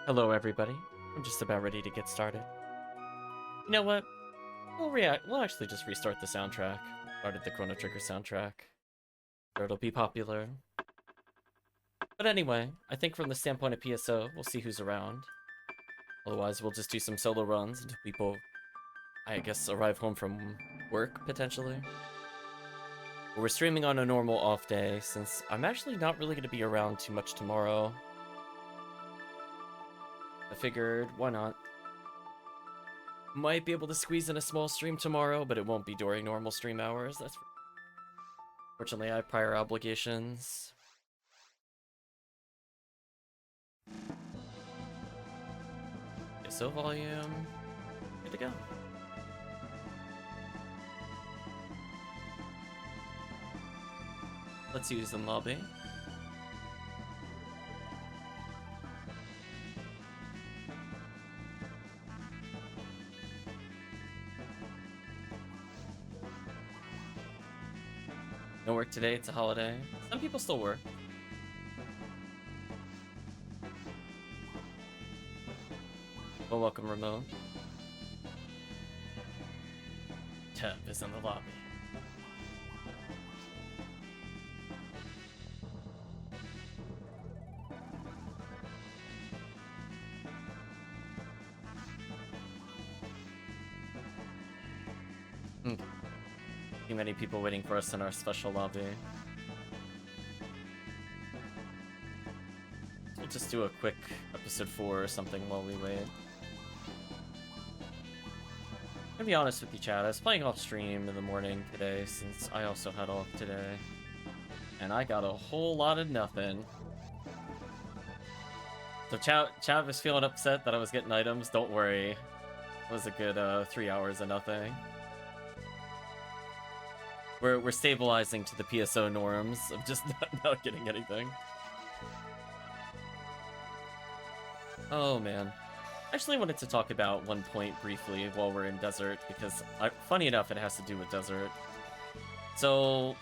Hello, everybody. I'm just about ready to get started. You know what? We'll actually just restart the soundtrack. Started the Chrono Trigger soundtrack. Sure, it'll be popular. But anyway, I think from the standpoint of PSO, we'll see who's around. Otherwise, we'll just do some solo runs until people, I guess, arrive home from work, potentially. But we're streaming on a normal off day, since I'm actually not really going to be around too much tomorrow. I figured, why not? Might be able to squeeze in a small stream tomorrow, but it won't be during normal stream hours. Fortunately, I have prior obligations. PSO volume. Good to go. Let's use the lobby. No work today, it's a holiday. Some people still work. Well, welcome, Remote. Teb is in the lobby. Too many people waiting for us in our special lobby. We'll just do a quick episode 4 or something while we wait. To be honest with you, chat, I was playing off stream in the morning today since I also had off today. And I got a whole lot of nothing. So Chav is feeling upset that I was getting items. Don't worry. It was a good 3 hours of nothing. We're stabilizing to the PSO norms of just not getting anything. Oh man. I actually wanted to talk about one point briefly while we're in Desert, because funny enough, it has to do with Desert. So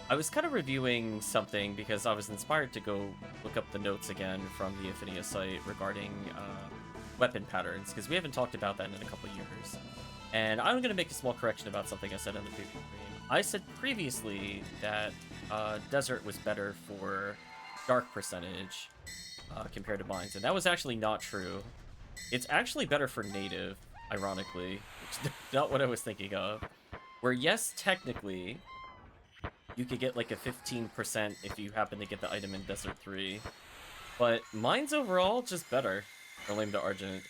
I was kind of reviewing something because I was inspired to go look up the notes again from the Ephinea site regarding weapon patterns, because we haven't talked about that in a couple years. And I'm going to make a small correction about something I said in the previous stream. I said previously that Desert was better for dark percentage compared to Mines, and that was actually not true. It's actually better for native, ironically, which is not what I was thinking of. Where, yes, technically, you could get like a 15% if you happen to get the item in Desert 3, but Mines overall, just better. Or Lame to Argent.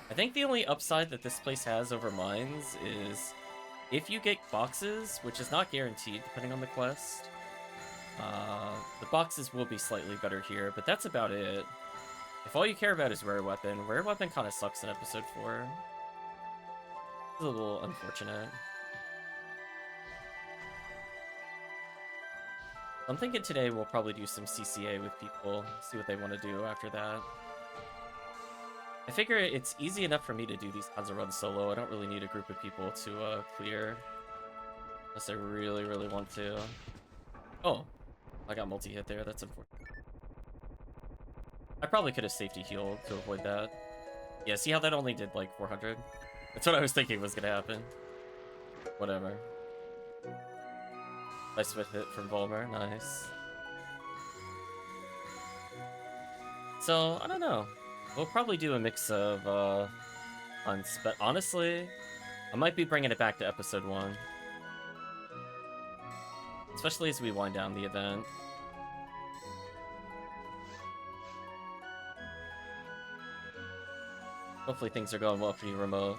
I think the only upside that this place has over Mines is if you get boxes, which is not guaranteed depending on the quest, the boxes will be slightly better here, but that's about it. If all you care about is rare weapon kind of sucks in episode 4. It's a little unfortunate. I'm thinking today we'll probably do some CCA with people, see what they want to do after that. I figure it's easy enough for me to do these kinds of runs solo. I don't really need a group of people to clear. Unless I really, really want to. Oh, I got multi-hit there. That's unfortunate. I probably could have safety healed to avoid that. Yeah, see how that only did like 400? That's what I was thinking was going to happen. Whatever. Nice with hit from Volmer. Nice. So, I don't know. We'll probably do a mix of hunts, but honestly, I might be bringing it back to episode 1. Especially as we wind down the event. Hopefully things are going well for you, Remote.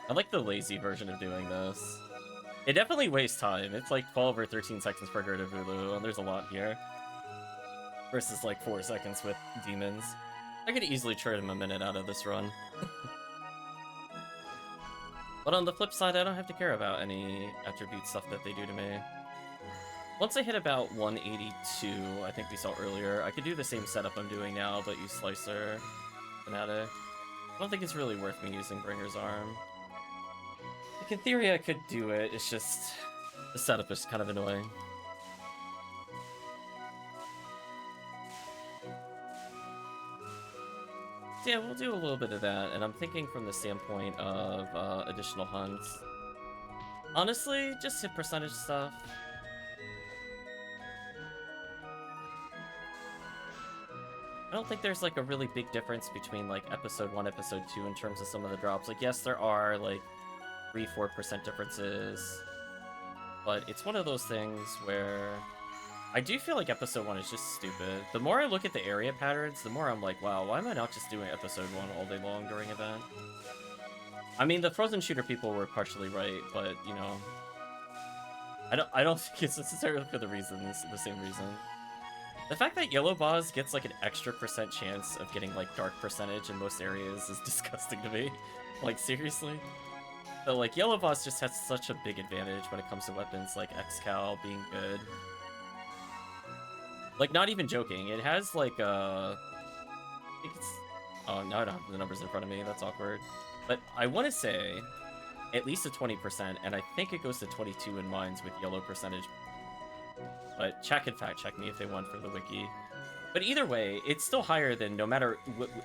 I like the lazy version of doing this. It definitely wastes time. It's like 12 or 13 seconds per Gerda Vulu, and there's a lot here. Versus like 4 seconds with demons. I could easily trim a minute out of this run. But on the flip side, I don't have to care about any attribute stuff that they do to me. Once I hit about 182, I think we saw earlier, I could do the same setup I'm doing now, but use Slicer, Fanatic. I don't think it's really worth me using Bringer's Arm. Like, in theory, I could do it, it's just The setup is kind of annoying. So yeah, we'll do a little bit of that, and I'm thinking from the standpoint of additional hunts. Honestly, just hit percentage stuff. I don't think there's like a really big difference between like episode 1, episode 2 in terms of some of the drops. Like, yes, there are like 3-4% differences, but it's one of those things where I do feel like episode 1 is just stupid. The more I look at the area patterns, the more I'm like, wow, why am I not just doing episode 1 all day long during event? I mean, the frozen shooter people were partially right, but you know, I don't think it's necessarily for the same reason. The fact that Yellow Boss gets like an extra % chance of getting like dark percentage in most areas is disgusting to me. Like, seriously? So like Yellow Boss just has such a big advantage when it comes to weapons like Xcal being good. Like, not even joking, it has like I think it's, oh, now I don't have the numbers in front of me, that's awkward. But I want to say at least a 20%, and I think it goes to 22 in mines with yellow percentage. But chat can fact check me if they want for the wiki. But either way, it's still higher than no matter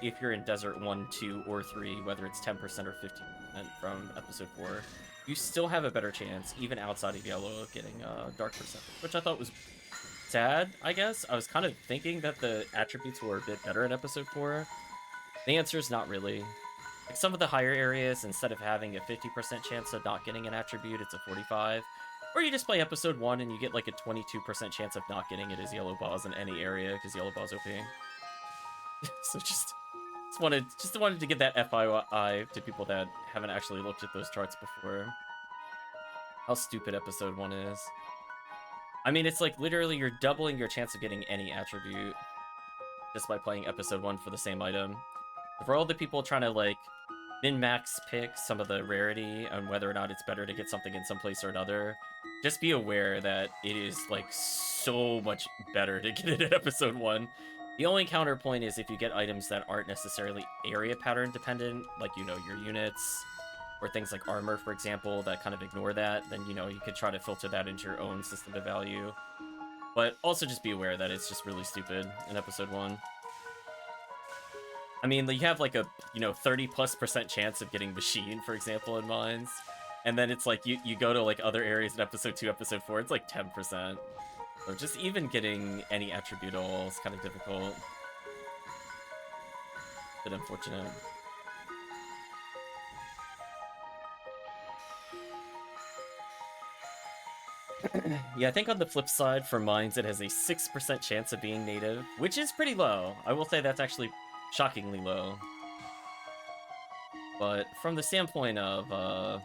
if you're in Desert 1, 2, or 3, whether it's 10% or 15% from episode 4. You still have a better chance, even outside of yellow, of getting dark percentage, which I thought was sad, I guess. I was kind of thinking that the attributes were a bit better in episode 4. The answer is not really. Like, some of the higher areas, instead of having a 50% chance of not getting an attribute, it's a 45. Or you just play episode 1 and you get like a 22% chance of not getting it as Yellow Balls in any area, because Yellow Balls OP. So just wanted to give that FYI to people that haven't actually looked at those charts before. How stupid episode 1 is. I mean, it's like literally you're doubling your chance of getting any attribute just by playing episode 1 for the same item. For all the people trying to like min-max pick some of the rarity on whether or not it's better to get something in some place or another, just be aware that it is like so much better to get it in episode 1. The only counterpoint is if you get items that aren't necessarily area pattern dependent, like, you know, your units, or things like armor, for example, that kind of ignore that, then, you know, you could try to filter that into your own system of value. But also just be aware that it's just really stupid in episode 1. I mean, you have like a, you know, 30+% chance of getting machine, for example, in mines. And then it's like, you go to like other areas in episode 2, episode 4, it's like 10%. So just even getting any attribute at all is kind of difficult. Bit unfortunate. Yeah, I think on the flip side, for mines, it has a 6% chance of being native, which is pretty low. I will say that's actually shockingly low. But from the standpoint of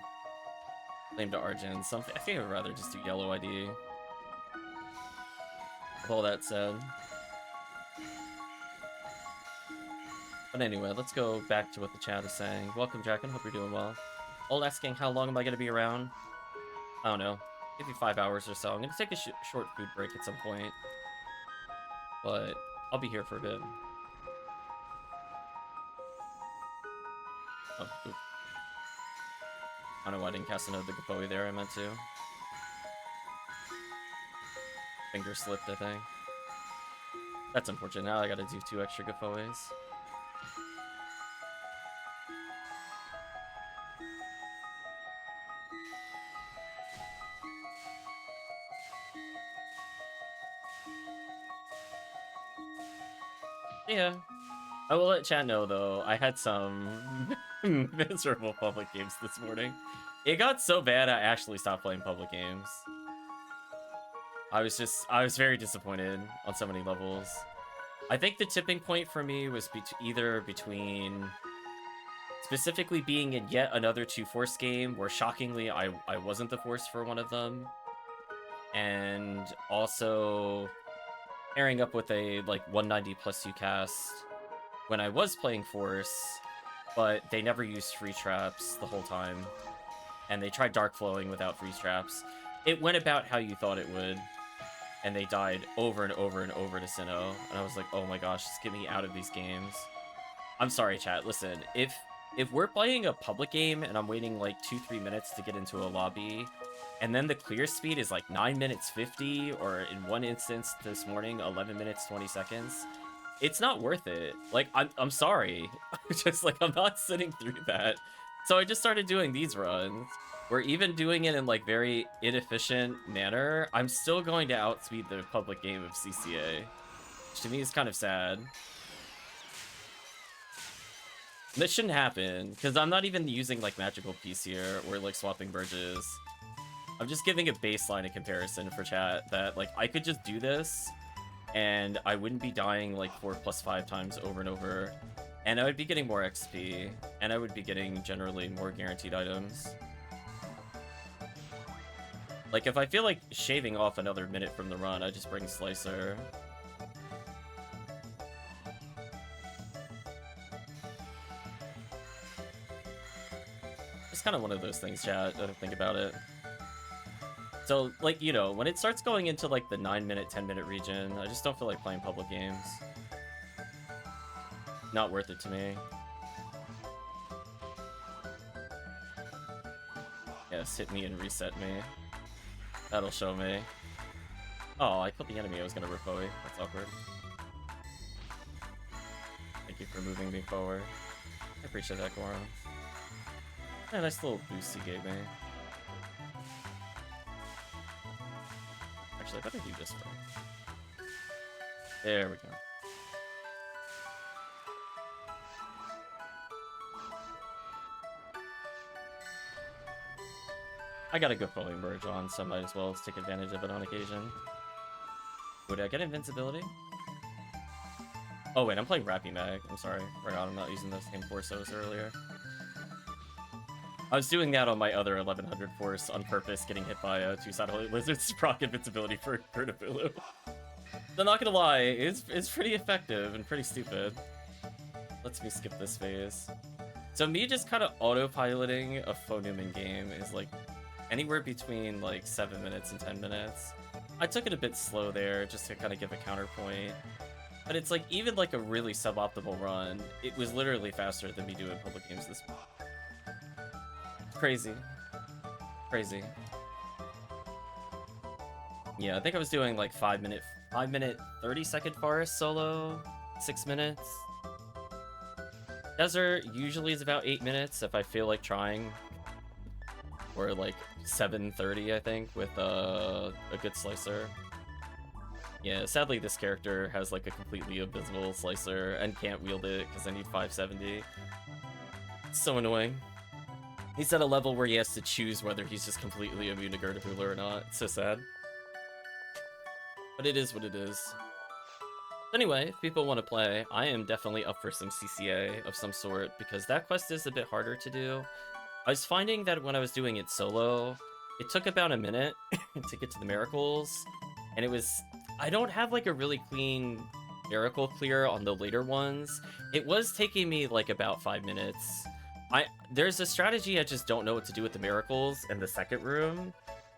claim to origin, I think I'd rather just do yellow ID. With all that said. But anyway, let's go back to what the chat is saying. Welcome, Draken. Hope you're doing well. Old asking, how long am I going to be around? I don't know. Maybe 5 hours or so. I'm going to take a short food break at some point. But I'll be here for a bit. Oh, oop. I don't know why I didn't cast another Gapoi there. I meant to. Finger slipped, I think. That's unfortunate. Now I gotta do 2 extra Gapois. Yeah. I will let chat know, though, I had some miserable public games this morning. It got so bad I actually stopped playing public games. I was very disappointed on so many levels. I think the tipping point for me was either between specifically being in yet another 2 Force game, where shockingly I wasn't the Force for one of them, and also pairing up with a like 190 plus UCast when I was playing Force, but they never used freeze traps the whole time, and they tried dark flowing without freeze traps. It went about how you thought it would, and they died over and over and over to Sinnoh, and I was like, oh my gosh, just get me out of these games. I'm sorry, chat. Listen, if if we're playing a public game and I'm waiting like 2-3 minutes to get into a lobby, and then the clear speed is like 9 minutes 50, or in one instance this morning, 11 minutes 20 seconds, it's not worth it. Like, I'm sorry. Just like, I'm not sitting through that. So I just started doing these runs, where even doing it in like very inefficient manner, I'm still going to outspeed the public game of CCA, which to me is kind of sad. This shouldn't happen, because I'm not even using like magical piece here, or like swapping Burges. I'm just giving a baseline in comparison for chat that like I could just do this, and I wouldn't be dying like 4+5 times over and over, and I would be getting more XP, and I would be getting generally more guaranteed items. Like, if I feel like shaving off another minute from the run, I just bring Slicer. It's kind of one of those things, chat, I don't think about it. So, like, you know, when it starts going into, like, the 9-minute, 10-minute region, I just don't feel like playing public games. Not worth it to me. Yes, hit me and reset me. That'll show me. Oh, I killed the enemy I was gonna repoe. That's awkward. Thank you for moving me forward. I appreciate that, Goron. Yeah, nice little boost he gave me. Actually, I better do this one. There we go. I got a good Fulling Merge on, so I might as well take advantage of it on occasion. Would I get invincibility? Oh wait, I'm playing Rappy Mag. I'm sorry. Forgot I'm not using the same Forces earlier. I was doing that on my other 1100 Force on purpose, getting hit by 2 Satellite Lizards to proc invincibility for Kurtabulu. So not gonna lie, it's pretty effective and pretty stupid. Lets me skip this phase. So me just kind of autopiloting a Phonumen game is like anywhere between like 7 minutes and 10 minutes. I took it a bit slow there just to kind of give a counterpoint. But it's like even like a really suboptimal run, it was literally faster than me doing public games this month. Crazy. Crazy. Yeah, I think I was doing like 5 minute 30-second forest solo, 6 minutes. Desert usually is about 8 minutes if I feel like trying. Or like 7:30, I think, with a good slicer. Yeah, sadly this character has like a completely abysmal slicer and can't wield it because I need 570. It's so annoying. He's at a level where he has to choose whether he's just completely immune to Gertapula or not. It's so sad. But it is what it is. Anyway, if people want to play, I am definitely up for some CCA of some sort, because that quest is a bit harder to do. I was finding that when I was doing it solo, it took about a minute to get to the miracles, and it was... I don't have like a really clean miracle clear on the later ones. It was taking me like about 5 minutes. There's a strategy I just don't know what to do with the miracles in the second room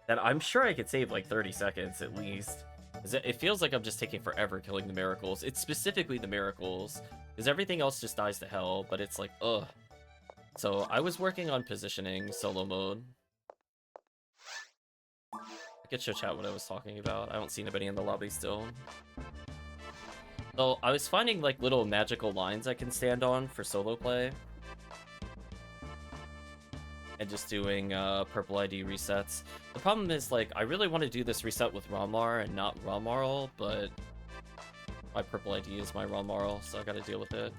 that I'm sure I could save like 30 seconds at least. It feels like I'm just taking forever killing the miracles. It's specifically the miracles, because everything else just dies to hell, but it's like, ugh. So I was working on positioning solo mode. I could show chat what I was talking about. I don't see anybody in the lobby still. So I was finding like little magical lines I can stand on for solo play. And just doing purple ID resets. The problem is, like, I really want to do this reset with Ramlar and not Ramarl, but my purple ID is my Ramarl, so I gotta deal with it.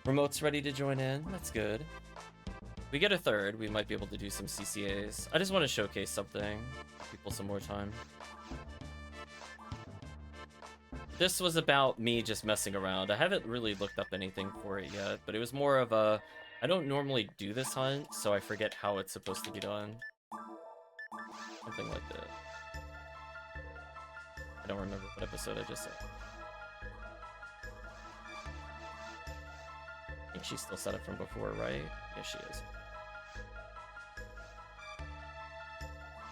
Remote's ready to join in. That's good. We get a third, we might be able to do some CCAs. I just want to showcase something. Give people some more time. This was about me just messing around. I haven't really looked up anything for it yet, but it was more of a... I don't normally do this hunt, so I forget how it's supposed to be done. Something like that. I don't remember what episode I just said. I think she's still set up from before, right? Yeah, she is.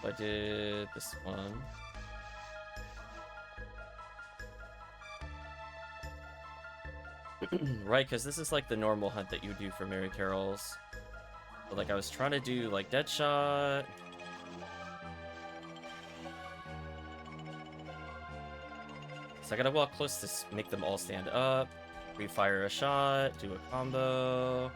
I did this one. Right, because this is like the normal hunt that you do for Mary Carol's. But like I was trying to do like Deadshot. So I gotta walk close to make them all stand up. Refire a shot, do a combo.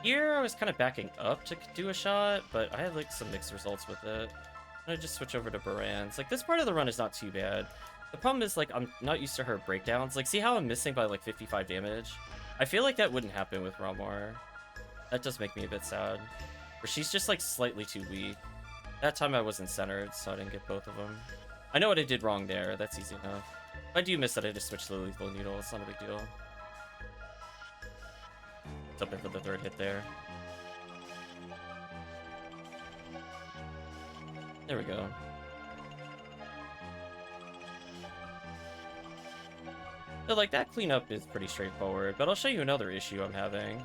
Here I was kind of backing up to do a shot, but I had like some mixed results with it. I'm gonna just switch over to Baran's. Like this part of the run is not too bad. The problem is like I'm not used to her breakdowns. Like see how I'm missing by like 55 damage? I feel like that wouldn't happen with Ramar. That does make me a bit sad. Or she's just like slightly too weak. That time I wasn't centered, so I didn't get both of them. I know what I did wrong there. That's easy enough. If I do miss that, I just switch to the lethal needle. It's not a big deal. It's open for the third hit there. There we go. So like that cleanup is pretty straightforward, but I'll show you another issue I'm having.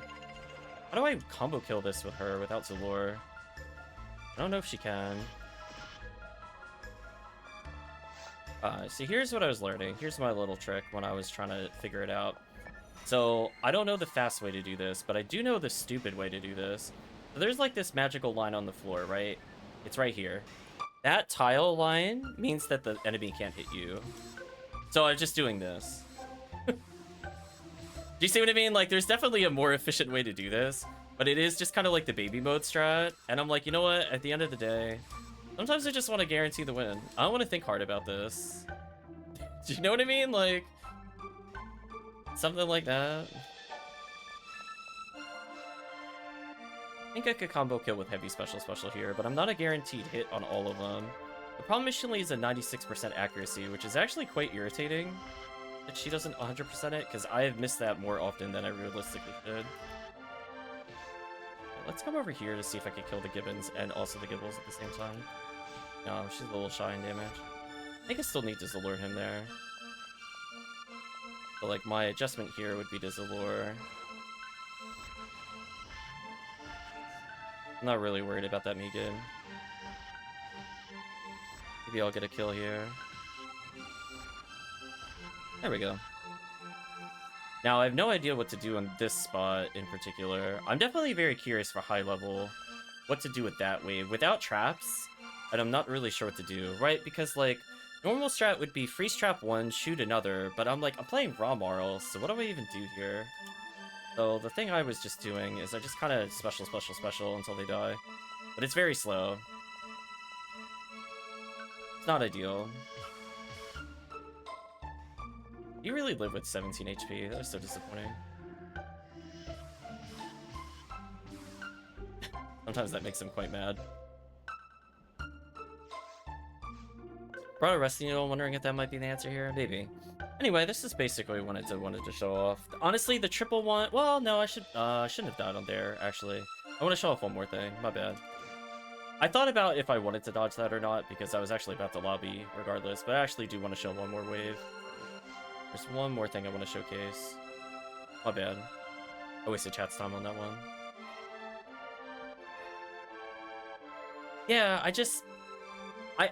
How do I combo kill this with her without Zalor? I don't know if she can. See, here's what I was learning. Here's my little trick when I was trying to figure it out. So, I don't know the fast way to do this, but I do know the stupid way to do this. So there's like this magical line on the floor, right? It's right here. That tile line means that the enemy can't hit you. So I'm just doing this. Do you see what I mean? Like, there's definitely a more efficient way to do this, but it is just kind of like the baby mode strat. And I'm like, you know what? At the end of the day, sometimes I just want to guarantee the win. I don't want to think hard about this. Do you know what I mean? Like, something like that. I think I could combo kill with heavy special here, but I'm not a guaranteed hit on all of them. The problem initially is a 96% accuracy, which is actually quite irritating that she doesn't 100% it, because I have missed that more often than I realistically should. Let's come over here to see if I can kill the Gibbons and also the Gibbles at the same time. No, she's a little shy in damage. I think I still need to Zalure him there. But like my adjustment here would be to Zalure. I'm not really worried about that Megan. Maybe I'll get a kill here. There we go. Now, I have no idea what to do on this spot in particular. I'm definitely very curious for high level what to do with that wave without traps, and I'm not really sure what to do, right? Because, like, normal strat would be freeze trap one, shoot another, but I'm playing raw Marl, so what do I even do here? So the thing I was just doing is I just kind of special until they die. But it's very slow. It's not ideal. You really live with 17 HP. That is so disappointing. Sometimes that makes him quite mad. Brought a resting needle, wondering if that might be the answer here. Maybe. Anyway, this is basically what I wanted to show off. Honestly, the triple one... Well, no, I shouldn't have died on there, actually. I want to show off one more thing. My bad. I thought about if I wanted to dodge that or not, because I was actually about to lobby regardless, but I actually do want to show one more wave. There's one more thing I want to showcase. My bad. I wasted chat's time on that one. Yeah,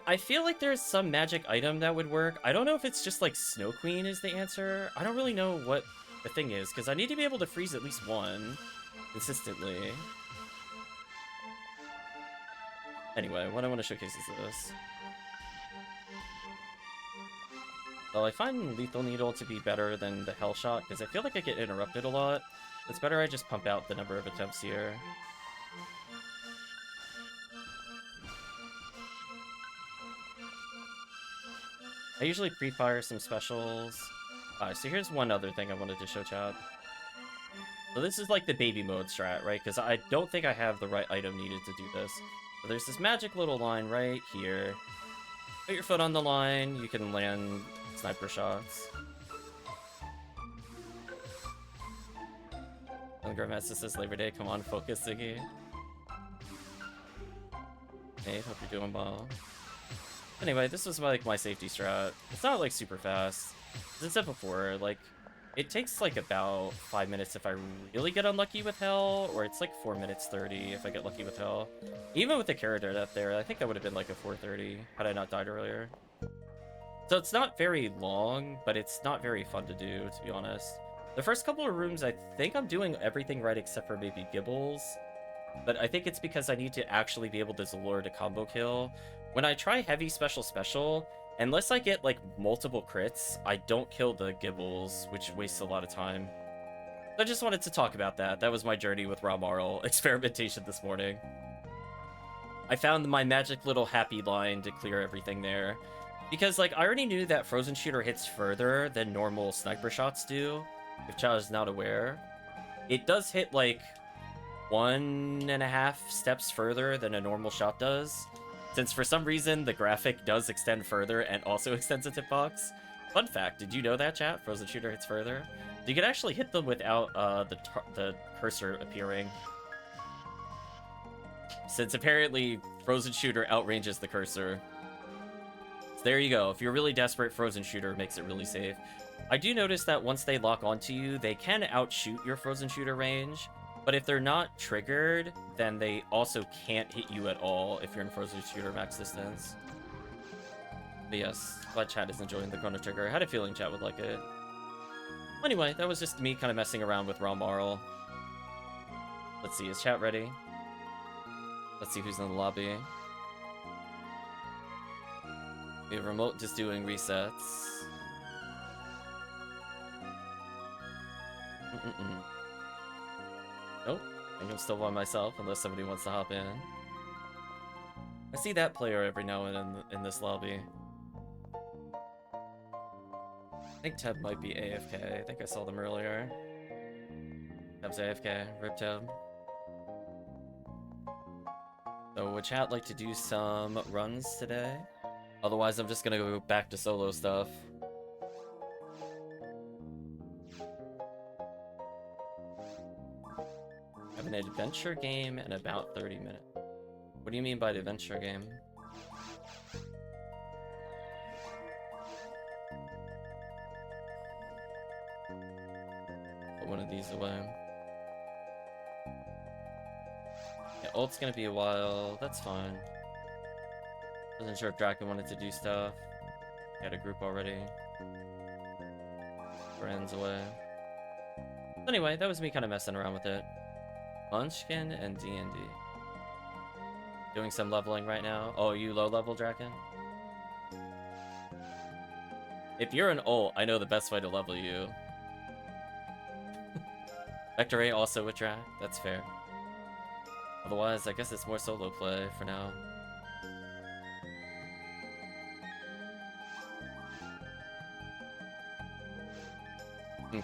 I feel like there's some magic item that would work. I don't know if it's just like Snow Queen is the answer. I don't really know what the thing is, because I need to be able to freeze at least one consistently. Anyway, what I want to showcase is this. Well, I find Lethal Needle to be better than the Hell Shot, because I feel like I get interrupted a lot. It's better I just pump out the number of attempts here. I usually pre-fire some specials. So here's one other thing I wanted to show chat. So this is like the baby mode strat, right? Because I don't think I have the right item needed to do this. So there's this magic little line right here. Put your foot on the line, you can land sniper shots. Grandmaster says Labor Day, come on, focus, Ziggy. Hey, hope you're doing well. Anyway, this was like my safety strat. It's not like super fast. As I said before, like it takes like about 5 minutes if I really get unlucky with Hell, or it's like 4 minutes 30 if I get lucky with Hell. Even with the character up there, I think that would have been like a 4:30 had I not died earlier. So it's not very long, but it's not very fun to do, to be honest. The first couple of rooms, I think I'm doing everything right except for maybe Gibbles. But I think it's because I need to actually be able to Zalora to combo kill. When I try heavy special, unless I get like multiple crits, I don't kill the Gibbles, which wastes a lot of time. I just wanted to talk about that. That was my journey with Ramarl experimentation this morning. I found my magic little happy line to clear everything there. Because, like, I already knew that Frozen Shooter hits further than normal sniper shots do, if Kxah is not aware. It does hit, like, 1.5 steps further than a normal shot does, since for some reason the graphic does extend further and also extends its hitbox. Fun fact, did you know that, chat? Frozen Shooter hits further? You can actually hit them without the cursor appearing. Since apparently Frozen Shooter outranges the cursor. So there you go. If you're really desperate, Frozen Shooter makes it really safe. I do notice that once they lock onto you, they can outshoot your Frozen Shooter range. But if they're not triggered, then they also can't hit you at all if you're in Frozen Shooter max distance. But yes, glad chat is enjoying the Chrono Trigger. I had a feeling chat would like it. Anyway, that was just me kind of messing around with Ramarl. Let's see, is chat ready? Let's see who's in the lobby. We have Remote just doing resets. Nope, I think I'm still by myself unless somebody wants to hop in. I see that player every now and then in this lobby. I think Teb might be AFK. I think I saw them earlier. Teb's AFK. Rip Teb. So would chat like to do some runs today? Otherwise, I'm just gonna go back to solo stuff. I have an adventure game in about 30 minutes. What do you mean by the adventure game? Put one of these away. Yeah, ult's gonna be a while. That's fine. Wasn't sure if Draken wanted to do stuff. Had a group already. Friends away. Anyway, that was me kind of messing around with it. Munchkin and D&D. Doing some leveling right now. Oh, you low level, Draken? If you're an ult, I know the best way to level you. Vectorray also with Drac. That's fair. Otherwise, I guess it's more solo play for now. Okay.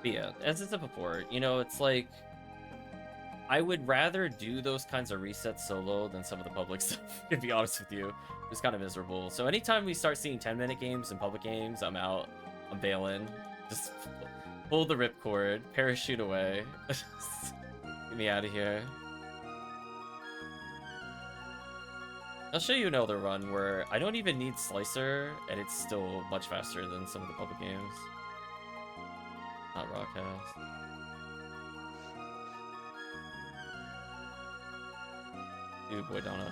But yeah, as I said before, you know, it's like I would rather do those kinds of resets solo than some of the public stuff, to be honest with you. It's kind of miserable. So anytime we start seeing 10-minute games and public games, I'm out. I'm bailing. Just pull the ripcord, parachute away. Get me out of here. I'll show you another run where I don't even need Slicer, and it's still much faster than some of the public games. Not Rockhouse. Dude, boy, Donna.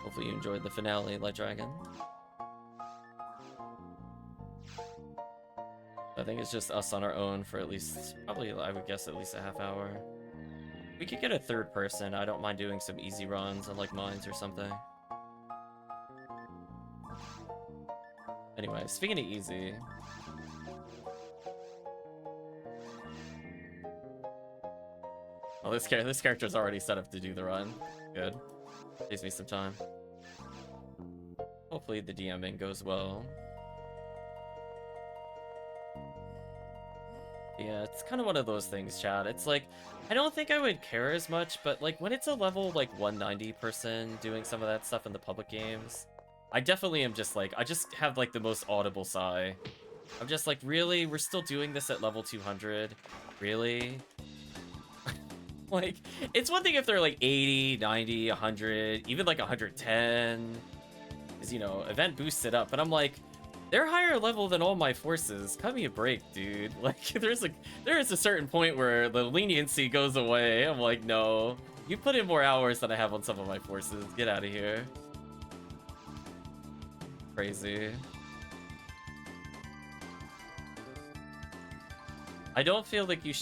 Hopefully you enjoyed the finale, Light Dragon. I think it's just us on our own for at least, probably, I would guess, at least a half hour. We could get a third person. I don't mind doing some easy runs on, like, mines or something. Anyway, speaking of easy... Oh, this character's already set up to do the run. Good. Saves me some time. Hopefully the DMing goes well. Yeah, it's kind of one of those things, chat. It's like, I don't think I would care as much, but like when it's a level like 190 person doing some of that stuff in the public games, I definitely am just like, I just have like the most audible sigh. I'm just like, really? We're still doing this at level 200? Really? Like, it's one thing if they're like 80, 90, 100, even like 110. Because, you know, event boosts it up. But I'm like, They're higher level than all my forces. Cut me a break, dude. Like, there is a certain point where the leniency goes away. I'm like, no. You put in more hours than I have on some of my forces. Get out of here. Crazy. I don't feel like you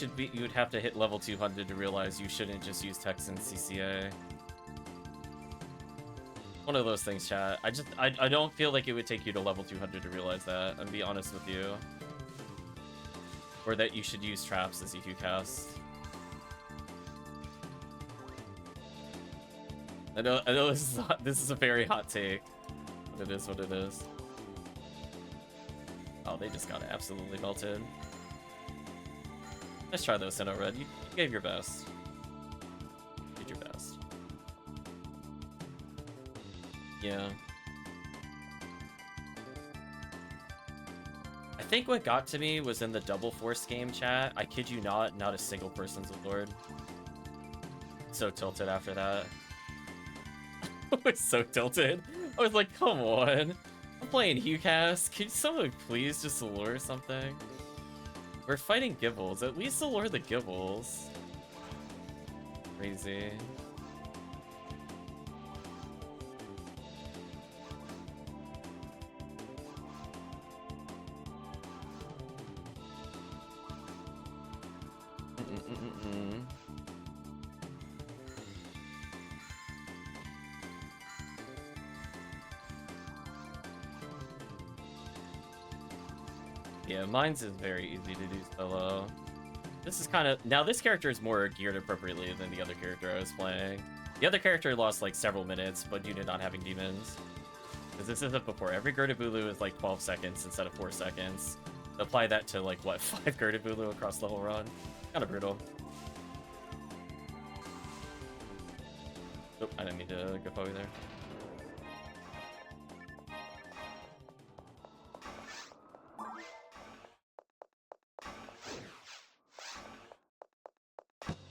would have to hit level 200 to realize you shouldn't just use Tex and CCA. One of those things, chat. I don't feel like it would take you to level 200 to realize that. I'm be honest with you. Or that you should use traps as EQ cast. I know this is a very hot take, but it is what it is. Oh, they just got absolutely melted. Let's try those, Sinnoh Red. You gave your best. You did your best. Yeah. I think what got to me was in the Double Force game chat. I kid you not a single person's a Lord. So tilted after that. I was so tilted. I was like, come on. I'm playing HuCast. Can someone please just lure something? We're fighting Gibbles. At least lure the Gibbles. Crazy. Yeah, mine's is very easy to do solo. This is kind of... Now, this character is more geared appropriately than the other character I was playing. The other character lost, like, several minutes, but due to not having demons. Because this isn't before. Every Gertabulu is, like, 12 seconds instead of 4 seconds. Apply that to, like, what, 5 Gertabulu across the whole run? Kind of brutal. Oh, I didn't mean to go forward there.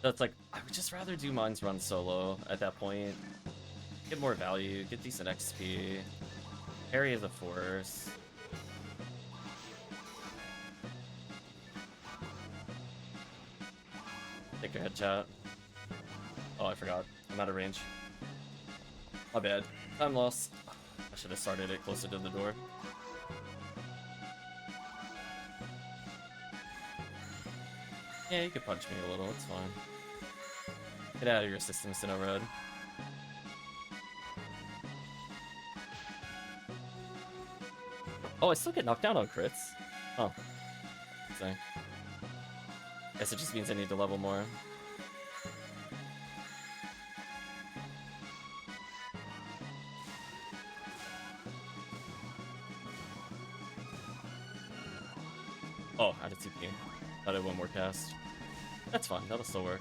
So it's like, I would just rather do mines run solo at that point. Get more value, get decent XP. Parry is a force. Take your head, chat. Oh, I forgot. I'm out of range. My bad. Time loss. I should have started it closer to the door. Yeah, you could punch me a little, it's fine. Get out of your system, Sinnoh Red. Oh, I still get knocked down on crits? Oh. Interesting. Guess it just means I need to level more. Oh, out of TP. Thought I had one more cast. That's fine, that'll still work.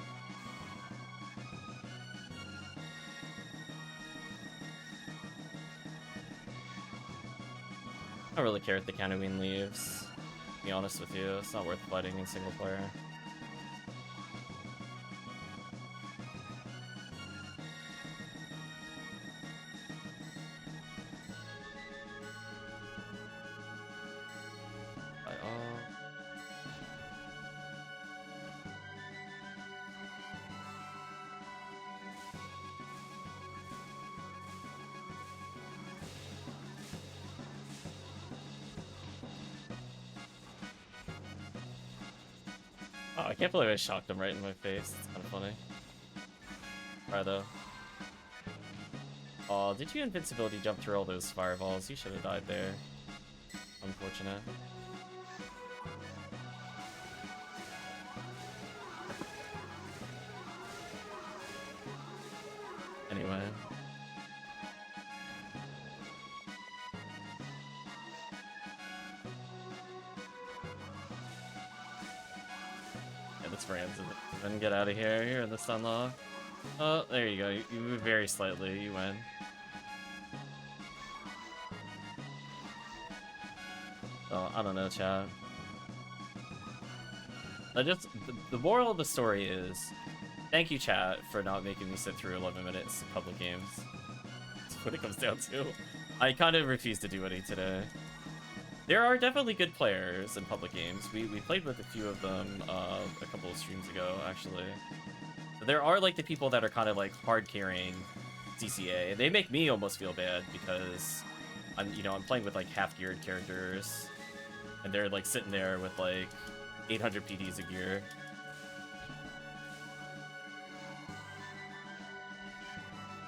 I don't really care if the Canoween leaves. To be honest with you, it's not worth fighting in single player. I can't believe I shocked him right in my face. It's kind of funny. Try though. Oh, did you invincibility jump through all those fireballs? You should have died there. Unfortunate. Anyway. Then get out of here. You're in the Sunlaw. Oh, there you go. You move very slightly. You win. Oh, I don't know, chat. The moral of the story is, thank you, chat, for not making me sit through 11 minutes of public games. That's what it comes down to. I kind of refuse to do any today. There are definitely good players in public games. We played with a few of them a couple of streams ago, actually. There are like the people that are kind of like hard carrying CCA. They make me almost feel bad because I'm playing with like half geared characters, and they're like sitting there with like 800 PDs of gear.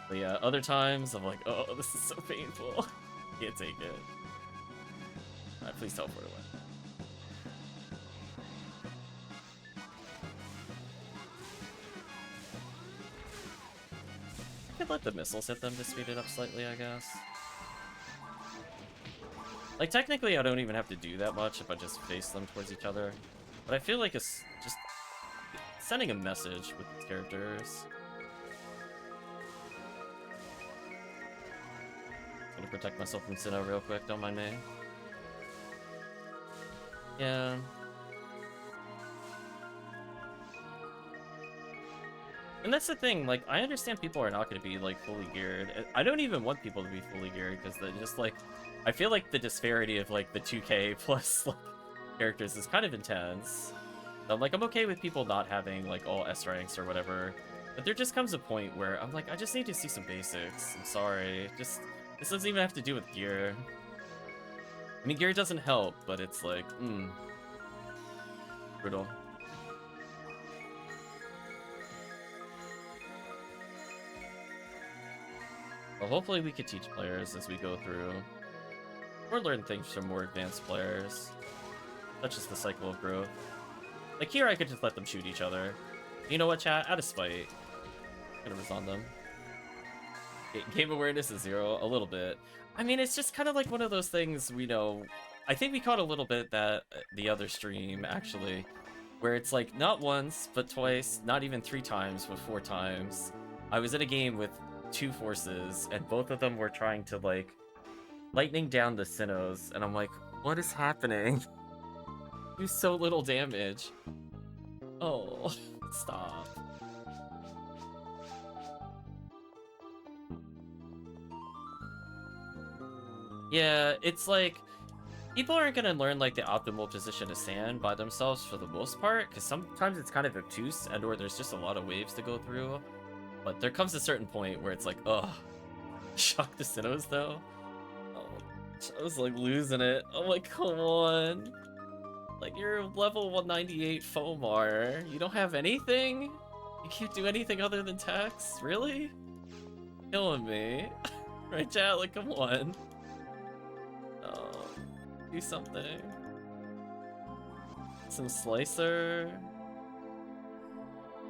But yeah, other times I'm like, oh, this is so painful. Can't take it. Alright, please teleport away. I could let the missiles hit them to speed it up slightly, I guess. Like, technically, I don't even have to do that much if I just face them towards each other. But I feel like it's just sending a message with these characters. Gonna protect myself from Sinnoh real quick, don't mind me. Yeah. And that's the thing, like, I understand people are not going to be, like, fully geared. I don't even want people to be fully geared, because they're just, like, I feel like the disparity of, like, the 2K plus, like, characters is kind of intense. So, like, I'm okay with people not having, like, all S ranks or whatever, but there just comes a point where I'm like, I just need to see some basics. I'm sorry. This doesn't even have to do with gear. I mean, gear doesn't help, but it's like, brutal. Well, hopefully we could teach players as we go through, or learn things from more advanced players. That's just the cycle of growth. Like here, I could just let them shoot each other. You know what, chat? Out of spite, I'm gonna resign them. Game awareness is 0, a little bit. I mean, it's just kind of like one of those things we know. I think we caught a little bit that the other stream, actually, where it's like not once, but twice, not even 3 times, but 4 times. I was in a game with 2 forces, and both of them were trying to, like, lightning down the Sinnohs, and I'm like, what is happening? Do so little damage. Oh, stop. Yeah, it's like, people aren't gonna learn, like, the optimal position to stand by themselves for the most part, because sometimes it's kind of obtuse, and or there's just a lot of waves to go through. But there comes a certain point where it's like, ugh, shock the Sinnohs, though. Oh, I was, like, losing it. I'm like, come on. Like, you're level 198 Fomar. You don't have anything? You can't do anything other than text? Really? Killing me. Right, chat? Like, come on. Oh, do something. Some slicer.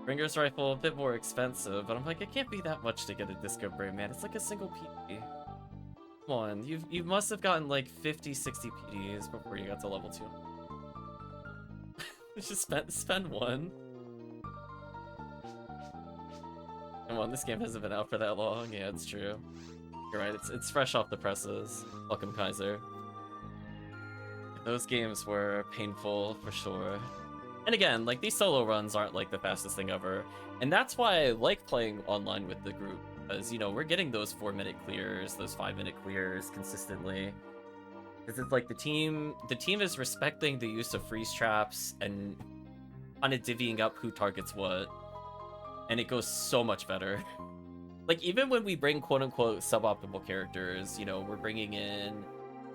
Ringer's rifle, a bit more expensive, but I'm like, it can't be that much to get a Disco Brain, man. It's like a single PD. Come on, you must have gotten like 50, 60 PDs before you got to level 2. Just spend 1. Come on, this game hasn't been out for that long. Yeah, it's true. You're right, it's fresh off the presses. Welcome, Kaiser. Those games were painful, for sure. And again, like, these solo runs aren't, like, the fastest thing ever. And that's why I like playing online with the group. Because, you know, we're getting those 4-minute clears, those 5-minute clears consistently. Because it's like the team is respecting the use of freeze traps and kind of divvying up who targets what. And it goes so much better. Like, even when we bring quote-unquote suboptimal characters, you know, we're bringing in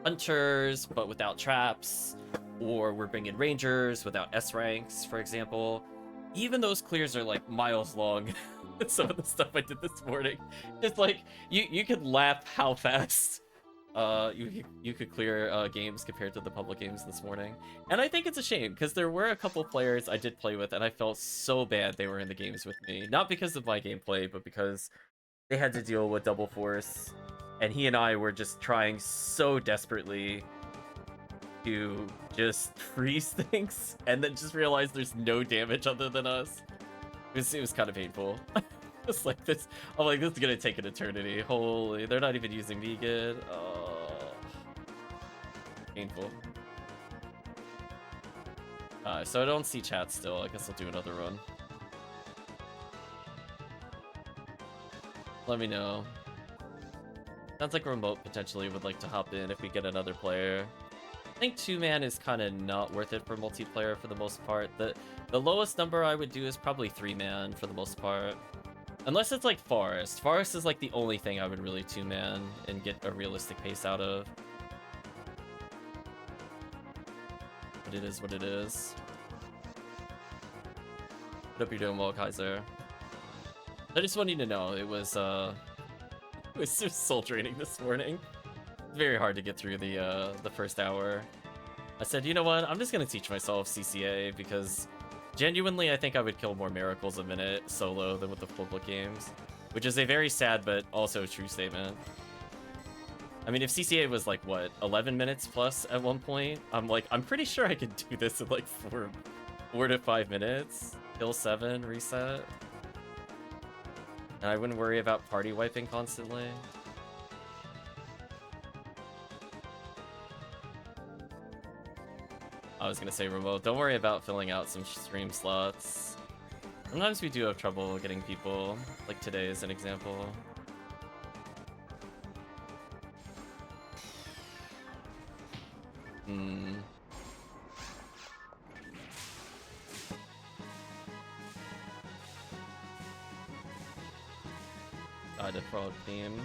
hunters, but without traps, or we're bringing rangers without S ranks, for example. Even those clears are, like, miles long. Some of the stuff I did this morning. Just, like, you could laugh how fast you could clear games compared to the public games this morning. And I think it's a shame, because there were a couple players I did play with, and I felt so bad they were in the games with me. Not because of my gameplay, but because they had to deal with double force, and he and I were just trying so desperately to just freeze things, and then just realize there's no damage other than us. It was kind of painful. It's like this. I'm like, this is gonna take an eternity. Holy, they're not even using me good. Oh, painful. So I don't see chat still. I guess I'll do another run. Let me know. Sounds like Remote potentially would like to hop in if we get another player. I think 2-man is kind of not worth it for multiplayer for the most part. The lowest number I would do is probably 3-man for the most part. Unless it's like Forest. Forest is like the only thing I would really 2-man and get a realistic pace out of. But it is what it is. Hope you're doing well, Kaiser. I just want you to know it was just soul draining this morning. Very hard to get through the first hour. I said, you know what? I'm just gonna teach myself CCA because genuinely I think I would kill more miracles a minute solo than with the public games, which is a very sad but also true statement. I mean, if CCA was like what 11 minutes plus at one point, I'm pretty sure I could do this in like 4 to 5 minutes. Kill 7, reset, and I wouldn't worry about party wiping constantly. I was gonna say remote. Don't worry about filling out some stream slots. Sometimes we do have trouble getting people, like today is an example. The frog theme.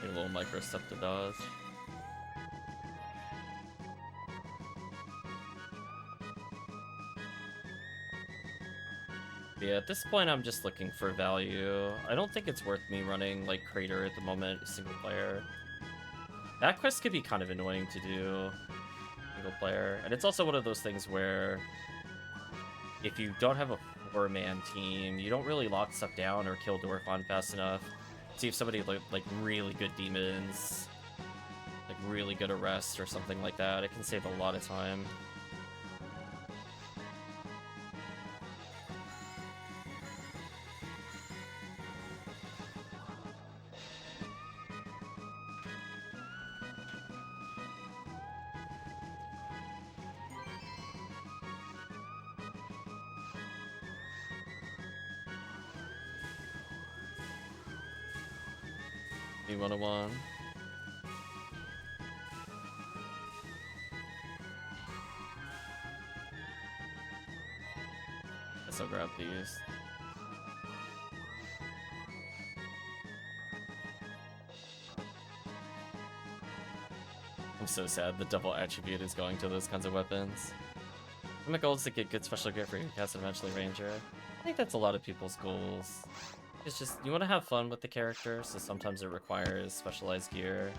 A little micro step to dodge. Yeah, at this point I'm just looking for value. I don't think it's worth me running like Crater at the moment, single player. That quest could be kind of annoying to do single player, and it's also one of those things where if you don't have a 4-man team, you don't really lock stuff down or kill Dorfon fast enough. See if somebody like really good demons, like really good arrest or something like that. It can save a lot of time. B101. Guess I'll grab these. I'm so sad the double attribute is going to those kinds of weapons. My goal is to get good special gear for your cast and eventually Ranger. I think that's a lot of people's goals. It's just, you want to have fun with the character, so sometimes it requires specialized gear.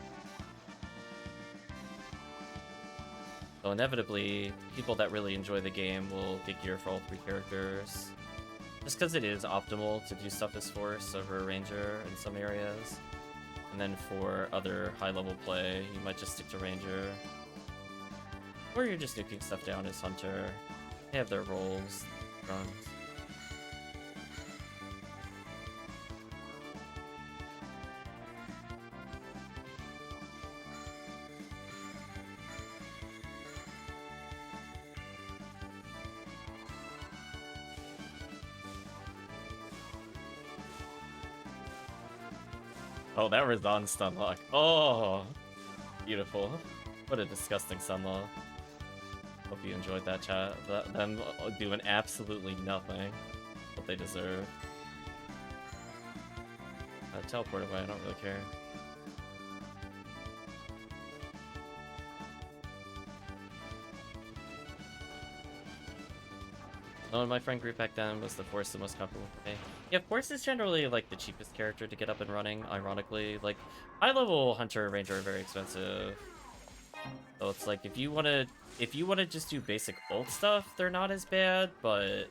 So inevitably, people that really enjoy the game will get gear for all 3 characters. Just because it is optimal to do stuff as Force over Ranger in some areas. And then for other high-level play, you might just stick to Ranger. Or you're just nuking stuff down as Hunter. They have their roles, runs. Oh, that Razan stun lock. Oh, beautiful. What a disgusting stun lock. Hope you enjoyed that, chat. Them doing absolutely nothing. What they deserve. Teleport away, I don't really care. Oh, my friend group back then was the Force the most comfortable for me. Yeah, Force is generally like the cheapest character to get up and running, ironically. Like, high-level Hunter and Ranger are very expensive. So it's like, if you wanna just do basic ult stuff, they're not as bad, but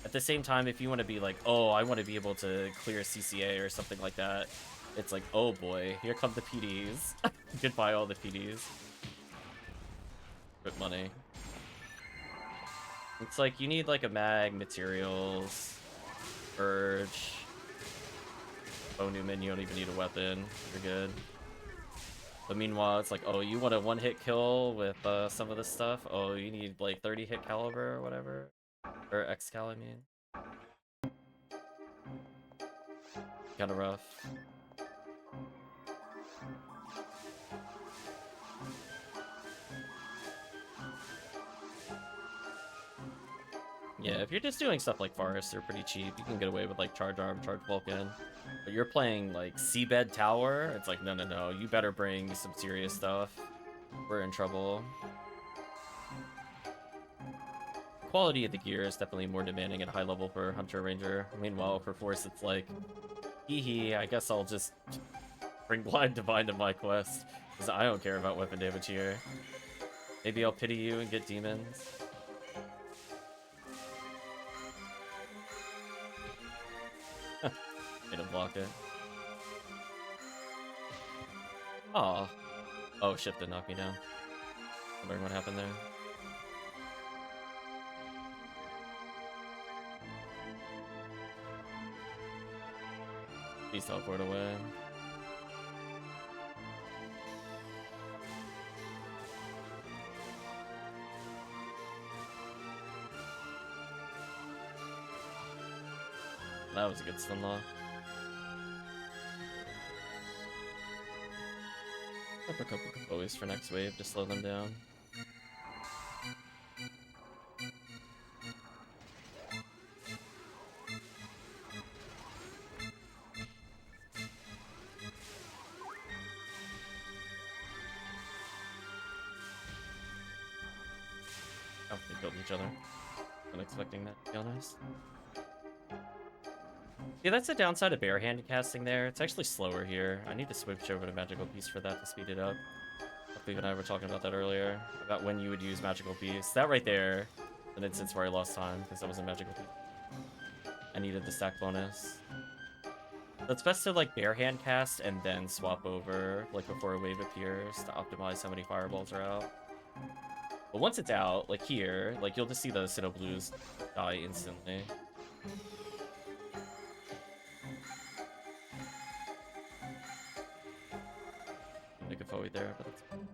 at the same time, if you wanna be like, oh, I wanna be able to clear CCA or something like that, it's like, oh boy, here come the PDs. Goodbye all the PDs. Good money. It's like, you need like a mag, materials, Urge, Bo Newman, you don't even need a weapon, you're good. But meanwhile, it's like, oh, you want a one-hit kill with some of this stuff? Oh, you need like 30 hit caliber or whatever? Or Xcal, I mean. Kinda rough. Yeah, if you're just doing stuff like Forest, they're pretty cheap. You can get away with like Charge Arm, Charge Vulcan. But you're playing like Seabed Tower, it's like, no, no, no. You better bring some serious stuff. We're in trouble. Quality of the gear is definitely more demanding at high level for Hunter Ranger. Meanwhile, for Force, it's like, hee hee, I guess I'll just bring Blind Divine to my quest, because I don't care about weapon damage here. Maybe I'll pity you and get demons. Made him block it. Aw. Oh, shit, did knock me down. Wondering what happened there. Please teleport away. That was a good stun lock. Up a couple Kabois for next wave to slow them down. Oh, they killed each other. Wasn't expecting that, to be honest. Yeah, that's the downside of bare hand casting there. It's actually slower here. I need to switch over to Magical Piece for that to speed it up. HellCleave and I were talking about that earlier, about when you would use Magical Piece. That right there, an instance where I lost time, because that was a Magical Piece. I needed the stack bonus. So it's best to, like, bare hand cast and then swap over, like, before a wave appears to optimize how many fireballs are out. But once it's out, like here, like, you'll just see the Sinnoh Blues die instantly. Make a forward there, but that's fine.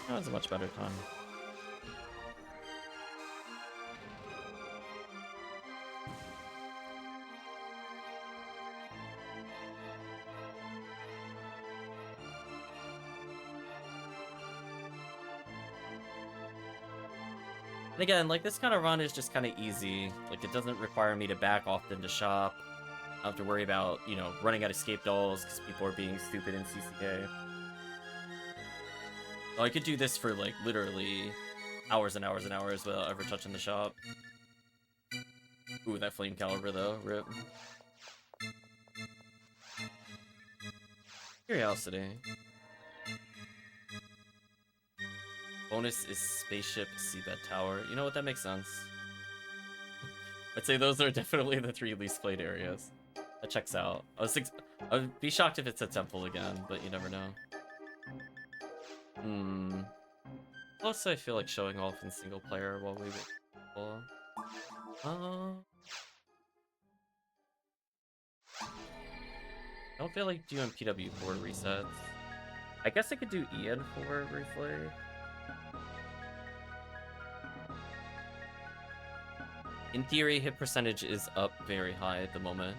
That was a much better time. And again, like, this kind of run is just kind of easy. Like, it doesn't require me to back often to shop. I don't have to worry about, you know, running out of escape dolls because people are being stupid in CCA. So I could do this for, like, literally hours and hours and hours without ever touching the shop. Ooh, that flame caliber, though. Rip. Curiosity. Bonus is Spaceship Seabed Tower. You know what? That makes sense. I'd say those are definitely the 3 least played areas. That checks out. I'd be shocked if it's a temple again, but you never know. Plus, I feel like showing off in single player while we wait. I don't feel like doing PW4 resets. I guess I could do EN4 briefly. In theory, hit percentage is up very high at the moment.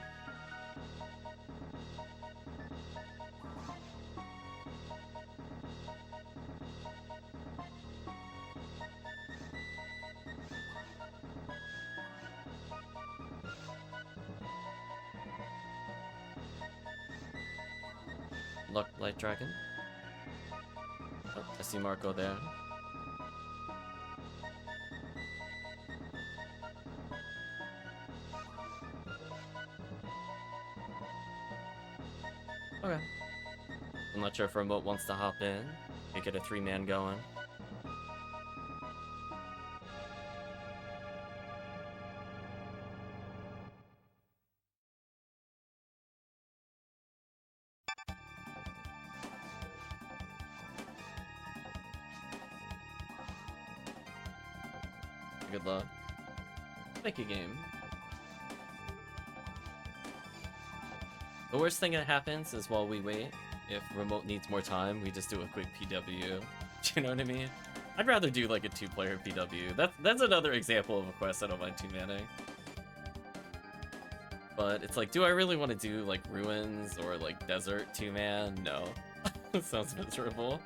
Luck Light Dragon. Oh, I see Marco there. Okay. I'm not sure if Remote wants to hop in. Make it a 3-man going. Good luck. Make a game. The worst thing that happens is while we wait if Remote needs more time, we just do a quick PW. Do you know what I mean? I'd rather do like a 2-player PW. That's another example of a quest I don't mind 2-manning. But it's like, do I really want to do like Ruins or like Desert 2-man? No. That sounds miserable.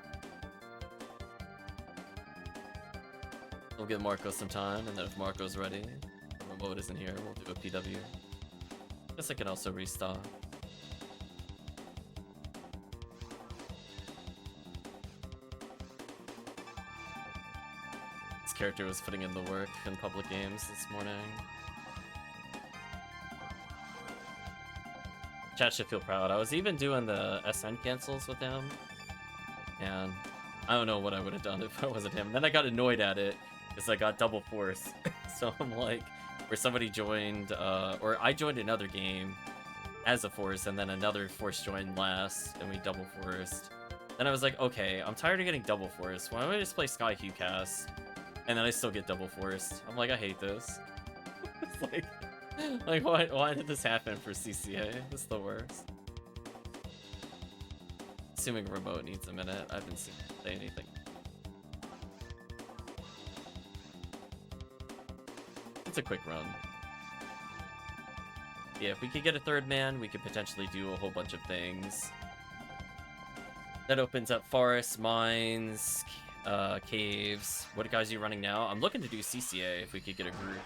We'll give Marco some time, and then if Marco's ready, Remote isn't here, we'll do a PW. Guess I can also restock. This character was putting in the work in public games this morning. Chat should feel proud. I was even doing the SN cancels with him, and I don't know what I would have done if I wasn't him. Then I got annoyed at it because I got double force. So I'm like, where somebody joined, or I joined another game as a force, and then another force joined last, and we double forced. Then I was like, okay, I'm tired of getting double forced. Why don't I just play Sky Qcast? And then I still get double forced. I'm like, I hate this. It's like why did this happen for CCA? This is the worst. Assuming Remote needs a minute. I haven't seen him say anything. It's a quick run. Yeah, if we could get a 3rd man, we could potentially do a whole bunch of things. That opens up forests, mines, caves. What guys are you running now? I'm looking to do CCA if we could get a group.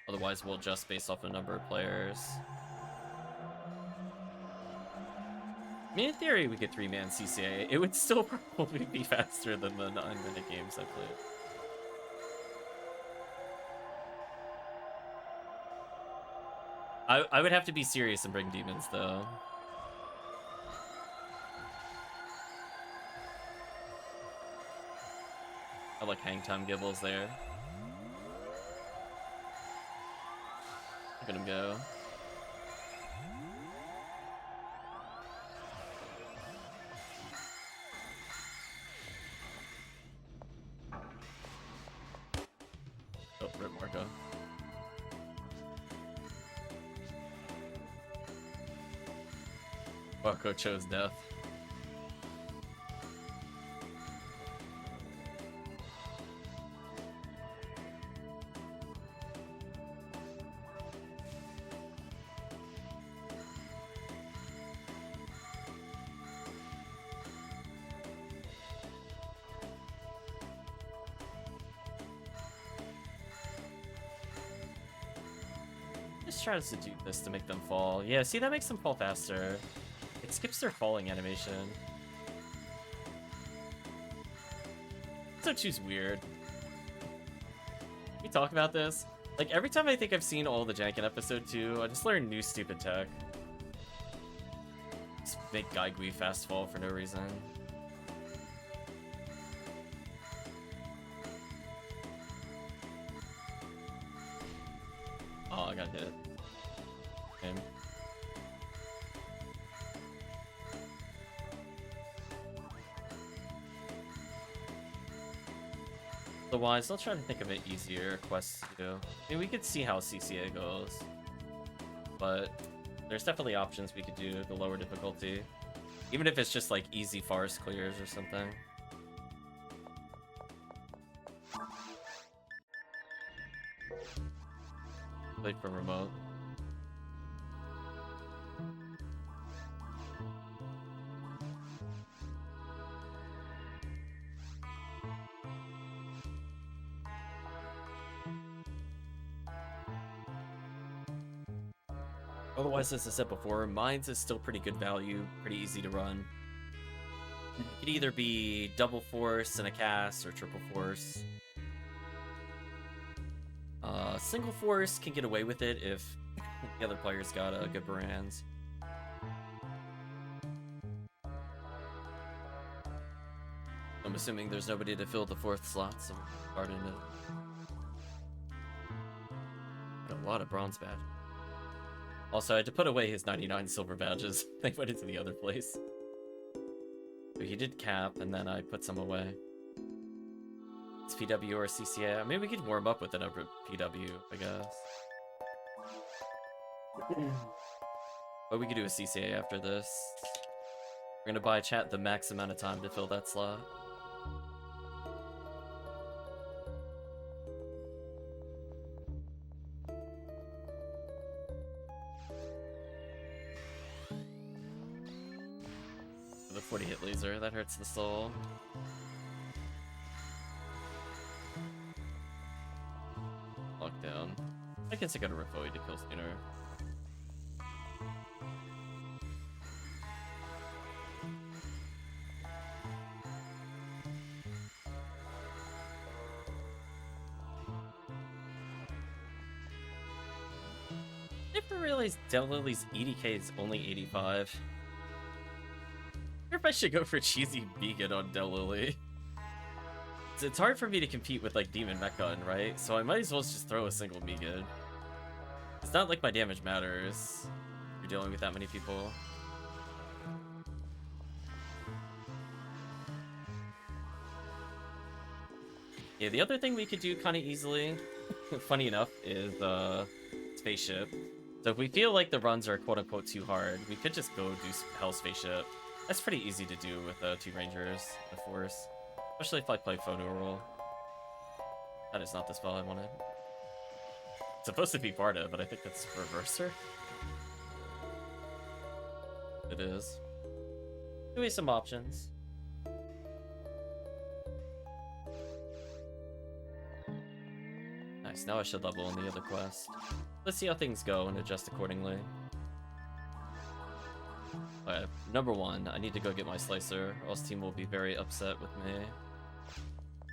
Otherwise, we'll adjust based off the number of players. I mean, in theory, we could 3-man CCA. It would still probably be faster than the 9-minute games I played. I would have to be serious and bring demons, though. I like hang time gibbles there. Look at him go. Oh, rip Marco. Marco chose death. Tries to do this to make them fall. Yeah, see, that makes them fall faster. It skips their falling animation. This actually's weird. Can we talk about this? Like, every time I think I've seen all the jank in episode 2, I just learn new stupid tech. Just make Gaigui fast fall for no reason. Oh, I got hit. Okay. Otherwise, I'll try to think of an easier quest to do. I mean, we could see how CCA goes, but there's definitely options we could do the lower difficulty, even if it's just like easy forest clears or something. Wait for Remote. Otherwise, as I said before, Mines is still pretty good value, pretty easy to run. It could either be double force and a cast, or triple force. Single force can get away with it if the other player's got good brands. I'm assuming there's nobody to fill the 4th slot, so hard to know. Got a lot of bronze badges. Also, I had to put away his 99 silver badges. They went into the other place. So he did cap, and then I put some away. It's PW or CCA. I mean, we could warm up with another PW, I guess. But we could do a CCA after this. We're gonna buy chat the max amount of time to fill that slot. The 40-hit laser, that hurts the soul. Lockdown. I guess I got a Refoy to kill sooner. Never realized Delili's EDK is only 85. I wonder if I should go for cheesy vegan on Delili. It's hard for me to compete with like Demon Mech Gun, right? So I might as well just throw a single Megan. It's not like my damage matters if you're dealing with that many people. Yeah, the other thing we could do kind of easily, funny enough, is Spaceship. So if we feel like the runs are quote-unquote too hard, we could just go do Hell Spaceship. That's pretty easy to do with 2 Rangers, of Force. Especially if I play Photo Roll. That is not the spell I wanted. It's supposed to be Barda, but I think that's Reverser. It is. Give me some options. Nice, now I should level in the other quest. Let's see how things go and adjust accordingly. Alright, number 1, I need to go get my Slicer, or else team will be very upset with me.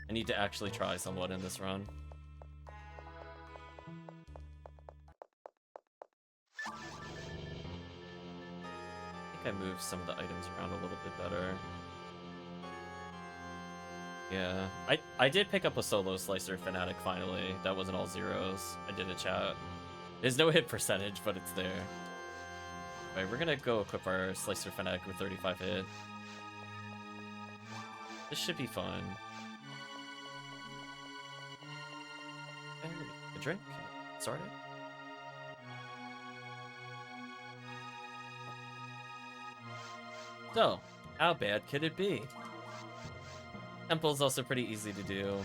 I need to actually try somewhat in this run. I think I moved some of the items around a little bit better. Yeah, I did pick up a solo Slicer Fanatic finally. That wasn't all zeros. I did a chat. There's no hit percentage, but it's there. Alright, we're gonna go equip our Slicer Fanatic with 35 hit. This should be fun. Okay, let me get a drink. Started. So, how bad could it be? Temple's also pretty easy to do.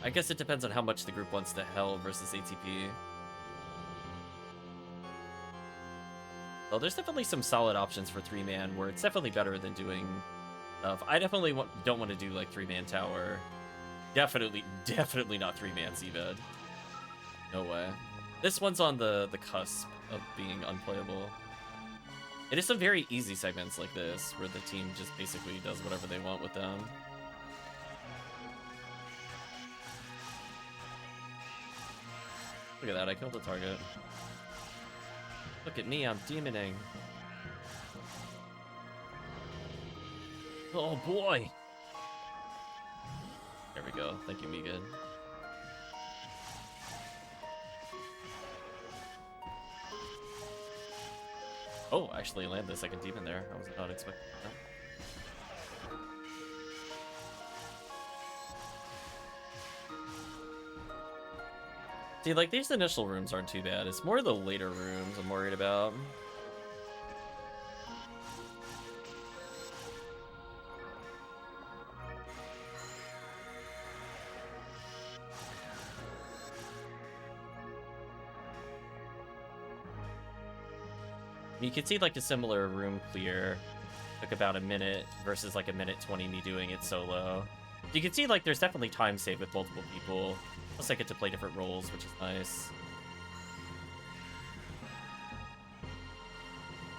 I guess it depends on how much the group wants to Hell versus ATP. Well, there's definitely some solid options for 3-man where it's definitely better than doing stuff. I definitely don't want to do like 3-man tower. Definitely not 3-man Seabed. No way. This one's on the cusp of being unplayable. It is some very easy segments like this where the team just basically does whatever they want with them. Look at that, I killed the target. Look at me, I'm demoning. Oh boy! There we go. Thank you, Megan. Oh, actually landed the second demon there. I was not expecting that. See, like, these initial rooms aren't too bad. It's more the later rooms I'm worried about. You can see, like, a similar room clear took about a minute versus, like, a minute 20 me doing it solo. You can see, like, there's definitely time saved with multiple people. Plus, I get to play different roles, which is nice.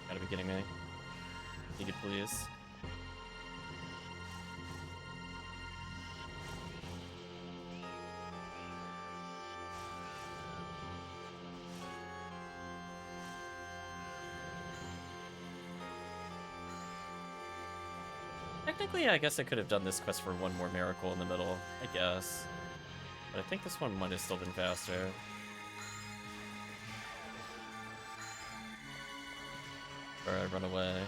Gotta be kidding me. You could please. Technically, I guess I could have done this quest for one more miracle in the middle, I guess. But I think this one might have still been faster. Or I run away.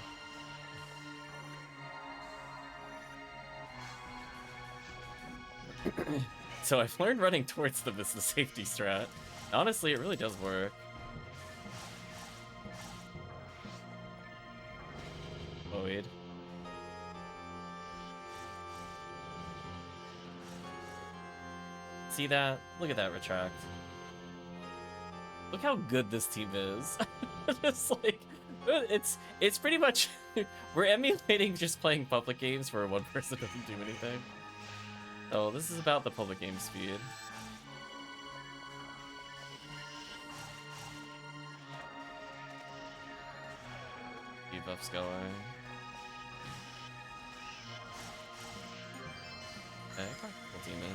So I've learned running towards them is the safety strat. Honestly, it really does work. Void. See that? Look at that retract. Look how good this team is. Just like, it's pretty much, we're emulating just playing public games where one person doesn't do anything. Oh, this is about the public game speed. Debuff's going. Okay, couple demons.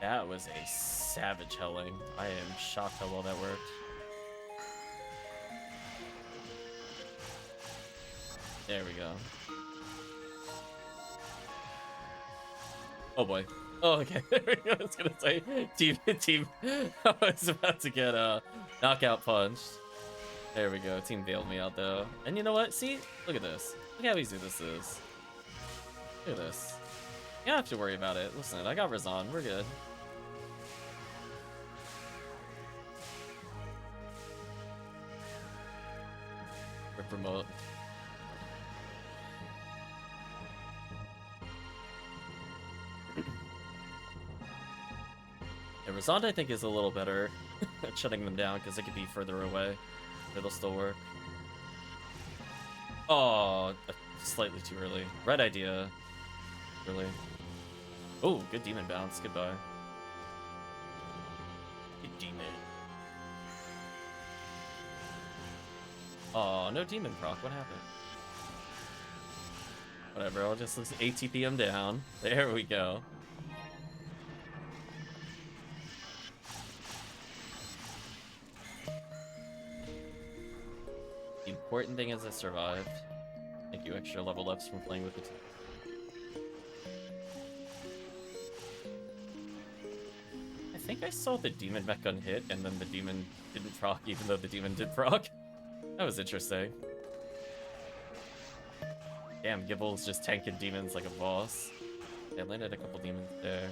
That was a savage helling. I am shocked how well that worked. There we go. Oh boy. Oh, okay. There we go. I was gonna say, team. I was about to get knockout punched. There we go. Team bailed me out though. And you know what? See? Look at this. Look how easy this is. Look at this. You don't have to worry about it. Listen, I got Razan. We're good. Rip remote. Yeah, Razan I think is a little better at shutting them down because it could be further away. It'll still work. Oh, slightly too early. Red idea. Really. Oh, good demon bounce. Goodbye. Good demon. Oh, no demon proc. What happened? Whatever, I'll just ATP him down. There we go. The important thing is I survived. Thank you, extra level ups from playing with the team. I think I saw the demon mech gun hit, and then the demon didn't proc, even though the demon did proc. That was interesting. Damn, Gibble's just tanking demons like a boss. I landed a couple demons there.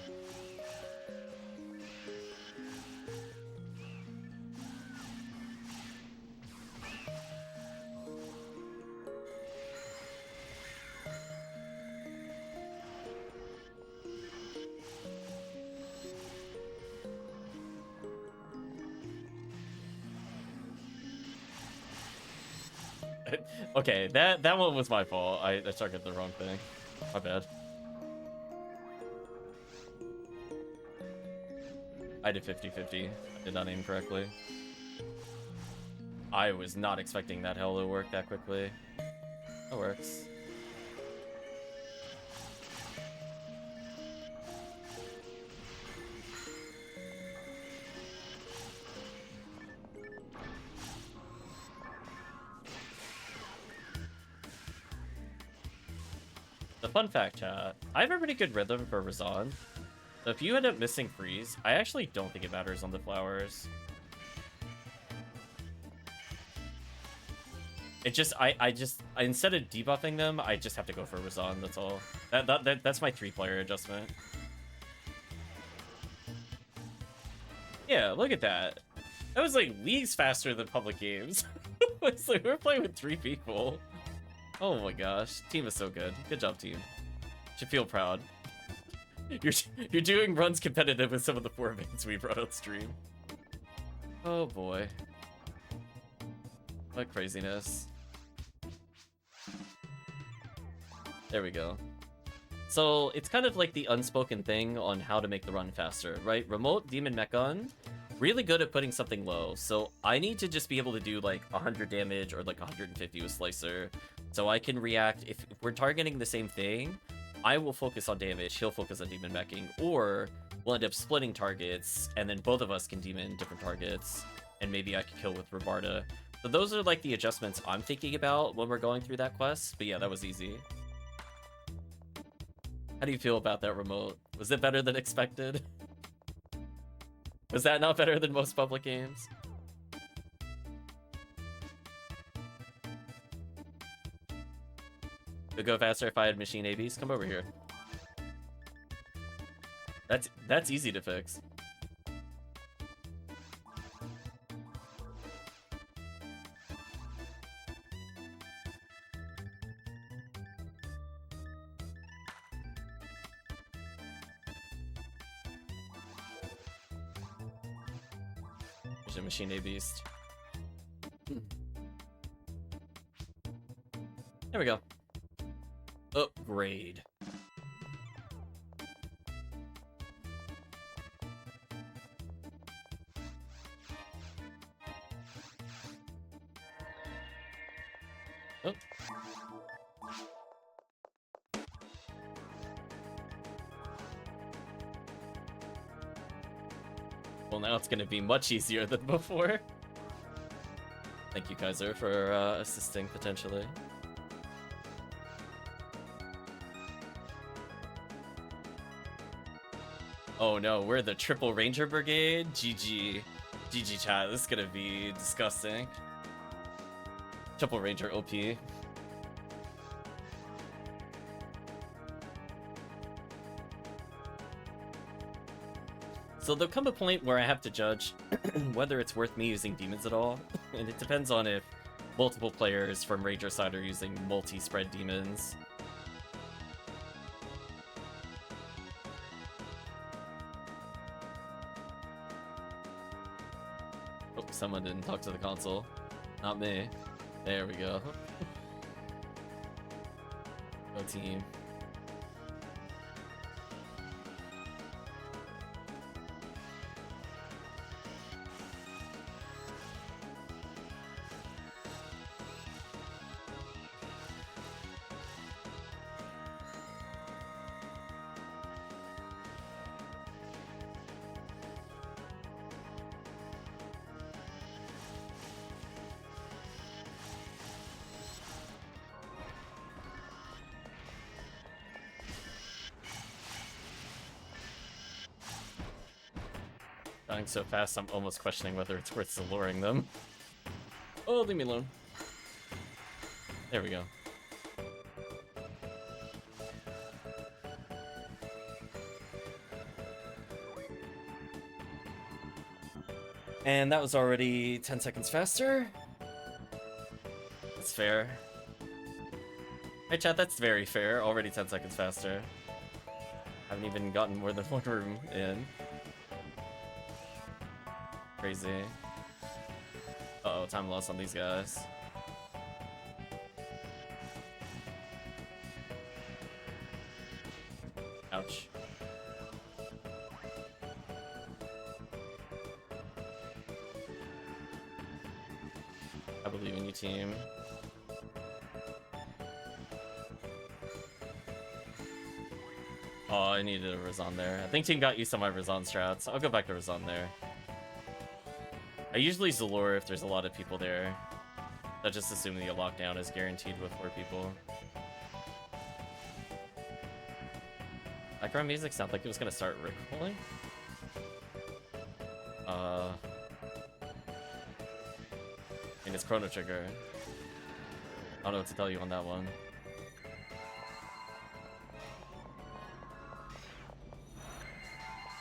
Okay, that one was my fault. I targeted the wrong thing. My bad. I did 50-50. I did not aim correctly. I was not expecting that hell to work that quickly. That works. The fun fact, chat, I have a pretty good rhythm for Razan. So if you end up missing freeze, I actually don't think it matters on the flowers. It just, I instead of debuffing them, I just have to go for Razan, that's all. That's my 3-player adjustment. Yeah, look at that. That was like leagues faster than public games. It's like we're playing with 3 people. Oh my gosh, team is so good. Good job, team. Should feel proud. You're doing runs competitive with some of the formats we brought on stream. Oh boy. What craziness. There we go. So it's kind of like the unspoken thing on how to make the run faster, right? Remote Demon Mech Gun, really good at putting something low. So I need to just be able to do like 100 damage or like 150 with Slicer. So I can react, if we're targeting the same thing, I will focus on damage, he'll focus on demon meching, or we'll end up splitting targets, and then both of us can demon different targets, and maybe I can kill with Rabarda. So those are like the adjustments I'm thinking about when we're going through that quest, but yeah, that was easy. How do you feel about that remote? Was it better than expected? Was that not better than most public games? It would go faster if I had machine ABs. Come over here. That's easy to fix. There's a machine A beast. There we go. Upgrade. Oh. Well, now it's gonna be much easier than before. Thank you, Kaiser, for assisting potentially. Oh no, we're the Triple Ranger Brigade? GG. GG, chat. This is gonna be disgusting. Triple Ranger OP. So there'll come a point where I have to judge whether it's worth me using demons at all, and it depends on if multiple players from Ranger side are using multi-spread demons. Oh, someone didn't talk to the console. Not me. There we go. Go team. Dying so fast, I'm almost questioning whether it's worth luring them. Oh, leave me alone. There we go. And that was already 10 seconds faster. That's fair. Hey chat, that's very fair. Already 10 seconds faster. Haven't even gotten more than one room in. Crazy. Uh-oh, time loss on these guys. Ouch. I believe in you, team. Oh, I needed a Razan there. I think team got used to my Razan strats. I'll go back to Razan there. I usually Zalure if there's a lot of people there. That just assuming the lockdown is guaranteed with 4 people. Background music sounded like it was gonna start recalling. I mean, it's Chrono Trigger. I don't know what to tell you on that one.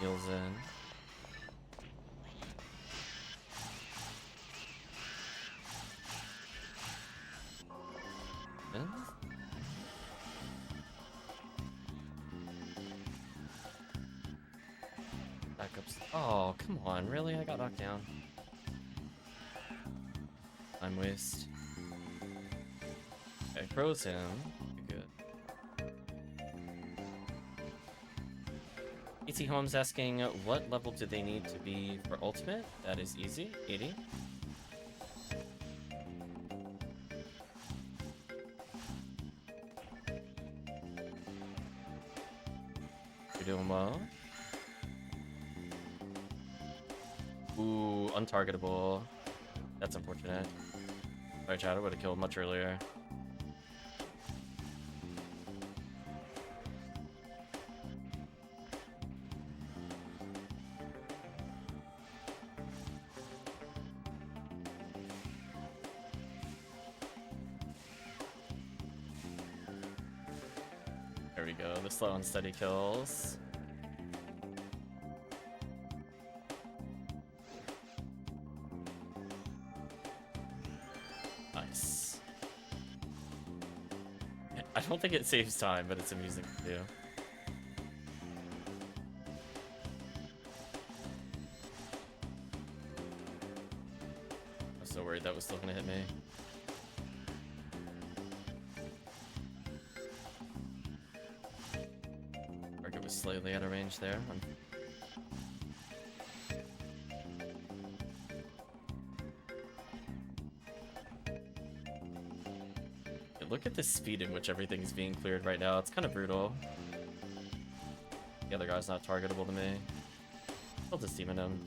Heals in. Backups. Oh, come on, really? I got knocked down. Time waste. Okay, froze him. Good. ET Home's asking, what level do they need to be for ultimate? That is easy. 80. You're doing well. Ooh, untargetable. That's unfortunate. Sorry, chat, I would have killed much earlier. There we go, the slow and steady kills. don't think it saves time, but it's amusing to do. I was so worried that was still gonna hit me. Target was slightly out of range there. Look at the speed in which everything's being cleared right now. It's kind of brutal. The other guy's not targetable to me. I'll just demon him.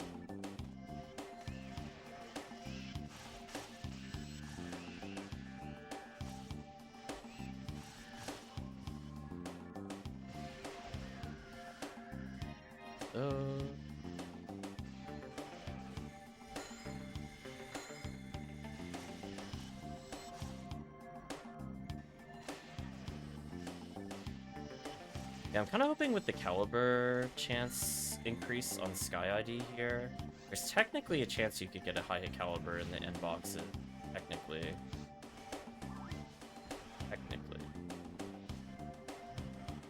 Yeah, I'm kind of hoping with the caliber chance increase on Sky ID here, there's technically a chance you could get a high hit caliber in the end boxes. Technically.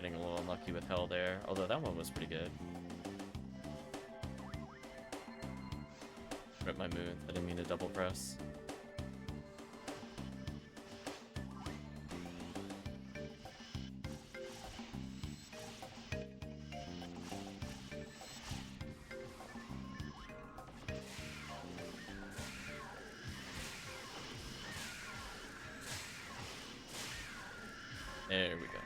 Getting a little unlucky with Hell there, although that one was pretty good. Rip my move, I didn't mean to double press. There we go.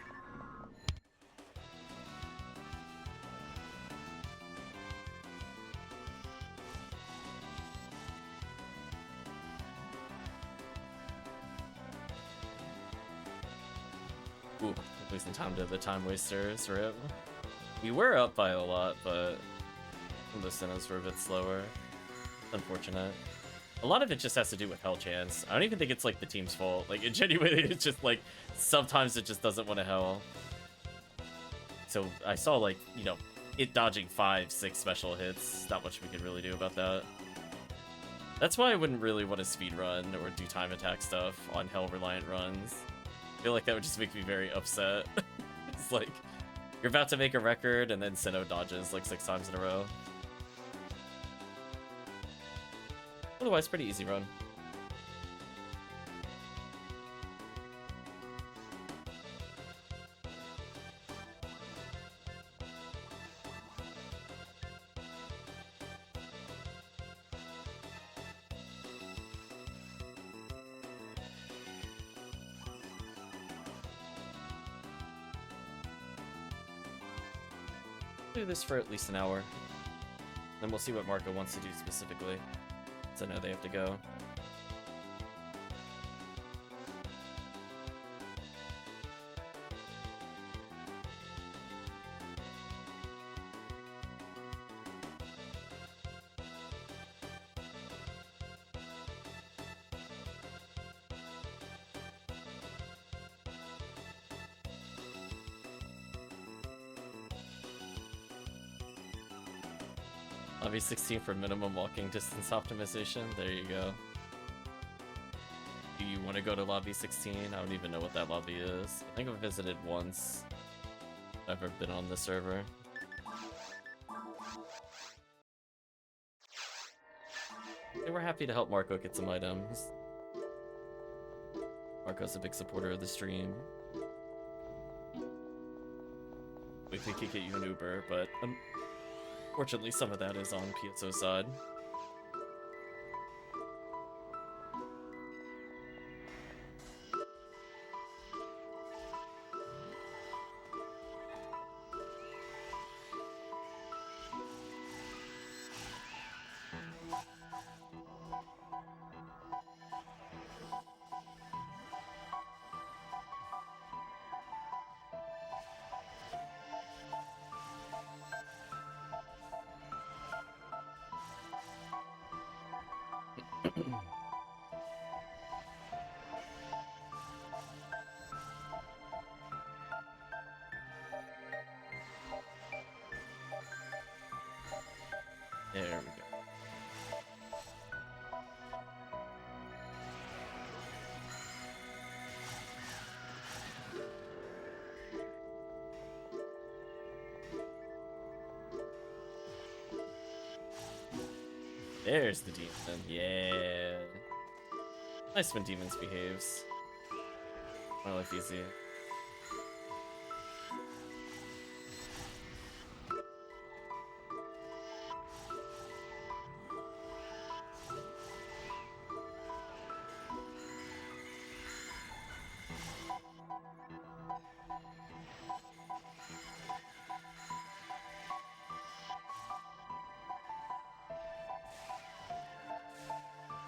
Ooh, losing time to the time wasters, rip. We were up by a lot, but the Sinnohs were a bit slower. Unfortunate. A lot of it just has to do with Hell chance. I don't even think it's like the team's fault. Like, it genuinely, it's just like, sometimes it just doesn't want to Hell. So I saw like, you know, it dodging 5-6 special hits. Not much we could really do about that. That's why I wouldn't really want to speed run or do time attack stuff on Hell reliant runs. I feel like that would just make me very upset. It's like, you're about to make a record and then Sinnoh dodges like 6 times in a row. Otherwise, pretty easy run. Do this for at least an hour. Then we'll see what Marco wants to do specifically. So I know they have to go. Lobby 16 for minimum walking distance optimization. There you go. Do you want to go to lobby 16? I don't even know what that lobby is. I think I've visited once. I've ever been on the server. They were happy to help Marco get some items. Marco's a big supporter of the stream. We could get you an Uber, but fortunately, some of that is on PSO side. There we go. There's the demon. Yeah. Nice when demons behaves. My life easy.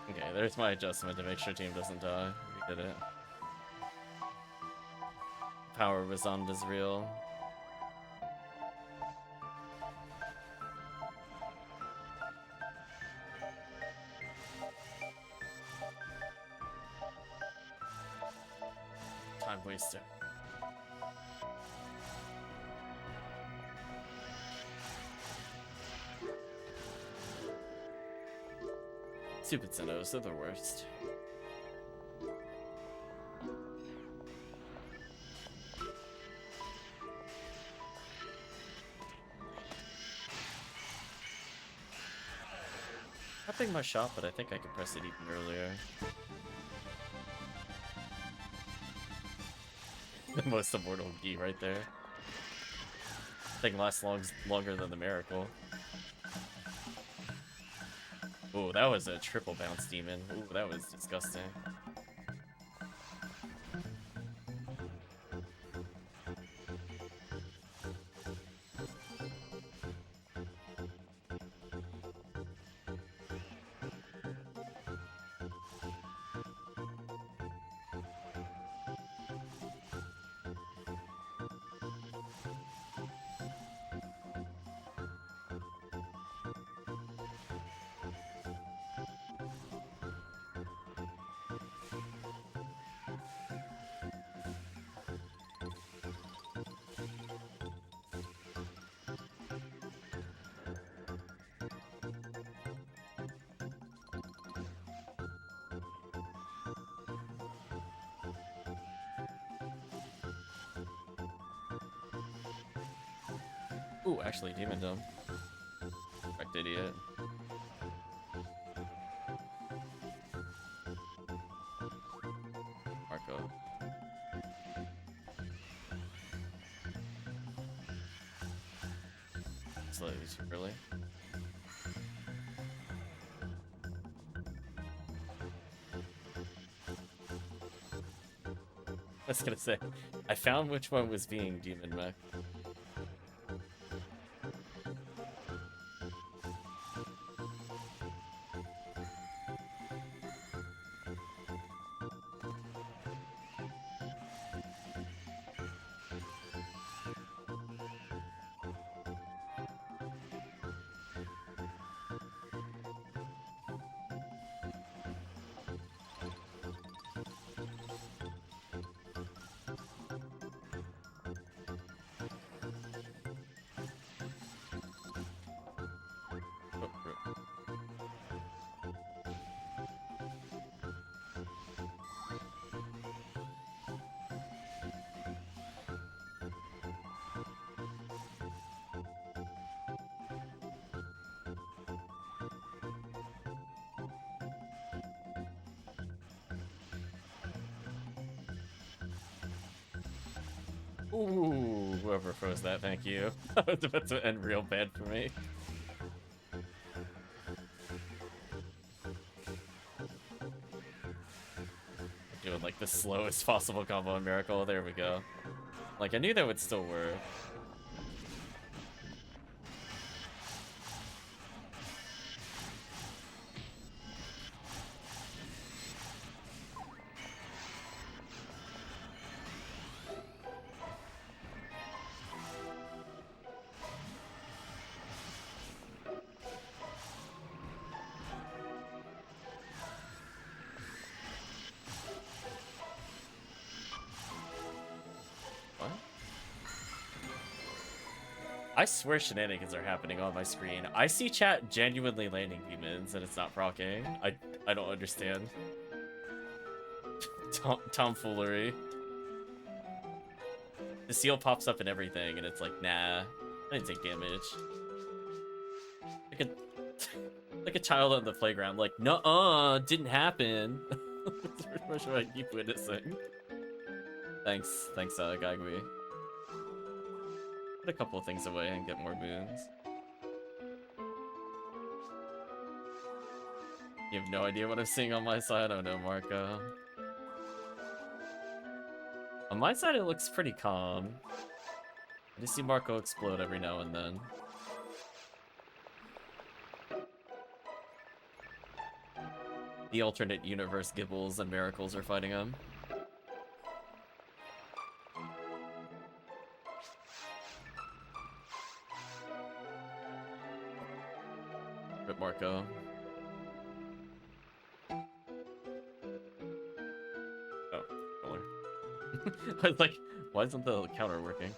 Okay, there's my adjustment to make sure team doesn't die. We did it. Power was on is real. Time waster. Stupid Sinnohs, they're the worst. I think my shot, but I think I could press it even earlier. The most immortal Gi right there. Thing lasts longer than the miracle. Ooh, that was a triple bounce demon. Ooh, that was disgusting. Ooh, actually, Demon Dome. Correct, idiot. Marco. Slightly too early. I was gonna say, I found which one was being Demon Mech. Ooh, whoever froze that, thank you. That was about to end real bad for me. Doing like the slowest possible combo in Miracle, there we go. Like, I knew that would still work. I swear shenanigans are happening on my screen. I see chat genuinely landing demons and it's not proccing. I don't understand. Tomfoolery. The seal pops up and everything and it's like, nah, I didn't take damage. Like Like a child on the playground, like, nuh-uh, didn't happen. That's pretty much what I keep witnessing. Thanks, Gagui. Put a couple of things away and get more moons. You have no idea what I'm seeing on my side? Oh no, Marco. On my side, it looks pretty calm. I just see Marco explode every now and then. The alternate universe Gibbles and Miracles are fighting him. Rip Marco. Oh, color. I was like, why isn't the counter working?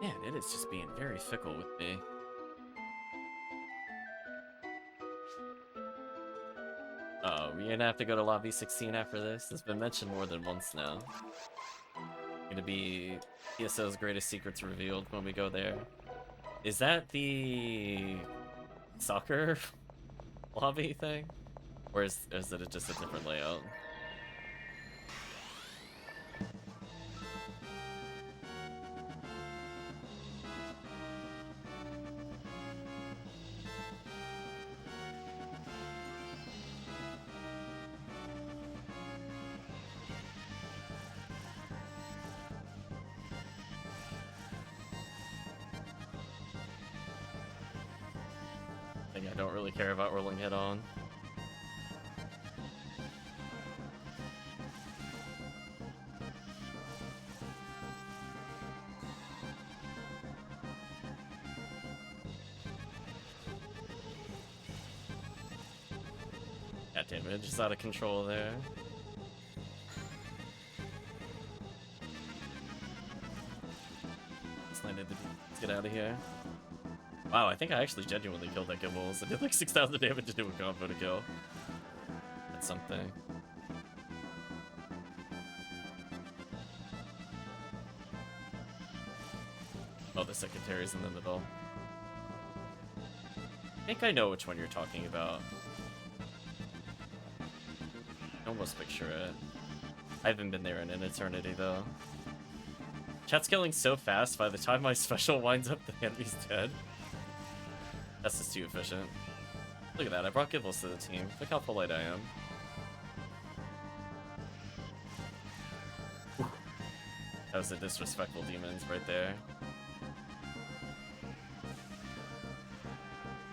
Man, it is just being very fickle with me. Oh, we're gonna have to go to Lobby 16 after this? It's been mentioned more than once now. Gonna be PSO's greatest secrets revealed when we go there. Is that the soccer lobby thing? Or is it just a different layout? I don't really care about rolling head on. God damn it, just out of control there. Let's get out of here. Wow, I think I actually genuinely killed that Gibbles. I did like 6,000 damage to do a combo to kill. That's something. Oh, the secretary's in the middle. I think I know which one you're talking about. I almost picture it. I haven't been there in an eternity, though. Chat's killing so fast, by the time my special winds up, the enemy's dead. That's just too efficient. Look at that, I brought Gibbles to the team. Look how polite I am. Whew. That was the disrespectful demons right there.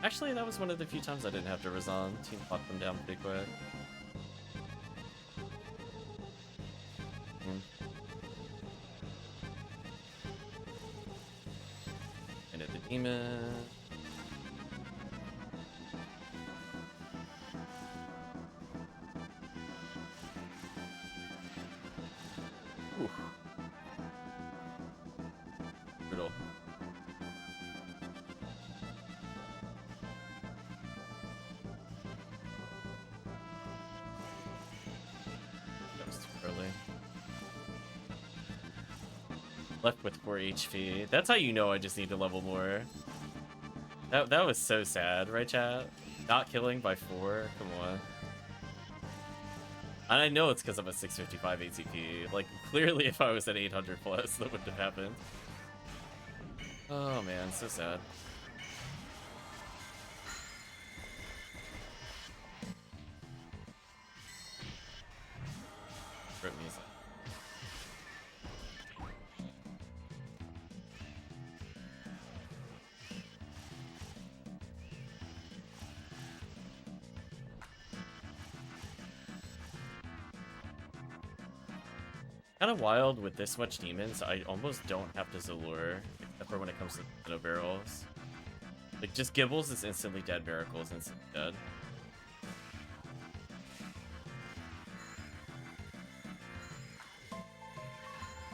Actually, that was one of the few times I didn't have to resign. Team locked them down pretty quick. And hit the demon. Brutal. That was too early. Left with 4 HP. That's how you know I just need to level more. That was so sad, right, chat? Not killing by 4? Come on. And I know it's because I'm at 655 ATP. Like, clearly if I was at 800 plus, that wouldn't have happened. Oh man, so sad. Rip music. Kind of wild with this much demons, I almost don't have to Zalure, except for when it comes to no barrels. Like, just Gibbles is instantly dead, Miracles instantly dead.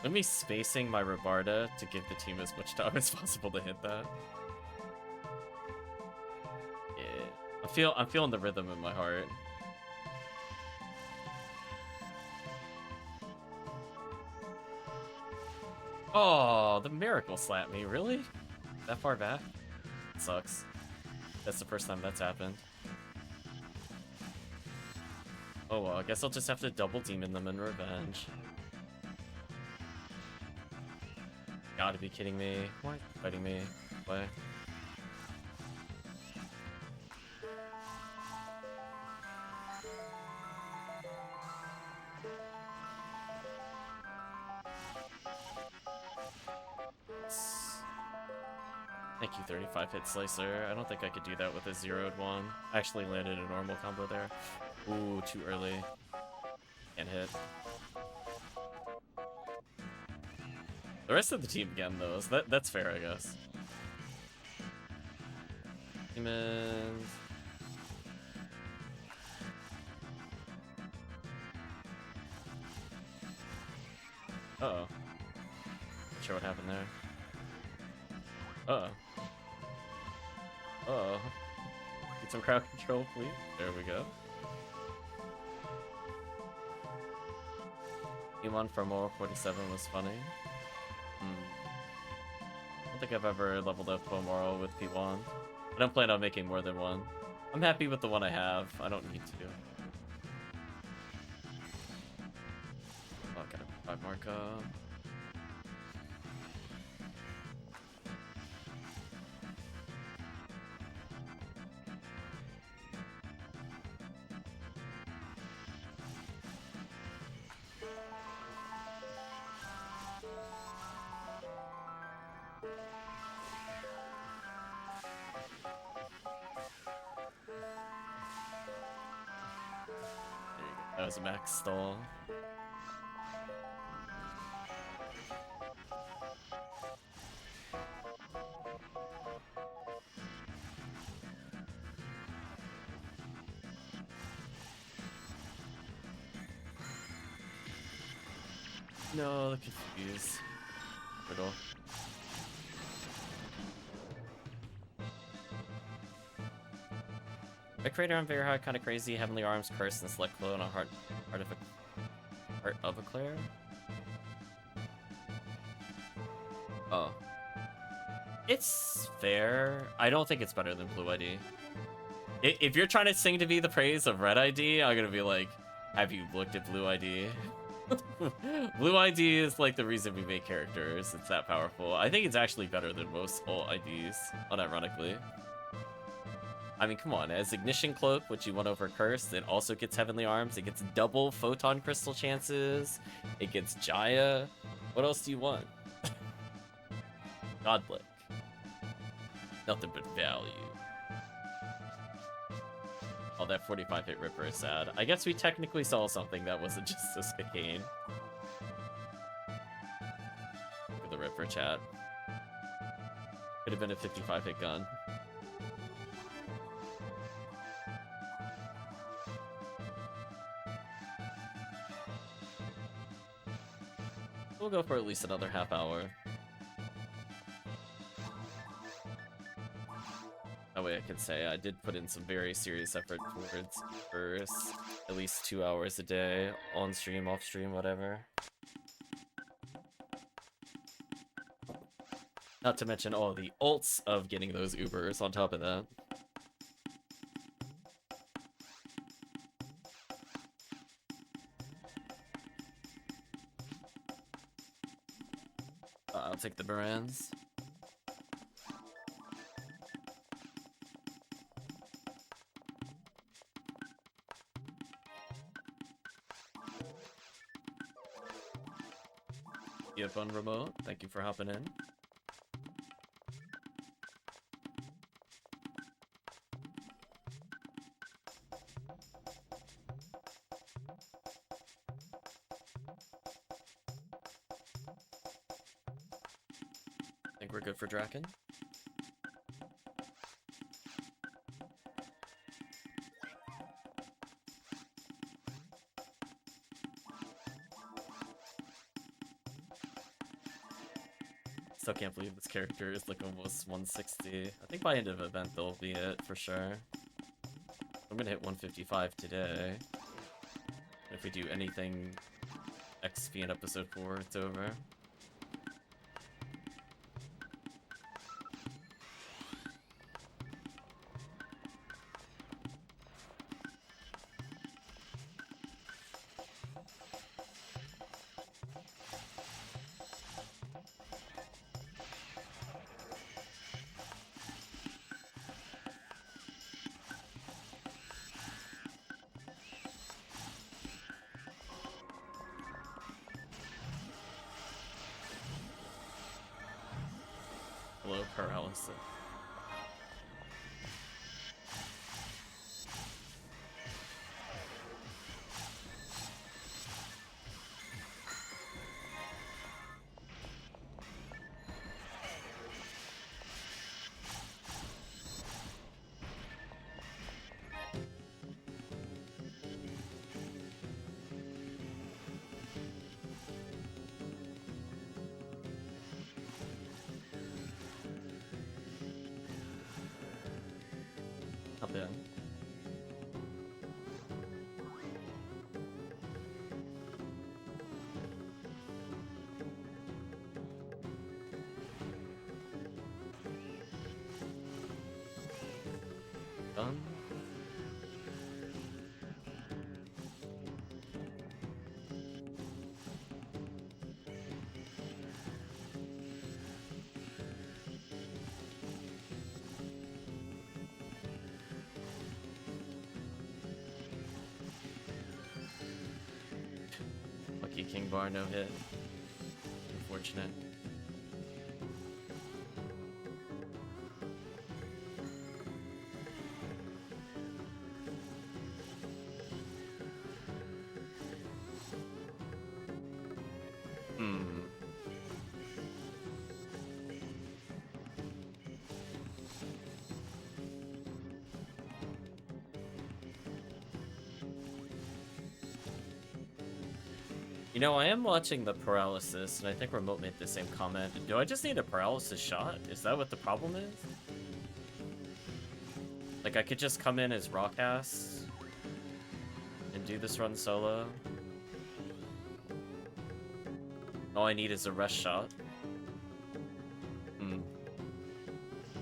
Let me spacing my Rabarda to give the team as much time as possible to hit that. Yeah. I'm feeling the rhythm in my heart. Oh, the miracle slapped me, really? That far back? It sucks. That's the first time that's happened. Oh well, I guess I'll just have to double demon them in revenge. Gotta be kidding me. Why are you fighting me? Why? Thank you, 35 hit slicer. I don't think I could do that with a zeroed one. I actually landed a normal combo there. Ooh, too early. Can't hit. The rest of the team again, though, so that's fair, I guess. Demons. Uh-oh. Not sure what happened there. Uh-oh. Uh-oh. Get some crowd control, please. There we go. P1 for more 47 was funny. I don't think I've ever leveled up Pomoro with P1. I don't plan on making more than one. I'm happy with the one I have. I don't need to. Oh, I gotta 5 Marco. That was a max stall. No, they're confused. Riddle. A creator on very high, kind of crazy. Heavenly Arms, Curse, and Select Flow, and a Heart of a Claire. Oh. It's fair. I don't think it's better than Blue ID. If you're trying to sing to be the praise of Red ID, I'm gonna be like, have you looked at Blue ID? Blue ID is like the reason we make characters. It's that powerful. I think it's actually better than most alt IDs, unironically. I mean, come on, as Ignition Cloak, which you want over Curse, it also gets Heavenly Arms, it gets double Photon Crystal chances, it gets Jaya. What else do you want? Godblick. Nothing but value. Oh, that 45 hit Ripper is sad. I guess we technically saw something that wasn't just a Skakane. Look at the Ripper chat. Could have been a 55 hit gun. We'll go for at least another half hour. That way I can say I did put in some very serious effort towards for at least 2 hours a day, on stream, off stream, whatever. Not to mention all the ults of getting those Ubers on top of that. I'll take the Barans. Yep, on remote. Thank you for hopping in. I think we're good for Draken. still can't believe this character is like almost 160. I think by end of event they'll be it for sure. I'm gonna hit 155 today. If we do anything XP in episode 4, it's over. Hello, paralysis. Not bad. Done. Lucky King Bar, no hit. Unfortunate. You know, I am watching the paralysis, and I think Remote made the same comment. Do I just need a paralysis shot? Is that what the problem is? Like, I could just come in as Rawcast and do this run solo. All I need is a rest shot.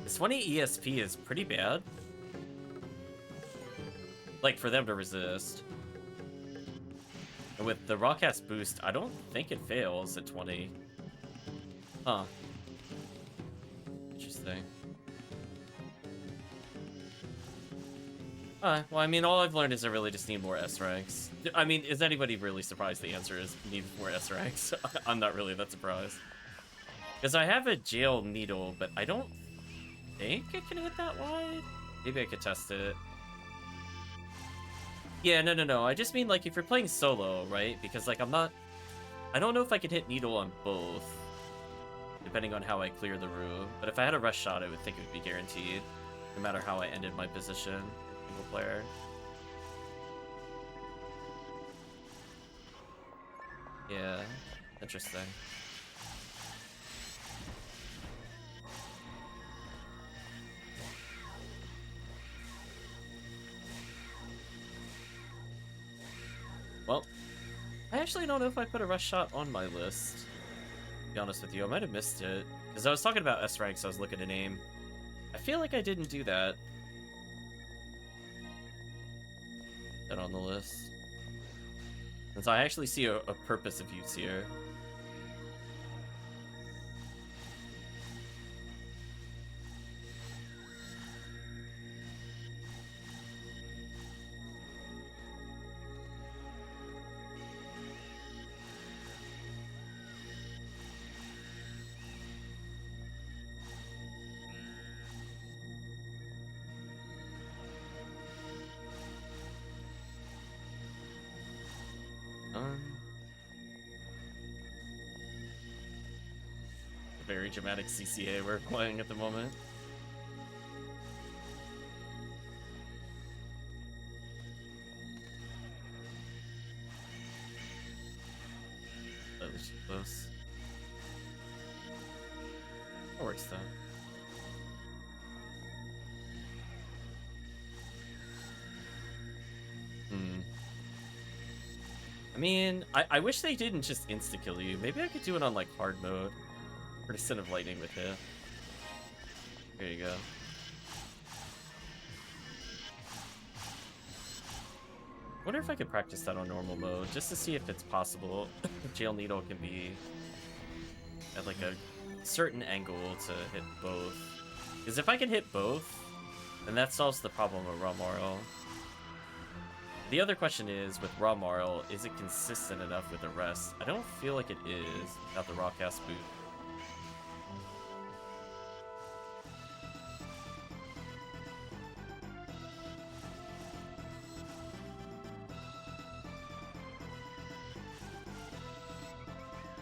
This 20 ESP is pretty bad. Like, for them to resist. And with the Rawcast boost, I don't think it fails at 20. Huh. Interesting. Well, I mean, all I've learned is I really just need more S ranks. I mean, is anybody really surprised the answer is need more S ranks? I'm not really that surprised. Because I have a jail needle, but I don't think it can hit that wide. Maybe I could test it. Yeah, no. I just mean, like, if you're playing solo, right? Because, like, I don't know if I can hit needle on both, depending on how I clear the room. But if I had a rush shot, I would think it would be guaranteed, no matter how I ended my position, single player. Yeah, interesting. Well, I actually don't know if I put a rush shot on my list, to be honest with you. I might have missed it, because I was talking about S ranks, so I was looking at aim. I feel like I didn't do that. That on the list. Since I actually see a purpose of use here. Very dramatic CCA we're playing at the moment. That was close. That works though. I mean, I wish they didn't just insta-kill you. Maybe I could do it on, like, hard mode. Or instead of lightning with hit. There you go. Wonder if I could practice that on normal mode, just to see if it's possible. Jail Needle can be at, like, a certain angle to hit both. Because if I can hit both, then that solves the problem of Raw Marl. The other question is, with Raw Marl, is it consistent enough with the rest? I don't feel like it is without the Rawcast boot.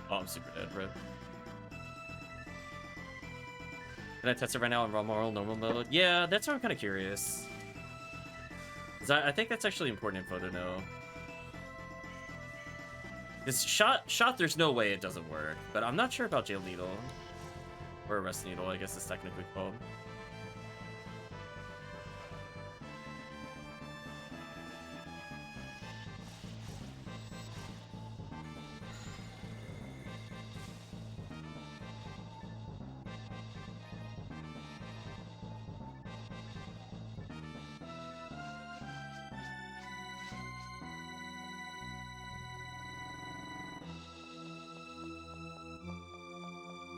Oh, I'm super dead, rip. Can I test it right now in Raw Marl normal mode? Yeah, that's what I'm kind of curious. I think that's actually important info to know. Because shot, there's no way it doesn't work. But I'm not sure about Jail Needle. Or Arrest Needle, I guess it's technically called.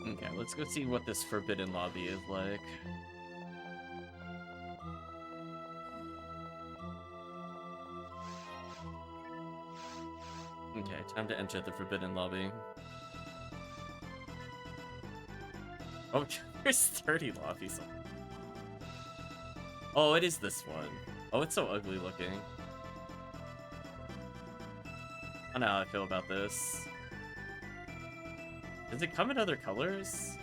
Okay, let's go see what this forbidden lobby is like. Okay, time to enter the forbidden lobby. Oh, there's 30 lobbies. Oh, it is this one. Oh, it's so ugly looking. I don't know how I feel about this. Does it come in other colors?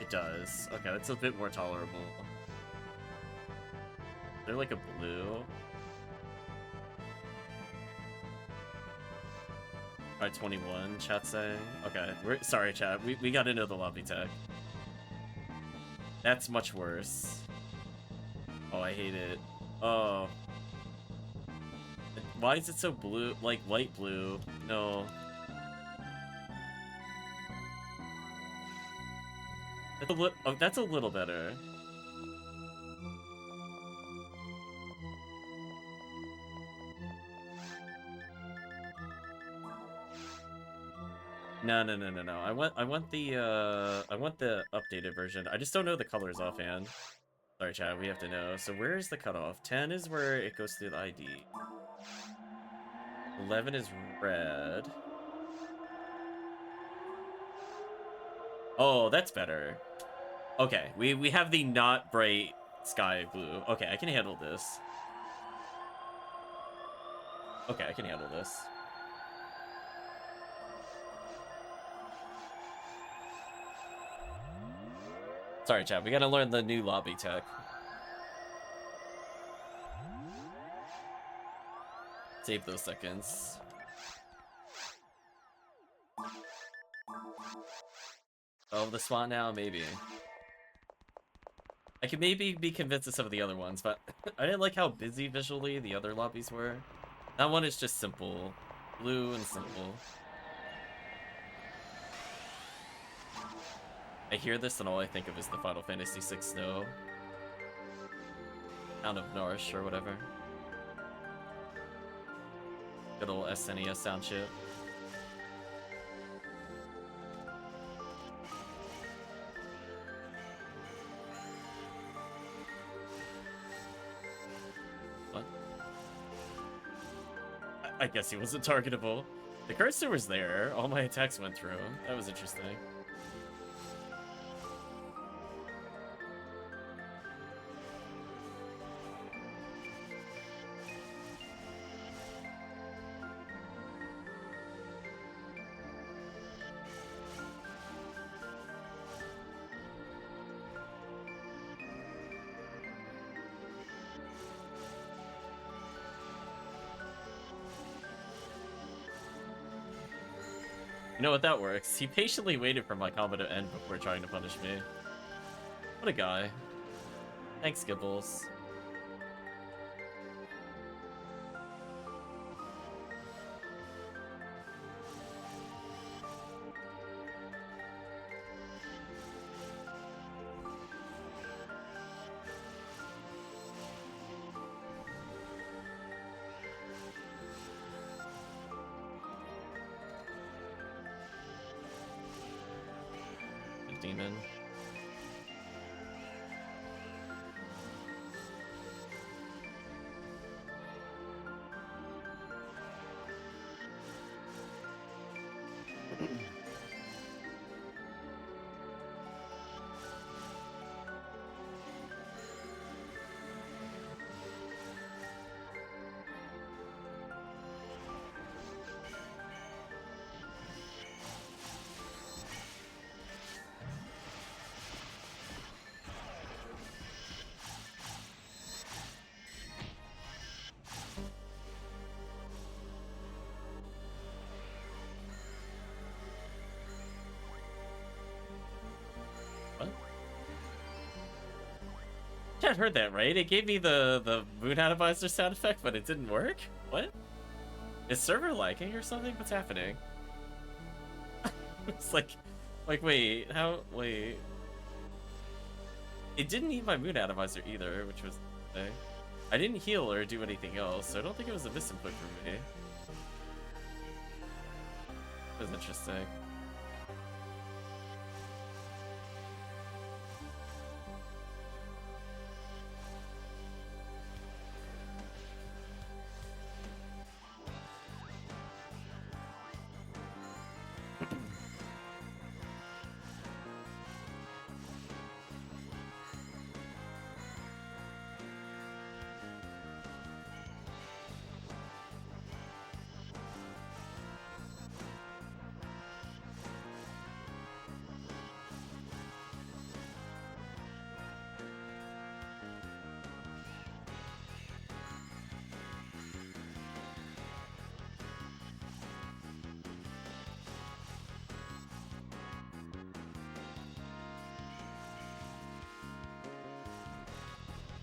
It does. Okay, that's a bit more tolerable. They're like a blue. Alright, 21, chat saying. Okay, sorry, chat. We got into the lobby tech. That's much worse. Oh, I hate it. Oh. Why is it so blue? Like, light blue? No. That's a little better. No. I want the updated version. I just don't know the colors offhand. Sorry, chat, we have to know. So where is the cutoff? 10 is where it goes through the ID. 11 is red. Oh, that's better. Okay, we have the not bright sky blue. Okay, I can handle this. Okay, I can handle this. Sorry, chat, we gotta learn the new lobby tech. Save those seconds. Oh, the spot now? Maybe. I could maybe be convinced of some of the other ones, but I didn't like how busy visually the other lobbies were. That one is just simple. Blue and simple. I hear this and all I think of is the Final Fantasy VI Snow. Town of Nourish or whatever. Good old SNES sound chip. What? I guess he wasn't targetable. The cursor was there. All my attacks went through him. That was interesting. You know what, that works. He patiently waited for my combo to end before trying to punish me. What a guy. Thanks, Gibbles. Demon. Chat heard that, right? It gave me the moon atomizer sound effect, but it didn't work? What? Is server lagging or something? What's happening? It's like, wait, wait. It didn't need my moon atomizer either, which was the thing. I didn't heal or do anything else, so I don't think it was a misinput for me. That was interesting.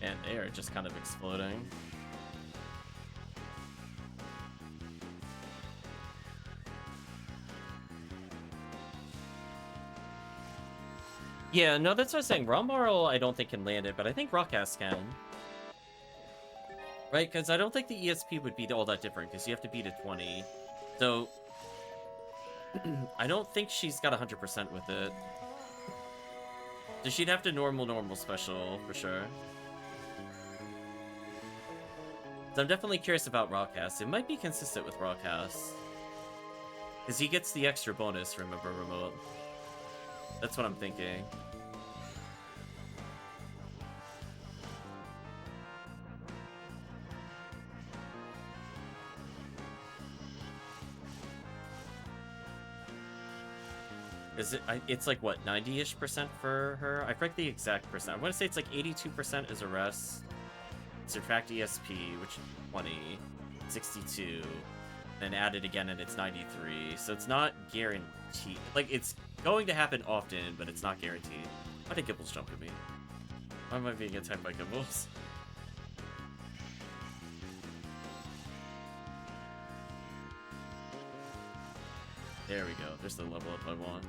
And they are just kind of exploding. Yeah, no, that's what I was saying. Rombarl, I don't think can land it, but I think Rockass can. Right, because I don't think the ESP would be all that different, because you have to beat a 20. So, I don't think she's got 100% with it. So she'd have to normal special, for sure. So I'm definitely curious about Rockass. It might be consistent with Rockass. Because he gets the extra bonus, remember, Remote. That's what I'm thinking. Is it? It's like, what, 90-ish% for her? I forget the exact percent. I want to say it's like 82% is arrest. Subtract ESP, which is 20, 62, then add it again and it's 93. So it's not guaranteed. Like, it's going to happen often, but it's not guaranteed. Why did Gibbles jump at me? Why am I being attacked by Gibbles? There we go. There's the level up I want.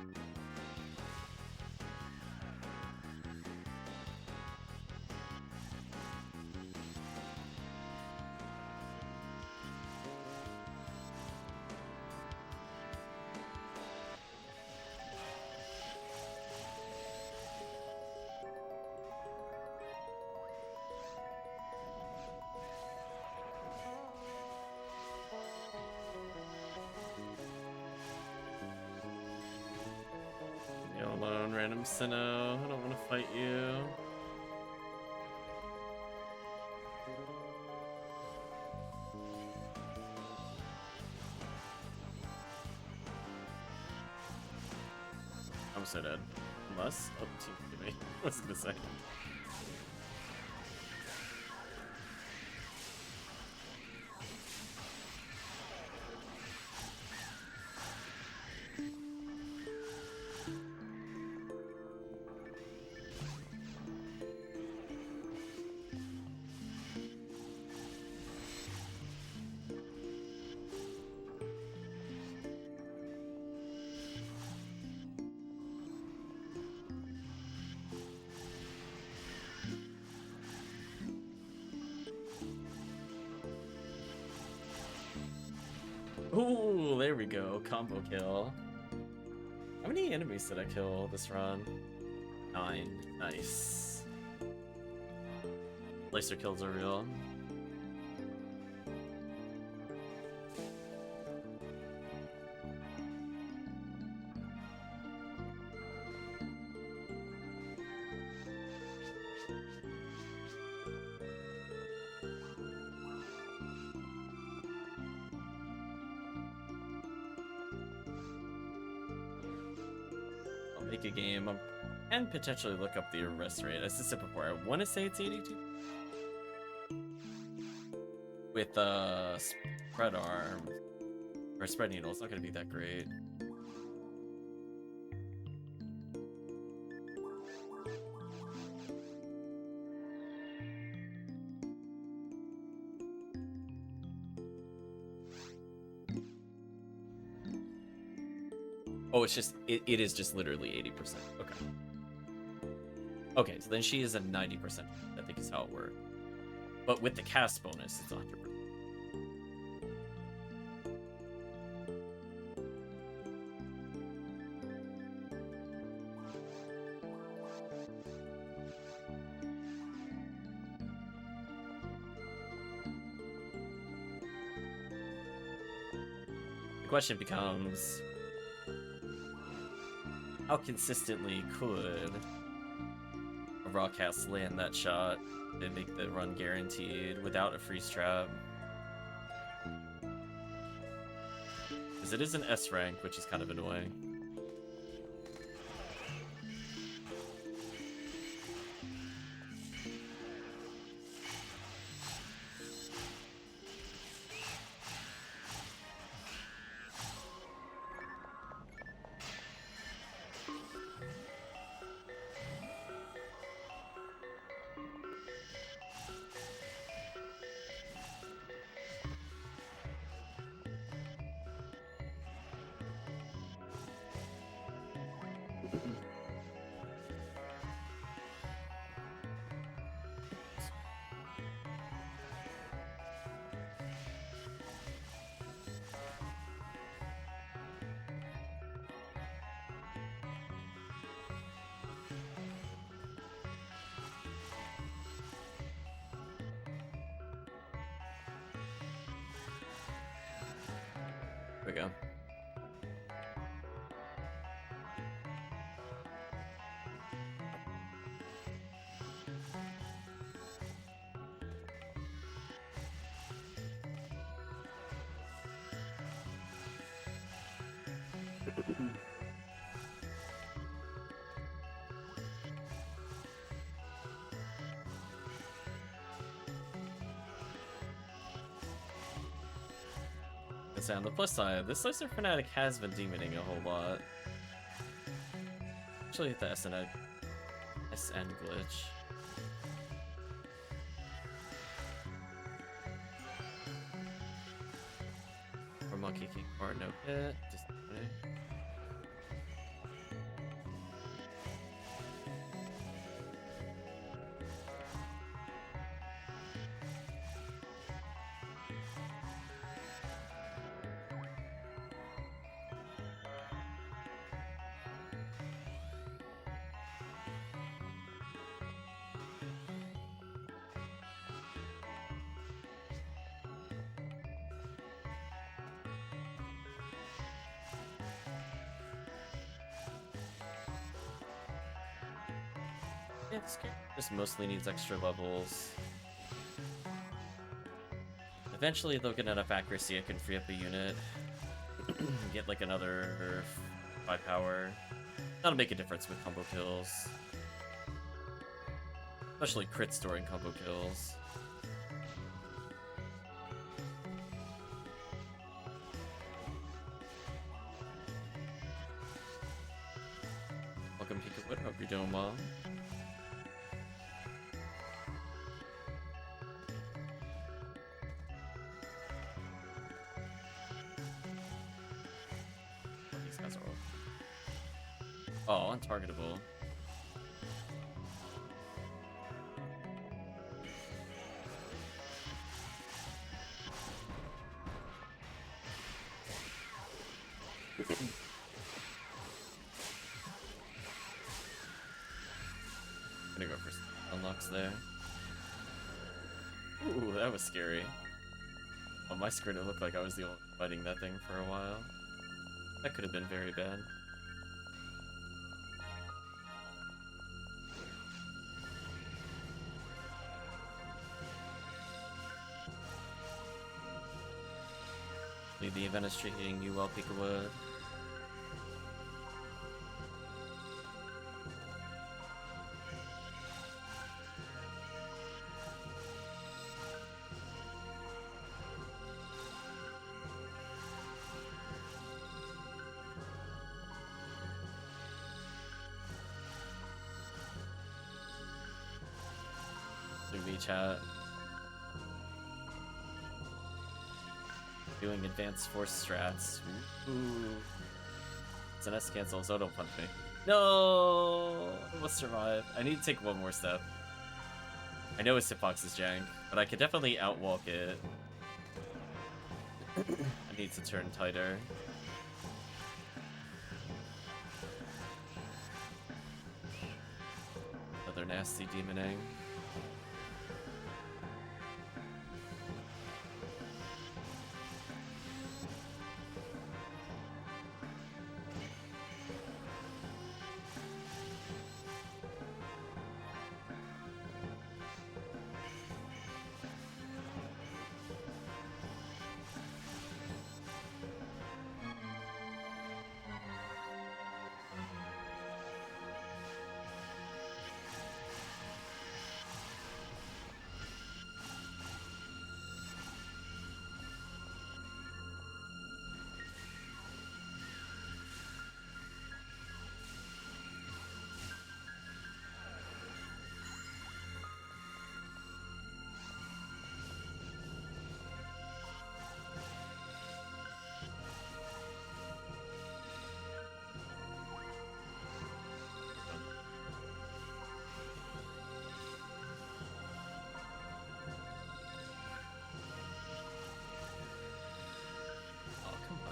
Random Sinnoh, I don't want to fight you. I'm so dead. Unless, oh, team to me. I was gonna say. Ooh, there we go. Combo kill. How many enemies did I kill this run? 9. Nice. Laser kills are real. Make a game and potentially look up the arrest rate. As I said before, I want to say it's 82. With spread arm or spread needle, it's not going to be that great. Oh, it's just, it is just literally 80%. Okay. Okay, so then she is a 90%, I think is how it works. But with the cast bonus, it's 100%. The question becomes, how consistently could a raw cast land that shot and make the run guaranteed without a freeze trap? Because it is an S rank, which is kind of annoying. There we go. Say on the plus side, this Laser Fanatic has been demoning a whole lot. Actually, the SN glitch. Or Monkey King or no hit. Disappointing. Yeah, this game just mostly needs extra levels. Eventually they'll get enough accuracy I can free up a unit. Get like another 5 power. That'll make a difference with combo kills. Especially crits during combo kills. Welcome, Pikawood. Hope you're doing well. Oh, these guys are all... Oh, untargetable. Gonna go for unlocks there. Ooh, that was scary. On my screen, it looked like I was the only one fighting that thing for a while. That could have been very bad. The event is treating you well, Peekwood. Chat. Doing advanced force strats. Ooh. It's an S cancel, so don't punch me. No! I must survive. I need to take one more step. I know his hitbox is jank, but I could definitely outwalk it. I need to turn tighter. Another nasty demoning.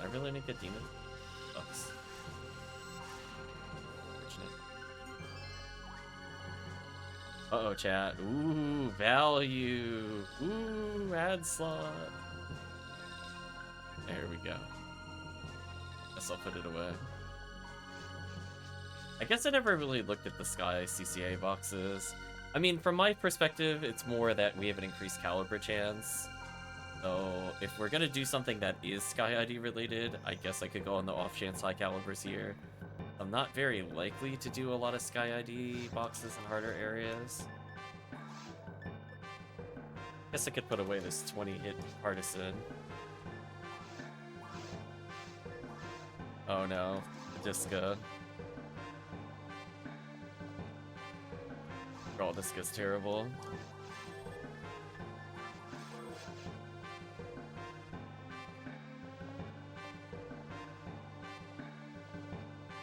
I really need to get demon. Sucks. Uh-oh, chat. Ooh, value. Ooh, ad slot. There we go. Guess I'll put it away. I guess I never really looked at the Sky CCA boxes. I mean, from my perspective, it's more that we have an increased caliber chance. So, if we're gonna do something that is Sky ID related, I guess I could go on the off chance high calibers here. I'm not very likely to do a lot of Sky ID boxes in harder areas. Guess I could put away this 20-hit Partisan. Oh no, Disca. Oh, Disca's terrible.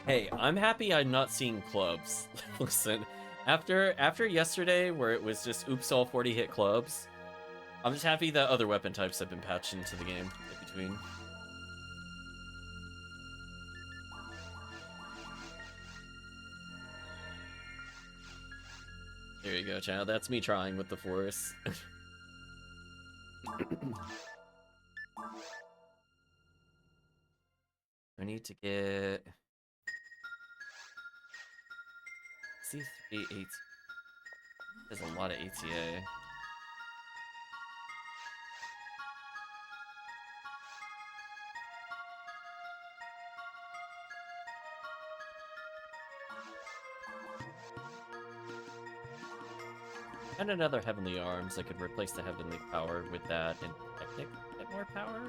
Hey, I'm happy I'm not seeing clubs. Listen, after yesterday where it was just oops all 40-hit clubs, I'm just happy that other weapon types have been patched into the game in between. There you go, child. That's me trying with the Force. I need to get C3 8. There's a lot of ATA. And another Heavenly Arms. I could replace the Heavenly Power with that and Technic get more power.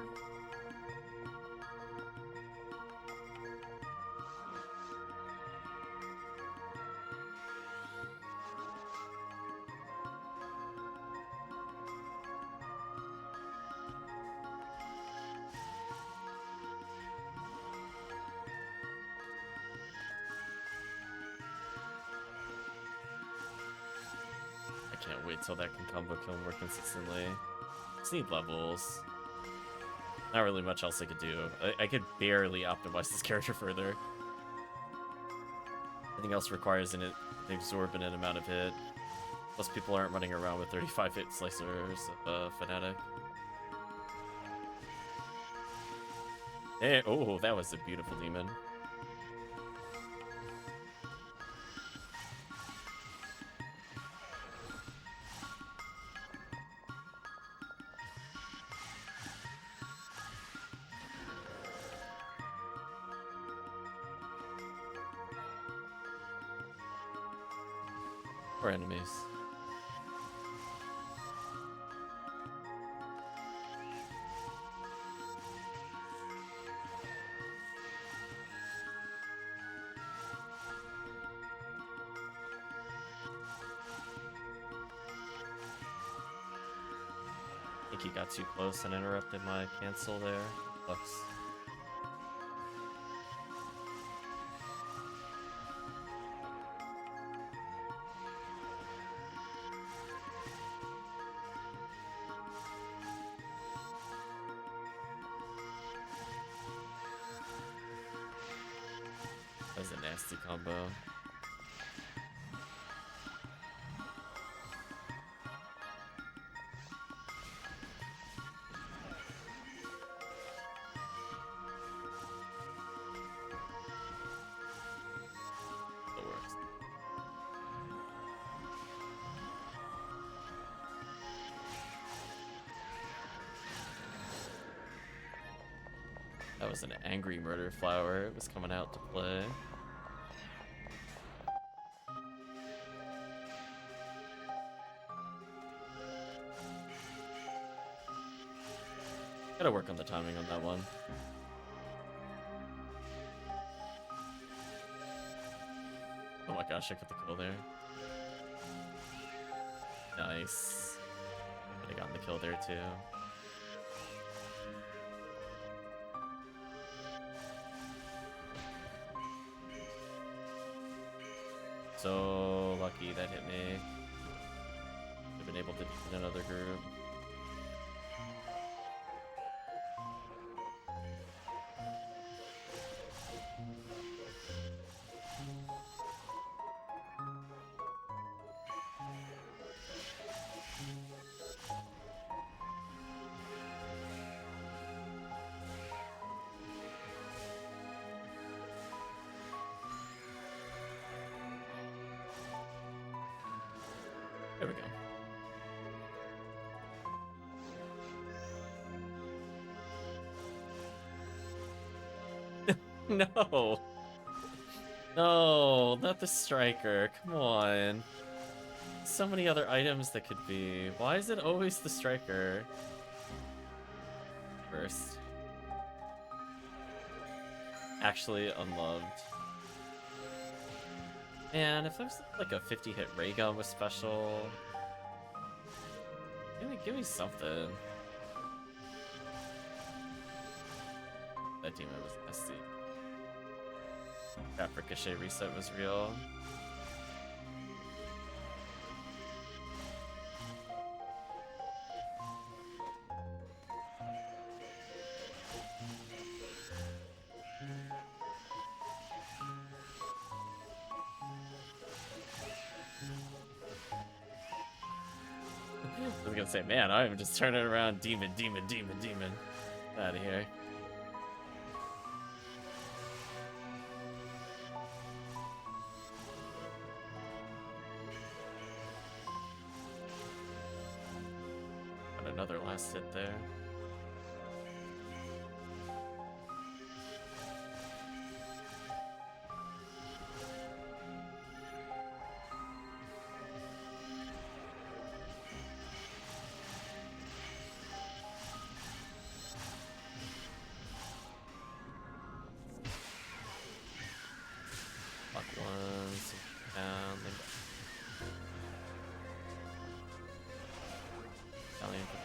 Can't wait till that can combo kill more consistently. Just need levels. Not really much else I could do. I could barely optimize this character further. Everything else requires an exorbitant amount of hit. Plus people aren't running around with 35 hit slicers of Fnatic. Hey, oh, that was a beautiful demon. Or enemies. I think he got too close and interrupted my cancel there. Sucks. That was a nasty combo. The worst. That was an angry murder flower. It was coming out to play. Gotta work on the timing on that one. Oh my gosh, I got the kill there. Nice. Could have gotten the kill there too. So lucky that hit me. I've been able to defeat another group. There we go. No! No, not the striker. Come on. So many other items that could be. Why is it always the striker? First. Actually unloved. Man, if there's like a 50-hit ray gun with special, give me something. That demon was nasty. That ricochet reset was real. I was gonna say, man, I'm just turning around demon. Out of here. Got another last hit there.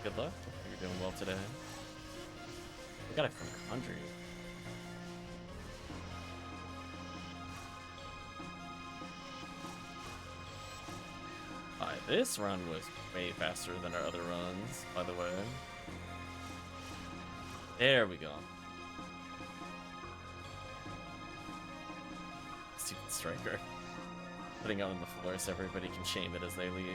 Good luck. I think you're doing well today. We got it from Country. Alright, this run was way faster than our other runs, by the way. There we go. Stupid striker. Putting it on the floor so everybody can shame it as they leave.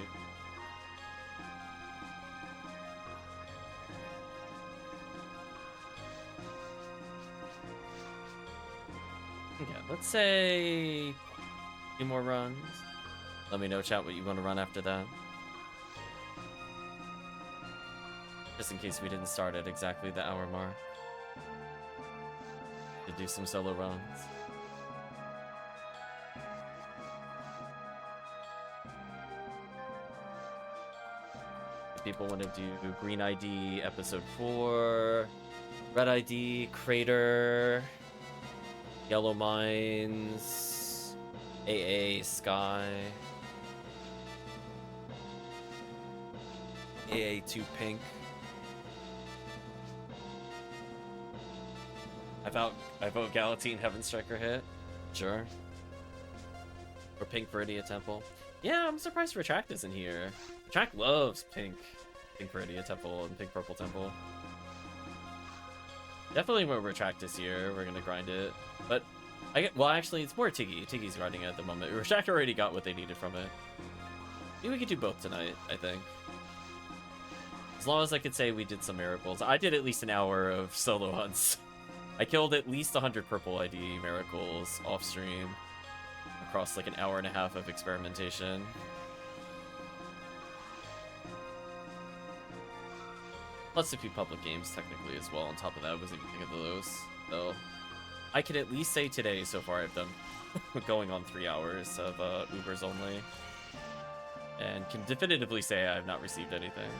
Okay, let's say 2 more runs. Let me know, chat, what you want to run after that. Just in case we didn't start at exactly the hour mark. To do some solo runs. If people want to do Green ID episode 4, Red ID, Crater, Yellow Mines, AA, Sky, AA2 Pink. I vote Galatine Heaven Striker hit. Sure. Or Pink Viridia Temple. Yeah, I'm surprised Retract isn't here. Retract loves Pink Viridia Temple and Pink Purple Temple. Definitely when Retract is here, we're gonna grind it. But well, actually, it's more Tiggy. Tiggy's grinding it at the moment. Retract already got what they needed from it. Maybe we could do both tonight, I think. As long as I could say we did some miracles. I did at least an hour of solo hunts. I killed at least 100 purple ID miracles off stream across like an hour and a half of experimentation. Plus a few public games technically as well on top of that. I wasn't even thinking of those. So I could at least say today so far I've done going on 3 hours of Ubers only. And can definitively say I have not received anything.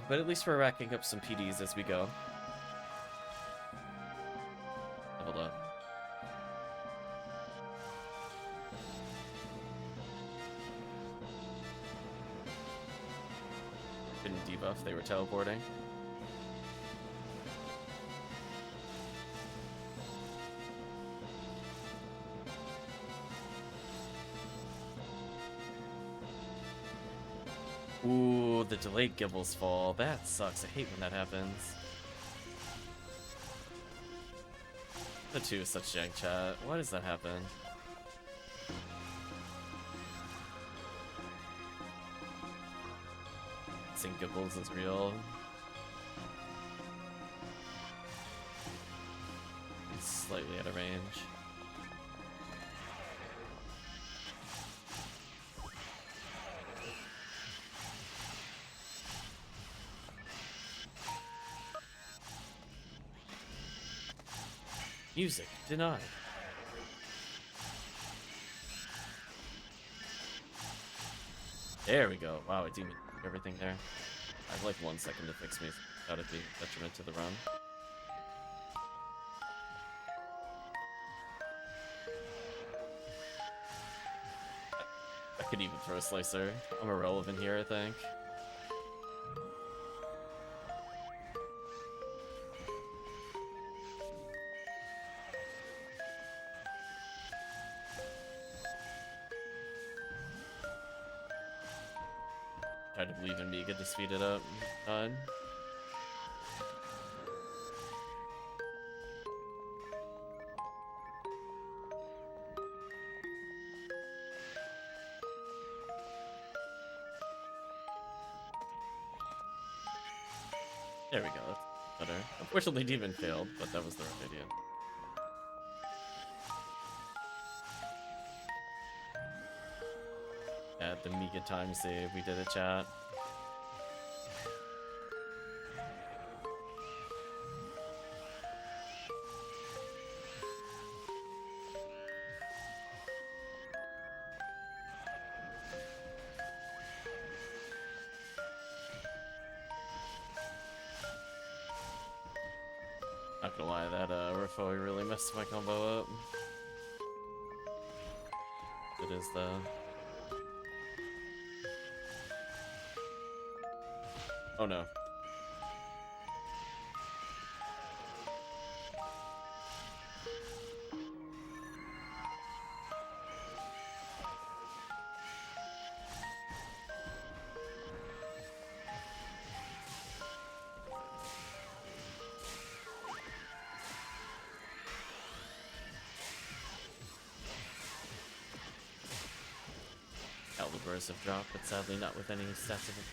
But at least we're racking up some PDs as we go. Hold up. Couldn't debuff, they were teleporting. Ooh, the delayed Gibbles fall. That sucks. I hate when that happens. The 2 is such jank, chat. Why does that happen? I think Gibbles is real. He's slightly out of range. Music denied. There we go. Wow, I do everything there. I have like 1 second to fix me out of the detriment to the run. I could even throw a slicer. I'm irrelevant here, I think. Tried to believe in me, get to speed it up. Done. There we go, that's better. Unfortunately, Demon failed, but that was the right idea. At the mega time save, we did a chat. Not gonna lie, that Rafoi really messed my combo up. It is though. Oh no. scores have dropped, but sadly not with any stats of it.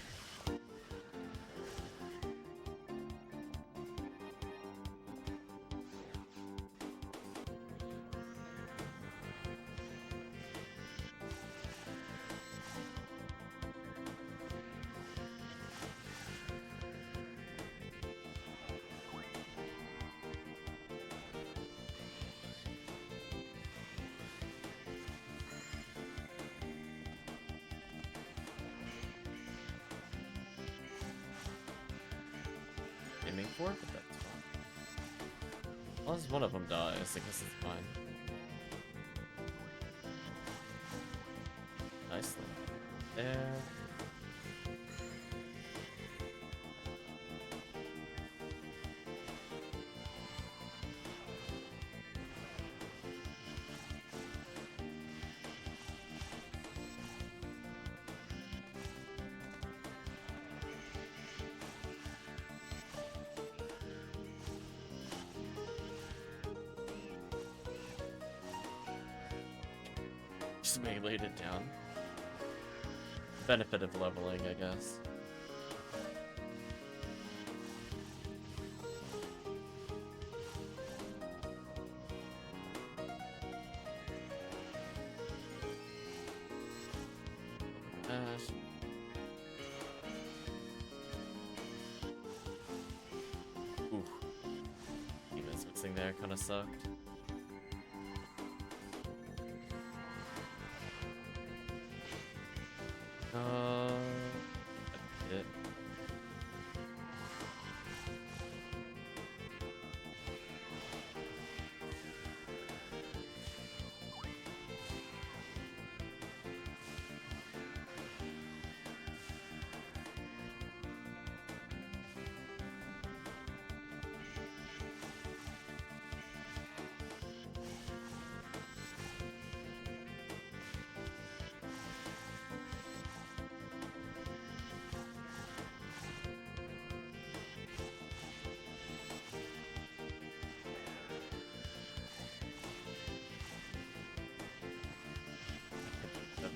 Aiming for it, but that's fine. As long as one of them dies, I guess it's fine. Nicely. There. Just meleeed it down. Benefit of leveling, I guess. Ooh. Demons mixing there kinda sucked.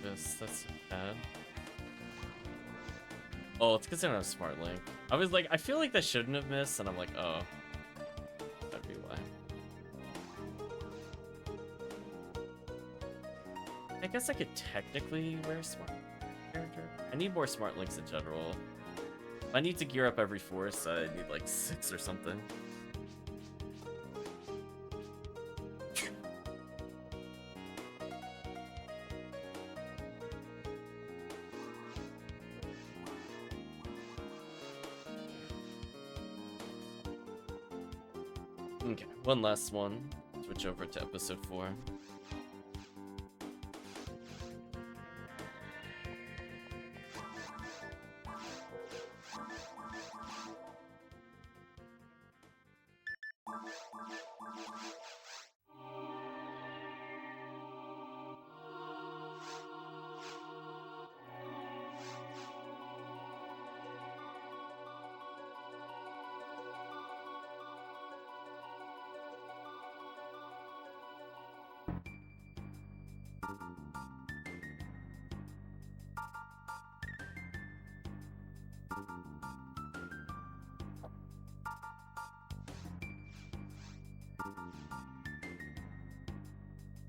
That's it. That's bad. Oh, it's because I don't have Smart Link. I was like, I feel like that shouldn't have missed, and I'm like, oh. That'd be why. I guess I could technically wear Smart Character. I need more Smart Links in general. If I need to gear up every force, I need like 6 or something. Okay, one last one. Switch over to episode 4.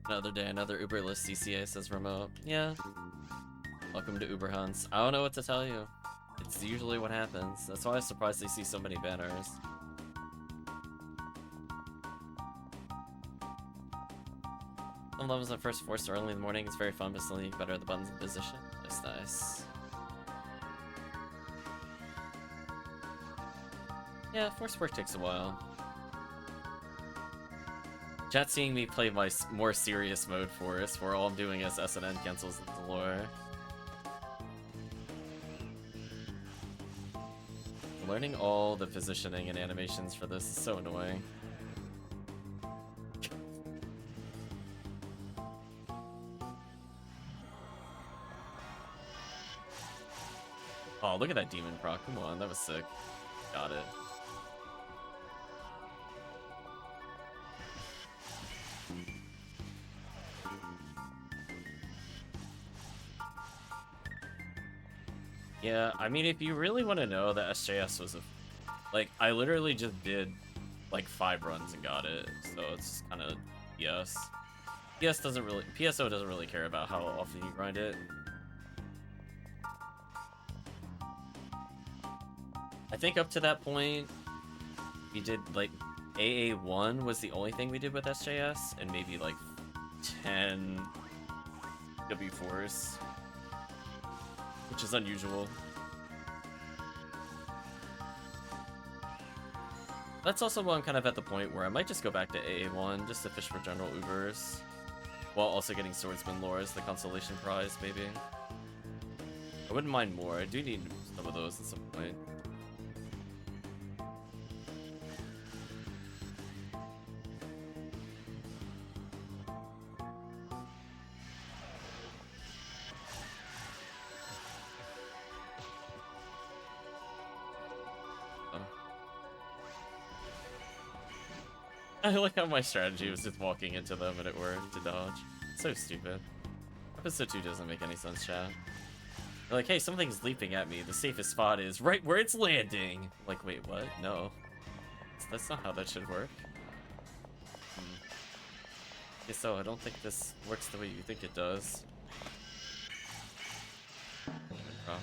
Another day, another Uberless CCA, says Remote. Yeah. Welcome to Uber Hunts. I don't know what to tell you. It's usually what happens. That's why I was surprised they see so many banners. Some levels at first force early in the morning. It's very fun, but still need better the buttons in position. That's nice. Yeah, force work takes a while. Chat seeing me play my more serious mode Forest, where all I'm doing is SNN cancels the lore. Learning all the positioning and animations for this is so annoying. Oh, look at that demon proc. Come on, that was sick. Got it. Yeah, I mean, if you really want to know, the SJS was a... Like, I literally just did, like, 5 runs and got it, so it's kind of... Yes. PSO doesn't really care about how often you grind it. I think up to that point, we did, like, AA1 was the only thing we did with SJS, and maybe, like, 10 W4s, which is unusual. That's also why I'm kind of at the point where I might just go back to AA1 just to fish for general Ubers, while also getting Swordsman lore as the consolation prize, maybe. I wouldn't mind more. I do need some of those at some point. I like how my strategy was just walking into them and it worked to dodge. So stupid. Episode 2 doesn't make any sense, chat. They're like, hey, something's leaping at me. The safest spot is right where it's landing. Like, wait, what? No. That's not how that should work. Okay, so I don't think this works the way you think it does. Oh.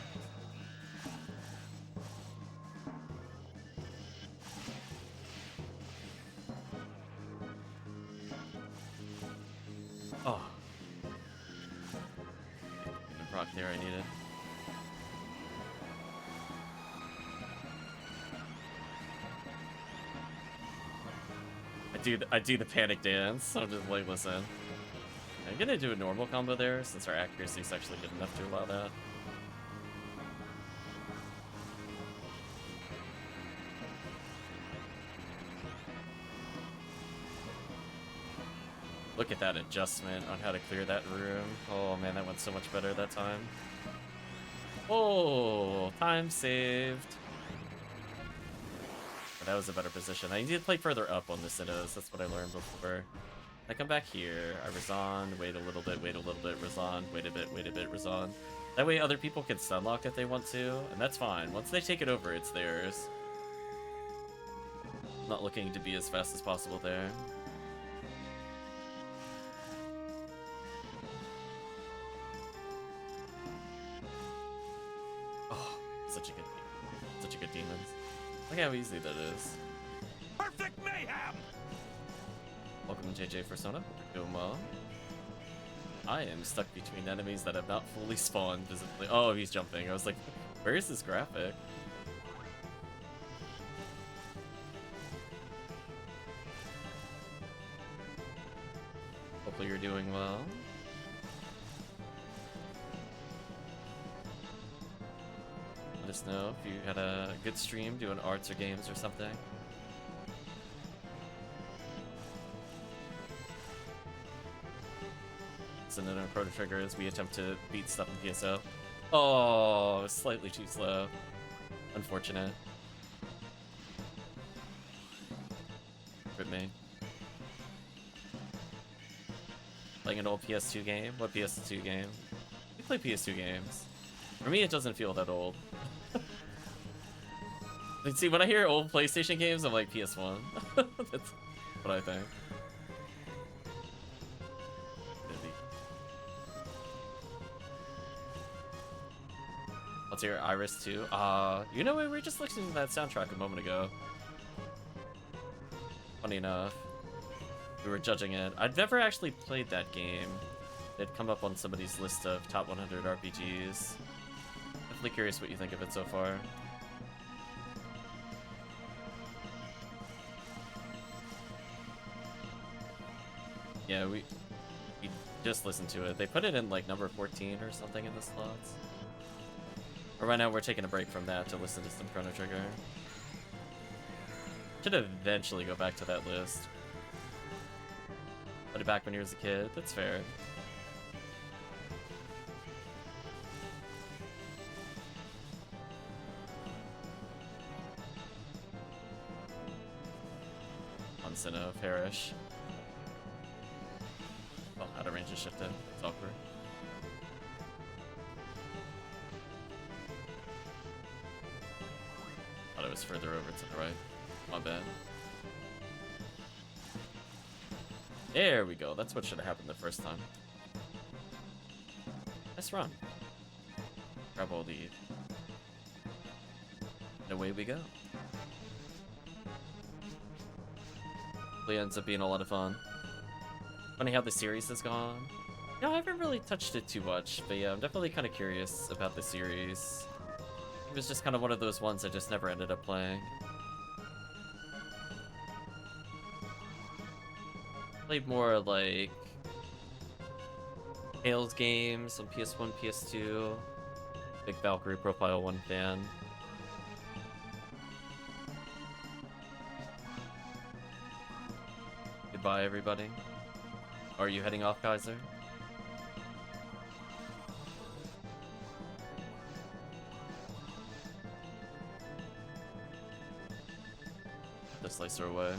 Oh. The proc there I needed. I do the panic dance. I'm just like, listen. I'm gonna do a normal combo there since our accuracy is actually good enough to allow that. Look at that adjustment on how to clear that room. Oh man, that went so much better that time. Oh, time saved. But that was a better position. I need to play further up on the Sinnohs. That's what I learned before. I come back here, I reson, wait a little bit, reson, wait a bit, reson. That way other people can stunlock if they want to, and that's fine. Once they take it over, it's theirs. I'm not looking to be as fast as possible there. Oh, such a good demons. Look how easy that is. Perfect mayhem! Welcome JJ Persona. Doing well. I am stuck between enemies that have not fully spawned visibly. Oh, he's jumping. I was like, where is this graphic? Hopefully you're doing well. Let us know if you had a good stream doing arts or games or something. And then our Proto Trigger as we attempt to beat stuff in PSO. Oh, slightly too slow. Unfortunate. Rip me. Playing an old PS2 game? What PS2 game? We play PS2 games. For me, it doesn't feel that old. See, when I hear old PlayStation games, I'm like PS1. That's what I think. Let's hear Iris too. You know what? We were just listening to that soundtrack a moment ago. Funny enough, we were judging it. I'd never actually played that game. It'd come up on somebody's list of top 100 RPGs. Definitely curious what you think of it so far. Yeah, we just listened to it. They put it in like number 14 or something in the slots. But right now we're taking a break from that to listen to some Chrono Trigger. Should eventually go back to that list. Put it back when you was a kid. That's fair. On Sinnoh, perish. Oh, out of range is shifted. It's awkward. was further over to the right. My bad. There we go. That's what should have happened the first time. Nice run. Grab all the... And away we go. It ends up being a lot of fun. Funny how the series has gone. No, I haven't really touched it too much, but yeah, I'm definitely kind of curious about the series. It was just kind of one of those ones I just never ended up playing. Played more like Tales games on PS1, PS2. Big Valkyrie Profile 1 fan. Goodbye, everybody. Are you heading off, Kaiser? The slicer away.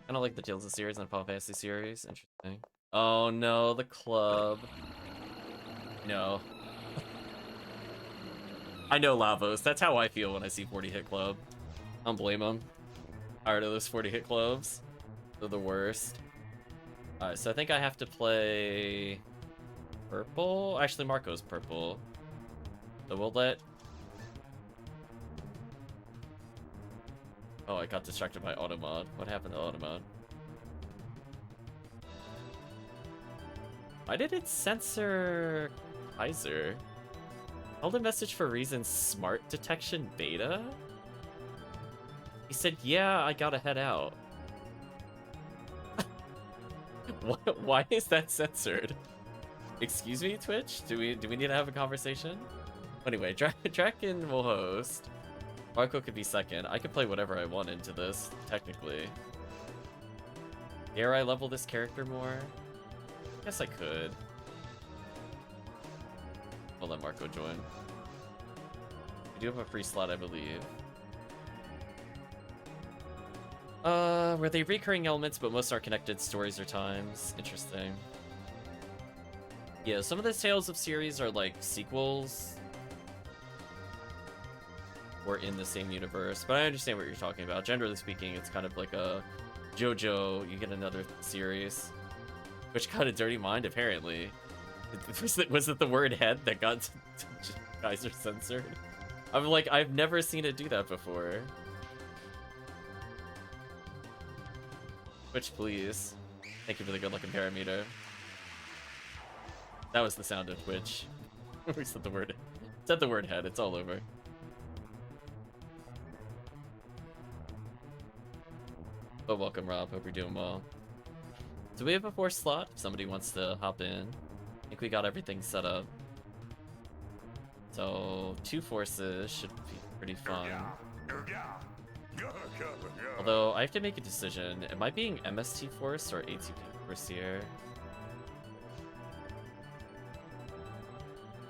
Kind of like the Tales of series and the Final Fantasy series. Interesting. Oh no, the club. No. I know Lavos. That's how I feel when I see 40 hit club. I don't blame them. Tired of those 40 hit clubs. They're the worst. Alright, so I think I have to play purple. Actually, Marco's purple. So we'll let... Oh, I got distracted by Automod. What happened to Automod? Why did it censor Kaiser? Held a message for reasons smart detection beta? He said, yeah, I gotta head out. Why is that censored? Excuse me, Twitch? Do we need to have a conversation? Anyway, Draken will host. Marco could be second. I could play whatever I want into this, technically. Dare I level this character more? Guess I could. I'll let Marco join. We do have a free slot, I believe. Were they recurring elements, but most are connected stories or times? Interesting. Yeah, some of the Tales of series are like sequels. Or in the same universe, but I understand what you're talking about. Generally speaking, it's kind of like a JoJo, you get another series. Which got a dirty mind, apparently. Was it the word head that got Kaiser censored? I'm like, I've never seen it do that before. Twitch, please. Thank you for the good luck parameter. That was the sound of Twitch. We said the word head, it's all over. Oh, welcome, Rob. Hope you're doing well. Do we have a 4th slot? If somebody wants to hop in. I think we got everything set up. So, 2 forces should be pretty fun. Although, I have to make a decision. Am I being MST Force or ATP Force here?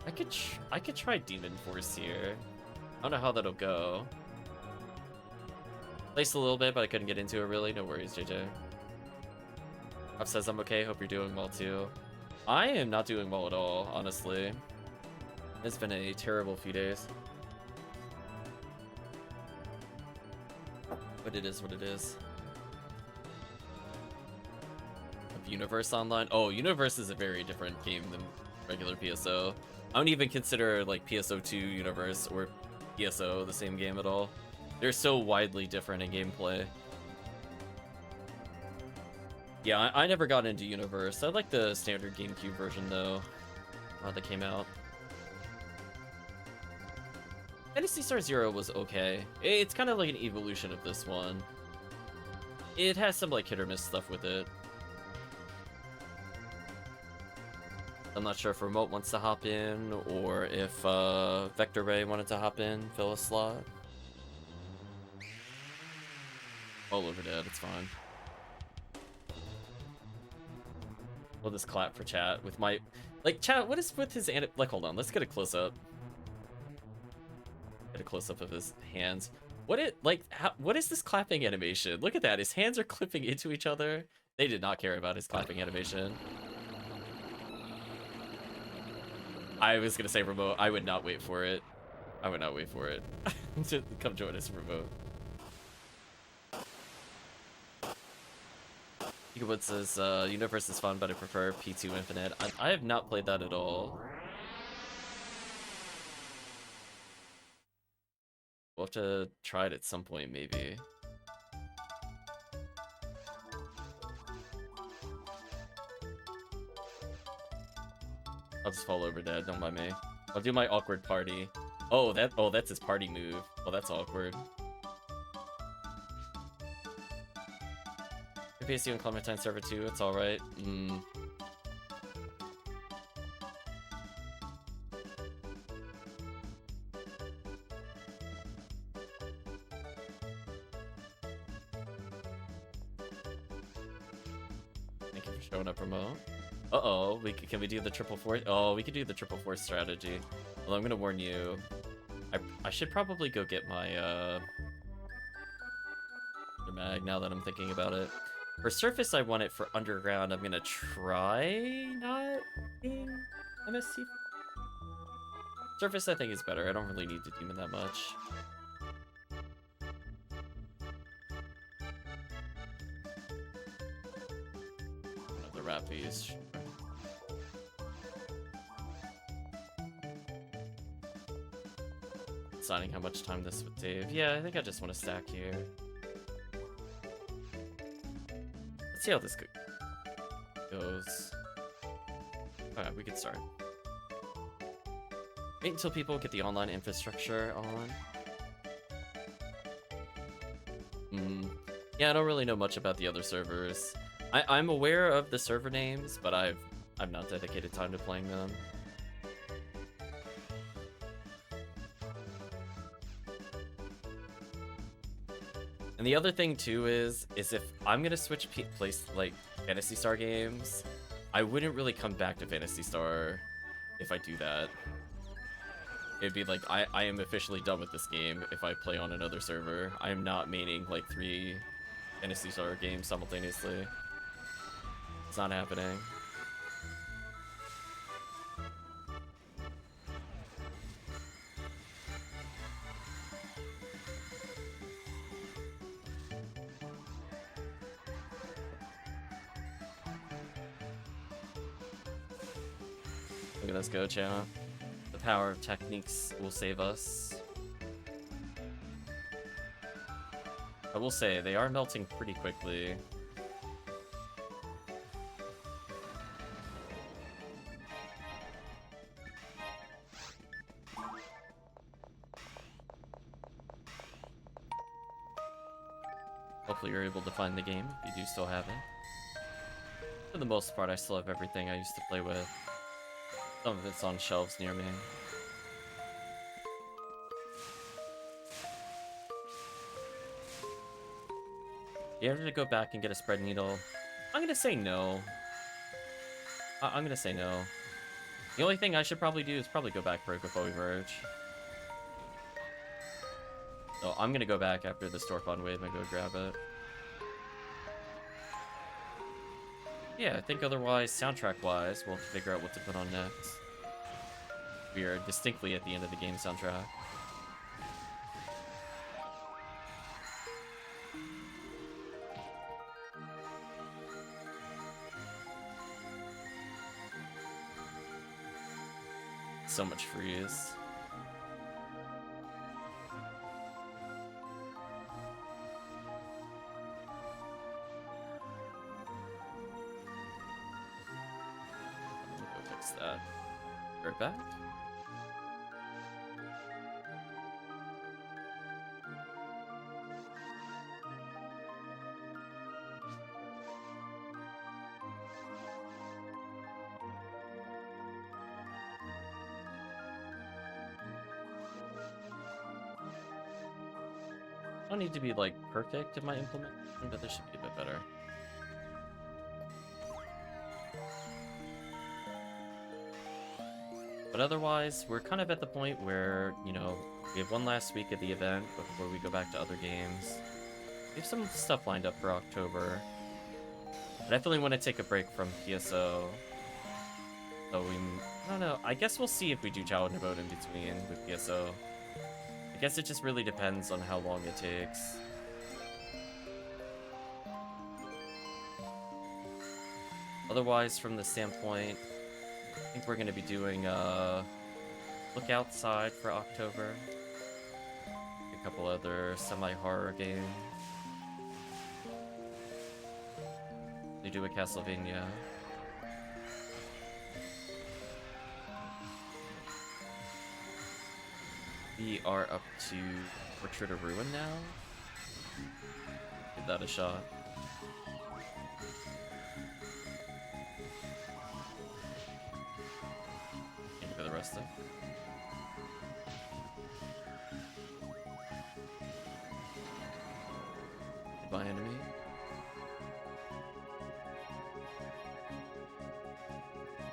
I could try Demon Force here. I don't know how that'll go. Placed a little bit, but I couldn't get into it really. No worries, JJ. Rob says I'm okay. Hope you're doing well too. I am not doing well at all, honestly. It's been a terrible few days. But it is what it is. Of Universe Online? Oh, Universe is a very different game than regular PSO. I don't even consider like PSO 2 Universe or PSO the same game at all. They're so widely different in gameplay. Yeah, I never got into Universe. I like the standard GameCube version though, that came out. Phantasy Star Zero was okay. It's kind of like an evolution of this one. It has some like hit or miss stuff with it. I'm not sure if Remote wants to hop in or if vectorray wanted to hop in, fill a slot. All over dead, it's fine. We'll just clap for chat with my... Like, chat, what is with his... Like, hold on, let's get a close-up. Get a close-up of his hands. What is this clapping animation? Look at that, his hands are clipping into each other. They did not care about his clapping animation. I was gonna say Remote, I would not wait for it. I would not wait for it. To come join us remote. Gigawood says, Universe is fun, but I prefer P2 Infinite. I have not played that at all. We'll have to try it at some point, maybe. I'll just fall over dead, don't mind me. I'll do my awkward party. Oh, that's his party move. Oh, that's awkward. PSO and Clementine server 2, it's alright. Thank you for showing up, remote. Uh-oh, can we do the triple force? Oh, we could do the triple force strategy. Well, I'm gonna warn you. I should probably go get my, mag now that I'm thinking about it. For surface, I want it. For underground, I'm gonna try not being MST. Surface, I think, is better. I don't really need to demon that much. Another rat piece. Deciding how much time this would save. Yeah, I think I just want to stack here. Let's see how this goes. Alright, we can start. Wait until people get the online infrastructure on. Yeah, I don't really know much about the other servers. I'm aware of the server names, but I've not dedicated time to playing them. And the other thing too is if I'm gonna switch place like Phantasy Star games, I wouldn't really come back to Phantasy Star if I do that. It'd be like I am officially done with this game if I play on another server. I am not maining like 3 Phantasy Star games simultaneously. It's not happening. Look at us go, chat. The power of techniques will save us. I will say, they are melting pretty quickly. Hopefully you're able to find the game, if you do still have it. For the most part, I still have everything I used to play with. Some of it's on shelves near me. You have to go back and get a spread needle? I'm gonna say no. I'm gonna say no. The only thing I should probably do is probably go back break before we merge. So I'm gonna go back after the store fund wave and go grab it. Yeah, I think otherwise, soundtrack-wise, we'll figure out what to put on next. We are distinctly at the end of the game soundtrack. So much freeze. That. Right back. I don't need to be like perfect in my implementation, but this should be a bit better. But otherwise, we're kind of at the point where, you know, we have one last week of the event before we go back to other games. We have some stuff lined up for October. I definitely want to take a break from PSO. So I don't know, I guess we'll see if we do challenge mode in between with PSO. Guess it just really depends on how long it takes. Otherwise, from the standpoint, I think we're going to be doing Look Outside for October. A couple other semi-horror games. They do a Castlevania. We are up to Portrait of Ruin now. Give that a shot. Thank you for the rest of. Goodbye, enemy.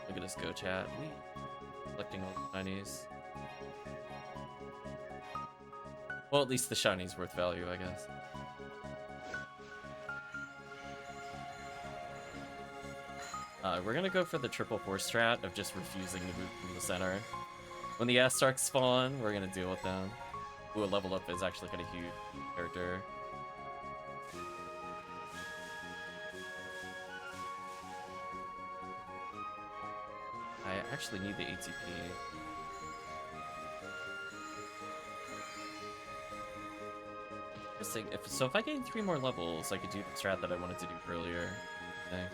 Look at us go, chat. We collecting all the shinies. Well, at least the shiny's worth value, I guess. We're gonna go for the triple force strat of just refusing to move from the center. When the Astarks spawn, we're gonna deal with them. Ooh, a level up is actually kind of huge character. I actually need the ATP. So if I gain 3 more levels, I could do the strat that I wanted to do earlier. Okay.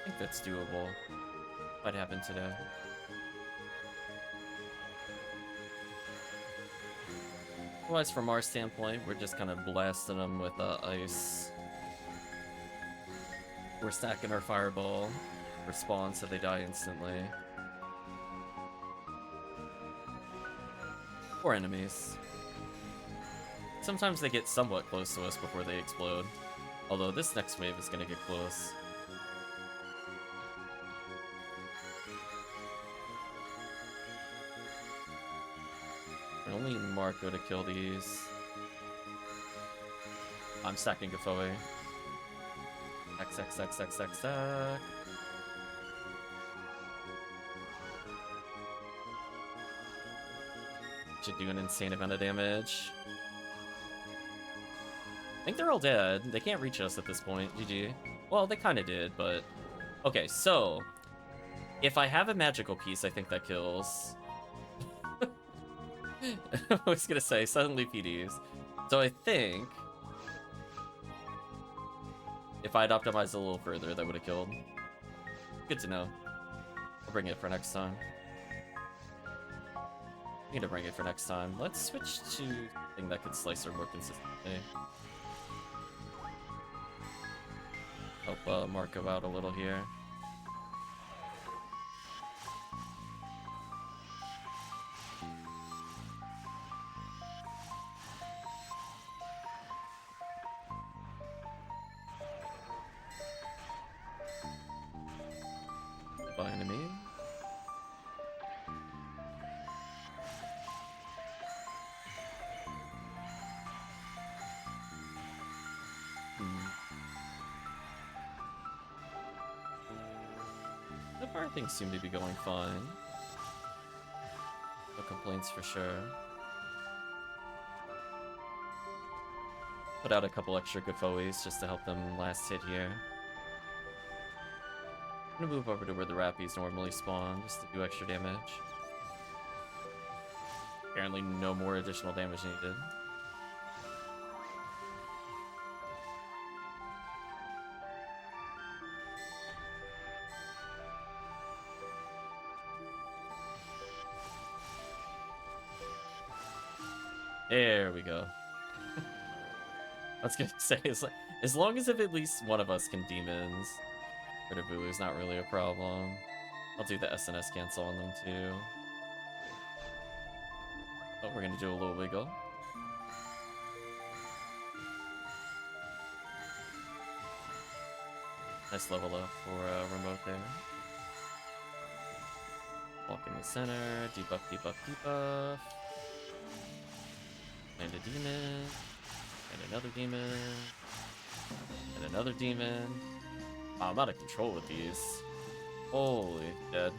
I think that's doable. Might happen today. Otherwise, from our standpoint, we're just kind of blasting them with ice. We're stacking our fireball. Respawn so they die instantly. Or enemies. Sometimes they get somewhat close to us before they explode. Although this next wave is gonna get close. I only need Marco to kill these. I'm stacking Kxah. Stack. Should do an insane amount of damage. I think they're all dead. They can't reach us at this point. GG. Well, they kind of did, but... Okay, so... If I have a magical piece, I think that kills. I was gonna say, suddenly PDs. So I think... If I'd optimized a little further, that would have killed. Good to know. I'll bring it for next time. I need to bring it for next time. Let's switch to something that could slice her more consistently. Help Marco out a little here. By enemy. So far, things seem to be going fine. No complaints for sure. Put out a couple extra Kxahs just to help them last hit here. I'm gonna move over to where the Rappies normally spawn just to do extra damage. Apparently no more additional damage needed. There we go. I was gonna say, as long as if at least one of us can demons, Ridabulu's not really a problem. I'll do the SNS cancel on them too. Oh, we're gonna do a little wiggle. Nice level up for remote there. Walk in the center, debuff, debuff, debuff. And a demon. And another demon. And another demon. Oh, I'm out of control with these. Holy dead.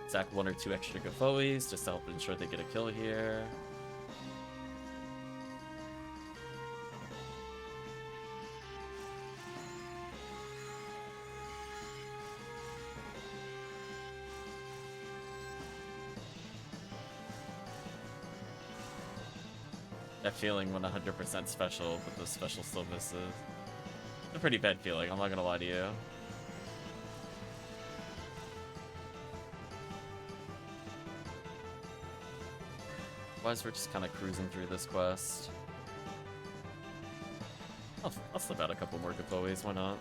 Sack 1 or 2 extra Gafoes just to help ensure they get a kill here. That feeling when 100% special, but the special still misses. It's a pretty bad feeling, I'm not gonna lie to you. Otherwise, we're just kind of cruising through this quest. I'll slip out a couple more Gafoes, why not?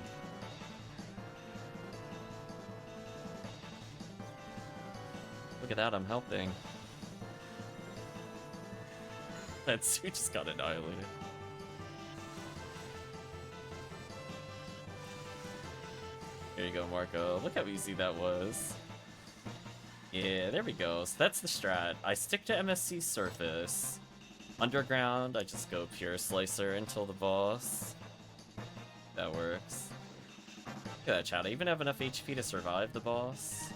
Look at that, I'm helping. That suit just got annihilated. There you go, Marco. Look how easy that was. Yeah, there we go. So that's the strat. I stick to MSC surface. Underground, I just go pure slicer until the boss. That works. Look at that, chat. I even have enough HP to survive the boss.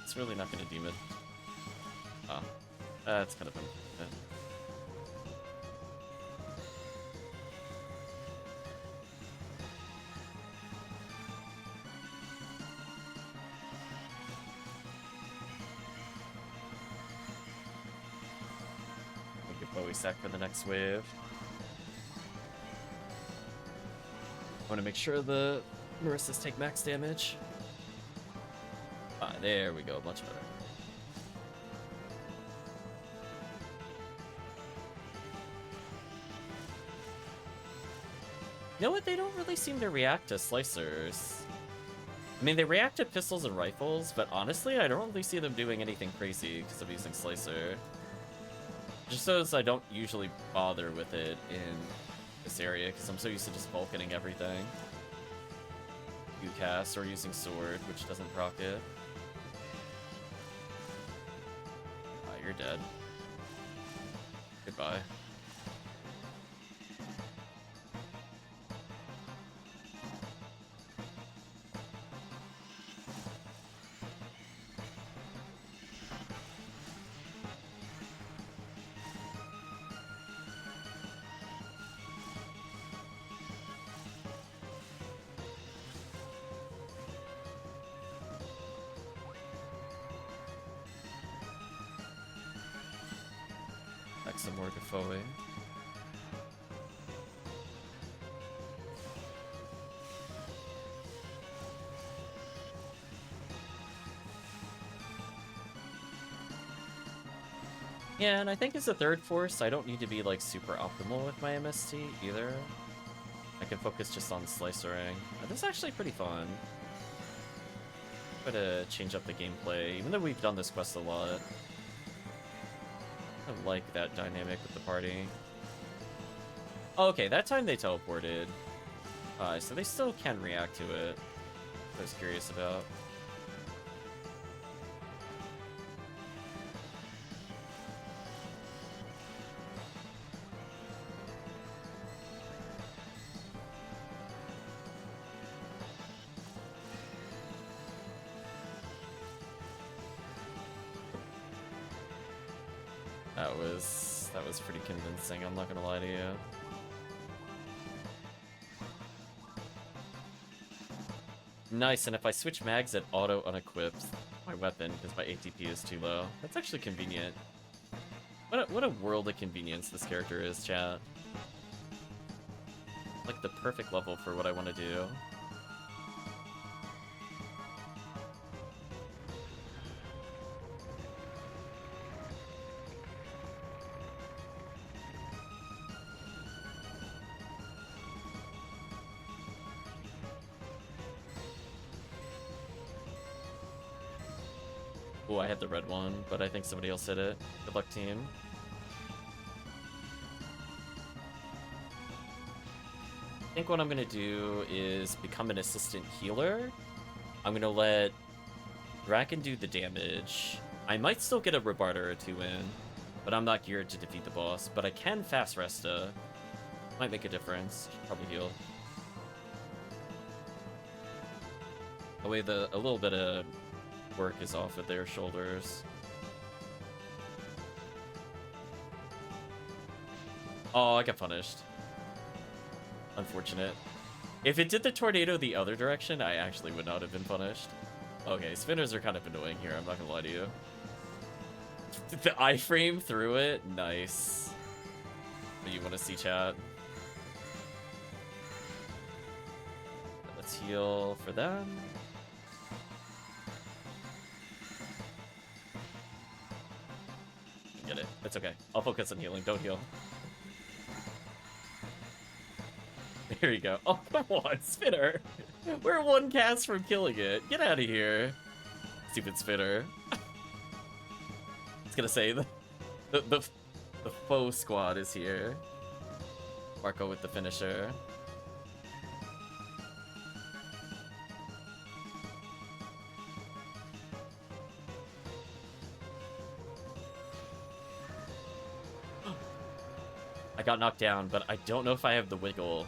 It's really not gonna demon. Oh, that's kind of been. Bowie sack for the next wave. I want to make sure the Marissas take max damage. Ah, there we go, much better. You know what? They don't really seem to react to slicers. I mean, they react to pistols and rifles, but honestly, I don't really see them doing anything crazy because I'm using slicer. Just so as I don't usually bother with it in this area, because I'm so used to just Vulcaning everything. Kxah or using sword, which doesn't proc it. Ah, you're dead. Goodbye. Some more Gafoe. Yeah, and I think as a third force, I don't need to be like super optimal with my MST either. I can focus just on slicering. This is actually pretty fun. Try to change up the gameplay, even though we've done this quest a lot. I like that dynamic with the party. Oh, okay, that time they teleported. So they still can react to it. I was curious about. That was pretty convincing, I'm not gonna lie to you. Nice, and if I switch mags, it auto unequips my weapon because my ATP is too low. That's actually convenient. What a world of convenience this character is, chat. Like the perfect level for what I want to do. Oh, I had the red one, but I think somebody else hit it. Good luck, team. I think what I'm gonna do is become an assistant healer. I'm gonna let Draken do the damage. I might still get a rebarter or two in, but I'm not geared to defeat the boss. But I can fast Resta. Might make a difference. Should probably heal. That way a little bit of work is off of their shoulders. Oh, I got punished. Unfortunate. If it did the tornado the other direction, I actually would not have been punished. Okay, spinners are kind of annoying here, I'm not gonna lie to you. The iframe through it? Nice. But you want to see chat? Let's heal for them. Get it. It's okay. I'll focus on healing. Don't heal. Here you go. Oh, come on, Spinner. We're one cast from killing it. Get out of here. Stupid Spinner. I was gonna say, the faux squad is here. Marco with the finisher. I got knocked down, but I don't know if I have the wiggle.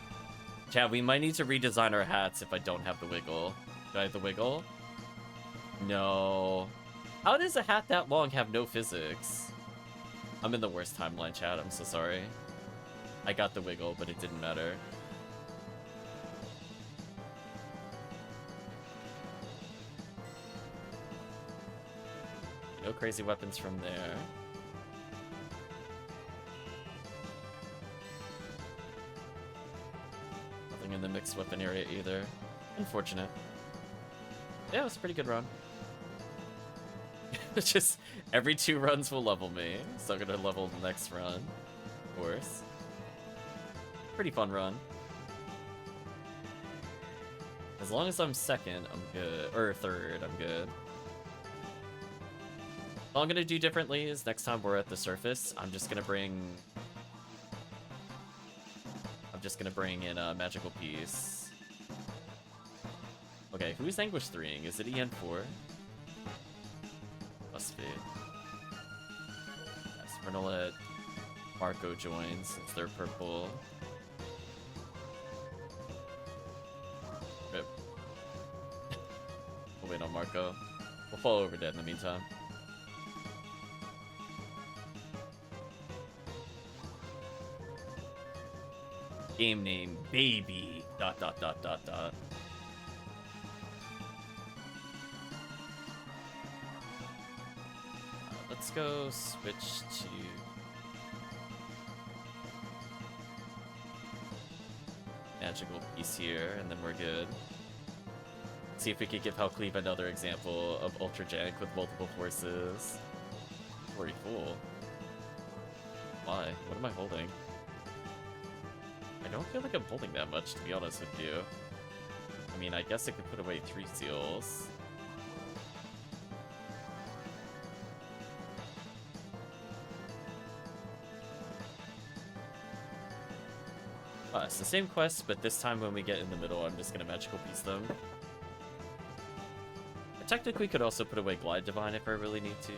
Chad, we might need to redesign our hats if I don't have the wiggle. Do I have the wiggle? No. How does a hat that long have no physics? I'm in the worst timeline, Chad. I'm so sorry. I got the wiggle, but it didn't matter. No crazy weapons from there. In the mixed weapon area either. Unfortunate. Yeah, it was a pretty good run. It's just every 2 runs will level me, so I'm gonna level the next run, of course. Pretty fun run. As long as I'm second, I'm good. Or third, I'm good. All I'm gonna do differently is next time we're at the surface, I'm just gonna bring in a magical piece. Okay, who's Anguish 3ing? Is it EN4? Must be. Yes, we're gonna let Marco join since they're purple. Rip. We'll wait on Marco. We'll follow over dead in the meantime. Game name, baby, ... Let's go switch to... magical piece here, and then we're good. See if we could give HellCleave another example of Ultra Jank with multiple forces. Pretty cool. Why? What am I holding? I don't feel like I'm holding that much, to be honest with you. I mean, I guess I could put away 3 seals. It's the same quest, but this time when we get in the middle, I'm just gonna magical piece them. I technically could also put away Glide Divine if I really need to.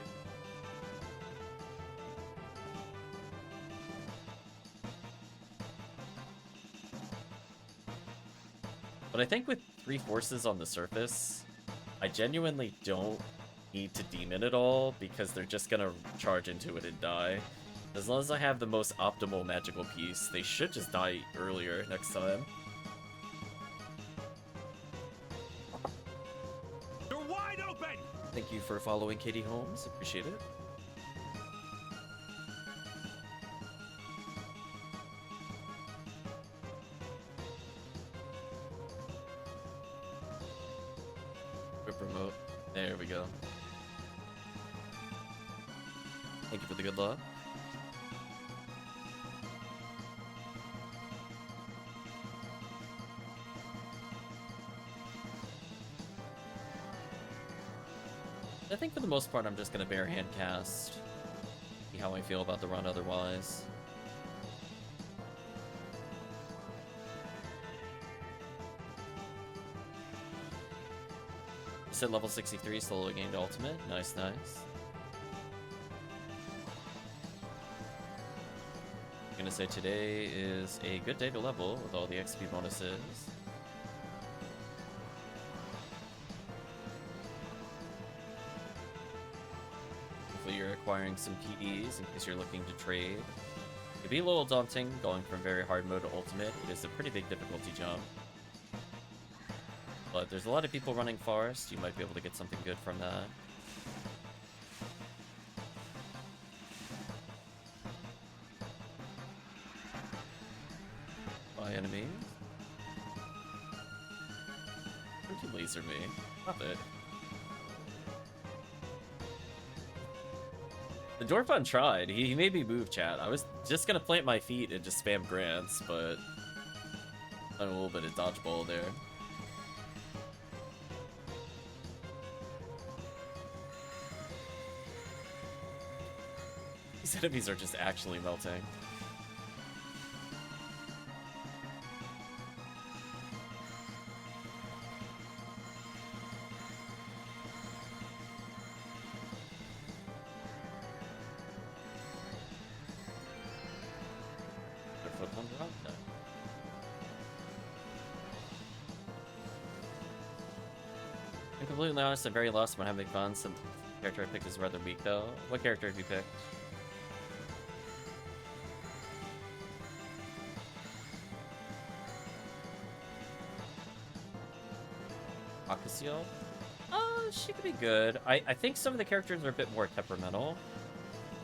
But I think with 3 forces on the surface, I genuinely don't need to demon it all because they're just gonna charge into it and die. As long as I have the most optimal magical piece, they should just die earlier next time. You're wide open! Thank you for following Katie Holmes. Appreciate it. Remote. There we go. Thank you for the good luck. I think for the most part I'm just gonna bare hand cast. See how I feel about the run otherwise. Said level 63, solo gained ultimate. Nice, nice. I'm gonna say today is a good day to level with all the XP bonuses. Hopefully you're acquiring some PEs in case you're looking to trade. It can be a little daunting going from very hard mode to ultimate. It is a pretty big difficulty jump. But there's a lot of people running Forest. You might be able to get something good from that. By enemies. Don't you laser me. Stop it. The Dorfun tried. He made me move, chat. I was just gonna plant my feet and just spam grants, but a little bit of dodgeball there. These enemies are just actually melting. I'm completely honest, I'm very lost when having fun. Some character I picked is rather weak though. What character have you picked? Akasiel? She could be good. I think some of the characters are a bit more temperamental.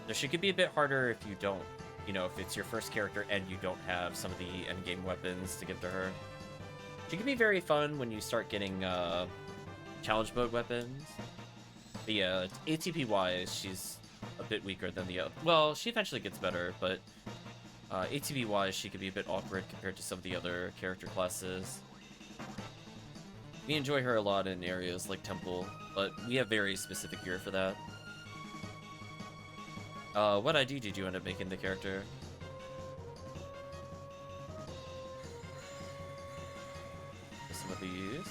So she could be a bit harder if you don't, you know, if it's your first character and you don't have some of the endgame weapons to give to her. She can be very fun when you start getting challenge mode weapons. But yeah, ATP-wise, she's a bit weaker than the other. Well, she eventually gets better, but ATP-wise, she could be a bit awkward compared to some of the other character classes. We enjoy her a lot in areas like Temple, but we have very specific gear for that. What ID did you end up making the character? Some of these.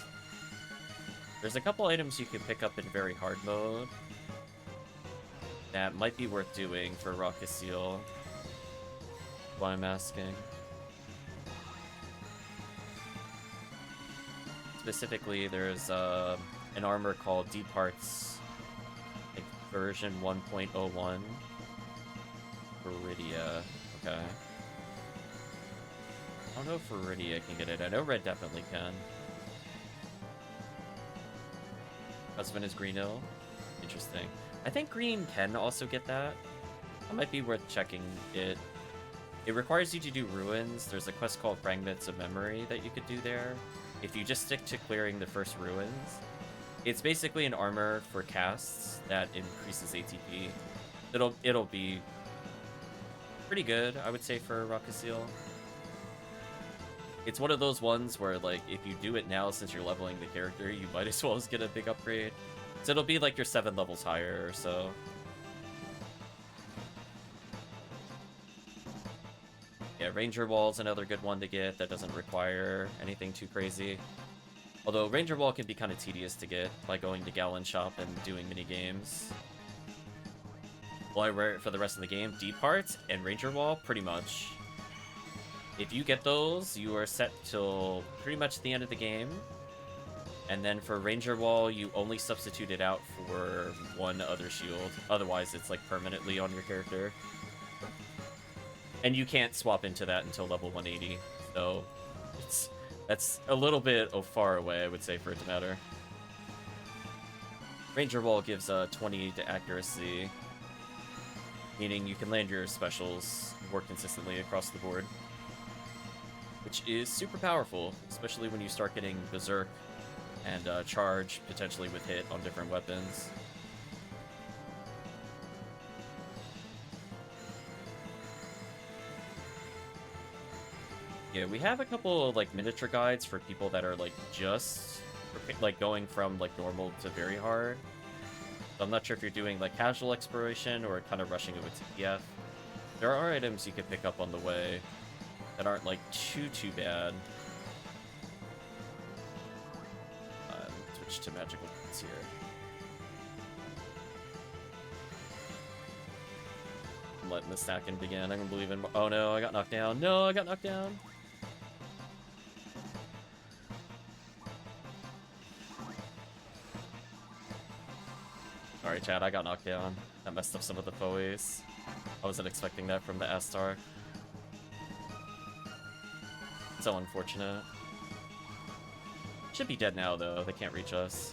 There's a couple items you can pick up in very hard mode that might be worth doing for Rocket Seal. Why I'm asking. Specifically, there's an armor called Deep Hearts, like version 1.01. Viridia. Okay. I don't know if Viridia can get it. I know Red definitely can. Husband is Greeno. Interesting. I think Green can also get that. That might be worth checking it. It requires you to do ruins. There's a quest called Fragments of Memory that you could do there. If you just stick to clearing the first ruins, it's basically an armor for casts that increases ATP. It'll be pretty good, I would say, for Rockasiel. It's one of those ones where, like, if you do it now since you're leveling the character, you might as well just get a big upgrade. So it'll be like you're 7 levels higher or so. Yeah, Ranger Wall's another good one to get that doesn't require anything too crazy. Although Ranger Wall can be kind of tedious to get by going to Gallon Shop and doing mini games. Well, I wear it for the rest of the game. Deep Hearts and Ranger Wall, pretty much. If you get those, you are set till pretty much the end of the game. And then for Ranger Wall, you only substitute it out for one other shield. Otherwise, it's like permanently on your character. And you can't swap into that until level 180. So that's a little bit far away, I would say, for it to matter. Ranger Wall gives 20 to accuracy, meaning you can land your specials more consistently across the board, which is super powerful, especially when you start getting Berserk and Charge, potentially with hit on different weapons. Yeah, we have a couple of, like, miniature guides for people that are, like, just, like, going from, like, normal to very hard. So I'm not sure if you're doing, like, casual exploration or kind of rushing it with TPF. There are items you could pick up on the way that aren't, like, too bad. Switch to magical weapons here. I'm letting the stacking begin. I'm gonna believe in. Oh no, I got knocked down. No, I got knocked down. Sorry, Chad, I got knocked down. That messed up some of the foes. I wasn't expecting that from the Astar. So unfortunate. Should be dead now, though. They can't reach us.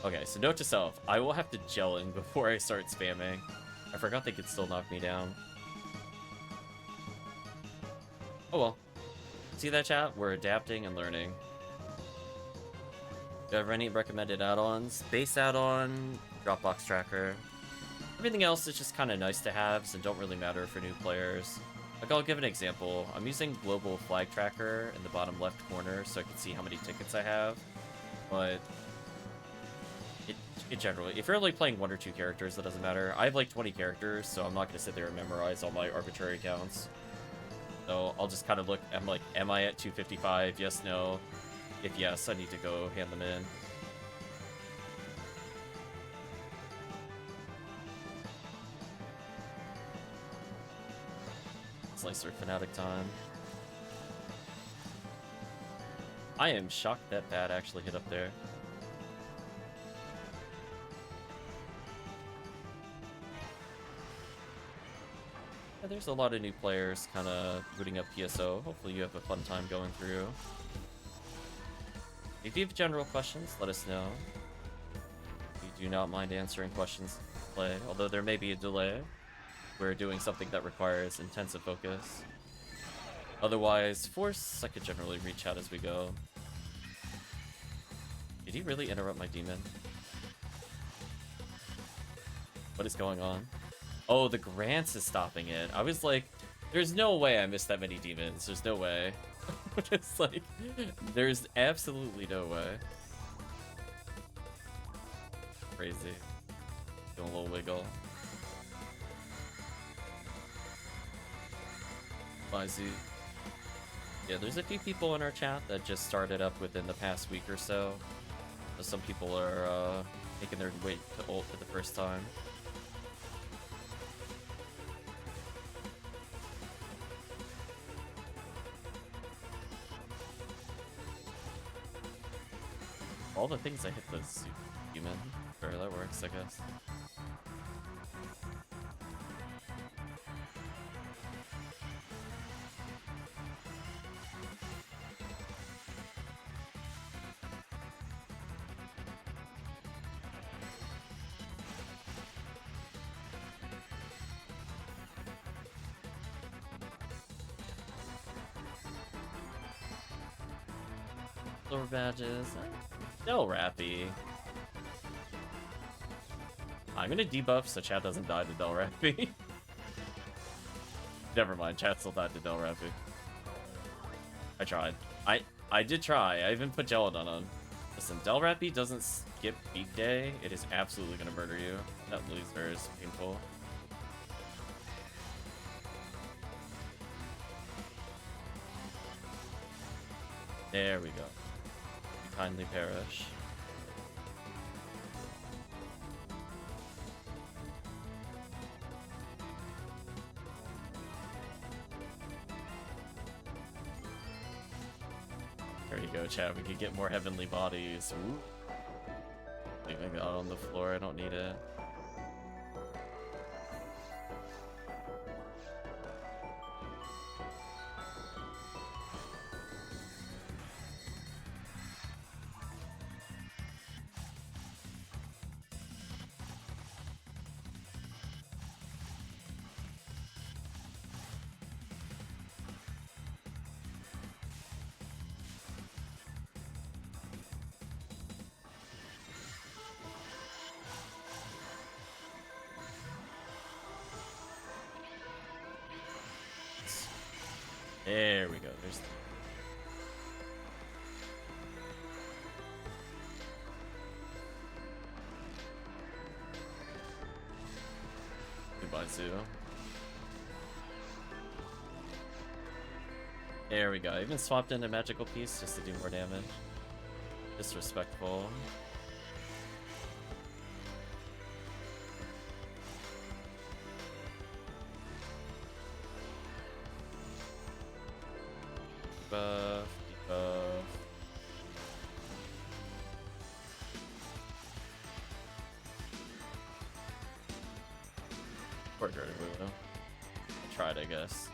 Okay, so note to self. I will have to gel in before I start spamming. I forgot they could still knock me down. Oh well. See that, chat? We're adapting and learning. Do you have any recommended add-ons? Base add-on, Dropbox tracker. Everything else is just kind of nice to haves and don't really matter for new players. Like, I'll give an example. I'm using Global Flag Tracker in the bottom left corner so I can see how many tickets I have. But it generally, if you're only playing 1 or 2 characters, that doesn't matter. I have like 20 characters, so I'm not going to sit there and memorize all my arbitrary counts. So I'll just kind of look, I'm like, am I at 255? Yes, no. If yes, I need to go hand them in. Slicer Fanatic time. I am shocked that bat actually hit up there. Yeah, there's a lot of new players kind of booting up PSO. Hopefully you have a fun time going through. If you have general questions, let us know. We do not mind answering questions to play, although there may be a delay. We're doing something that requires intensive focus. Otherwise, Force, I could generally reach out as we go. Did he really interrupt my demon? What is going on? Oh, the Grants is stopping it. I was like, there's no way I missed that many demons. There's no way. It's like, there's absolutely no way. Crazy. Doing a little wiggle. Baizu. Yeah, there's a few people in our chat that just started up within the past week or so. Some people are making their way to ult for the first time. All the things I hit the human. Sure, that works, I guess. Silver badges. No, Rappy. I'm gonna debuff so chat doesn't die to Del Rappy. Never mind, chat still died to Del Rappy. I tried. I did try. I even put Gelatin on. Listen, Del Rappy doesn't skip Beat Day. It is absolutely gonna murder you. That loser is painful. There we go. You kindly perish. There you go, chat. We could get more heavenly bodies. Ooh. Leaving that on the floor. I don't need it. There we go. There's. Goodbye, Zoo. There we go. I even swapped in a magical piece just to do more damage. Disrespectful. Or Gardevoir. I tried, I guess.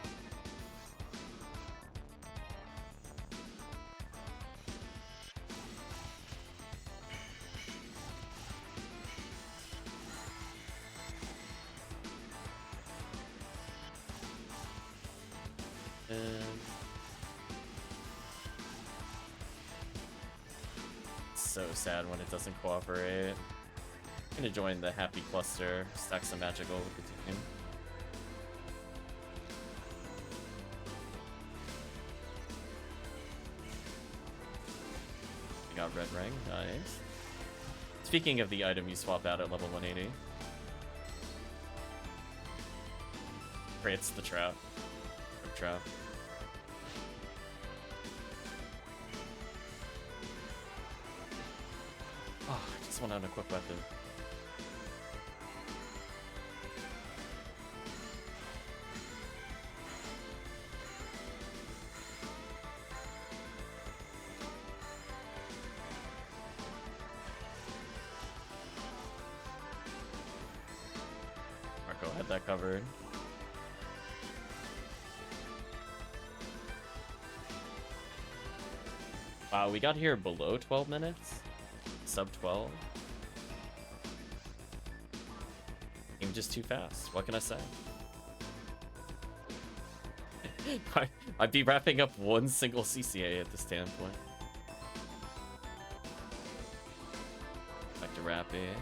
So sad when it doesn't cooperate. I'm gonna join the happy cluster, stack some magical with the team. I got red ring, nice. Speaking of the item you swap out at level 180. Creates the trap. Trap. Oh, I just want to unequip weapon. Marco had that covered. Wow, we got here below 12 minutes? Sub 12? Game just too fast. What can I say? I'd be wrapping up one single CCA at this standpoint. Back to wrapping.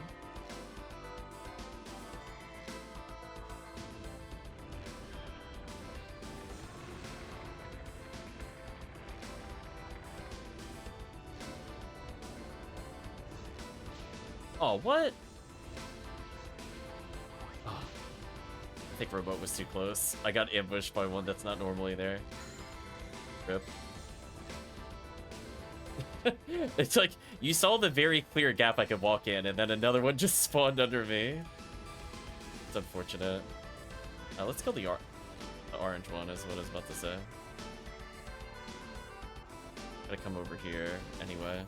Oh, what? Oh. I think remote was too close. I got ambushed by one that's not normally there. Rip. It's like, you saw the very clear gap I could walk in, and then another one just spawned under me. It's unfortunate. Let's kill the orange one, is what I was about to say. Gotta come over here anyway.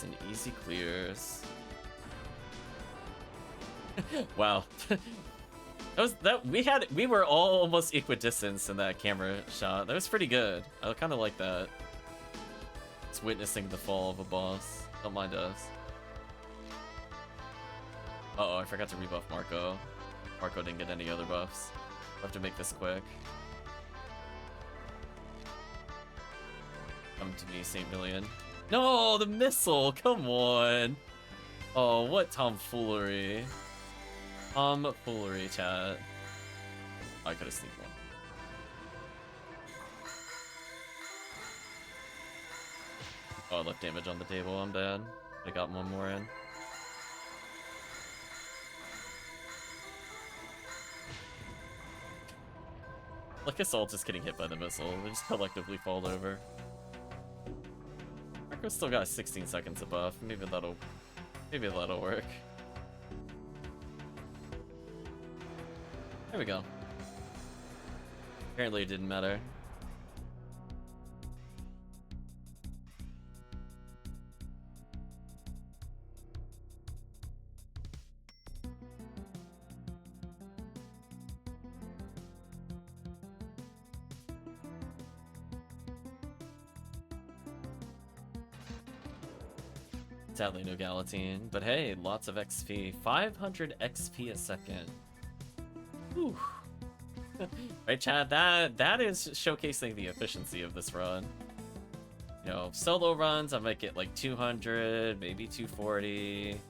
An easy clears. Wow. We were all almost equidistant in that camera shot. That was pretty good. I kind of like that. It's witnessing the fall of a boss. Don't mind us. Uh-oh, I forgot to rebuff Marco. Marco didn't get any other buffs. I'll have to make this quick. Come to me, St. Million. No, the missile! Come on! Oh, what tomfoolery. Tomfoolery, chat. I could've sneaked one. Oh, I left damage on the table, I'm bad. I got one more in. Like us all just getting hit by the missile. They just collectively fall over. Marco's still got 16 seconds of buff. Maybe that'll work. There we go. Apparently it didn't matter. Sadly, no Galatine, but hey, lots of XP. 500 XP a second. Whew. Right, Chad? That is showcasing the efficiency of this run. You know, solo runs, I might get like 200, maybe 240.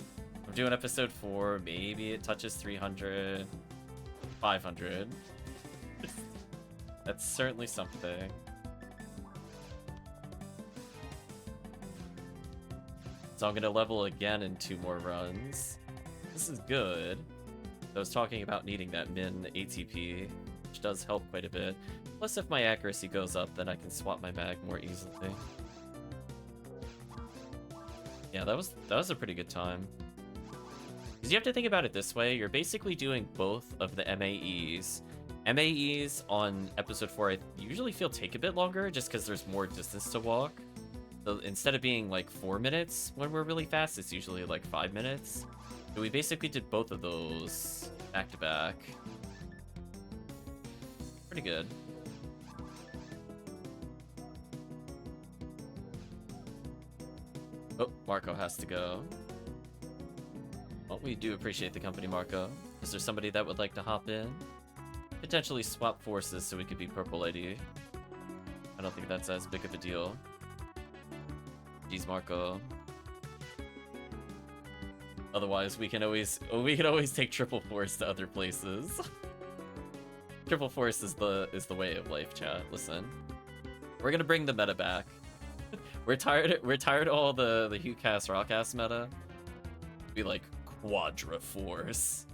I'm doing episode 4, maybe it touches 300, 500. That's certainly something. So I'm gonna level again in 2 more runs. This is good. I was talking about needing that min ATP, which does help quite a bit. Plus, if my accuracy goes up, then I can swap my mag more easily. Yeah, that was a pretty good time. Because you have to think about it this way, you're basically doing both of the MAEs, MAEs on episode 4 I usually feel take a bit longer just because there's more distance to walk. So instead of being like 4 minutes when we're really fast, it's usually like 5 minutes. So we basically did both of those back to back. Pretty good. Oh, Marco has to go. Well, we do appreciate the company, Marco. Is there somebody that would like to hop in? Potentially swap forces so we could be purple lady. I don't think that's as big of a deal. Jeez, Marco. Otherwise, we can always take triple force to other places. Triple force is the way of life, chat. Listen, we're gonna bring the meta back. We're tired of all the Hugcast Rawcast meta. Be like Quadra Force.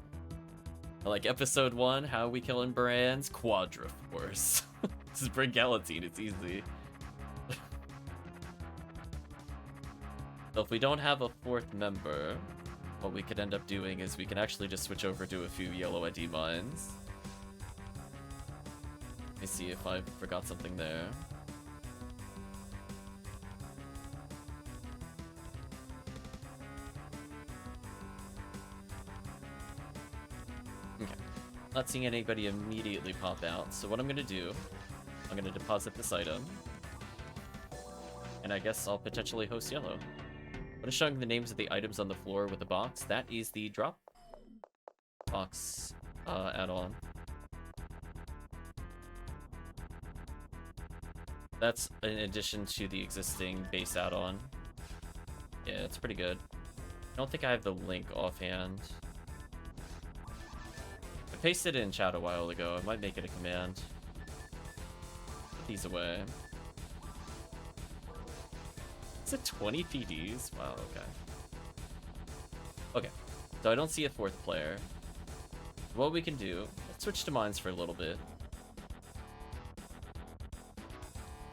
Like episode 1, how we killing brands? Quadra Force. Just bring Galatine, it's easy. So if we don't have a 4th member, what we could end up doing is we can actually just switch over to a few yellow ID mines. Let me see if I forgot something there. Okay. Not seeing anybody immediately pop out, so what I'm gonna do, I'm gonna deposit this item. And I guess I'll potentially host yellow. What is showing the names of the items on the floor with the box? That is the drop box add-on. That's in addition to the existing base add-on. Yeah, it's pretty good. I don't think I have the link offhand. I pasted it in chat a while ago. I might make it a command. Put these away. Is it 20 PDs? Wow, okay. Okay, so I don't see a 4th player. What we can do, let's switch to mines for a little bit.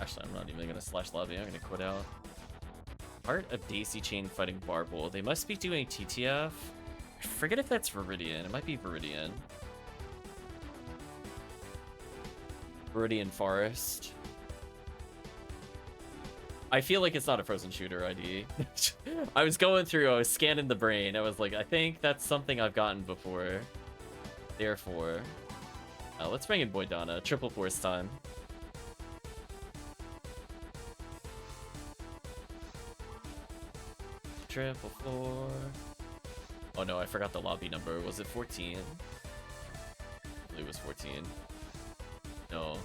Actually, I'm not even gonna slash lobby, I'm gonna quit out. Art of Daisy Chain fighting Barble. They must be doing TTF. I forget if that's Viridian. It might be Viridian. Viridian Forest. I feel like it's not a frozen shooter ID. I was going through, I was scanning the brain. I was like, I think that's something I've gotten before. Therefore, let's bring in Boydana. Triple force time. Triple four. Oh no, I forgot the lobby number. Was it 14? I believe it was 14. No.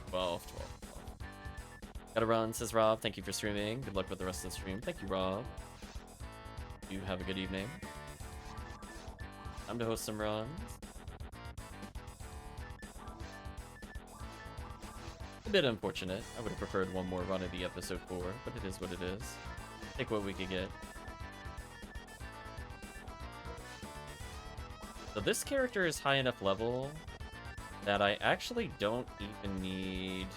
12. Gotta run, says Rob. Thank you for streaming. Good luck with the rest of the stream. Thank you, Rob. You have a good evening. Time to host some runs. A bit unfortunate. I would have preferred one more run of the episode 4, but it is what it is. Take what we could get. So this character is high enough level that I actually don't even need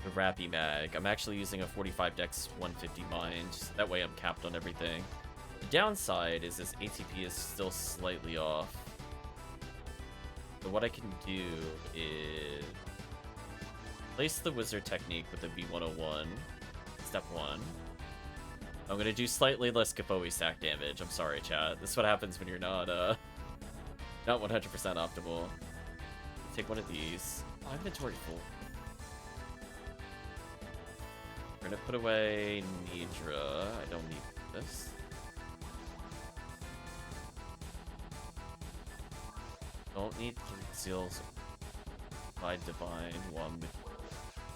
the Rappy Mag. I'm actually using a 45 Dex 150 mind. That way I'm capped on everything. The downside is this ATP is still slightly off. So what I can do is place the wizard technique with the V101. Step 1. I'm gonna do slightly less Kapoe stack damage. I'm sorry, chat. This is what happens when you're not 100% optimal. Take one of these. Oh, inventory full. We're gonna put away Nidra. I don't need this. Don't need 3 seals. By divine one with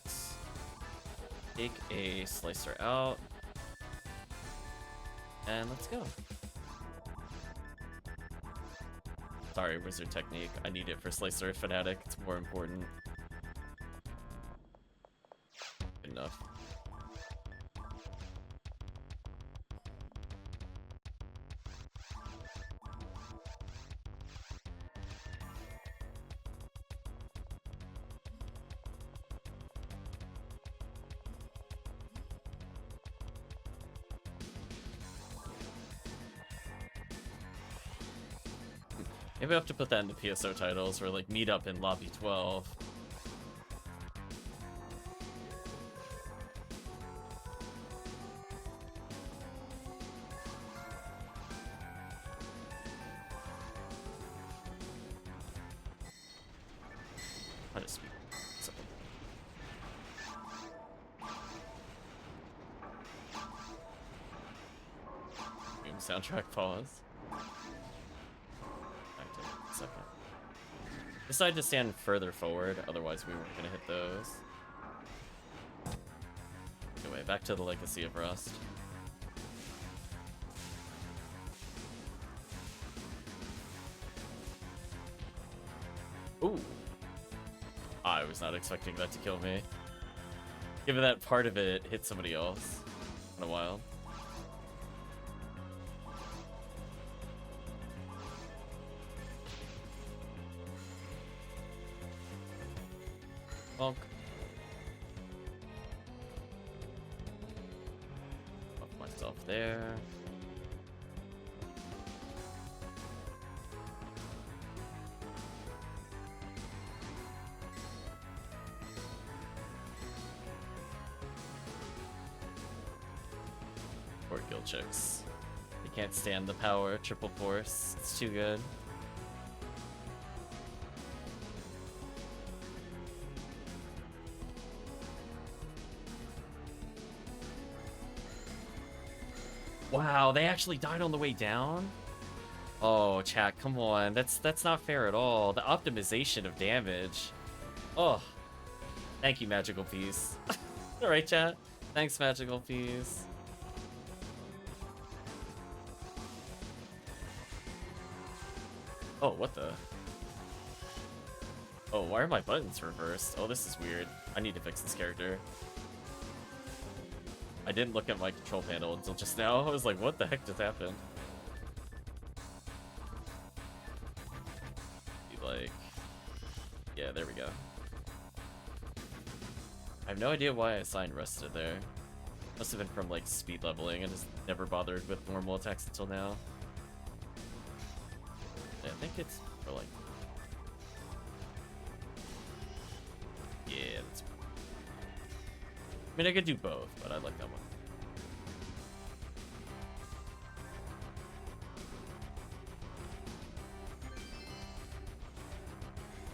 this. Take a slicer out. And let's go. Sorry, wizard technique. I need it for Slicer Fanatic. It's more important. Good enough. Maybe I have to put that in the PSO titles, or like meet up in lobby 12. I just soundtrack pause. Second. Decided to stand further forward, otherwise we weren't gonna hit those. Anyway, back to the Legacy of Rust. Ooh. I was not expecting that to kill me. Given that part of it hit somebody else. In a while. Bonk. Buff myself there. Poor Gill Chicks. They can't stand the power, triple force. It's too good. Wow, they actually died on the way down? Oh, chat, come on. That's not fair at all. The optimization of damage. Oh. Thank you, Magical Peace. Alright, chat. Thanks, Magical Peace. Oh, what the? Oh, why are my buttons reversed? Oh, this is weird. I need to fix this character. I didn't look at my control panel until just now. I was like, what the heck just happened? Be like... Yeah, there we go. I have no idea why I assigned Rusted there. Must have been from, like, speed leveling. I just never bothered with normal attacks until now. Yeah, I think it's for, like... Yeah, that's... I mean, I could do both, but I like that one.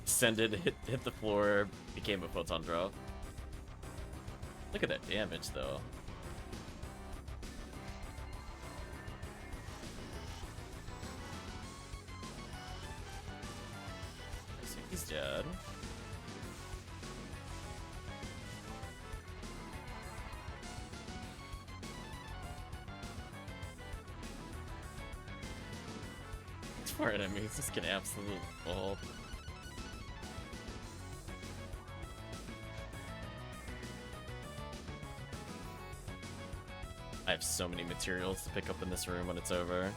Descended, hit the floor, became a photon drop. Look at that damage, though. I think he's dead. Poor enemies just get absolutely balled. I have so many materials to pick up in this room when it's over.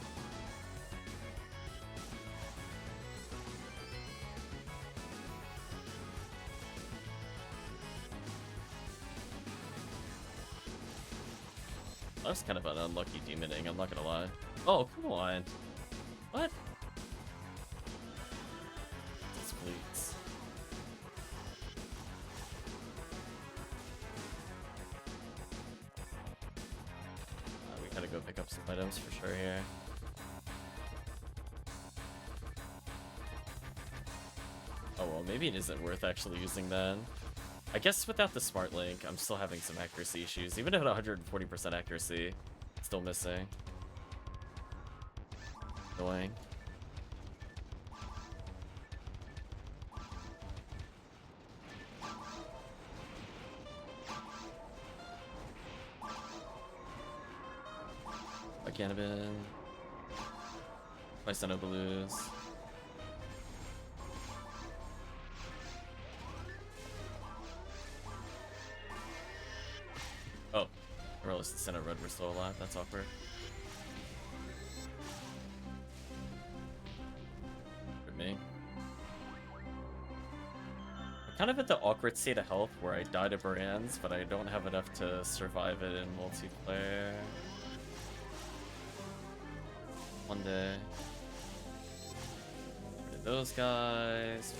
That was kind of an unlucky demoning, I'm not gonna lie. Oh, come on. What? These fleets. We gotta go pick up some items for sure here. Oh well, maybe it isn't worth actually using that. I guess without the smart link, I'm still having some accuracy issues. Even at 140% accuracy, still missing. Annoying. Cannabin. My Blues. Oh, I realized the center red were still alive. That's awkward. For me. I'm kind of at the awkward state of health where I die to brands, but I don't have enough to survive it in multiplayer. One day. Those guys.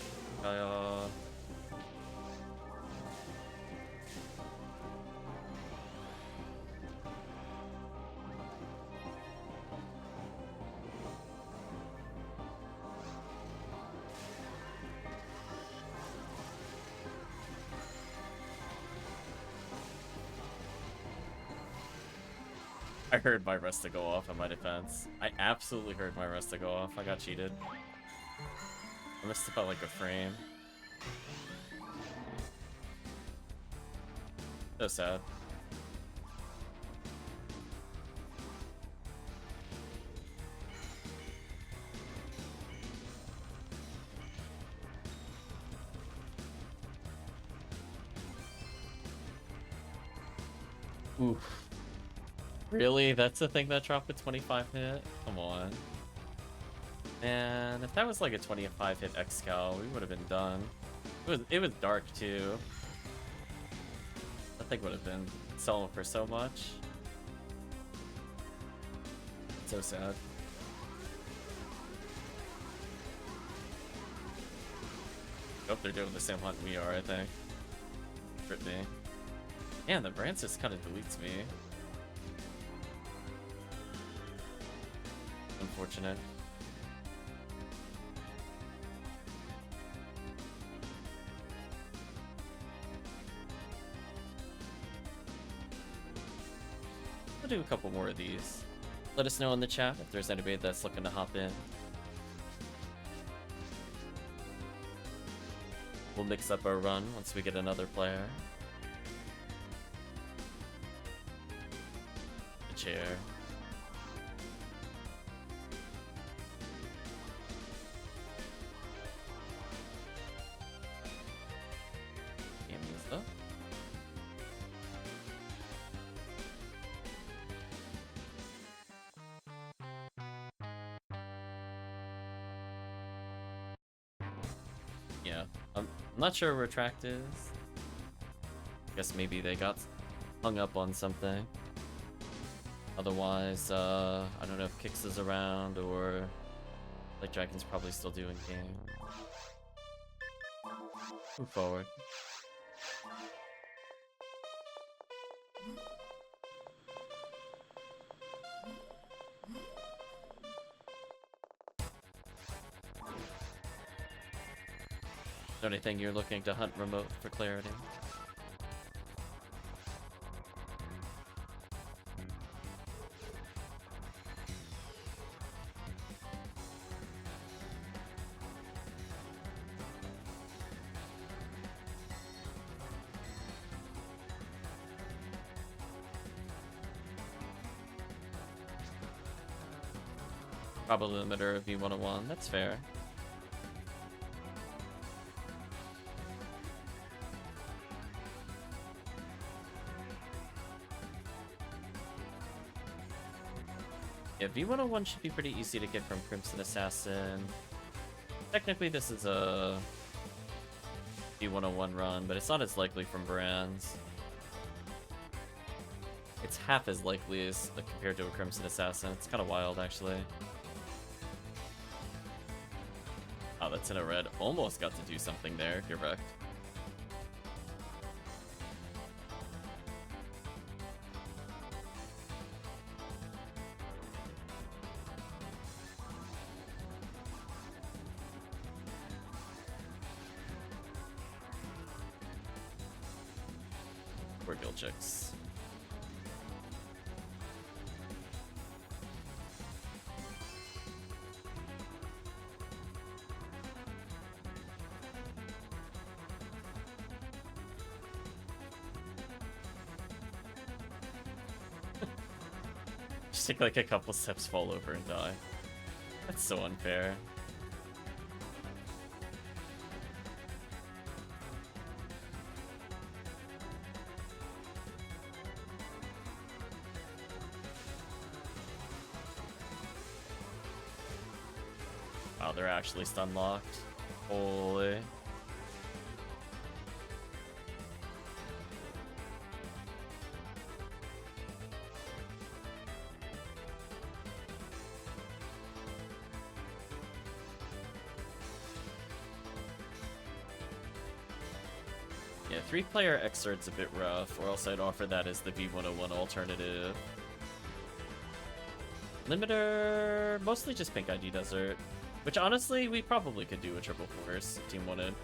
I heard my rest to go off on my defense. I absolutely heard my rest to go off. I got cheated. I missed about like a frame. So sad. Oof. Really? That's the thing that dropped a 25 hit? Come on. Man, if that was like a 25 hit Kxah, we would have been done. It was dark too. That thing would have been selling for so much. So sad. Hope they're doing the same hunt we are, I think. Trip me. Man, the Brancis kind of deletes me. Unfortunate. We'll do a couple more of these. Let us know in the chat if there's anybody that's looking to hop in. We'll mix up our run once we get another player. A chair. Game is up. Yeah, I'm not sure where Tract is. Guess maybe they got hung up on something. Otherwise, I don't know if Kxah is around or like Dragon's probably still doing game. Move forward. Is there anything you're looking to hunt remote for clarity? Probably limiter of V101, that's fair. Yeah, V101 should be pretty easy to get from Crimson Assassin. Technically this is a V101 run, but it's not as likely from brands. It's half as likely as compared to a Crimson Assassin. It's kind of wild, actually. Oh, that's in a red. Almost got to do something there. You're wrecked. Poor Gill Chicks. Just take like a couple steps, fall over, and die. That's so unfair. Wow, they're actually stun locked. Holy. Yeah, 3-player Excerpt's a bit rough, or else I'd offer that as the V101 alternative. Limiter, mostly just Pink ID Desert, which honestly, we probably could do a triple force if team wanted.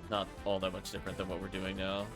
Not all that much different than what we're doing now.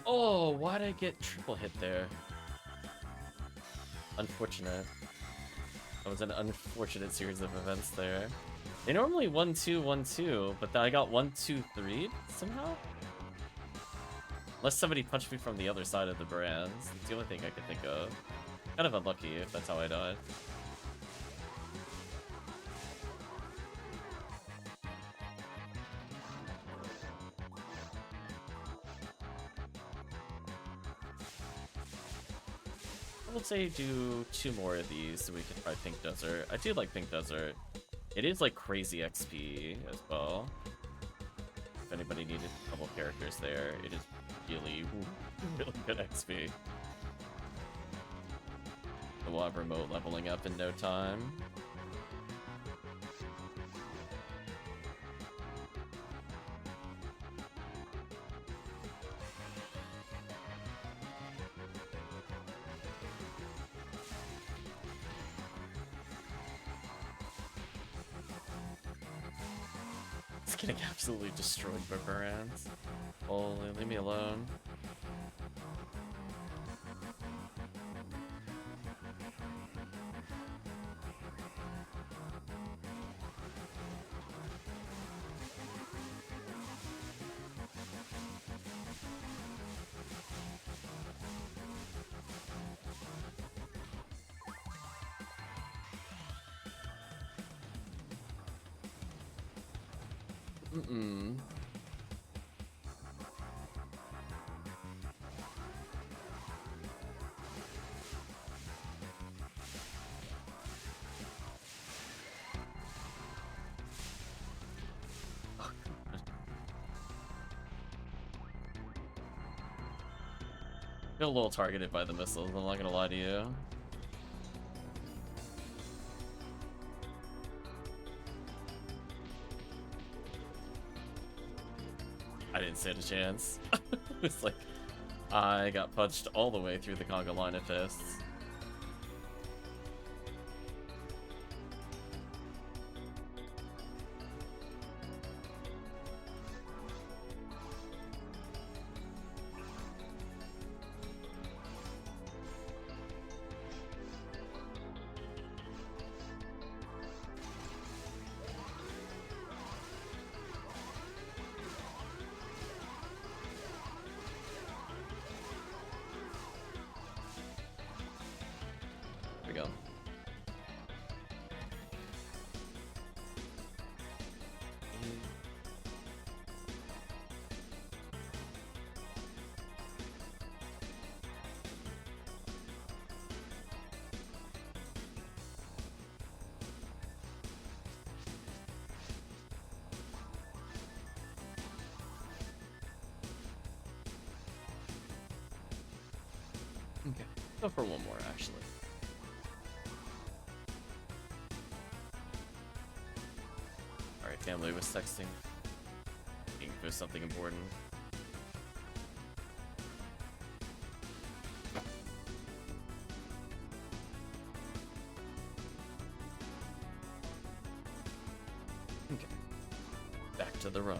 Oh, why'd I get triple hit there? Unfortunate. That was an unfortunate series of events there. They normally 1-2, 1-2, but then I got 1-2-3'd somehow? Unless somebody punched me from the other side of the brands. That's the only thing I could think of. Kind of unlucky if that's how I died. I would say do 2 more of these so we can try Pink Desert. I do like Pink Desert. It is like crazy XP as well. If anybody needed a couple characters there, it is really, really good XP. We'll have remote leveling up in no time. It's getting absolutely destroyed by brands. Holy, leave me alone. Mm-mm. Feel a little targeted by the missiles, I'm not gonna lie to you. I didn't stand a chance. It's like, I got punched all the way through the conga line of fists. Okay, go for one more, actually. Alright, family was texting. Looking for something important. Okay. Back to the run.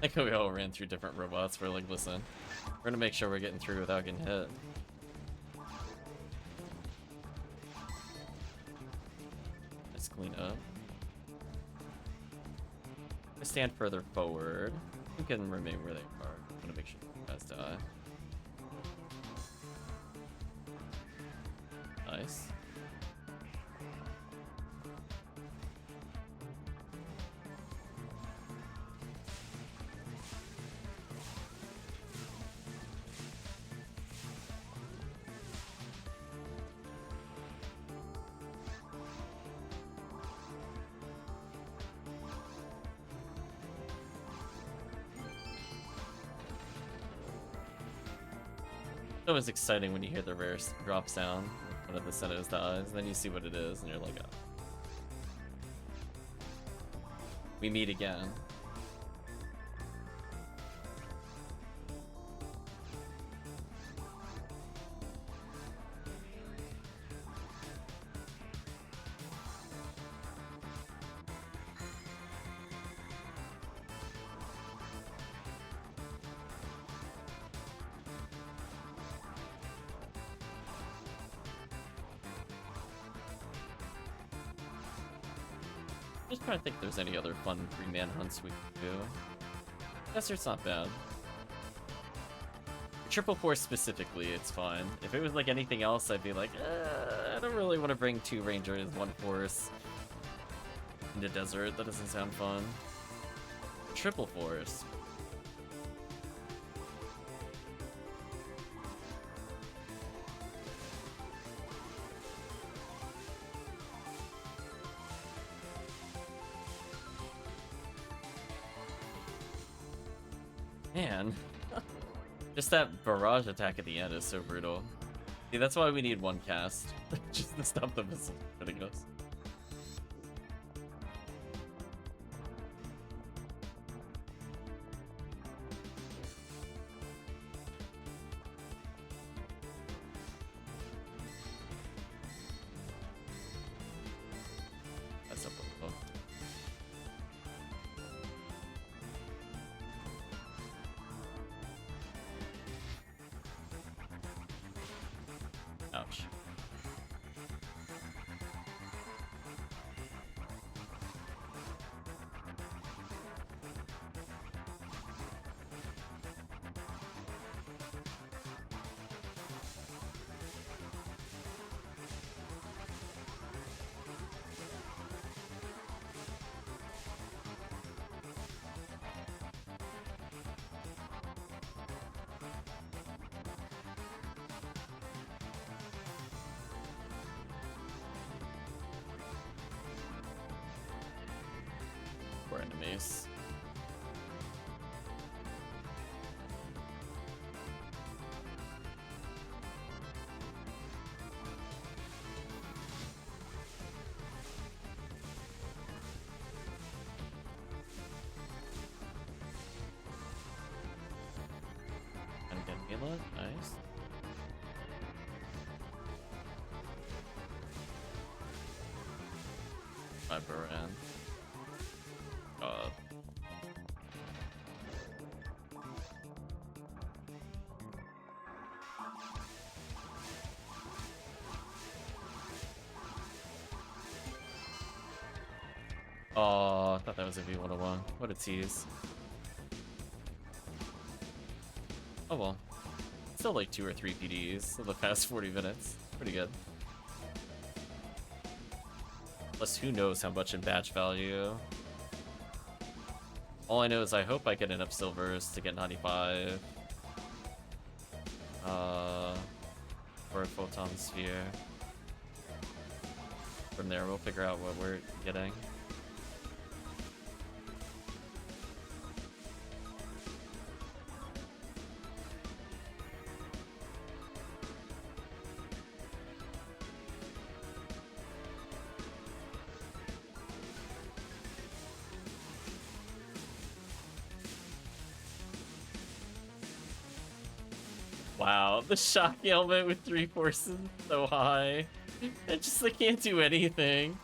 Like how we all ran through different robots. We're like, listen, we're gonna make sure we're getting through without getting hit. Let's clean up. Stand further forward. You can remain where they are. I'm gonna make sure you guys die. Nice. It was exciting when you hear the rare drop sound. One of the Senators dies, and then you see what it is, and you're like, oh. We meet again. Just trying to think if there's any other fun 3-man hunts we could do. Desert's not bad. Triple Force specifically, it's fine. If it was like anything else, I'd be like, I don't really want to bring 2 Rangers, 1 Force into Desert. That doesn't sound fun. Triple Force. Man, just that barrage attack at the end is so brutal. See, that's why we need 1 cast, just to stop the missiles hitting us. That's up. Oh. Ouch. Poor enemies. And get Mila, nice. My Baran. God. Oh, I thought that was a V101. What a tease. Oh well. Still like 2 or 3 PDs in the past 40 minutes. Pretty good. Plus, who knows how much in batch value. All I know is I hope I get enough silvers to get 95. For a photon sphere. From there, we'll figure out what we're getting. Wow, the shock helmet with 3 forces so high. It just, they can't do anything.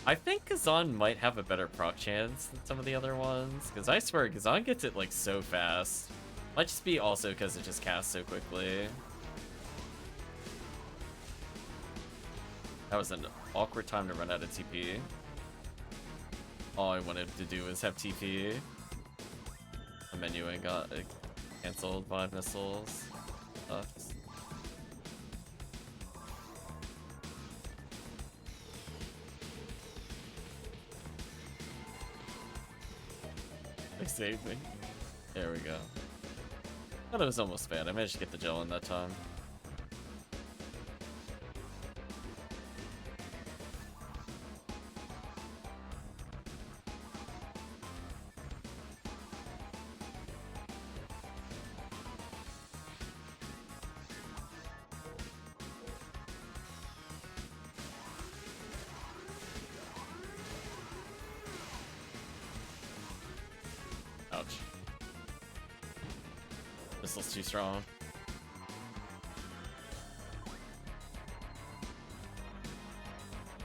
I think Kazan might have a better proc chance than some of the other ones, because I swear Kazan gets it like so fast. Might just be also because it just casts so quickly. That was an awkward time to run out of TP. All I wanted to do was have TP. The menuing got cancelled by missiles. Sucks. They saved me. There we go. Thought it was almost bad. I managed to get the gel in that time. Ouch. Missile's too strong.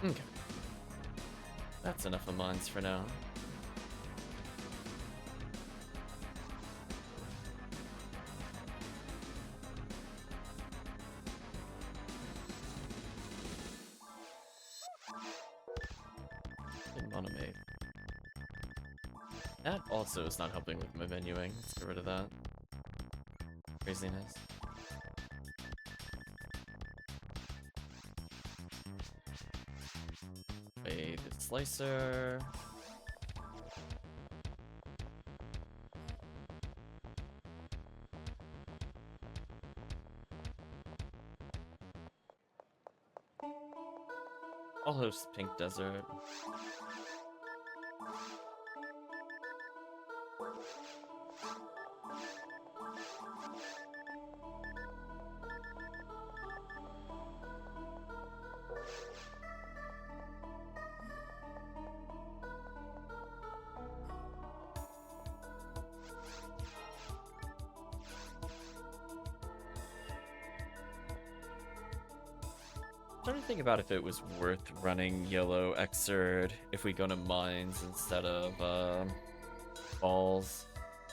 Okay. That's enough of mines for now. Didn't want to make. That also is not helping with my menuing. Let's get rid of that. Craziness. Wait, the slicer. I'll host Pink Desert. I'm trying to think about if it was worth running yellow Xrd if we go to mines instead of balls.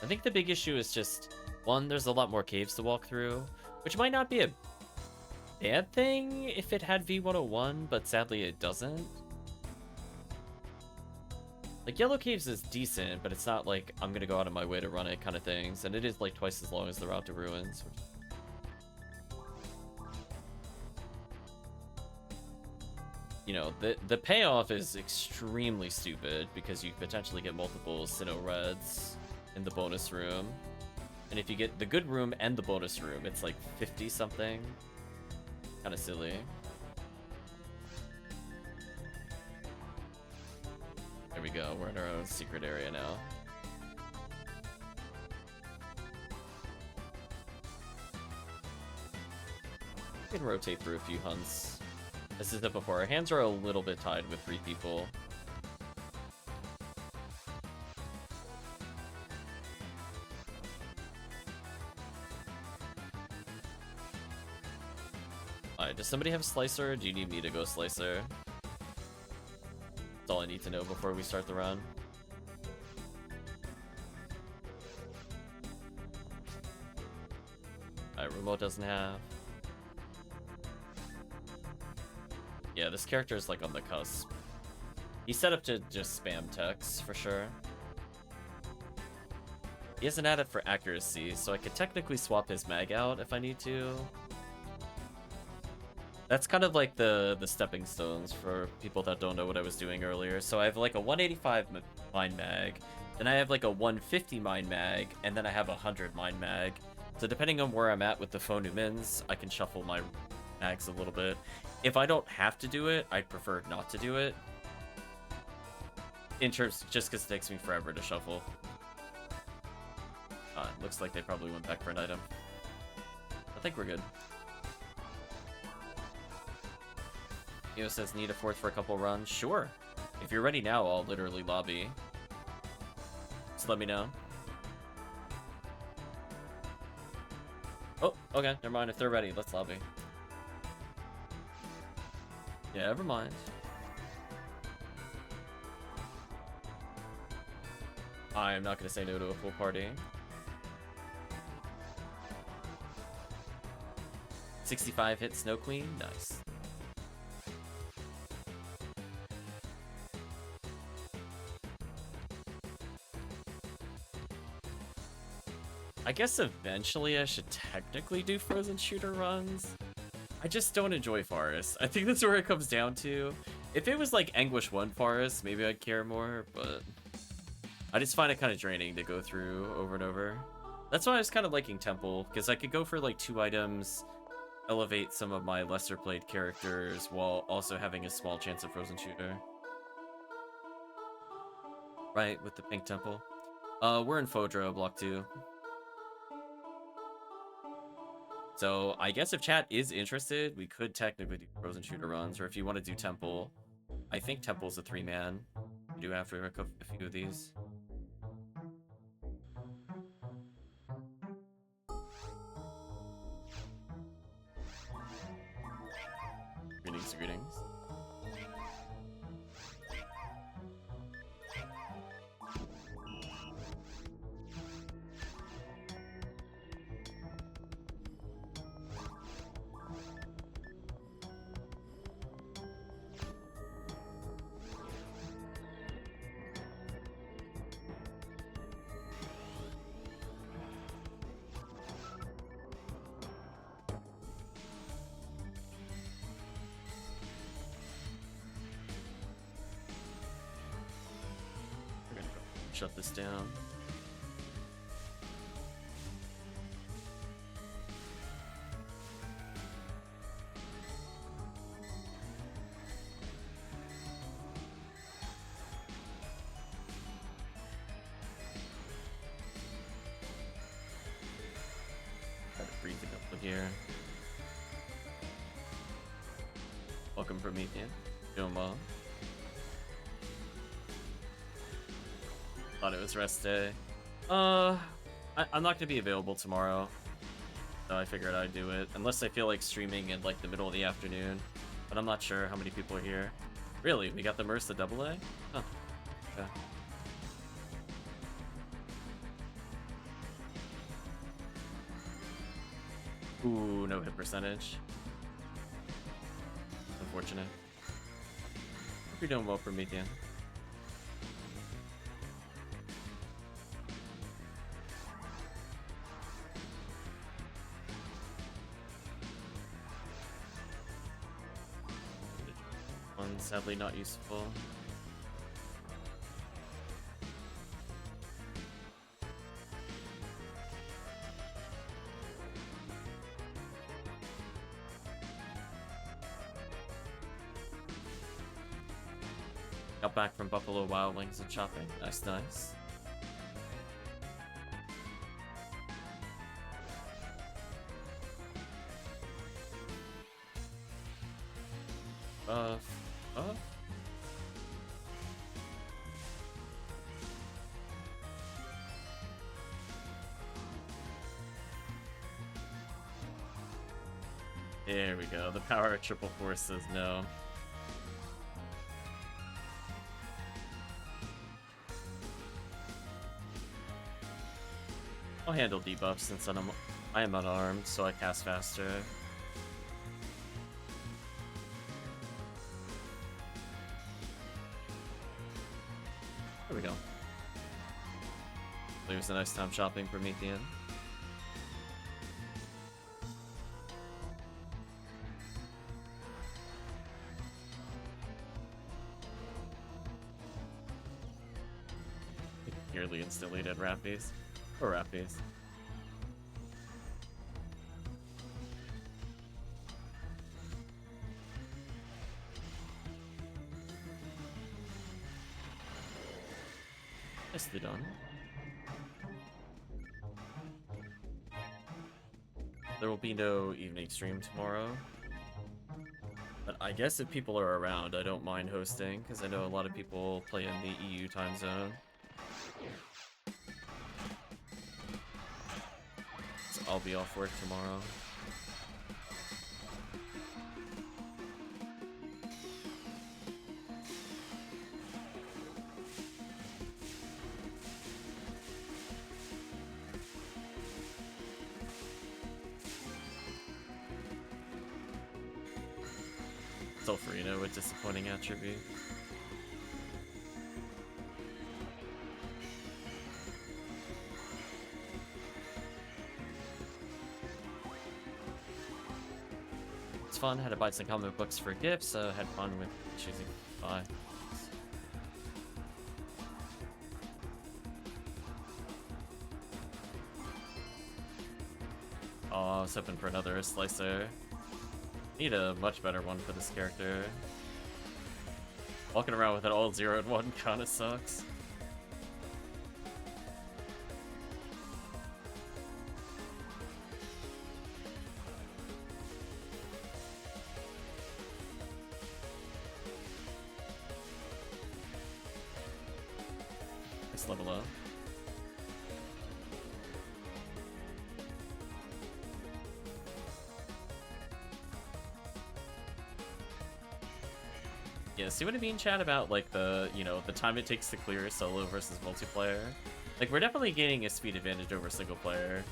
I think the big issue is just, one, there's a lot more caves to walk through, which might not be a bad thing if it had V101, but sadly it doesn't. Like, yellow caves is decent, but it's not like I'm gonna go out of my way to run it kind of things, and it is like twice as long as the route to ruins. You know, the payoff is extremely stupid because you potentially get multiple Sinnoh Reds in the bonus room. And if you get the good room and the bonus room, it's like 50 something. Kind of silly. There we go, we're in our own secret area now. We can rotate through a few hunts. As I said before, our hands are a little bit tied with 3 people. Alright, does somebody have Slicer, or do you need me to go Slicer? That's all I need to know before we start the run. Alright, Remote doesn't have. Yeah, this character is like on the cusp. He's set up to just spam techs for sure. He hasn't added for accuracy, so I could technically swap his mag out if I need to. That's kind of like the stepping stones for people that don't know what I was doing earlier. So I have like a 185 mine mag, then I have like a 150 mine mag, and then I have a 100 mine mag. So depending on where I'm at with the phone new mins, I can shuffle my mags a little bit. If I don't have to do it, I'd prefer not to do it. In terms, just because it takes me forever to shuffle. Looks like they probably went back for an item. I think we're good. Neo says, need a 4th for a couple runs. Sure. If you're ready now, I'll literally lobby. Just let me know. Oh, okay, never mind. If they're ready, let's lobby. Yeah, never mind. I am not gonna say no to a full party. 65 hit Snow Queen, nice. I guess eventually I should technically do frozen shooter runs. I just don't enjoy forests. I think that's where it comes down to. If it was like Anguish 1 forest, maybe I'd care more, but I just find it kind of draining to go through over and over. That's why I was kind of liking Temple, because I could go for like 2 items, elevate some of my lesser played characters while also having a small chance of frozen shooter. Right, with the pink temple. We're in Fodra, block 2. So I guess if chat is interested, we could technically do frozen shooter runs, or if you want to do Temple, I think Temple's a 3-man. You do have to pick up a few of these. Greetings, greetings. Shut this down. Try to breathe it up here. Welcome, Promethean. Doing well. Thought it was rest day. I'm not gonna be available tomorrow, so I figured I'd do it. Unless I feel like streaming in like the middle of the afternoon, but I'm not sure how many people are here. Really, we got the Merce, the AA? Huh. Okay. Ooh, no hit percentage. Unfortunate. Hope you're doing well, Promethean. Sadly not useful. Got back from Buffalo Wild Wings and shopping. Nice, nice. There we go. The power of triple force says no. I'll handle debuffs since I am unarmed, so I cast faster. There we go. It was a nice time shopping, Promethean. Nearly instantly dead Rappies. Or Rappies. Nicely done. There will be no evening stream tomorrow. But I guess if people are around, I don't mind hosting, because I know a lot of people play in the EU time zone. So I'll be off work tomorrow. Still Farina with disappointing attribute. It's fun, had to buy some comic books for gifts, so had fun with choosing to buy. Oh, I was hoping for another slicer. Need a much better one for this character. Walking around with an all 0 and 1 kinda sucks. Let's level up. Yeah, see what I mean, chat, about like the, you know, the time it takes to clear solo versus multiplayer? Like, we're definitely gaining a speed advantage over single player.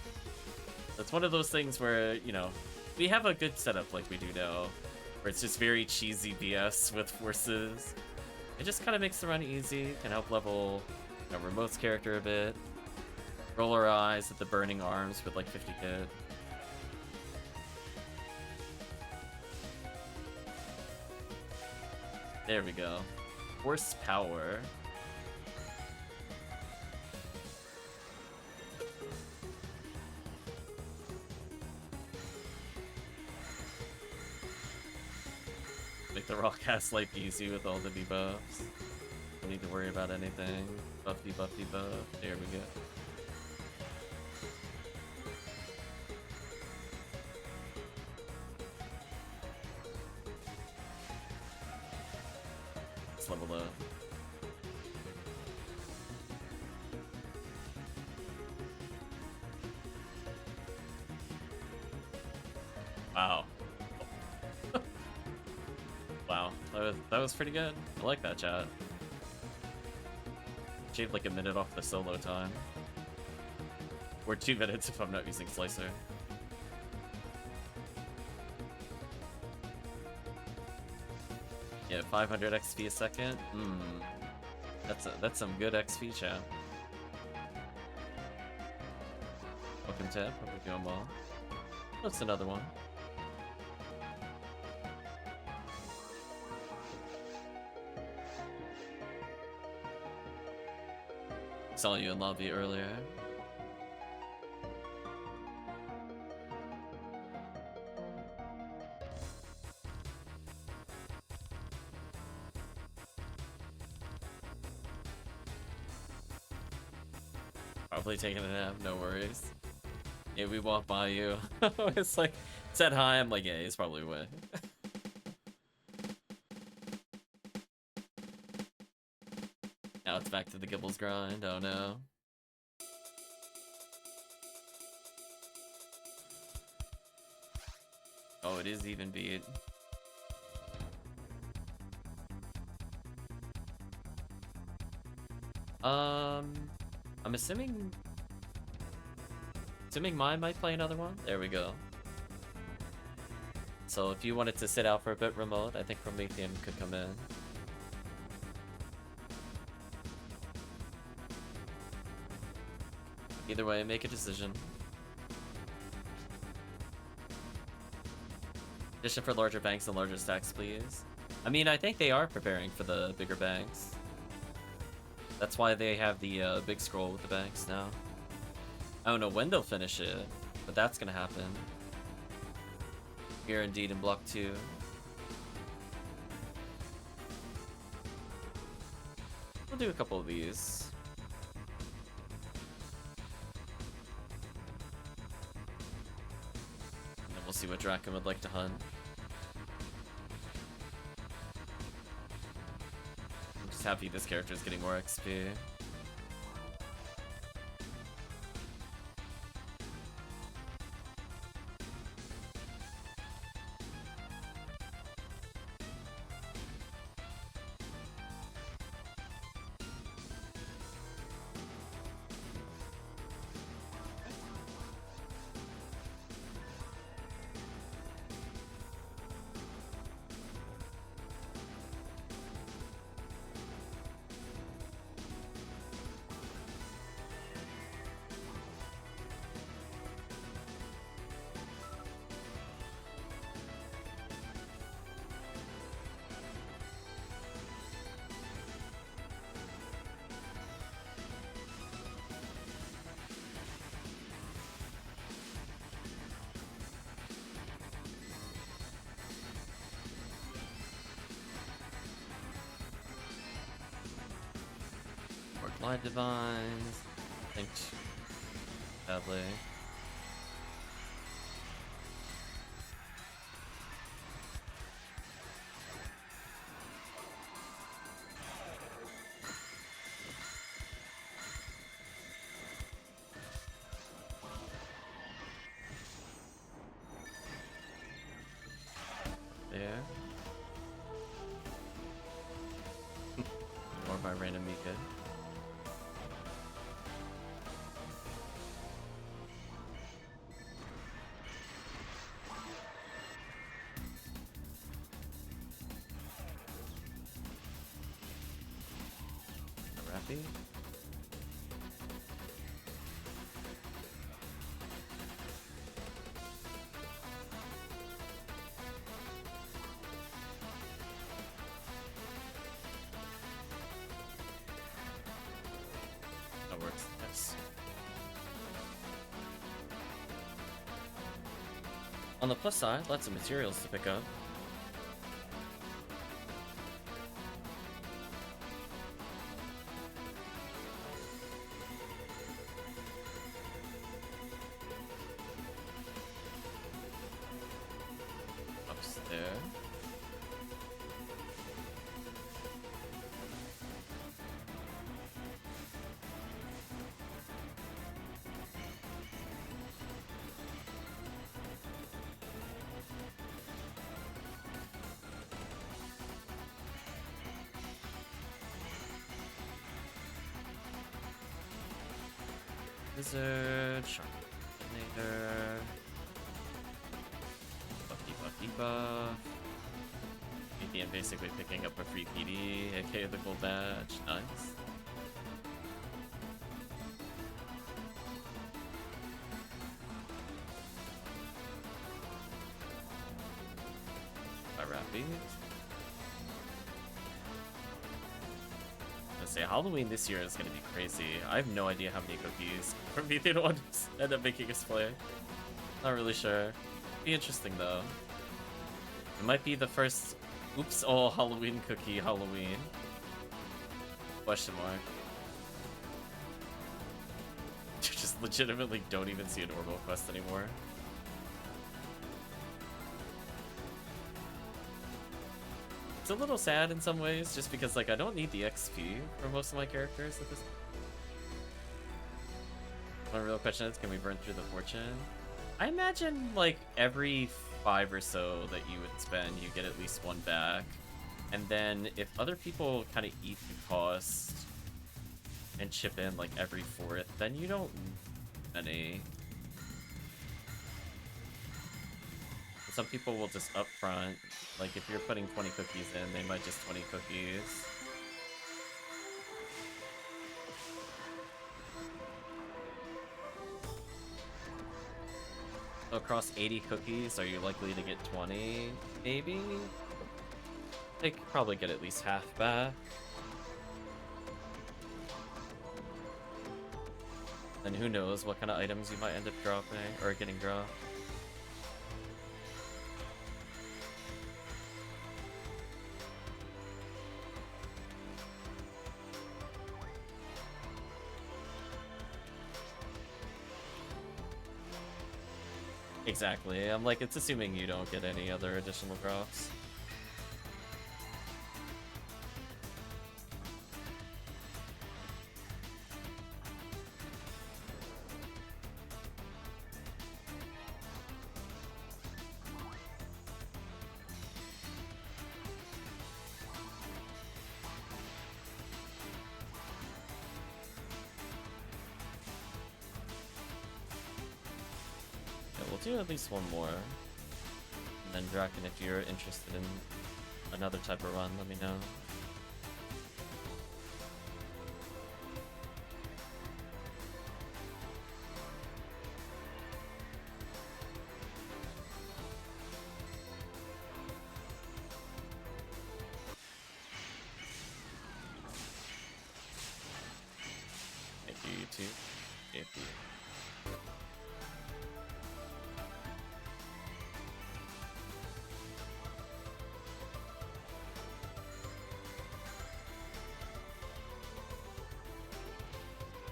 That's one of those things where, you know, we have a good setup like we do now, where it's just very cheesy BS with forces. It just kind of makes the run easy, can help level, you know, Remote's character a bit. Roll our eyes at the burning arms with like 50 hit. There we go. Horsepower. Make the rock cast life easy with all the debuffs. Don't need to worry about anything. Buff, debuff, debuff. There we go. Level up. Wow. Wow, that was pretty good. I like that, chat. Shaved like a minute off the solo time. Or 2 minutes if I'm not using Slicer. Yeah, 500 XP a second. That's some good XP, chat. Welcome, Ted. Hope you're doing well. That's another one. Saw you in lobby earlier. Probably taking a nap, no worries. Yeah, we walk by you. It's like, said hi, I'm like, yeah, he's probably away. Now it's back to the Gibbles grind, oh no. Oh, it is even beat. I'm assuming mine might play another one. There we go. So if you wanted to sit out for a bit remote, I think Promethean could come in. Either way, make a decision. Addition for larger banks and larger stacks, please. I mean, I think they are preparing for the bigger banks. That's why they have the big scroll with the banks now. I don't know when they'll finish it, but that's gonna happen. Here indeed in block 2. We'll do a couple of these. And then we'll see what Draken would like to hunt. I'm just happy this character is getting more XP. Wide divines. Linked badly. There. Or my random Mika. Rappy. That works. Nice. On the plus side, lots of materials to pick up. Upstairs. Wizard, Sharpenator, Buffy buff. I'm basically picking up a free PD, aka the gold badge. Nice. By Rappies. Say Halloween this year is gonna be crazy. I have no idea how many cookies Promethean ones end up making us play. Not really sure. Be interesting though. It might be the first oops all Halloween cookie Halloween. Question mark. You just legitimately don't even see an orbital quest anymore. It's a little sad in some ways, just because like I don't need the XP for most of my characters at this point. One real question is, can we burn through the fortune? I imagine like every 5 or so that you would spend, you get at least one back. And then if other people kind of eat the cost and chip in like every 4th, then you don't need any. Some people will just up front, like if you're putting 20 cookies in, they might just 20 cookies. So across 80 cookies, are you likely to get 20? Maybe? They could probably get at least half back. And who knows what kind of items you might end up dropping, or getting dropped. Exactly. I'm like, it's assuming you don't get any other additional drops. We'll do at least one more. And then Draken, if you're interested in another type of run, let me know. Thank you, YouTube. Thank you.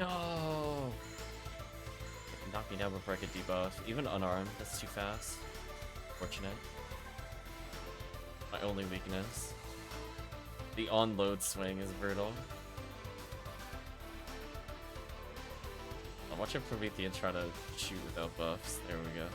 No! It can knock me down before I get debuff. Even unarmed, that's too fast. Fortunate. My only weakness. The on-load swing is brutal. I'm watching Promethean try to shoot without buffs. There we go.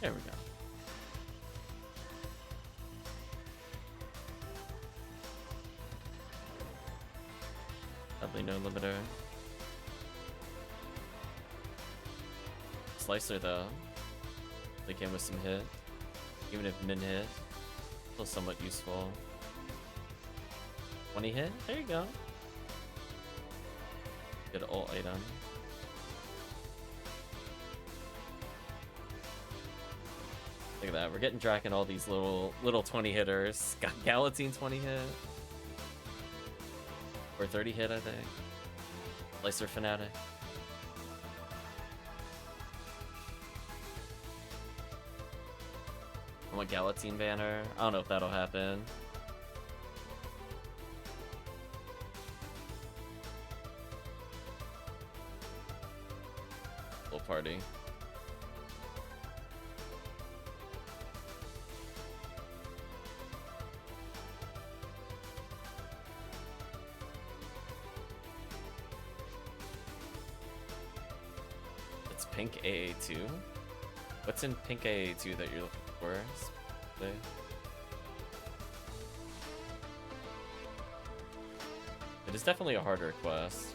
There we go. Sadly, no limiter. Slicer though, they came with some hit. Even if min hit, still somewhat useful. 20 hit? There you go. Good ult item. Look at that, we're getting Draken all these little 20 hitters. Got Galatine 20 hit. Or 30 hit, I think. Slicer Fanatic. I want Galatine banner. I don't know if that'll happen. Little party. It's pink AA2. What's in pink AA2 that you're looking for? It is definitely a harder quest.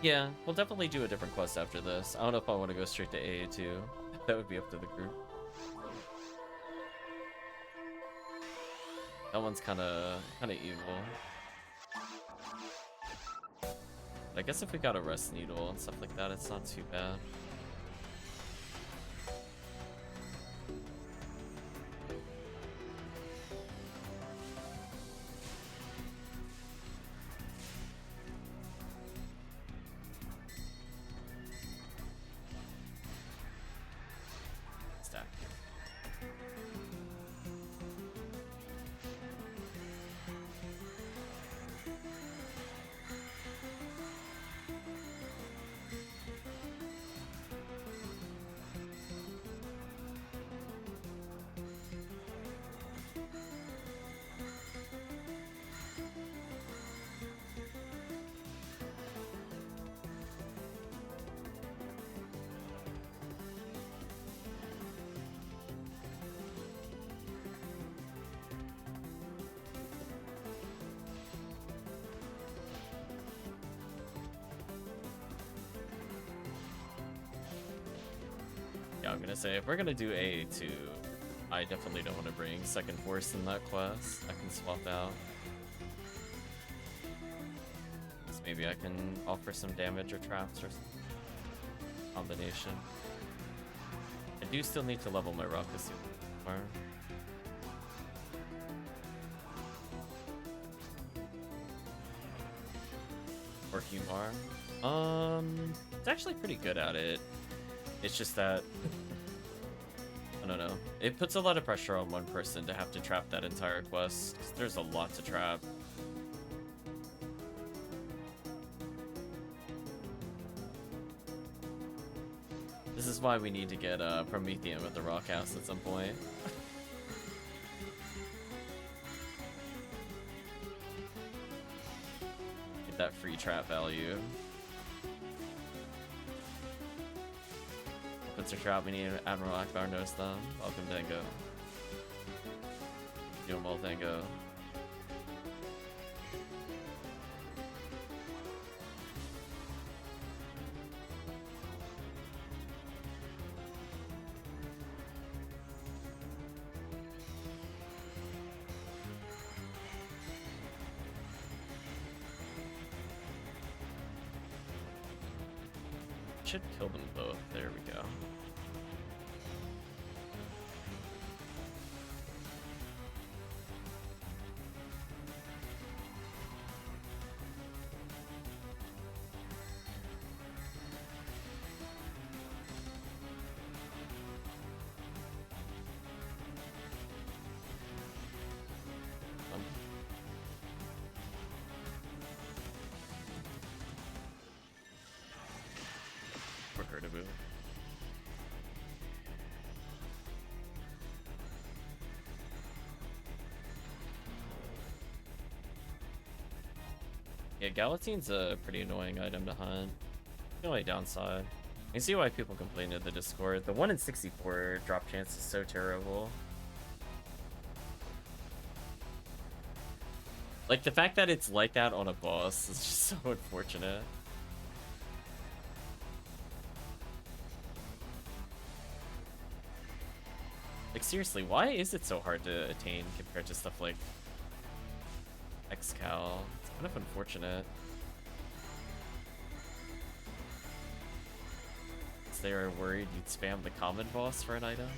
Yeah, we'll definitely do a different quest after this. I don't know if I want to go straight to AA2. That would be up to the group. That one's kind of evil. I guess if we got a rest needle and stuff like that, it's not too bad. Stack. Yeah, I'm gonna say if we're gonna do AA2, I definitely don't want to bring second force in that quest. I can swap out. So maybe I can offer some damage or traps or something. Combination. I do still need to level my rocket suit more. Or Humar. It's actually pretty good at it. It's just that, I don't know, it puts a lot of pressure on one person to have to trap that entire quest, 'cause there's a lot to trap. This is why we need to get Promethean with the Rock House at some point. Get that free trap value. Puts a trap, we need Admiral Akbar knows them. Welcome, Dango. Doing well, Dango. should kill them both. There we go. Quicker to move. Yeah, Galatine's a pretty annoying item to hunt. The only downside. You see why people complain in the Discord. The 1 in 64 drop chance is so terrible. Like, the fact that it's like that on a boss is just so unfortunate. Like, seriously, why is it so hard to attain compared to stuff like Kxah? It's kind of unfortunate. Because they were worried you'd spam the common boss for an item.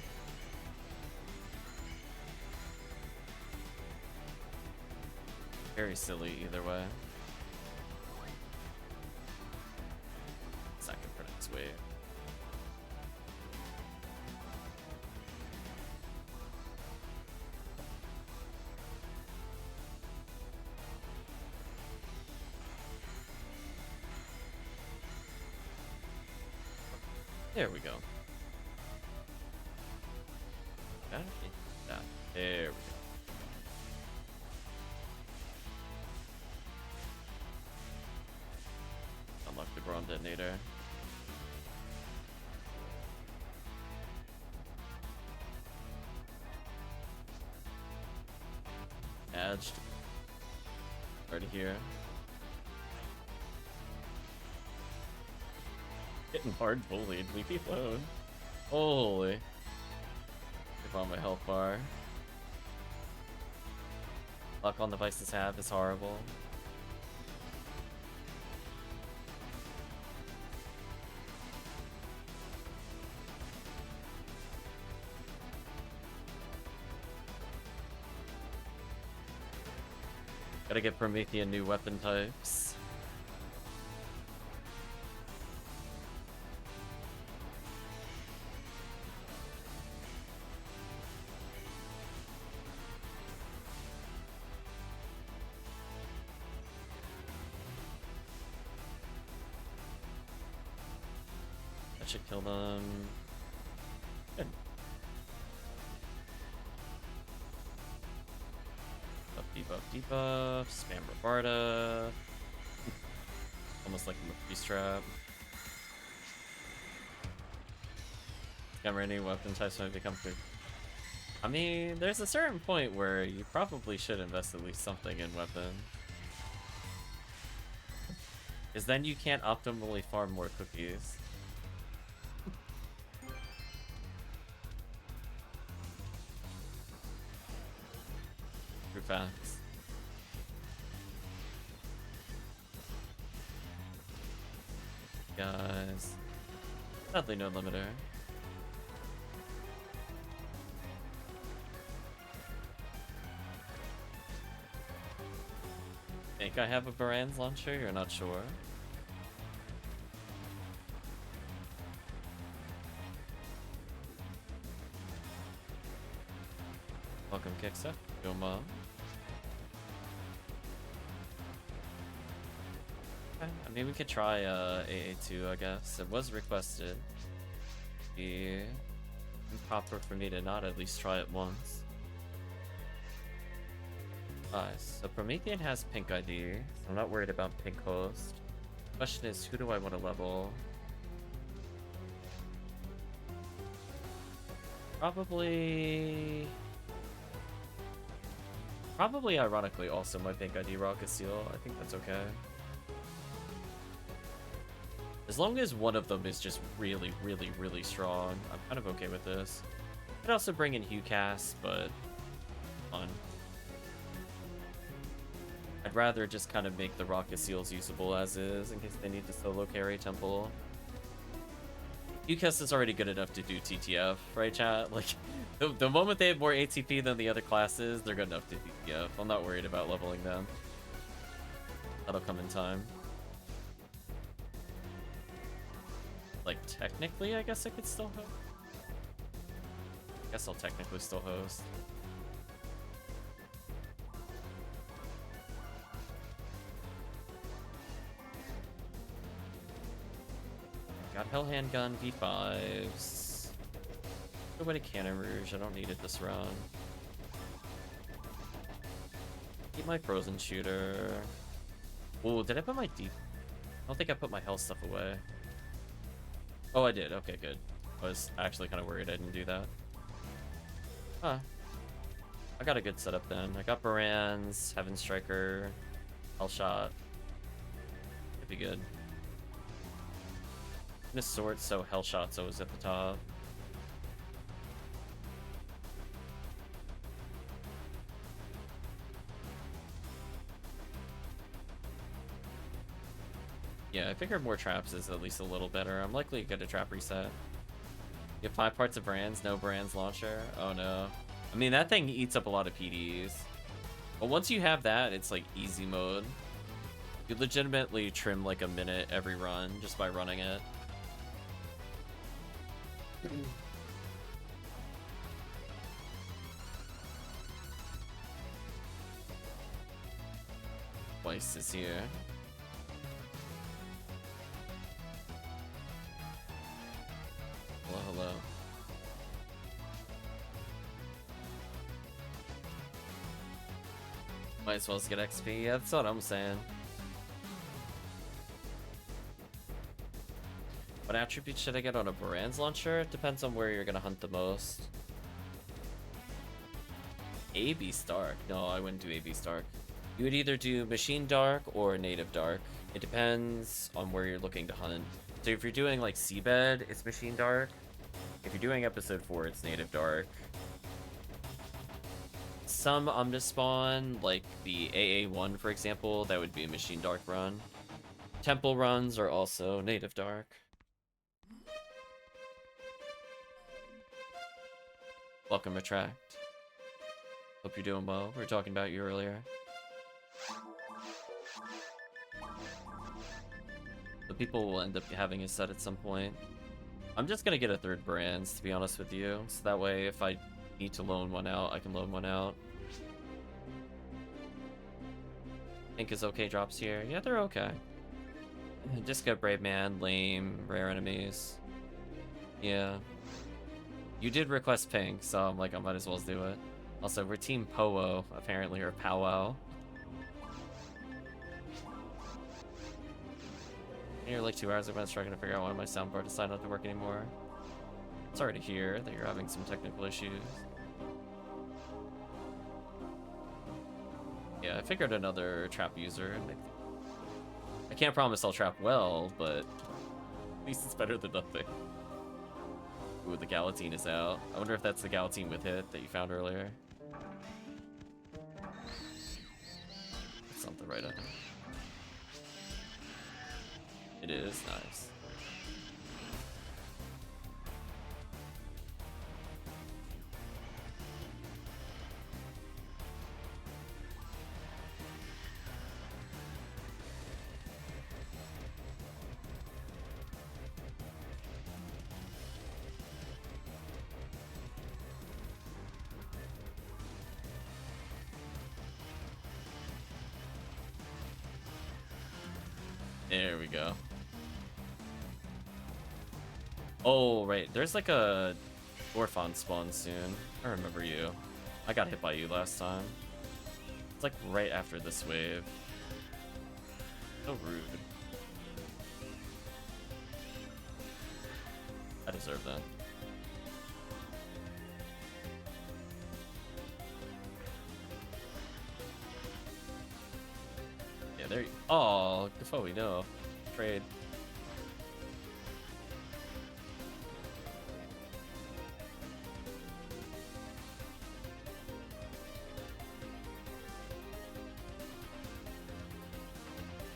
Very silly either way. Second for next wave. There we go. Got it? Yeah, there we go. Unlock the Brawn Detonator. Edged. Already here. Getting hard bullied, leave me alone. Holy. Give on my health bar. Luck on the Vice's have is horrible. Gotta get Promethean new weapon types. That should kill them. Good. Debuff, spam Rabarda. Almost like a Beast Trap. Discover new weapon types might become good. I mean, there's a certain point where you probably should invest at least something in weapon. Because then you can't optimally farm more cookies. True facts. Guys. Sadly, no limiter. Think I have a Baran's launcher? You're not sure? Welcome, Kxah. Yo, Mom. I mean, we could try AA2, I guess. It was requested. Be improper for me to not at least try it once. So Promethean has pink ID. So I'm not worried about pink host. Question is, who do I want to level? Probably, ironically, also my pink ID Rocket Seal. I think that's okay. As long as one of them is just really, really, really strong, I'm kind of okay with this. I'd also bring in Kxah, but fun. I'd rather just kind of make the Rocket Seals usable as is, in case they need to solo carry Temple. Kxah is already good enough to do TTF, right, chat? Like, the moment they have more ATP than the other classes, they're good enough to TTF. I'm not worried about leveling them. That'll come in time. Like, technically, I guess I could still host. I guess I'll technically still host. Got Hell Handgun, V5s. Go to Cannon Rouge, I don't need it this run. Keep my Frozen Shooter. Oh, did I put my deep? I don't think I put my health stuff away. Oh, I did. Okay, good. I was actually kind of worried I didn't do that. Huh. I got a good setup then. I got Baran's, Heaven Striker, Hellshot. Could be good. Miss Sword, so Hellshot's always at the top. Yeah, I figured more traps is at least a little better. I'm likely to get a trap reset. You have 5 parts of Brands, no Brands launcher. Oh no. I mean, that thing eats up a lot of PDs. But once you have that, it's like easy mode. You legitimately trim like a minute every run just by running it. Twice is here. Hello, hello. Might as well just get XP. Yeah, that's what I'm saying. What attributes should I get on a Baran's launcher? It depends on where you're gonna hunt the most. AB Stark? No, I wouldn't do AB Stark. You would either do Machine Dark or Native Dark. It depends on where you're looking to hunt. So if you're doing like Seabed, it's Machine Dark. If you're doing Episode 4, it's Native Dark. Some Omnispawn, like the AA1 for example, that would be a Machine Dark run. Temple runs are also Native Dark. Welcome, Retract. Hope you're doing well. We were talking about you earlier. The people will end up having a set at some point. I'm just gonna get a 3rd Brands, to be honest with you. So that way, if I need to loan one out, I can loan one out. Think is okay drops here. Yeah, they're okay. Just get Brave Man, lame, rare enemies. Yeah. You did request pink, so I'm like, I might as well do it. Also, we're Team Powo, apparently, or Powwow. You're like 2 hours ago, I was trying to figure out why my soundboard decided not to work anymore. Sorry to hear that you're having some technical issues. Yeah, I figured another trap user. I can't promise I'll trap well, but at least it's better than nothing. Ooh, the Galatine is out. I wonder if that's the Galatine with hit that you found earlier. That's not the right item. It is nice. There we go. Oh, right. There's like a Orphon spawn soon. I remember you. I got hit by you last time. It's like right after this wave. So rude. I deserve that. Yeah, there you... Oh, Kxah, no. Trade.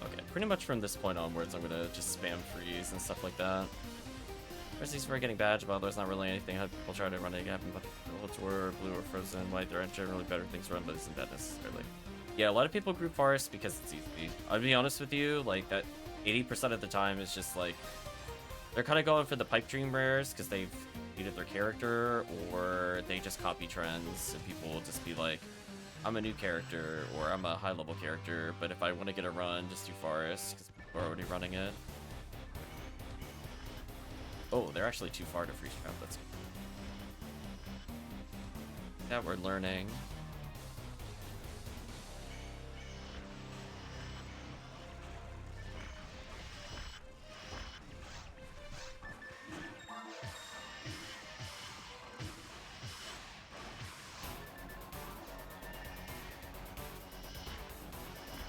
Okay, pretty much from this point onwards, I'm gonna just spam freeze and stuff like that. Versus for getting badge, well, there's not really anything. How people try to run it again, but were blue or frozen, white, there are generally better things to run, but isn't that necessarily? Yeah, a lot of people group forest because it's easy. I'll be honest with you, like that 80% of the time is just like they're kind of going for the pipe dream rares because they've needed their character, or they just copy trends, and people will just be like, I'm a new character, or I'm a high level character, but if I want to get a run, just do forest because people are already running it. Oh, they're actually too far to freeze trap. That's yeah, we're learning.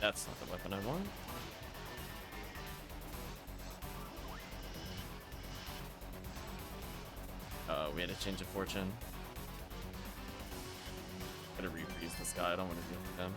That's not the weapon I want. We had a change of fortune. Gotta refreeze this guy. I don't want to deal with him.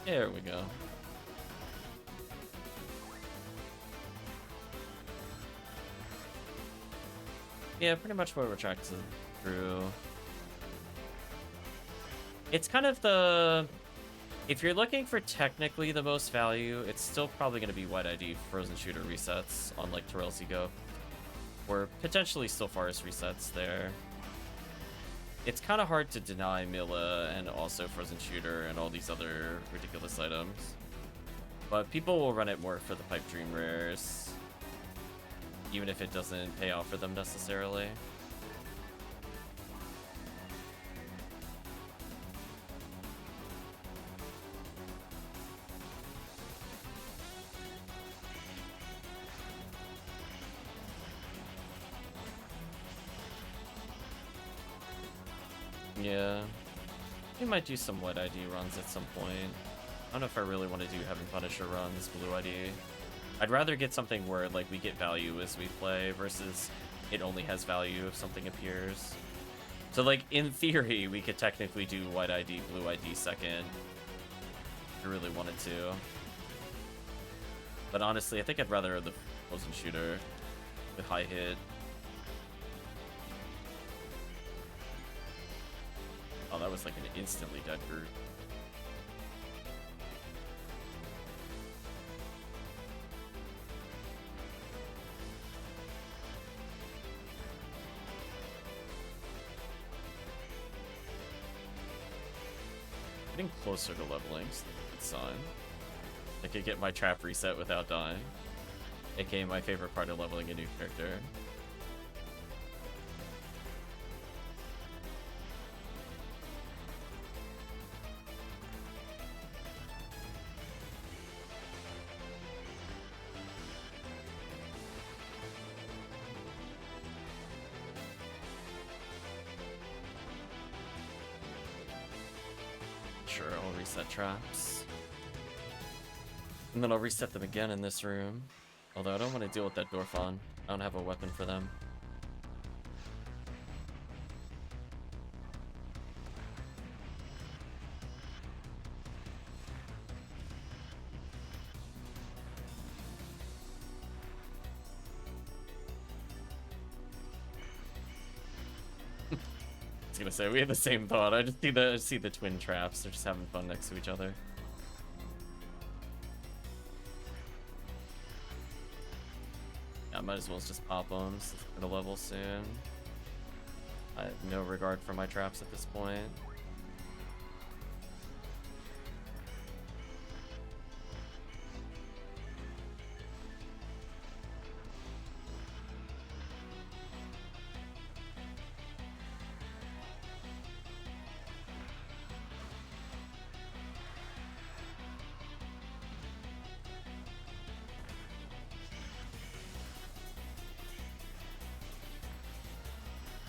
There we go. Yeah, pretty much what we're trying to through. It's kind of the... If you're looking for technically the most value, it's still probably going to be White ID Frozen Shooter resets on like Terrell's Ego. Or potentially still Forest resets there. It's kind of hard to deny Mila and also Frozen Shooter and all these other ridiculous items. But people will run it more for the Pipe Dream rares, even if it doesn't pay off for them necessarily. Yeah, we might do some White ID runs at some point. I don't know if I really want to do Heaven Punisher runs, Blue ID. I'd rather get something where like we get value as we play versus it only has value if something appears. So like in theory, we could technically do White ID, Blue ID second if we really wanted to. But honestly, I think I'd rather the Frozen Shooter with high hit. Oh, that was like an instantly dead group. Getting closer to leveling, so that's a good sign. I could get my trap reset without dying. AKA my favorite part of leveling a new character. Sure, I'll reset traps. And then I'll reset them again in this room. Although I don't want to deal with that Dorfon. I don't have a weapon for them. I was gonna say we had the same thought. I just see the twin traps. They're just having fun next to each other. Yeah, I might as well just pop them since we're gonna level soon. I have no regard for my traps at this point.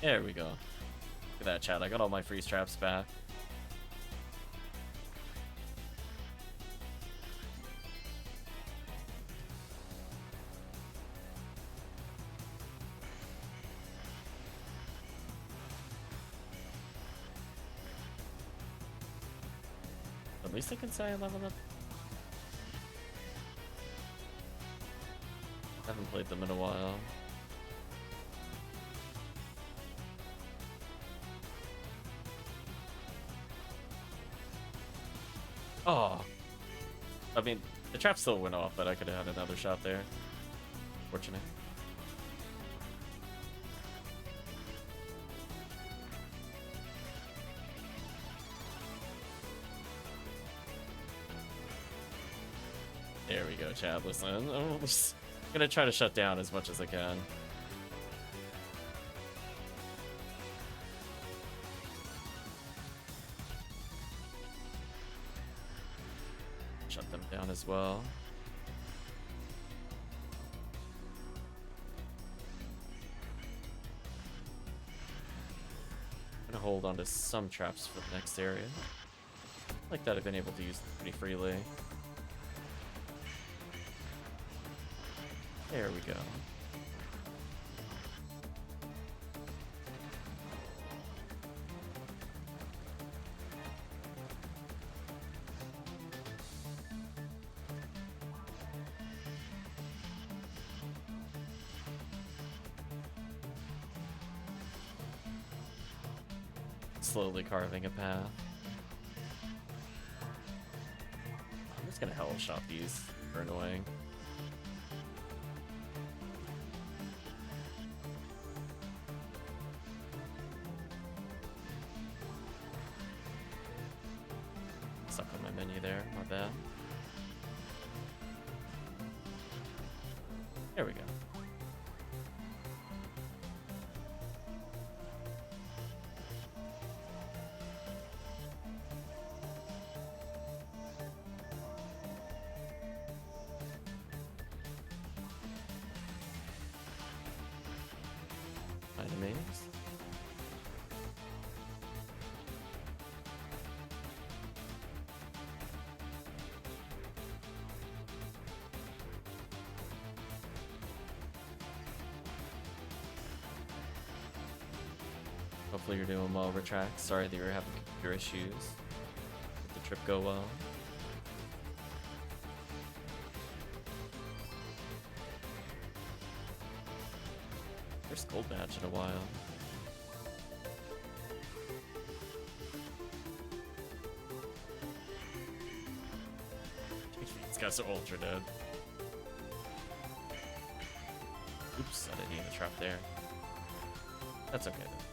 There we go. Look at that, chat. I got all my freeze traps back. least I can say I leveled up. Haven't played them in a while. Oh. I mean, the trap still went off, but I could have had another shot there. Fortunate. There we go, chat. Listen, I'm just gonna try to shut down as much as I can. Shut them down as well. I'm gonna hold on to some traps for the next area. Like that, I've been able to use them pretty freely. There we go. Slowly carving a path. I'm just gonna hell shot these. They're annoying. Stuck on my menu there, my bad. There we go. Enemies. Hopefully you're doing well, Retract. Sorry that you're having computer issues. Did the trip go well? First gold badge in a while. These guys are ultra dead. Oops, I didn't need a trap there. That's okay though.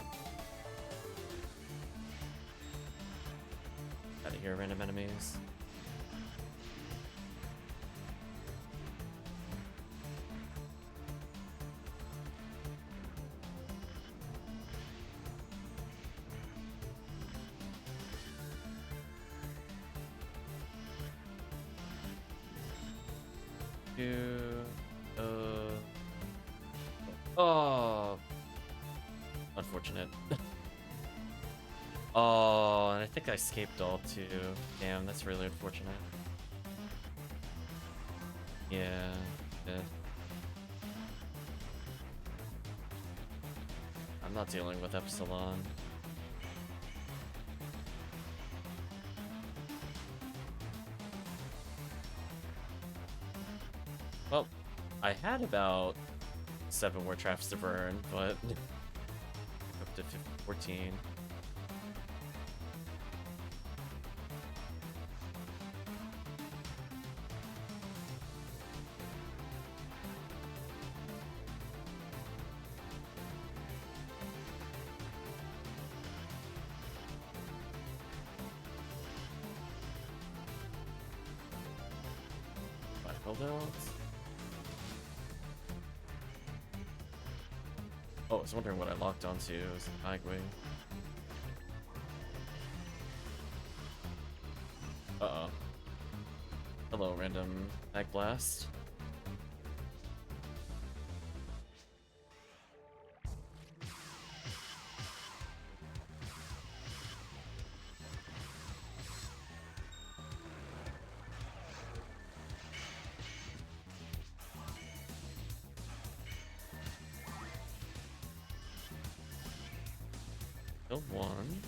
Out of here, random enemies. Oh, unfortunate. Oh, and I think I escaped all too. Damn, that's really unfortunate. Yeah, good. I'm not dealing with Epsilon. Well, I had about 7 more traps to burn, but up to 14. Oh, I was wondering what I locked onto. It was an Igway. Uh-oh. Hello, random Mag Blast. Killed one.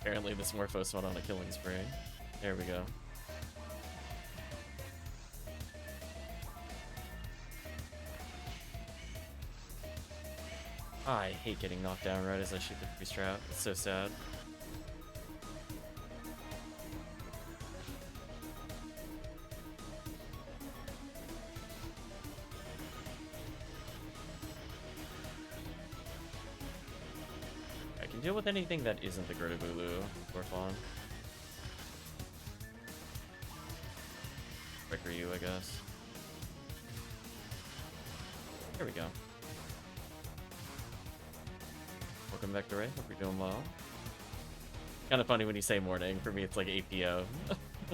Apparently this Morphos went on a killing spree. There we go. I hate getting knocked down right as I shoot the priest trap. It's so sad. I can deal with anything that isn't the Gridabulu or Fawn. Breaker you, I guess. There we go. Welcome back to Ray. Hope you're doing well. Kind of funny when you say morning. For me, it's like 8 p.m.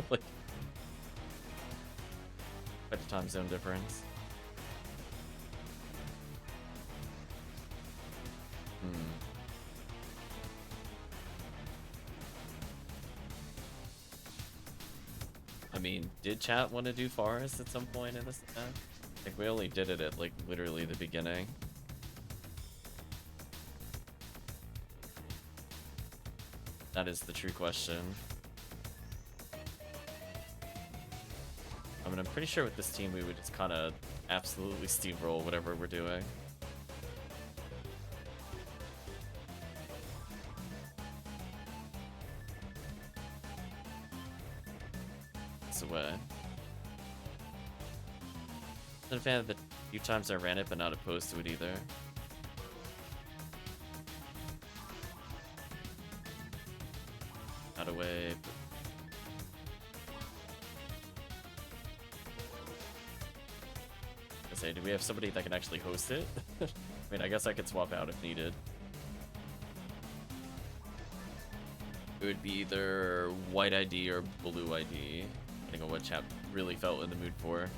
Like, quite a time zone difference. I mean, did chat want to do Forest at some point in this event? Like, we only did it at, like, literally the beginning. That is the true question. I mean, I'm pretty sure with this team we would just kind of absolutely steamroll whatever we're doing. It's away. Not a fan of the few times I ran it, but not opposed to it either. Not away. I say, do we have somebody that can actually host it? I mean, I guess I could swap out if needed. It would be either white ID or blue ID, depending on what chat really felt in the mood for.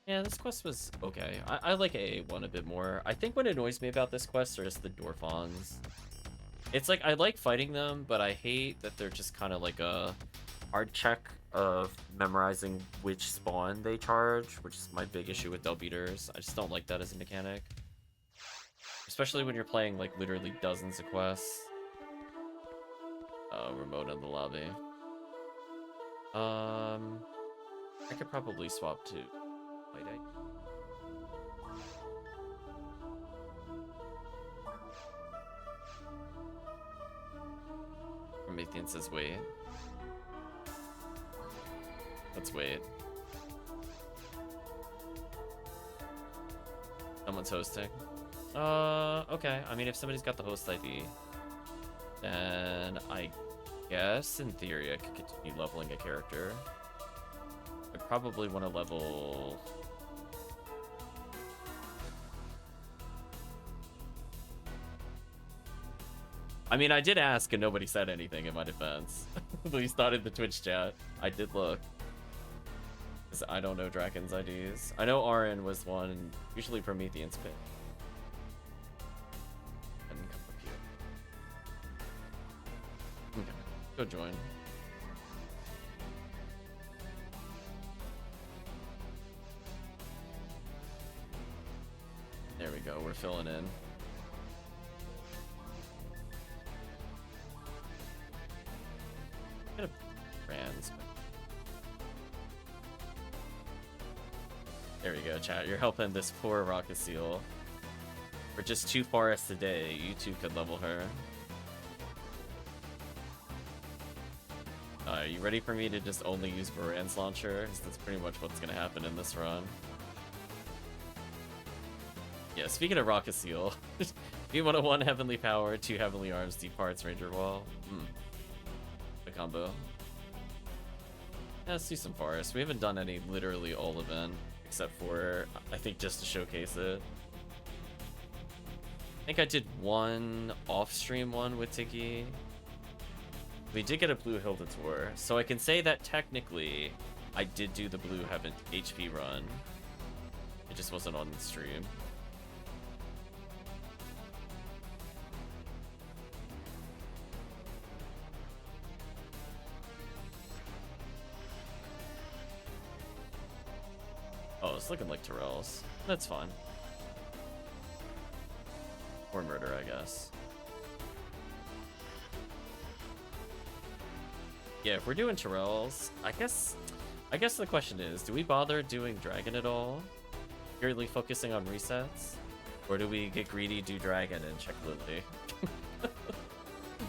Yeah, this quest was okay. I like AA1 a bit more. I think what annoys me about this quest are just the Dorphons. It's like, I like fighting them, but I hate that they're just kind of like a hard check of memorizing which spawn they charge, which is my big issue with Del Beaters. I just don't like that as a mechanic. Especially when you're playing like literally dozens of quests. Remote in the lobby. I could probably swap to white ID. Promethean says wait. Let's wait. Someone's hosting. Okay. I mean, if somebody's got the host ID, then I guess in theory I could continue leveling a character. I probably want to level. I mean, I did ask and nobody said anything in my defense. At least not in the Twitch chat. I did look. Because I don't know Draken's IDs. I know RN was one, and usually Promethean's pick. And come up here. Okay, go join. There we go, we're filling in. Get a brands. There we go, chat. You're helping this poor rocket seal. For just 2 forests a day, you two could level her. Are you ready for me to just only use Varan's launcher? Because that's pretty much what's gonna happen in this run. Yeah, speaking of rocket seal, you want a 1 heavenly power, 2 heavenly arms, deep parts, ranger wall. The combo. Yeah, let's do some forest. We haven't done any literally all event. Except for, I think, just to showcase it. I think I did one off-stream one with Tiki. We did get a Blue Hilda tour, so I can say that technically I did do the Blue Heaven HP run. It just wasn't on the stream. Oh, it's looking like Terrell's. That's fine. Or murder, I guess. Yeah, if we're doing Terrell's, I guess the question is, do we bother doing Dragon at all? Purely focusing on resets? Or do we get greedy, do Dragon, and check Lily?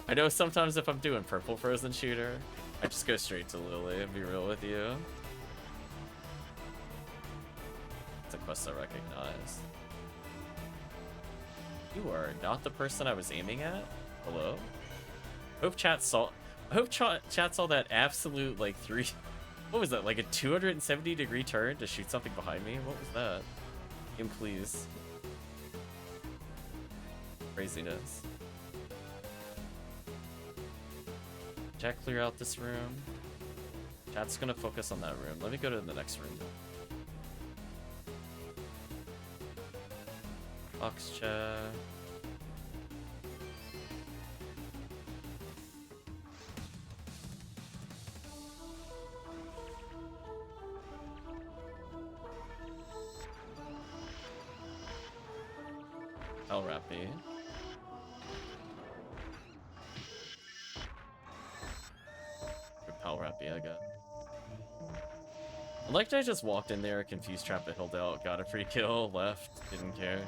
I know sometimes if I'm doing purple Frozen Shooter, I just go straight to Lily and be real with you. It's a quest I recognize. You are not the person I was aiming at? Hello? Hope chat saw that absolute, like, what was that, like a 270-degree turn to shoot something behind me? What was that? Game, please. Craziness. Chat, clear out this room. Chat's gonna focus on that room. Let me go to the next room. Box check. Hell Rappy. Hell Rappy, I got. I liked I just walked in there, confused trap the hill out, got a free kill, left, didn't care.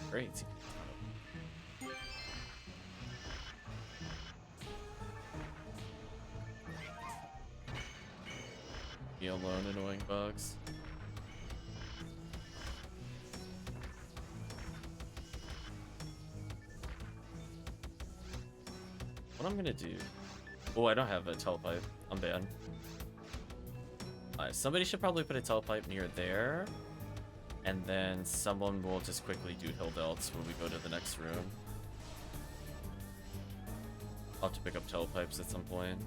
Great. Be alone, annoying bugs. What I'm gonna do? Oh, I don't have a telepipe. I'm bad. Somebody should probably put a telepipe near there, and then someone will just quickly do hill delts when we go to the next room. I'll have to pick up telepipes at some point.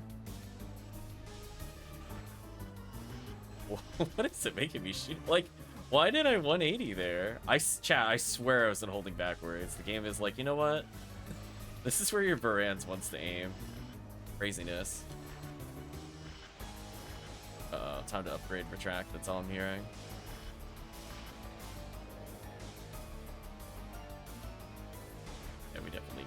What is it making me shoot? Like, why did I 180 there? Chat, I swear I wasn't holding backwards. The game is like, you know what? This is where your Varans wants to aim. Craziness. Time to upgrade, retract, that's all I'm hearing. Yeah, we definitely...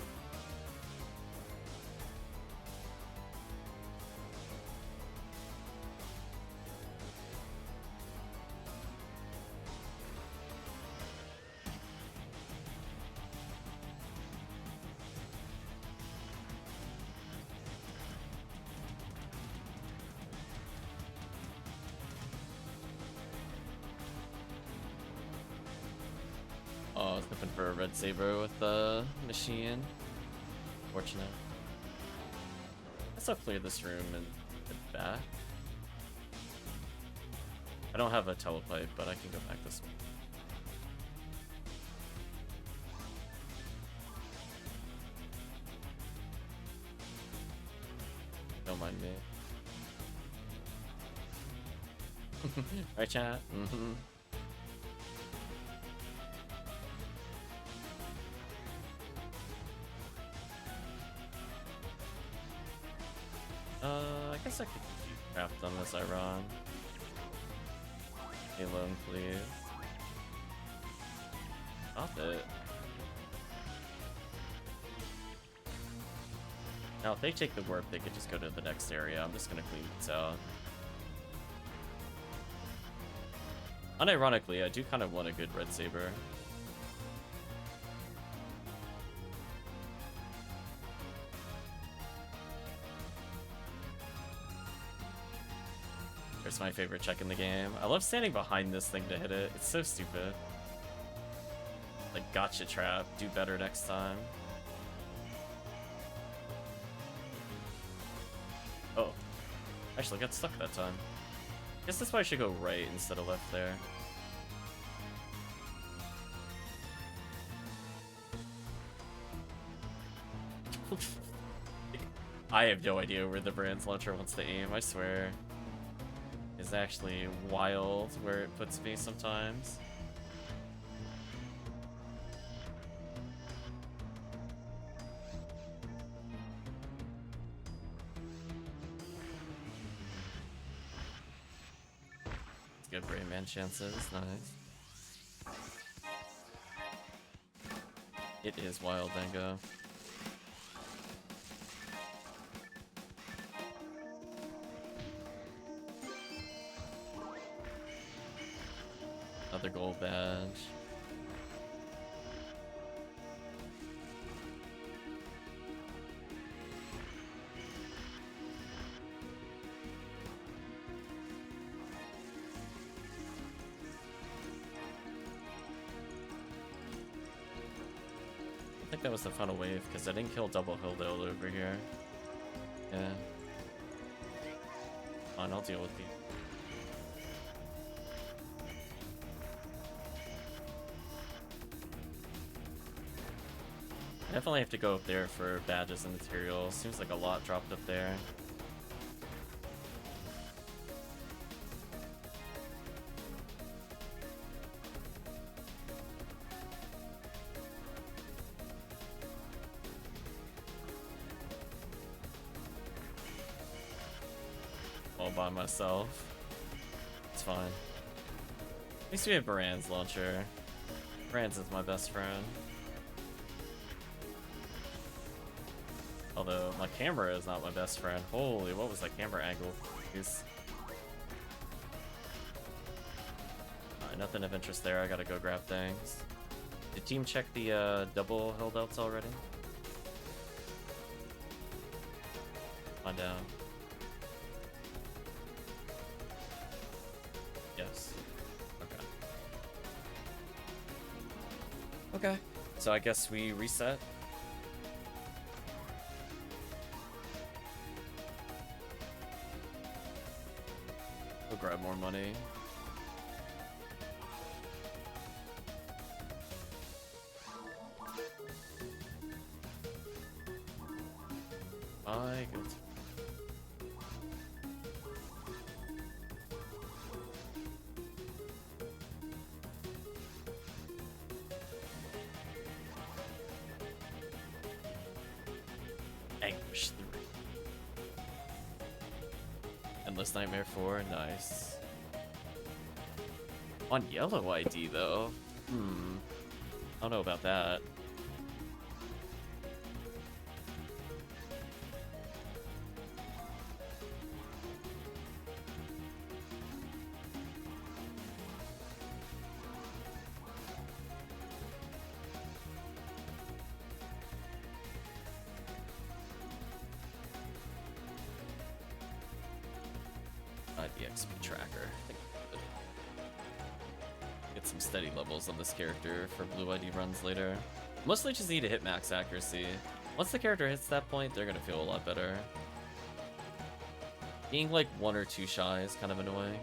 Oh, I was looking for a red saber with the machine. Fortunate. I guess I'll clear this room and get back. I don't have a telepipe, but I can go back this way. Don't mind me. Right, chat? Mm-hmm. I guess I could craft them as I run. Stay alone, please. Stop it. Now, if they take the warp, they could just go to the next area. I'm just gonna clean this out. Unironically, I do kind of want a good red saber. There's my favorite check in the game. I love standing behind this thing to hit it. It's so stupid. Like, gotcha trap. Do better next time. Oh. Actually, I got stuck that time. Guess that's why I should go right instead of left there. I have no idea where the brand's launcher wants to aim, I swear. It's actually wild where it puts me sometimes. 9 chances, nice. It is Wild Dango. Another gold badge. I think that was the final wave because I didn't kill double Hilldale over here. Yeah. Fine, I'll deal with you. Definitely have to go up there for badges and materials. Seems like a lot dropped up there. All by myself. It's fine. At least we have Baran's launcher. Baran's is my best friend. Although, my camera is not my best friend. Holy, what was that camera angle? Nothing of interest there. I gotta go grab things. Did team check the double holdouts already? Find out. Yes. Okay. Okay. So I guess we reset. We'll grab more money. My good. Anguish 3. Endless Nightmare 4, nice. On yellow ID though. I don't know about that. The XP tracker. I think we could get some steady levels on this character for blue ID runs later. Mostly just need to hit max accuracy. Once the character hits that point, they're gonna feel a lot better. Being like 1 or 2 shy is kind of annoying.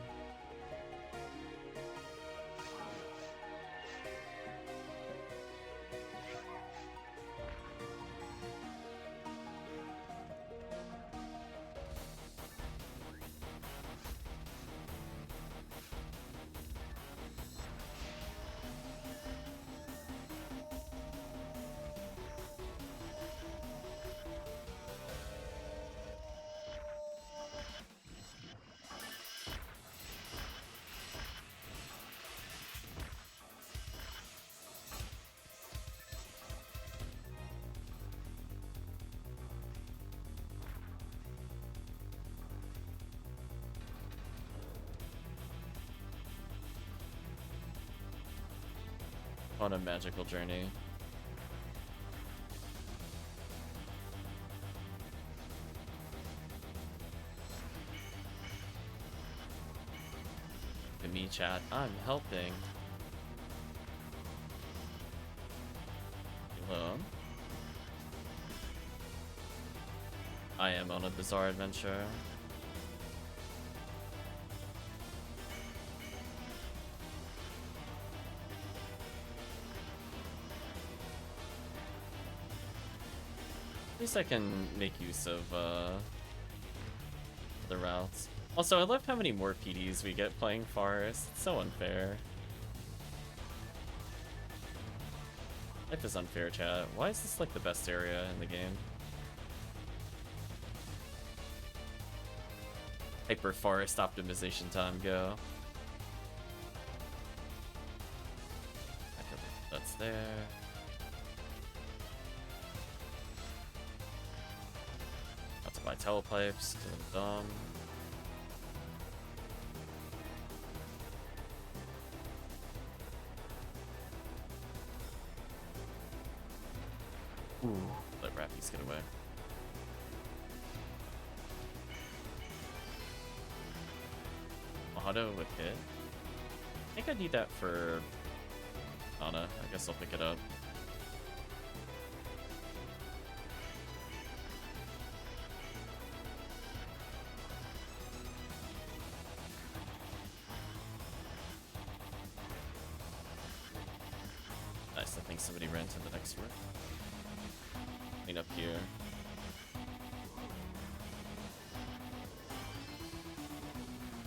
On a magical journey. To me, chat, I'm helping. Hello. I am on a bizarre adventure. At least I can make use of the routes. Also, I love how many more PDs we get playing Forest. It's so unfair. Life is unfair, chat. Why is this like the best area in the game? Hyper Forest optimization time, go. there. Got to buy telepipes, doing dumb. Ooh, let Rappies get away. Auto with hit. I think I need that for Anna. I guess I'll pick it up. Nice, I think somebody ran to the next room. Clean up here.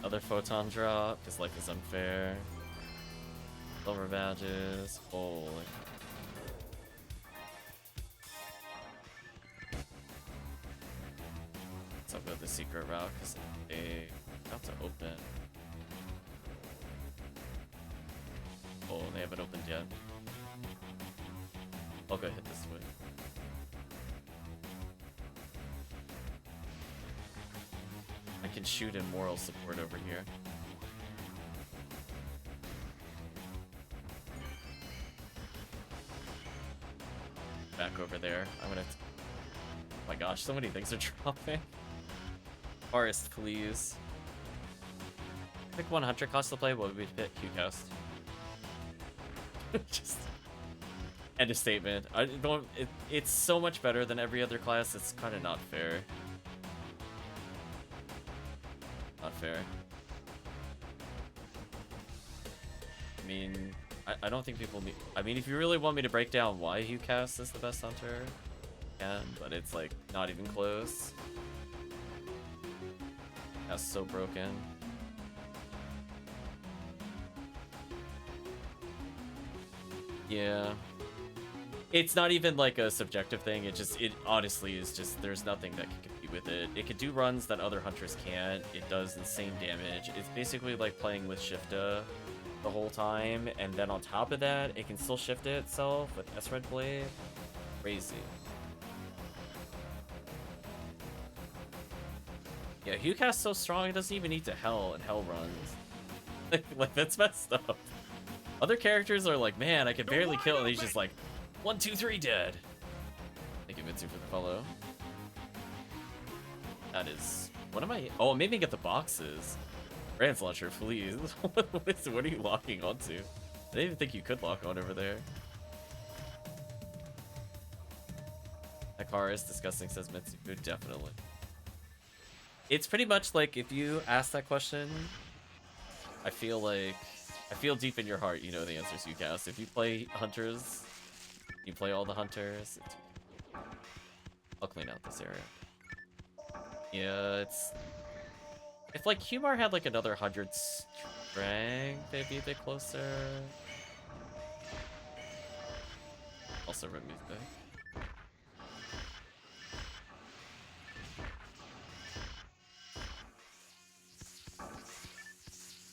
Other photon drop, because life is unfair. Silver badges. Holy. Let's go the secret route, because they about to open. Oh, they haven't opened yet. I'll go hit this way. I can shoot in moral support over here. Back over there. I'm gonna. Oh my gosh, so many things are dropping. AntaresConvoy. Pick one hunter cost to play. What would we pick? Kxah. Just end of statement. I don't. It's so much better than every other class. It's kind of not fair. Not fair. I mean, I don't think people need. I mean, if you really want me to break down why Kxah is the best hunter, I can, but it's like not even close. That's so broken. Yeah. It's not even like a subjective thing. It honestly is just, there's nothing that can compete with it. It can do runs that other hunters can't. It does insane damage. It's basically like playing with Shifta the whole time, and then on top of that, it can still shift it itself with S-Red Blade. Crazy. Yeah, Kxah's so strong, it doesn't even need to Hell and Hell runs. like that's messed up. Other characters are like, man, I can barely kill, and he's just like, 1, 2, 3, dead. Thank you, Mitsu, for the follow. That is... What am I... Oh, maybe get the boxes. Rand's Launcher, please. What are you locking onto? I didn't even think you could lock on over there. That car is disgusting, says Mitsu. Definitely. It's pretty much like, if you ask that question, I feel deep in your heart you know the answers you cast. If you play hunters, you play all the hunters. I'll clean out this area. Yeah, it's... If like Humar had like another 100 strength, they'd be a bit closer. Also remove back.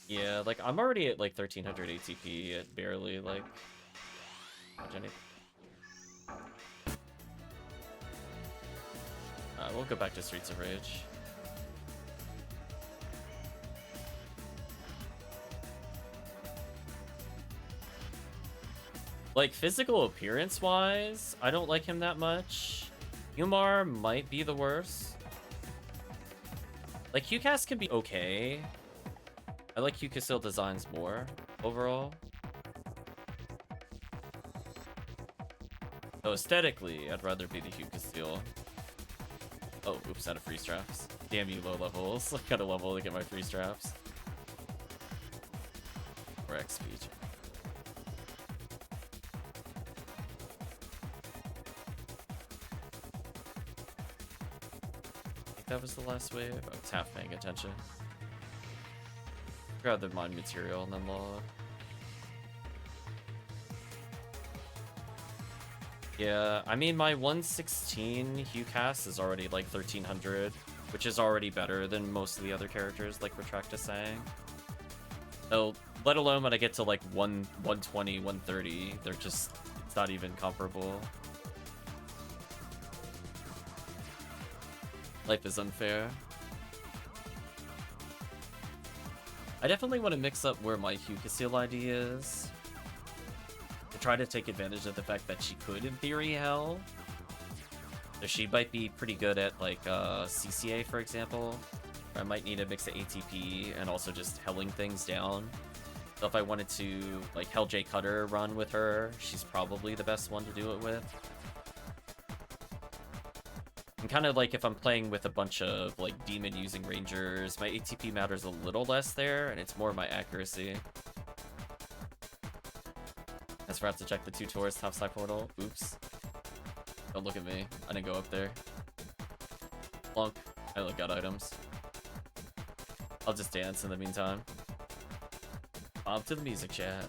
Yeah, like I'm already at like 1300 ATP at barely like much anything. We'll go back to Streets of Rage. Like physical appearance wise, I don't like him that much. Humar might be the worst. Like Kxah can be okay. I like Kxah designs more overall. So aesthetically, I'd rather be the Kxah. Oh, oops, out of free straps. Damn you, low levels. I gotta level to get my free straps. Or XP. I think that was the last wave. I was half paying attention. Grab the mine material and then log. Yeah, I mean, my 116 Kxah is already like 1300, which is already better than most of the other characters like Retracta sang. So Let alone when I get to like 120, 130, they're just, it's not even comparable. Life is unfair. I definitely want to mix up where my Kxah ID is. To try to take advantage of the fact that she could, in theory, hell. So she might be pretty good at, like, CCA, for example. Or I might need a mix of ATP and also just helling things down. So if I wanted to, like, Hell J Cutter run with her, she's probably the best one to do it with. And kind of like if I'm playing with a bunch of, like, demon-using rangers, my ATP matters a little less there, and it's more my accuracy. I forgot to check the 2 tourists topside portal. Oops. Don't look at me. I didn't go up there. Plunk. I look at items. I'll just dance in the meantime. Bob to the music chat.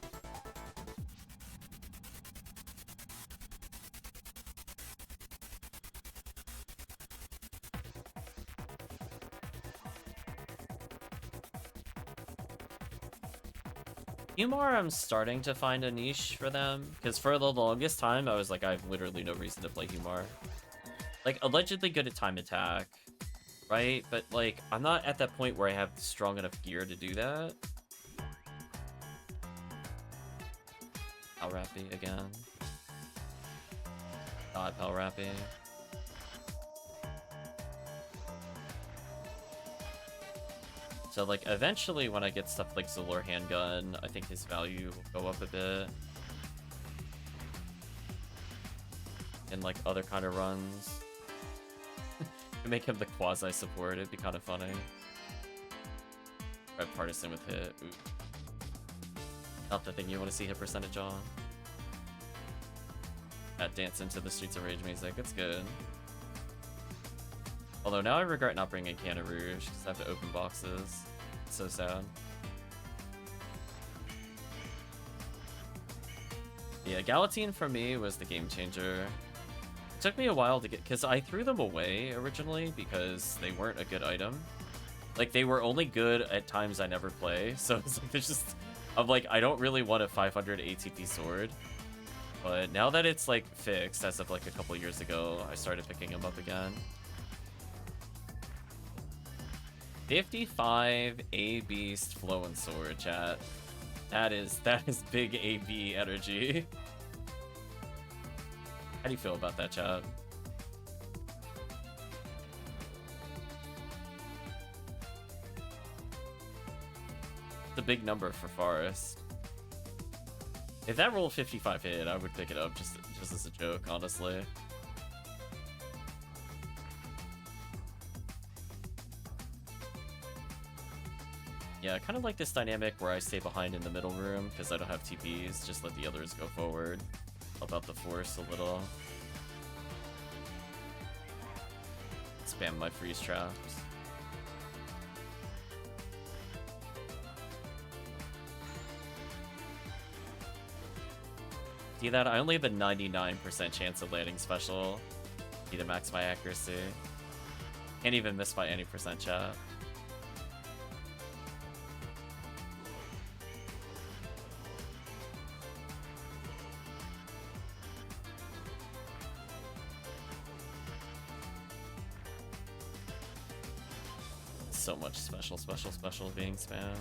Humor, I'm starting to find a niche for them, because for the longest time, I was like, I have literally no reason to play Humor. Like, allegedly good at time attack, right? But, like, I'm not at that point where I have strong enough gear to do that. Pal Rappy again. God, Pal Rappy. So, like, eventually when I get stuff like Zolor Handgun, I think his value will go up a bit. And, like, other kind of runs. Make him the quasi-support, it'd be kind of funny. Red Partisan with hit. Ooh. Not the thing you want to see hit percentage on. That dance into the Streets of Rage music, it's good. Although now I regret not bringing Canna Rouge, because I have to open boxes. It's so sad. Yeah, Galatine for me was the game changer. It took me a while to get, because I threw them away originally because they weren't a good item. Like, they were only good at times I never play, so it's like, there's just, I'm like, I don't really want a 500 ATP sword. But now that it's, like, fixed, as of, like, a couple years ago, I started picking them up again. 55 A-Beast Flowing Sword, chat. That is big AB energy. How do you feel about that, chat? It's a big number for Forest. If that roll 55 hit, I would pick it up just as a joke, honestly. Yeah, I kind of like this dynamic where I stay behind in the middle room because I don't have TPs. Just let the others go forward. Help out the force a little. Spam my freeze traps. See that? I only have a 99% chance of landing special. Need to max my accuracy. Can't even miss by any percent, chat. So much special being spammed.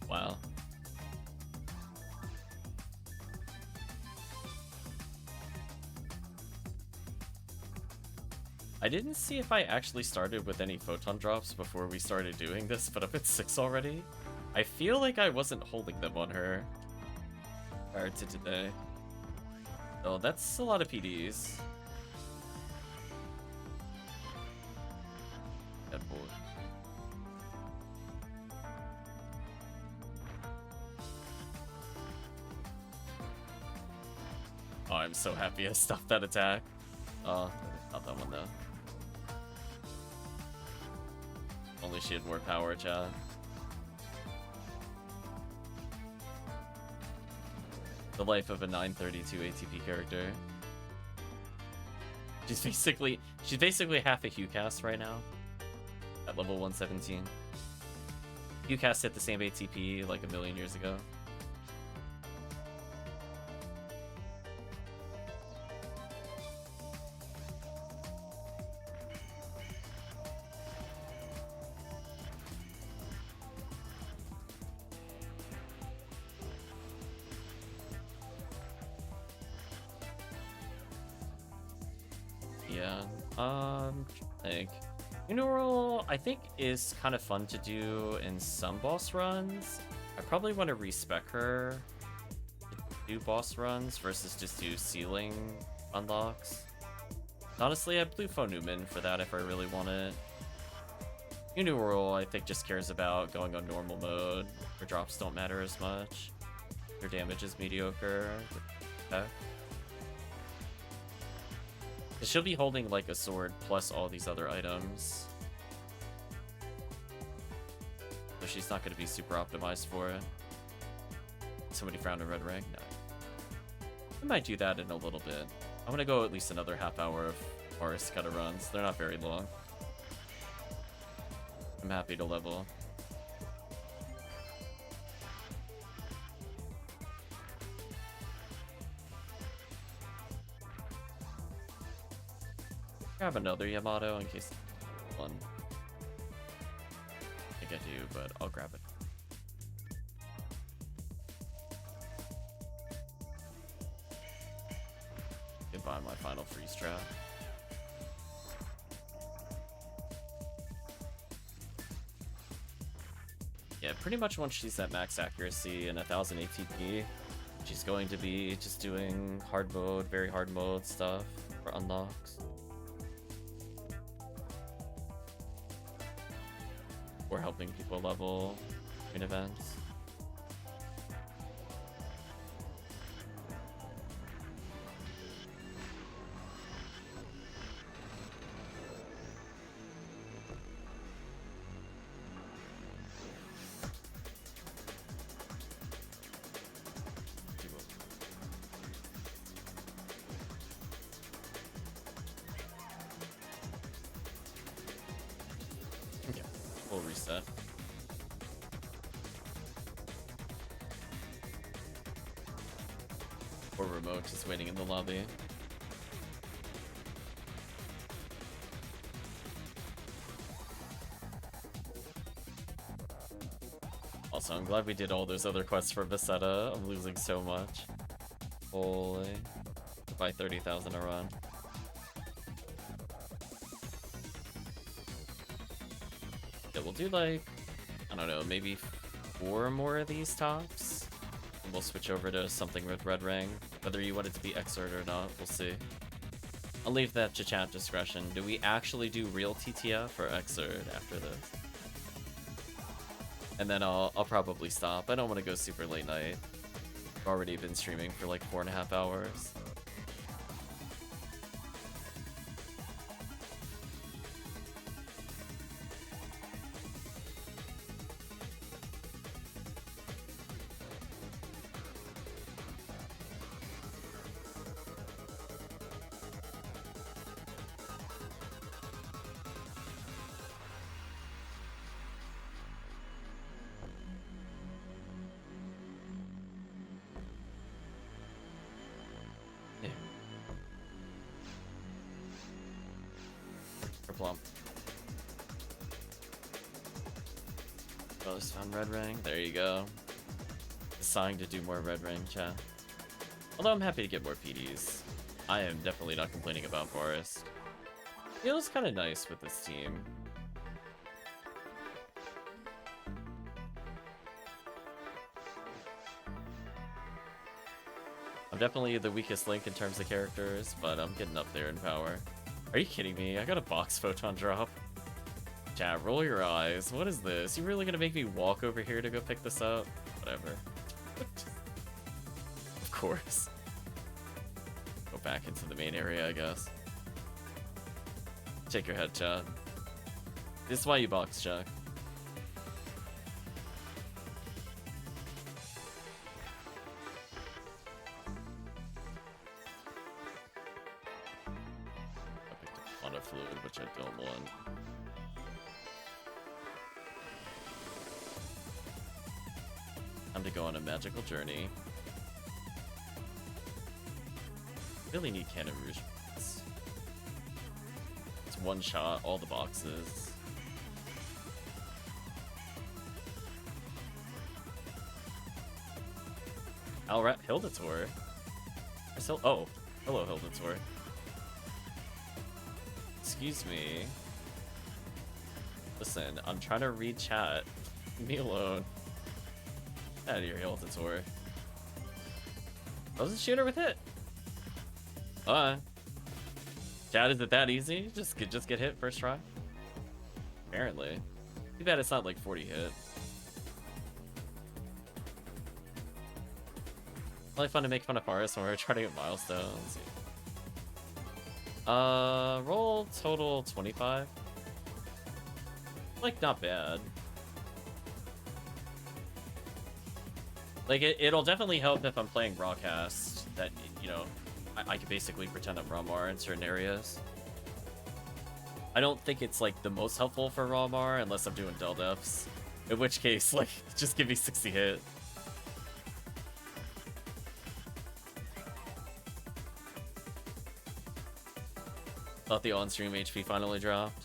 Wow. I didn't see if I actually started with any photon drops before we started doing this, but I'm at 6 already. I feel like I wasn't holding them on her prior to today. So that's a lot of PDs. Deadbolt. Oh, I'm so happy I stopped that attack. Oh, not that one though. Only she had more power, chat. The life of a 932 ATP character. She's basically half a Hugh cast right now. At level 117. Kxah hit the same ATP like a million years ago. Yeah, I think Funeral, I think, is kind of fun to do in some boss runs. I probably want to respec her to do boss runs versus just do ceiling unlocks. Honestly, I Blue Phone Newman for that if I really want it. Funeral, I think, just cares about going on normal mode. Her drops don't matter as much. Her damage is mediocre. Okay. She'll be holding like a sword plus all these other items. So she's not going to be super optimized for it. Somebody found a red ring? No. I might do that in a little bit. I'm going to go at least another half hour of forest kind of runs. They're not very long. I'm happy to level. Grab another Yamato in case one. I think I do, but I'll grab it. Goodbye, my final freeze trap. Yeah, pretty much once she's at max accuracy and 1000 ATP, she's going to be just doing hard mode, very hard mode stuff for unlocks. Or helping people level in events. Okay, full reset. Or remote, just waiting in the lobby. Also, I'm glad we did all those other quests for Basetta. I'm losing so much. Holy. By 30,000 a run. Yeah, we'll do like, I don't know, maybe 4 more of these tops. And we'll switch over to something with red ring. Whether you want it to be Xrd or not, we'll see. I'll leave that to chat discretion. Do we actually do real TTF or Xrd after this? And then I'll probably stop. I don't want to go super late night. I've already been streaming for like 4.5 hours. Plump. Oh, just found red ring. There you go. Deciding to do more red ring, chat. Although I'm happy to get more PDs. I am definitely not complaining about Forest. Feels kind of nice with this team. I'm definitely the weakest link in terms of characters, but I'm getting up there in power. Are you kidding me? I got a box photon drop. Chat, roll your eyes. What is this? You really gonna make me walk over here to go pick this up? Whatever. Of course. Go back into the main area, I guess. Shake your head, chat. This is why you box, Chuck. Fluid, which I don't want. Time to go on a magical journey. Really need Cannon Rouge. It's one shot, all the boxes. Alrat Hildator. Oh, hello Hildator. Excuse me. Listen, I'm trying to read chat. Leave me alone. Out of here, Hildator. I was a shooter with it. Chat, is it that easy? Just get hit first try? Apparently. Too bad it's not like 40 hit. Really fun to make fun of Forest when we're trying to get milestones. Roll total 25. Like, not bad. Like, it'll definitely help if I'm playing Rawcast, that, you know, I could basically pretend I'm Rawmar in certain areas. I don't think it's, like, the most helpful for Rawmar unless I'm doing Del Defs. In which case, like, just give me 60 hit. Thought the on-stream HP finally dropped.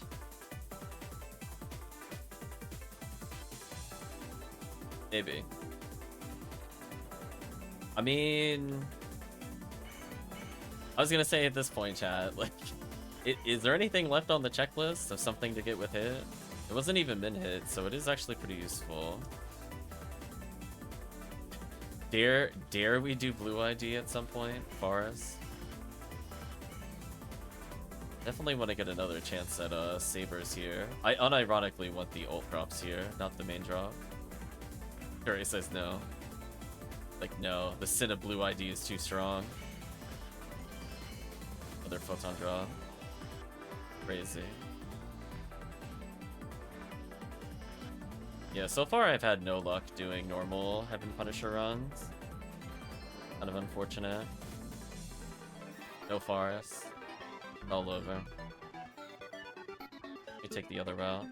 Maybe. I mean, I was gonna say at this point, chat, like, is there anything left on the checklist of something to get with hit? It wasn't even min hit, so it is actually pretty useful. Dare we do blue ID at some point, Forest? Definitely want to get another chance at Sabers here. I unironically want the ult drops here, not the main drop. Curry says no. Like, no, the sin of blue ID is too strong. Another photon drop. Crazy. Yeah, so far I've had no luck doing normal Heaven Punisher runs. Kind of unfortunate. No Forest. All over. Let me take the other route.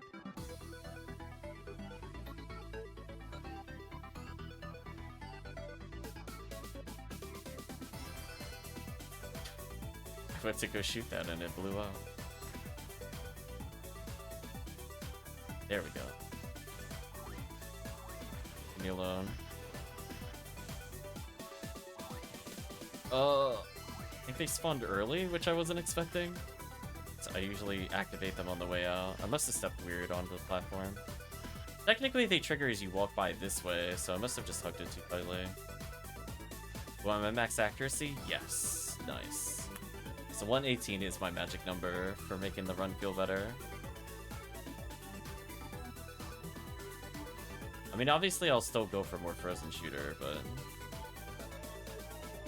I went to go shoot that and it blew up. There we go. Leave me alone. I think they spawned early, which I wasn't expecting. So I usually activate them on the way out. I must have stepped weird onto the platform. Technically, they trigger as you walk by this way, so I must have just hugged it too tightly. Well, I'm at max accuracy? Yes. Nice. So 118 is my magic number for making the run feel better. I mean, obviously I'll still go for more Frozen Shooter, but...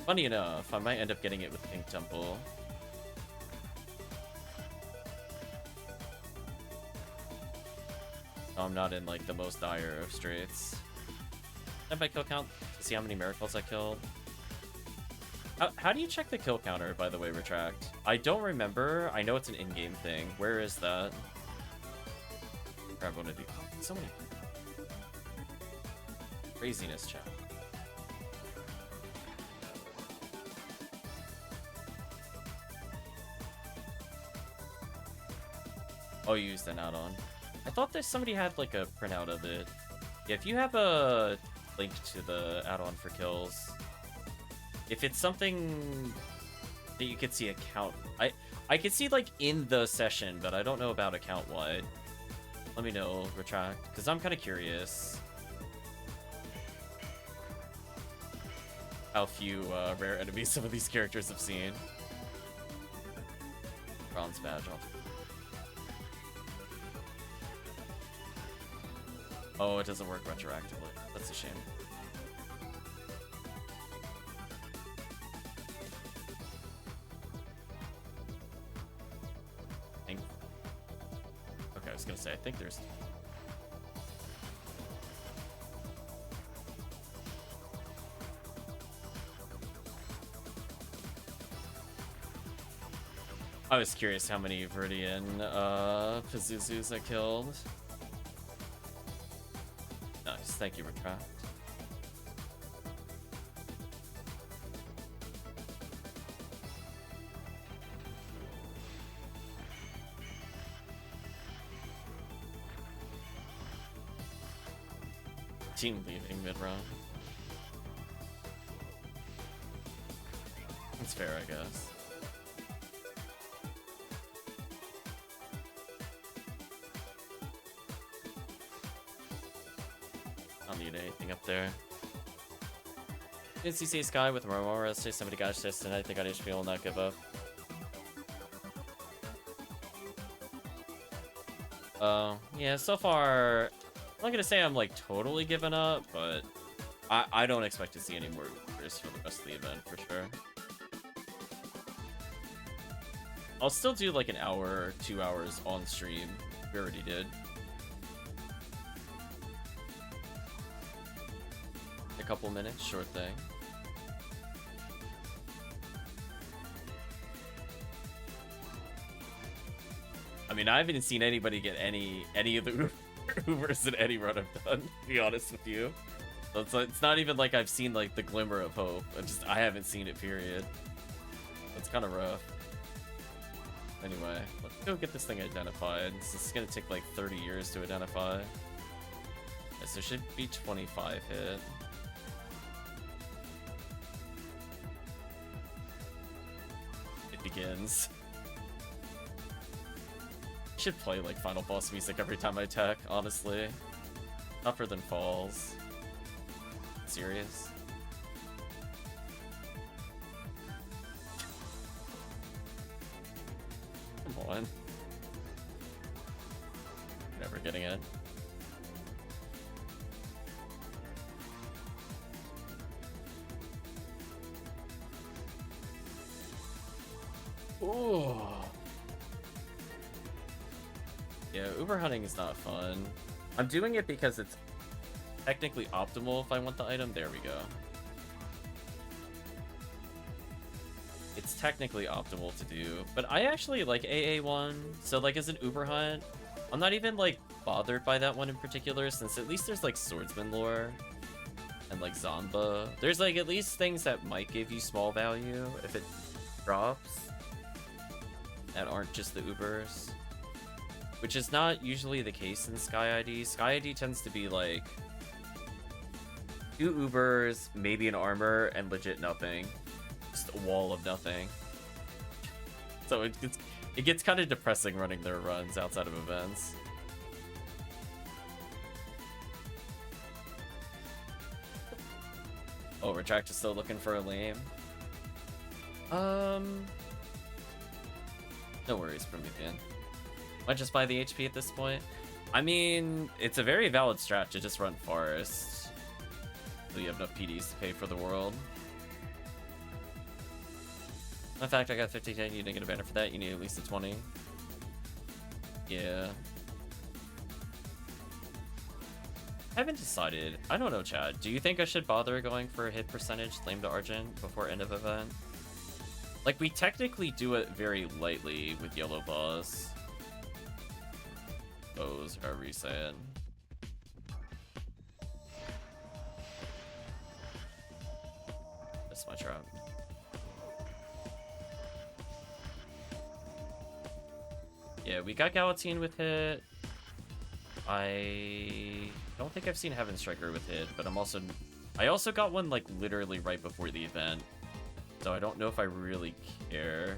funny enough, I might end up getting it with Pink Temple. So I'm not in, like, the most dire of straits. Have my kill count to see how many miracles I killed. How do you check the kill counter, by the way, Retract? I don't remember. I know it's an in-game thing. Where is that? Grab one of these. So many. Craziness, chat. Oh, you used an add-on. I thought that somebody had, like, a printout of it. Yeah, if you have a link to the add-on for kills, if it's something that you could see account... I could see, like, in the session, but I don't know about account-wide. Let me know, Retract, because I'm kind of curious how few rare enemies some of these characters have seen. Bronze badge off. Oh, it doesn't work retroactively. That's a shame. Okay, I was gonna say, I think there's... I was curious how many Verdian Pazuzus I killed. Nice, thank you, Retract. Team leaving mid-round. It's fair, I guess. I don't need anything up there. CCA Sky with Aurora, say somebody got assist, and I think on HP will not give up. Yeah, so far, I'm not gonna say I'm like totally giving up, but I don't expect to see any more Ubers for the rest of the event for sure. I'll still do like an hour or 2 hours on stream. We already did. A couple minutes, sure thing. I mean, I haven't seen anybody get any of the Ubers in any run I've done, to be honest with you. So it's not even like I've seen like the glimmer of hope. I haven't seen it, period. It's kind of rough. Anyway, let's go get this thing identified. This is gonna take like 30 years to identify. Yes, there should be 25 hit. It begins. Should play like final boss music every time I attack, honestly. Tougher than falls. Serious? Come on. Never getting it. Ooh. Yeah, Uber hunting is not fun. I'm doing it because it's technically optimal if I want the item. There we go. It's technically optimal to do, but I actually like AA1. So like as an Uber hunt, I'm not even like bothered by that one in particular, since at least there's like swordsman lore and like Zomba. There's like at least things that might give you small value if it drops that aren't just the Ubers. Which is not usually the case in Sky ID. Sky ID tends to be like 2 Ubers, maybe an armor, and legit nothing. Just a wall of nothing. So it gets kind of depressing running their runs outside of events. Oh, Retract is still looking for a lame. No worries, Promethean. Might just buy the HP at this point. I mean, it's a very valid strat to just run Forest. So you have enough PDs to pay for the world. In fact, I got 50k, you didn't get a banner for that, you need at least a 20. Yeah. I haven't decided. I don't know, Chad. Do you think I should bother going for a hit percentage, Flame to Argent, before end of event? Like, we technically do it very lightly with Yellow Boss. Bows, however you say it. That's my trap. Yeah, we got Galatine with hit. I don't think I've seen Heaven Striker with hit, but I also got one like literally right before the event. So I don't know if I really care.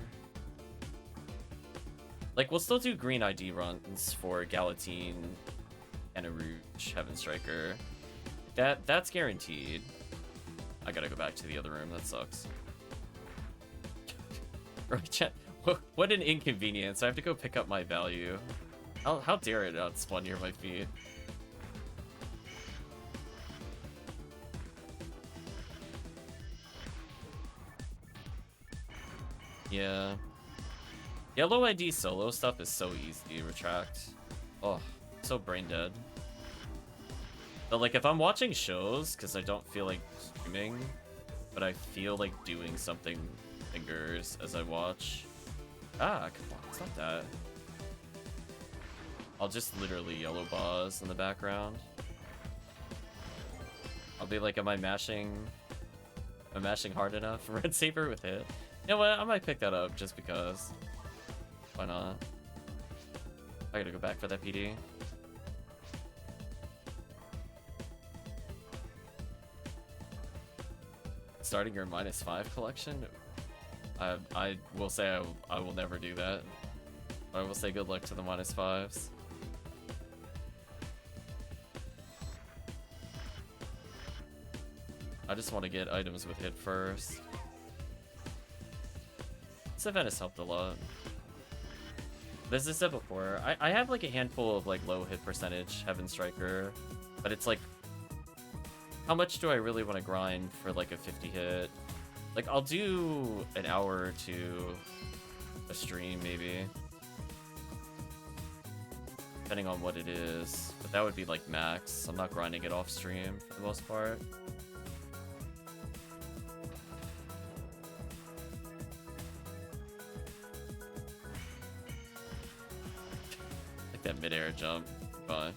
Like, we'll still do green ID runs for Galatine and a Rouge Heaven Striker. That's guaranteed. I gotta go back to the other room, that sucks. Right, chat. What an inconvenience. I have to go pick up my value. How dare it outspawn near my feet? Yeah. Yellow ID solo stuff is so easy to retract. Oh, so brain dead. But like if I'm watching shows, because I don't feel like streaming, but I feel like doing something fingers as I watch. Ah, come on, it's not that. I'll just literally yellow boss in the background. I'll be like, am I mashing hard enough? Red Saber with hit. You know what? I might pick that up just because. Why not? I gotta go back for that PD. Starting your -5 collection? I will say I will never do that. I will say good luck to the -5s. I just want to get items with hit first. This event has helped a lot. As I said before, I have like a handful of like low hit percentage Heaven Striker, but it's like, how much do I really want to grind for like a 50 hit? Like, I'll do an hour or two a stream maybe, depending on what it is, but that would be like max. I'm not grinding it off stream for the most part. Like that mid-air jump, fun.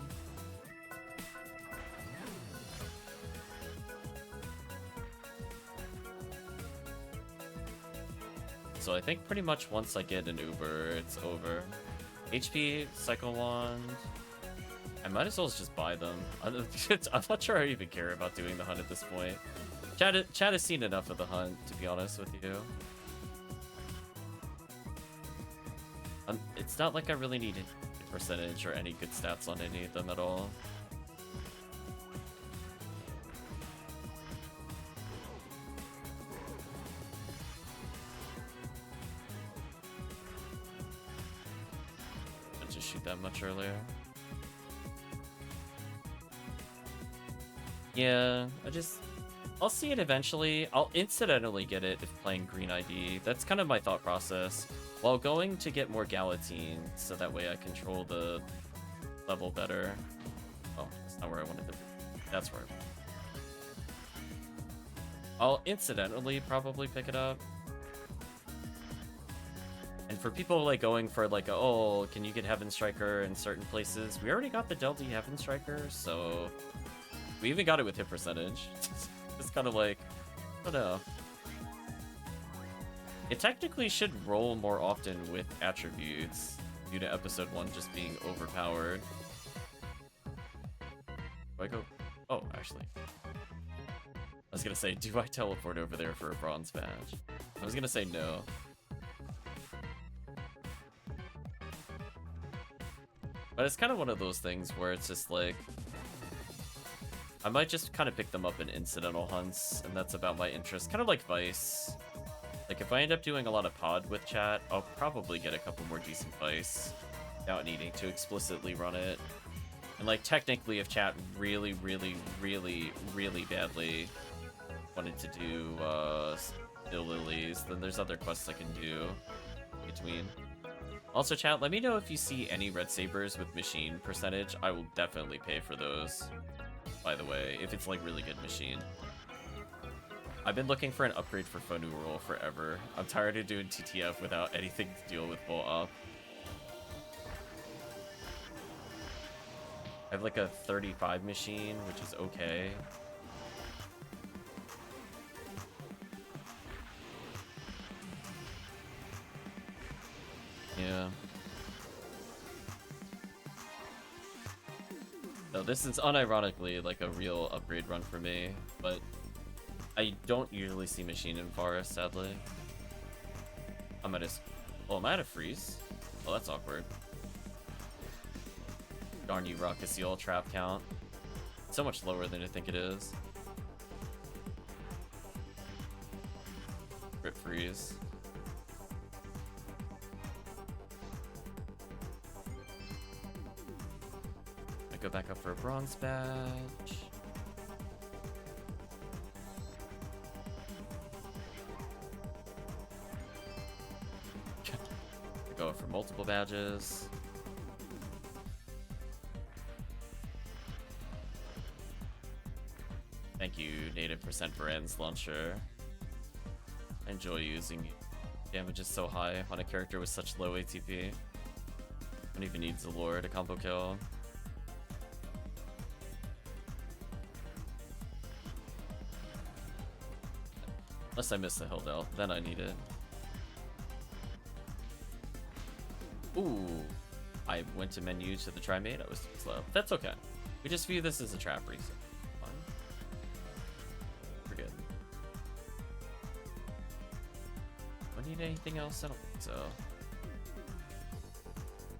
So I think pretty much once I get an Uber, it's over. HP, Cycle Wand. I might as well just buy them. I'm not sure I even care about doing the hunt at this point. Chat has seen enough of the hunt, to be honest with you. It's not like I really need a percentage or any good stats on any of them at all. That much earlier. Yeah, I'll see it eventually. I'll incidentally get it if playing Green ID. That's kind of my thought process. While going to get more Galatine, so that way I control the level better. Oh, that's not where I wanted to be. That's where I'll incidentally probably pick it up. And for people like going for like, oh, can you get Heaven Striker in certain places? We already got the Del D Heaven Striker, so we even got it with hit percentage. It's kind of like, I don't know. It technically should roll more often with attributes due to episode 1 just being overpowered. Do I go? Oh, actually. I was gonna say, do I teleport over there for a bronze badge? I was gonna say no. But it's kind of one of those things where it's just like, I might just kind of pick them up in incidental hunts, and that's about my interest. Kind of like Vice. Like, if I end up doing a lot of pod with chat, I'll probably get a couple more decent Vice without needing to explicitly run it. And, like, technically, if chat really, really, really, really badly wanted to do Still Lilies, then there's other quests I can do in between. Also, chat, let me know if you see any Red Sabers with machine percentage. I will definitely pay for those, by the way, if it's, like, really good machine. I've been looking for an upgrade for Fonu Roll forever. I'm tired of doing TTF without anything to deal with full up. I have, like, a 35 machine, which is okay. Yeah. No, this is unironically like a real upgrade run for me, but I don't usually see machine in forest, sadly. I'm at a... Oh, am I at a freeze? Oh, that's awkward. Darn you, Rockasiel trap count. So much lower than I think it is. Rip freeze. Go back up for a bronze badge. Go for multiple badges. Thank you, native percent for ends launcher. I enjoy using it. Damage is so high on a character with such low ATP. Don't even need Zalore to combo kill. Unless I miss the Hilldale, then I need it. Ooh, I went to menu to the Trimate, I was too slow. That's okay. We just view this as a trap reset. Fine. We're good. need anything else? I don't think so.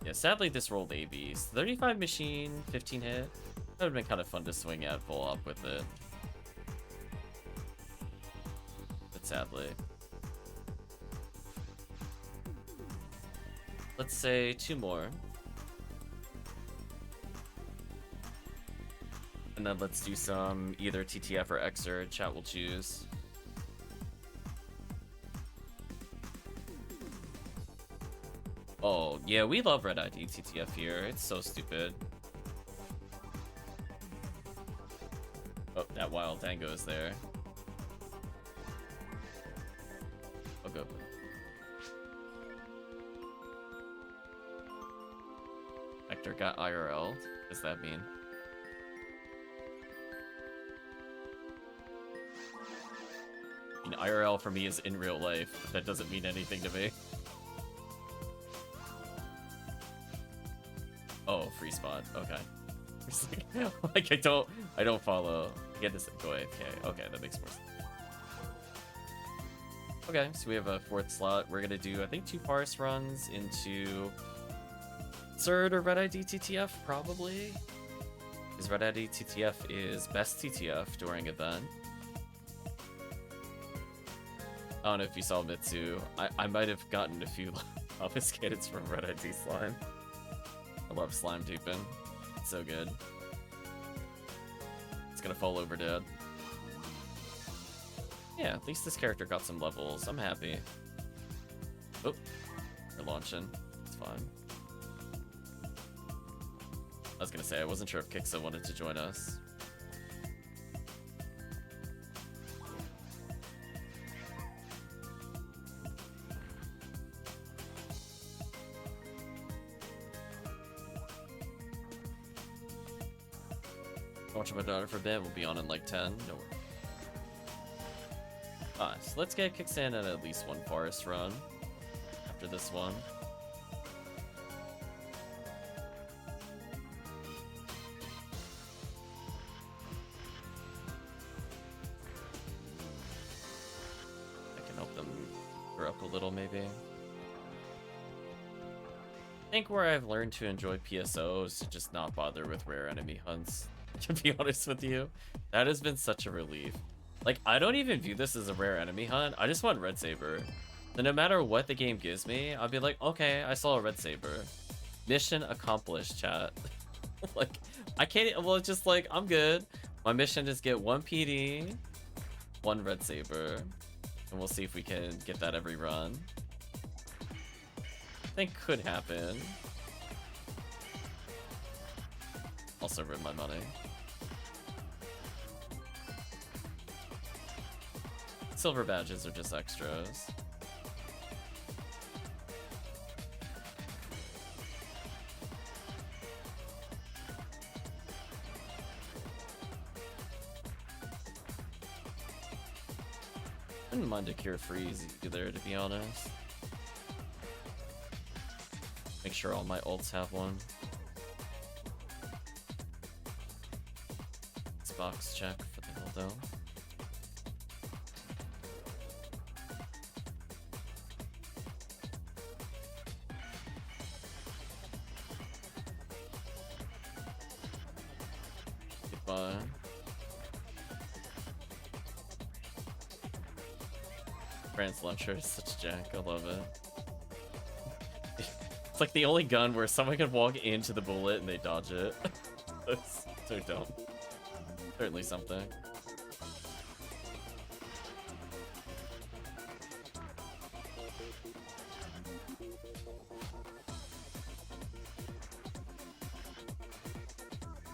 Yeah, sadly this rolled ABs. 35 machine, 15 hit. That would have been kind of fun to swing at full up with it. But sadly. Let's say 2 more. And then let's do some either TTF or Xer. Chat will choose. Oh, yeah, we love Red ID TTF here. It's so stupid. Oh, that wild Dango is there. I'll go. Hector got IRL. What does that mean? I mean, IRL for me is in real life, but that doesn't mean anything to me. Oh, free spot. Okay. Like I don't follow. Get this. Go AFK. Okay, that makes more sense. Okay, so we have a 4th slot. We're gonna do, I think, 2 forest runs into Third or Red ID TTF, probably. Because Red ID TTF is best TTF during event. I don't know if you saw Mitsu. I might have gotten a few obfuscated from Red ID slime. I love slime duping. It's so good. It's gonna fall over dead. Yeah, at least this character got some levels. I'm happy. Oh, we're launching. It's fine. I was gonna say, I wasn't sure if Kxah wanted to join us. Watching my daughter for a bit. We'll be on in like 10. No worries. So let's get Kxah in at least 1 forest run after this one. I can help them grow up a little, maybe. I think where I've learned to enjoy PSO is to just not bother with rare enemy hunts. To be honest with you, that has been such a relief. Like, I don't even view this as a rare enemy hunt. I just want Red Saber. So no matter what the game gives me, I'll be like, okay, I saw a Red Saber. Mission accomplished, chat. Like, I can't, well, it's just like, I'm good. My mission is get 1 PD, 1 Red Saber, and we'll see if we can get that every run. I think could happen. Also ruin my money. Silver badges are just extras. I wouldn't mind a cure freeze either, to be honest. Make sure all my ults have one. This box check for the Hildo. Goodbye. Brand's launcher is such jack, I love it. It's like the only gun where someone can walk into the bullet and they dodge it. That's so dumb. Certainly something.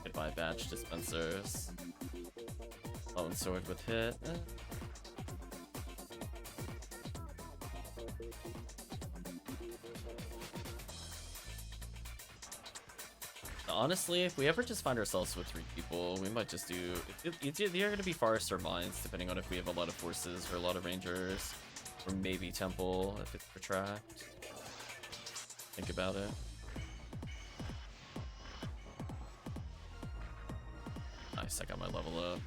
Goodbye badge dispensers. Lone sword with hit. Honestly, if we ever just find ourselves with 3 people, we might just do... It's either going to be Forest or Mines, depending on if we have a lot of forces or a lot of Rangers. Or maybe Temple, if it's Retract. Think about it. Nice, I got my level up.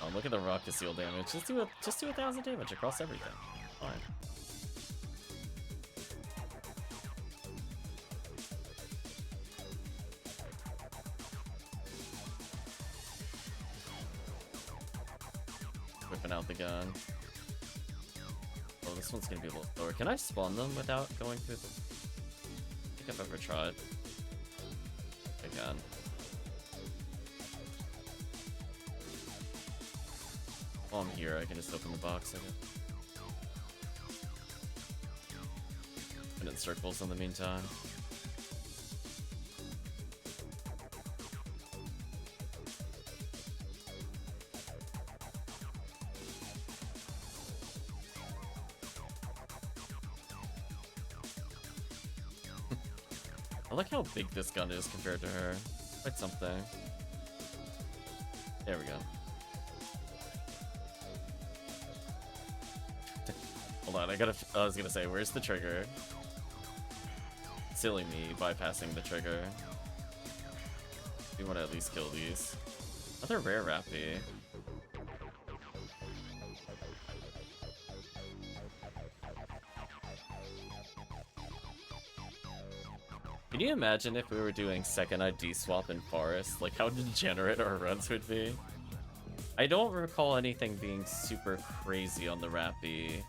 on, look at the rocket seal damage. Just do 1,000 damage across everything. Fine. Whipping out the gun. Oh, this one's gonna be a little slower. Can I spawn them without going through the... I think I've ever tried. I can. While I'm here, I can just open the box, I guess. Spin in circles in the meantime. I like how big this gun is compared to her. Quite something. There we go. Hold on, I was gonna say, where's the trigger? Silly me, bypassing the trigger. We want to at least kill these. Another rare Rappy. Can you imagine if we were doing second ID swap in Forest? Like how degenerate our runs would be? I don't recall anything being super crazy on the Rappy.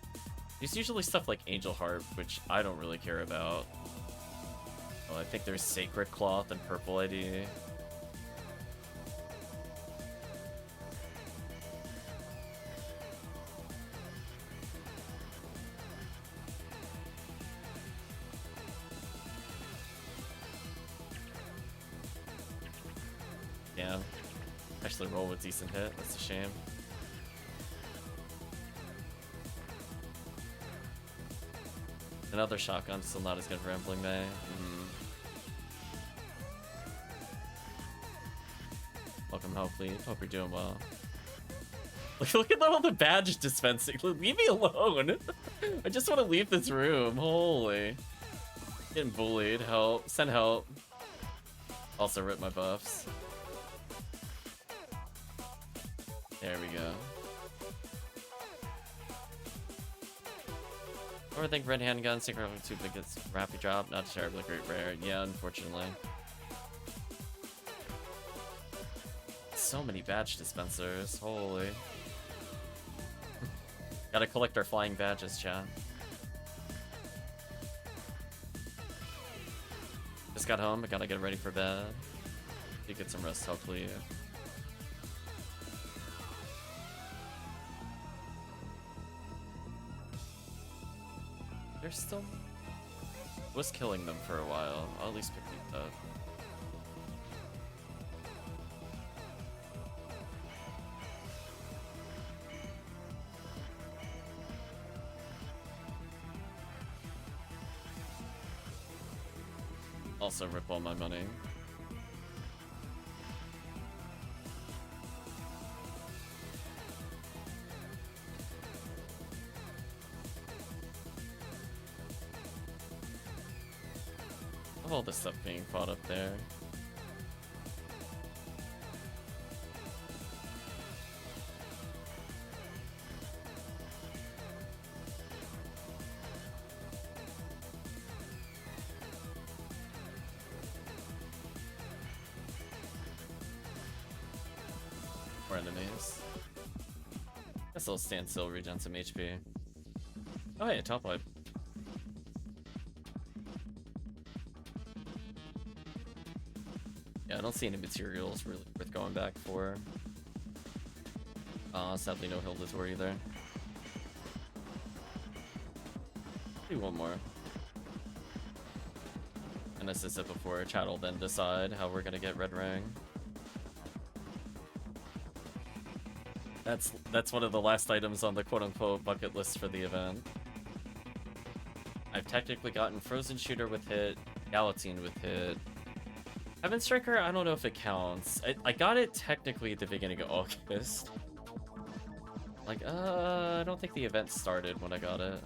There's usually stuff like Angel Heart, which I don't really care about. Oh, I think there's Sacred Cloth and Purple ID. Yeah. Actually roll with decent hit, that's a shame. Another shotgun, still not as good as Rambling May. Welcome, HellCleave. Hope you're doing well. Look at all the badge dispensing. Leave me alone. I just want to leave this room. Holy. Getting bullied. Help. Send help. Also rip my buffs. There we go. I think red handgun, secret too big, it's Rappy drop, not terribly great rare. Yeah, unfortunately. So many badge dispensers, holy. Gotta collect our flying badges, chat. Just got home, I gotta get ready for bed. You get some rest, hopefully. They're still... was killing them for a while. I'll at least pick these up. Also rip all my money. All this stuff being fought up there. More enemies. Guess I'll stand still, regen some HP. Oh hey, top wipe. Yeah, I don't see any materials really worth going back for. Sadly no Hildator either. Do one more. And as I said before, chat will then decide how we're gonna get red ring. That's one of the last items on the quote-unquote bucket list for the event. I've technically gotten Frozen Shooter with hit, Galatine with hit. Heaven Striker, I don't know if it counts. I got it technically at the beginning of August. Like, I don't think the event started when I got it.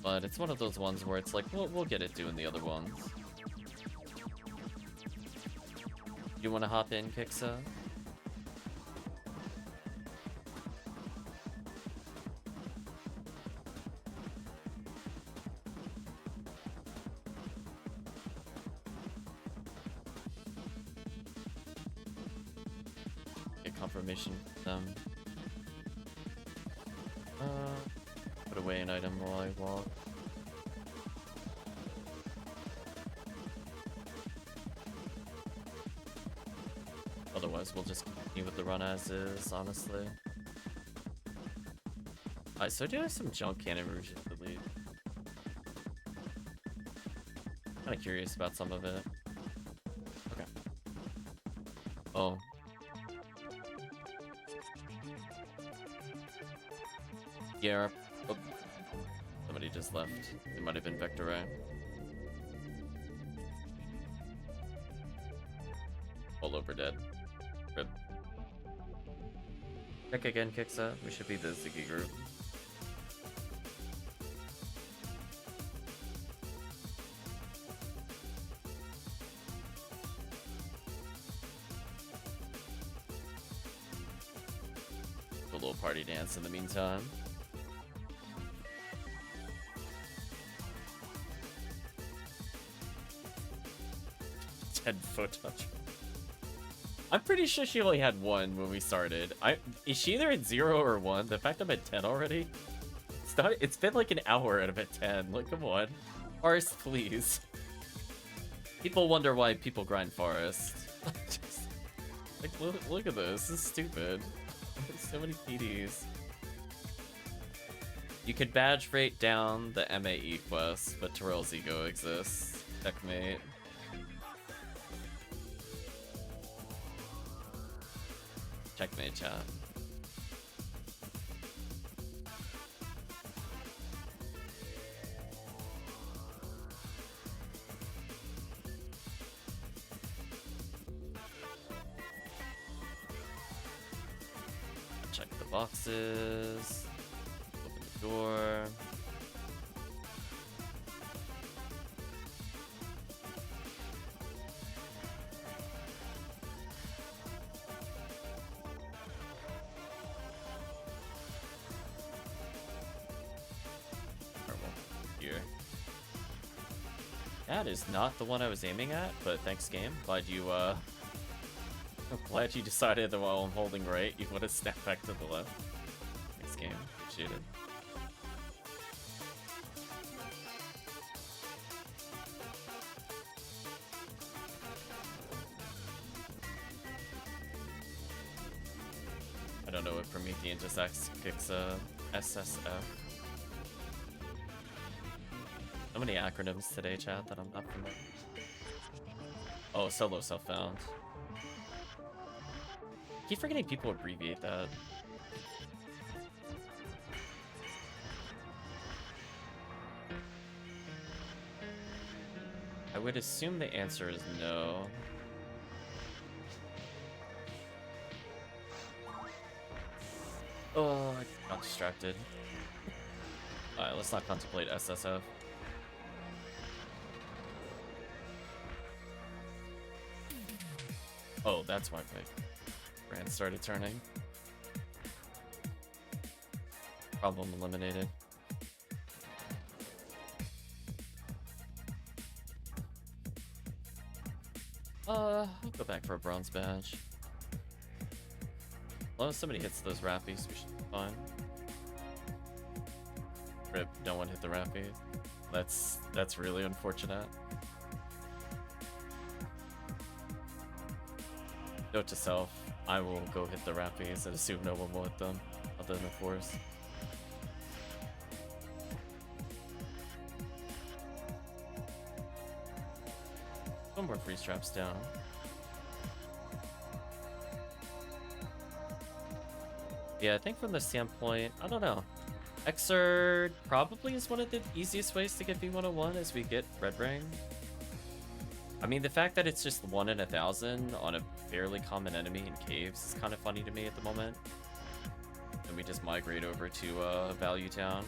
But it's one of those ones where it's like, we'll get it doing the other ones. You want to hop in, Kxah? Get confirmation from them. Put away an item while I walk. Otherwise, we'll just continue with the run as is, honestly. Alright, so do I have some junk cannon rouge to delete? Kinda curious about some of it. Okay. Oh. Yeah. Oh. Somebody just left. It might have been vectorray. All over dead. Rip. Check again, Kxah. We should be the Ziggy group. A little party dance in the meantime. Foot touch. I'm pretty sure she only had 1 when we started. Is she either at 0 or 1? The fact I'm at 10 already? It's been like an hour and I'm at 10. Like, come on. Forest, please. People wonder why people grind Forest. Just, like, look at this. This is stupid. There's so many PDs. You could badge rate down the MAE quest, but Terrell's ego exists. Checkmate. Checkmate, chat. Check the boxes. Open the door. That is not the one I was aiming at, but thanks, game. Glad you, I'm glad you decided that while I'm holding right, you want to snap back to the left. Thanks, game. Appreciate it. I don't know what Promethean just kicks SSF. So many acronyms today, chat, that I'm not familiar. Oh, solo self-found. Keep forgetting people abbreviate that. I would assume the answer is no. Oh, I got distracted. Alright, let's not contemplate SSF. Oh, that's why my brand started turning. Problem eliminated. I'll go back for a bronze badge. As long as somebody hits those rappies, we should be fine. Rip, no one hit the rappies. That's really unfortunate. Note to self, I will go hit the rappies and assume no one will hit them, other than the force. One more freeze traps down. Yeah, I think from the standpoint, I don't know. Kxah probably is one of the easiest ways to get V101 as we get Red Ring. I mean, the fact that it's just 1 in 1,000 on a fairly common enemy in caves is kind of funny to me at the moment. And we just migrate over to Value Town.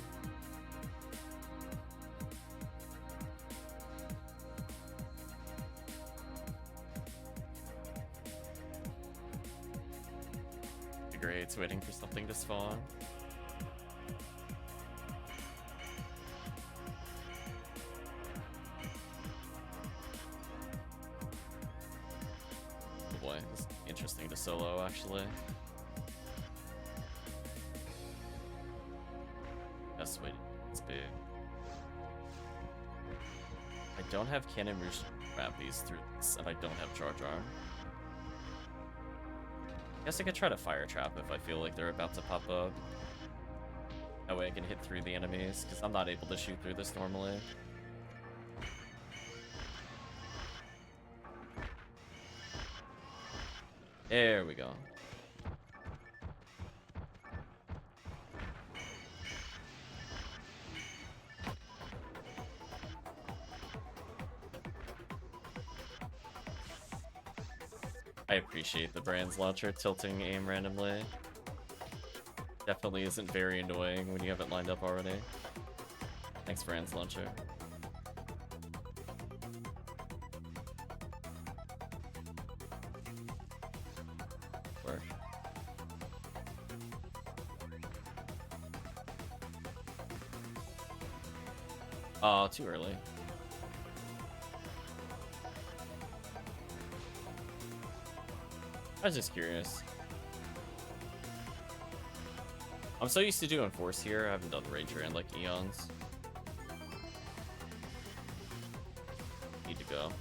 grades waiting for something to spawn. Oh boy, this is interesting to solo actually. Best way to it's big. I don't have cannon rouge to grab these through this, and I don't have charge arm. Guess I could try to fire trap if I feel like they're about to pop up. That way I can hit through the enemies, because I'm not able to shoot through this normally. There we go. I appreciate the Brand's launcher tilting aim randomly. Definitely isn't very annoying when you have it lined up already. Thanks, Brand's launcher. Work. Oh, too early. I was just curious. I'm so used to doing force here, I haven't done Ranger in like eons. Need to go.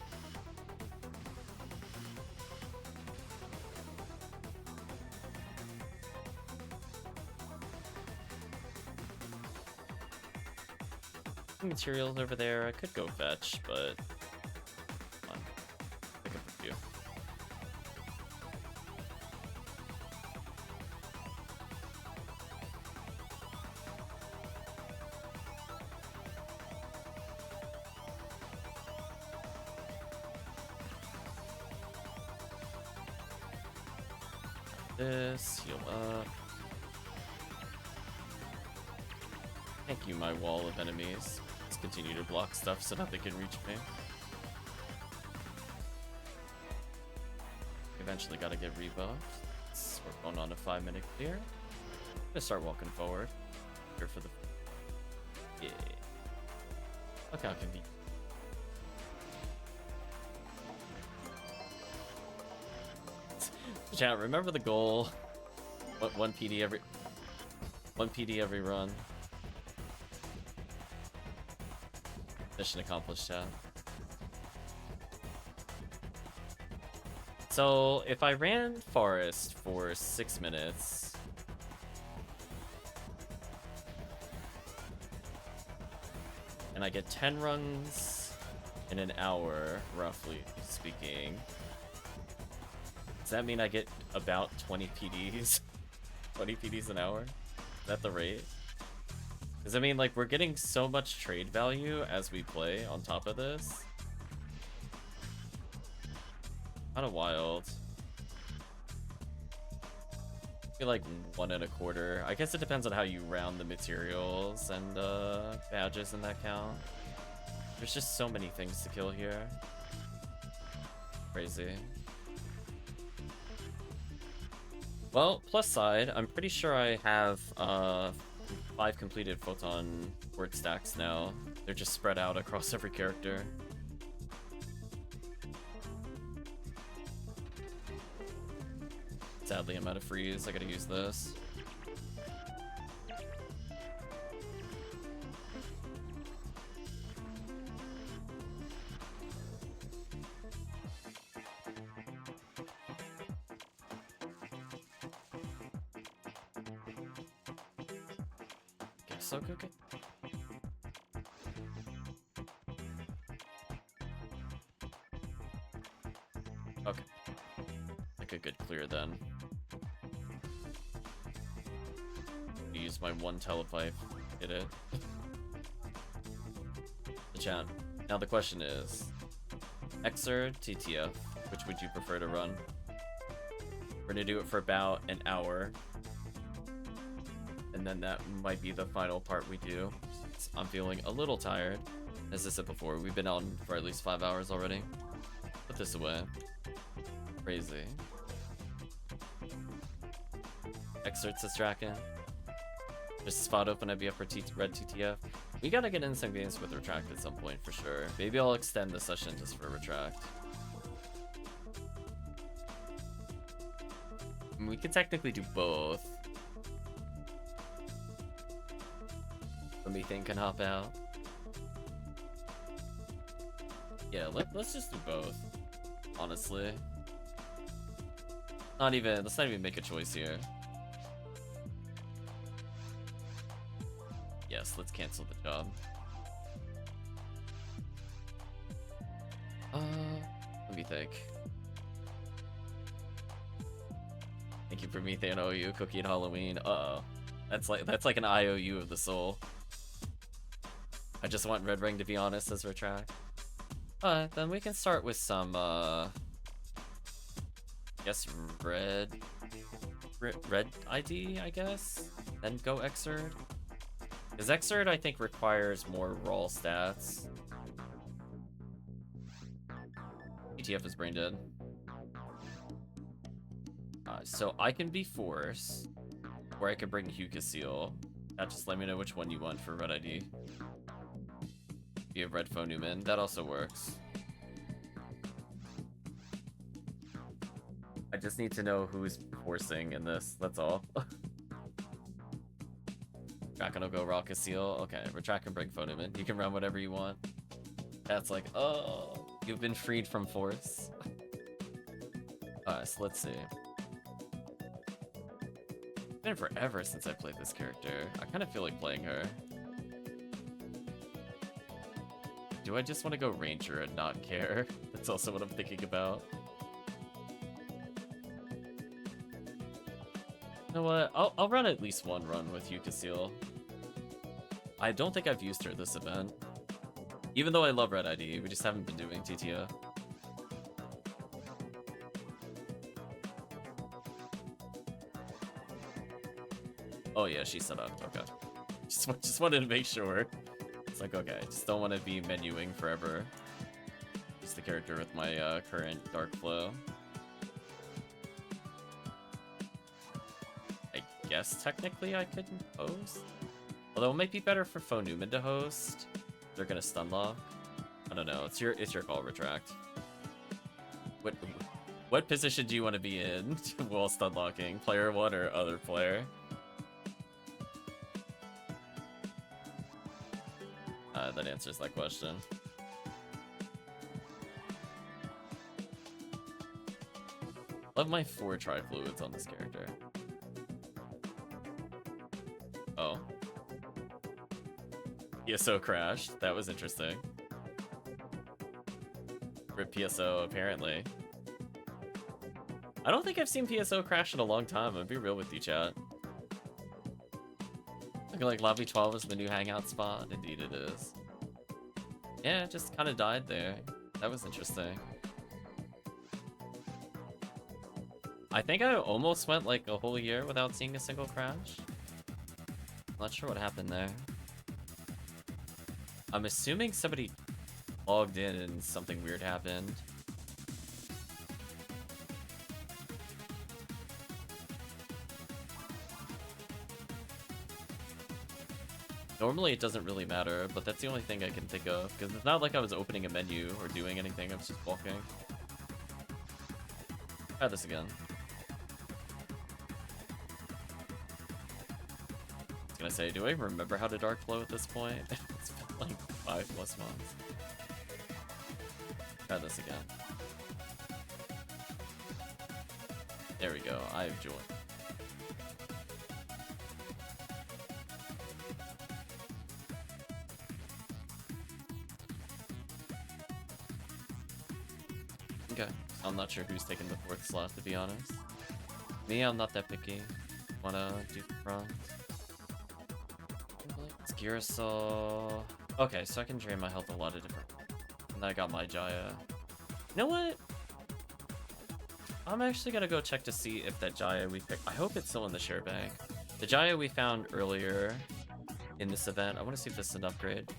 Materials over there, I could go fetch, but come on. Pick up a few. This, heal up. Thank you, my wall of enemies. Let's continue to block stuff so that they can reach me. Eventually gotta get rebuffed. We're going on a 5-minute clear. I'm gonna start walking forward. Here for the... Yeah. Look how convenient. Chat, remember the goal. What, one PD every run. Mission accomplished, chat. So if I ran Forest for 6 minutes, and I get 10 runs in an hour, roughly speaking, does that mean I get about 20 PDs? 20 PDs an hour? Is that the rate? Because I mean, like, we're getting so much trade value as we play on top of this. Kind of wild. I feel like 1 1/4. I guess it depends on how you round the materials and badges in that count. There's just so many things to kill here. Crazy. Well, plus side, I'm pretty sure I have 5 completed photon word stacks now. They're just spread out across every character. Sadly, I'm out of freeze. I gotta use this. So good. Okay. Like a good clear then. Use my 1 telepipe. Hit it. The chat. Now the question is, Kxah, TTF, which would you prefer to run? We're gonna do it for about an hour. And then that might be the final part we do. I'm feeling a little tired. As I said before, we've been on for at least 5 hours already. Put this away. Crazy. Excerpts as Draken. Just a spot open, I'd be up for red TTF. We gotta get in some games with Retract at some point for sure. Maybe I'll extend the session just for Retract. I mean, we could technically do both. Promethean can hop out. Yeah, let's just do both. Honestly. Let's not even make a choice here. Yes, let's cancel the job. Let me think. Thank you, Promethean OU, Cookie and Halloween. Uh-oh. That's like an IOU of the soul. I just want Red Ring to be honest as Retract. Then we can start with some, I guess red ID, I guess? Then go Xrd. Because Xrd, I think, requires more raw stats. ETF is brain dead. So I can be Force, or I can bring Seal. Just let me know which one you want for red ID. If you have red phone Newman, that also works. I just need to know who's forcing in this, that's all. Draken will go Rock Seal. Okay, Retract can bring phone Newman. You can run whatever you want. That's like, oh, you've been freed from force. Alright, so let's see. It's been forever since I played this character. I kind of feel like playing her. Do I just want to go Ranger and not care? That's also what I'm thinking about. You know what? I'll run at least one run with Seal. I don't think I've used her this event. Even though I love Red ID, we just haven't been doing TTO. Oh yeah, she's set up. Okay. Just wanted to make sure. It's like, okay, I just don't want to be menuing forever. Just the character with my current Dark Flow. I guess technically I could host. Although it might be better for Phone Newman to host. They're gonna stun lock. I don't know. It's your call, Retract. What position do you want to be in while stun locking? Player 1 or other player? That answers that question. Love my 4 tri-fluids on this character. Oh. PSO crashed. That was interesting. Rip PSO, apparently. I don't think I've seen PSO crash in a long time. I'll be real with you, chat. Looking like Lobby 12 is the new hangout spot. Indeed it is. Yeah, it just kind of died there. That was interesting. I think I almost went like a whole year without seeing a single crash. Not sure what happened there. I'm assuming somebody logged in and something weird happened. Normally it doesn't really matter, but that's the only thing I can think of, because it's not like I was opening a menu or doing anything, I was just walking. Try this again. I was gonna say, do I even remember how to Dark Flow at this point? It's been like 5+ months. Try this again. There we go, I've joined. Okay, I'm not sure who's taking the 4th slot, to be honest. Me, I'm not that picky. Wanna do the front? It's Girasol. Okay, so I can drain my health a lot of different ways. And I got my Jaya. You know what? I'm actually gonna go check to see if that Jaya we picked. I hope it's still in the share bank. The Jaya we found earlier in this event. I want to see if this is an upgrade.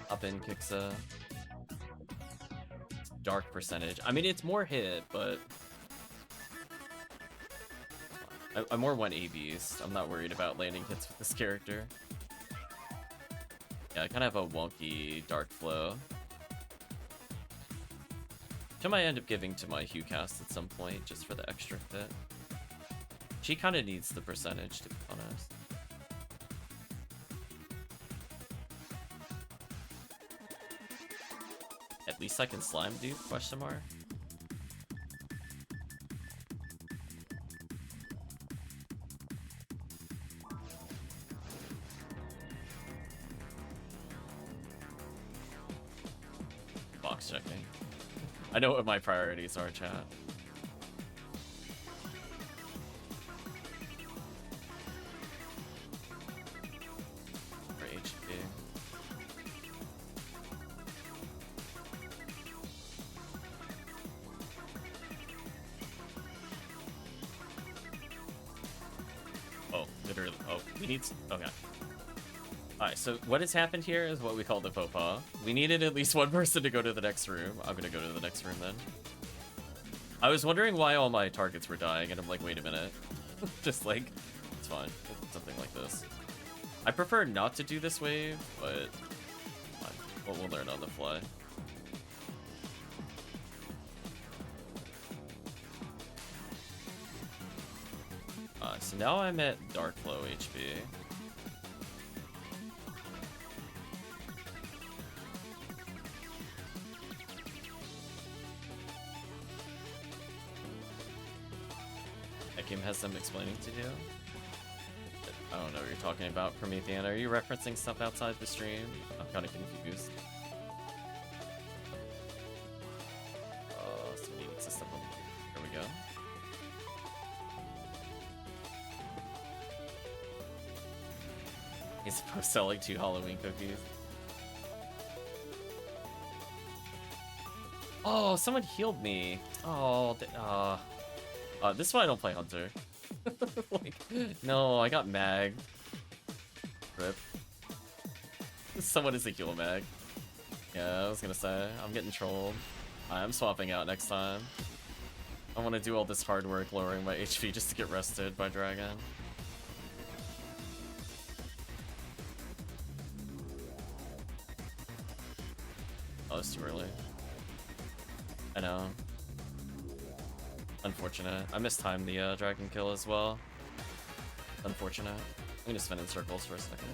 Up in Kxah. Dark percentage. I mean, it's more hit, but I more want A beast. I'm not worried about landing hits with this character. Yeah, I kind of have a wonky dark flow. Which I might end up giving to my Hewcast at some point, just for the extra fit. She kind of needs the percentage, to be honest. At least I can slime dupe, question mark? Box checking. I know what my priorities are, chat. For HP. Oh, literally. Oh, we need... Okay. Alright, so what has happened here is what we call the faux pas. We needed at least one person to go to the next room. I'm gonna go to the next room then. I was wondering why all my targets were dying, and I'm like, wait a minute. Just like, it's fine. Something like this. I prefer not to do this wave, but fine. We'll learn on the fly. So now I'm at Dark Flow HP. Tekkium has some explaining to do. I don't know what you're talking about, Promethean. Are you referencing stuff outside the stream? I'm kind of confused. Somebody needs to step on. There we go. He's selling 2 Halloween cookies. Oh, someone healed me. Oh, this is why I don't play Hunter. Like, no, I got mag. Rip. Someone is a heal mag. Yeah, I was gonna say, I'm getting trolled. I'm swapping out next time. I want to do all this hard work lowering my HP just to get rested by Dragon. Oh, it's too early. I know. Unfortunate. I mistimed the dragon kill as well. Unfortunate. I'm gonna spin in circles for a second.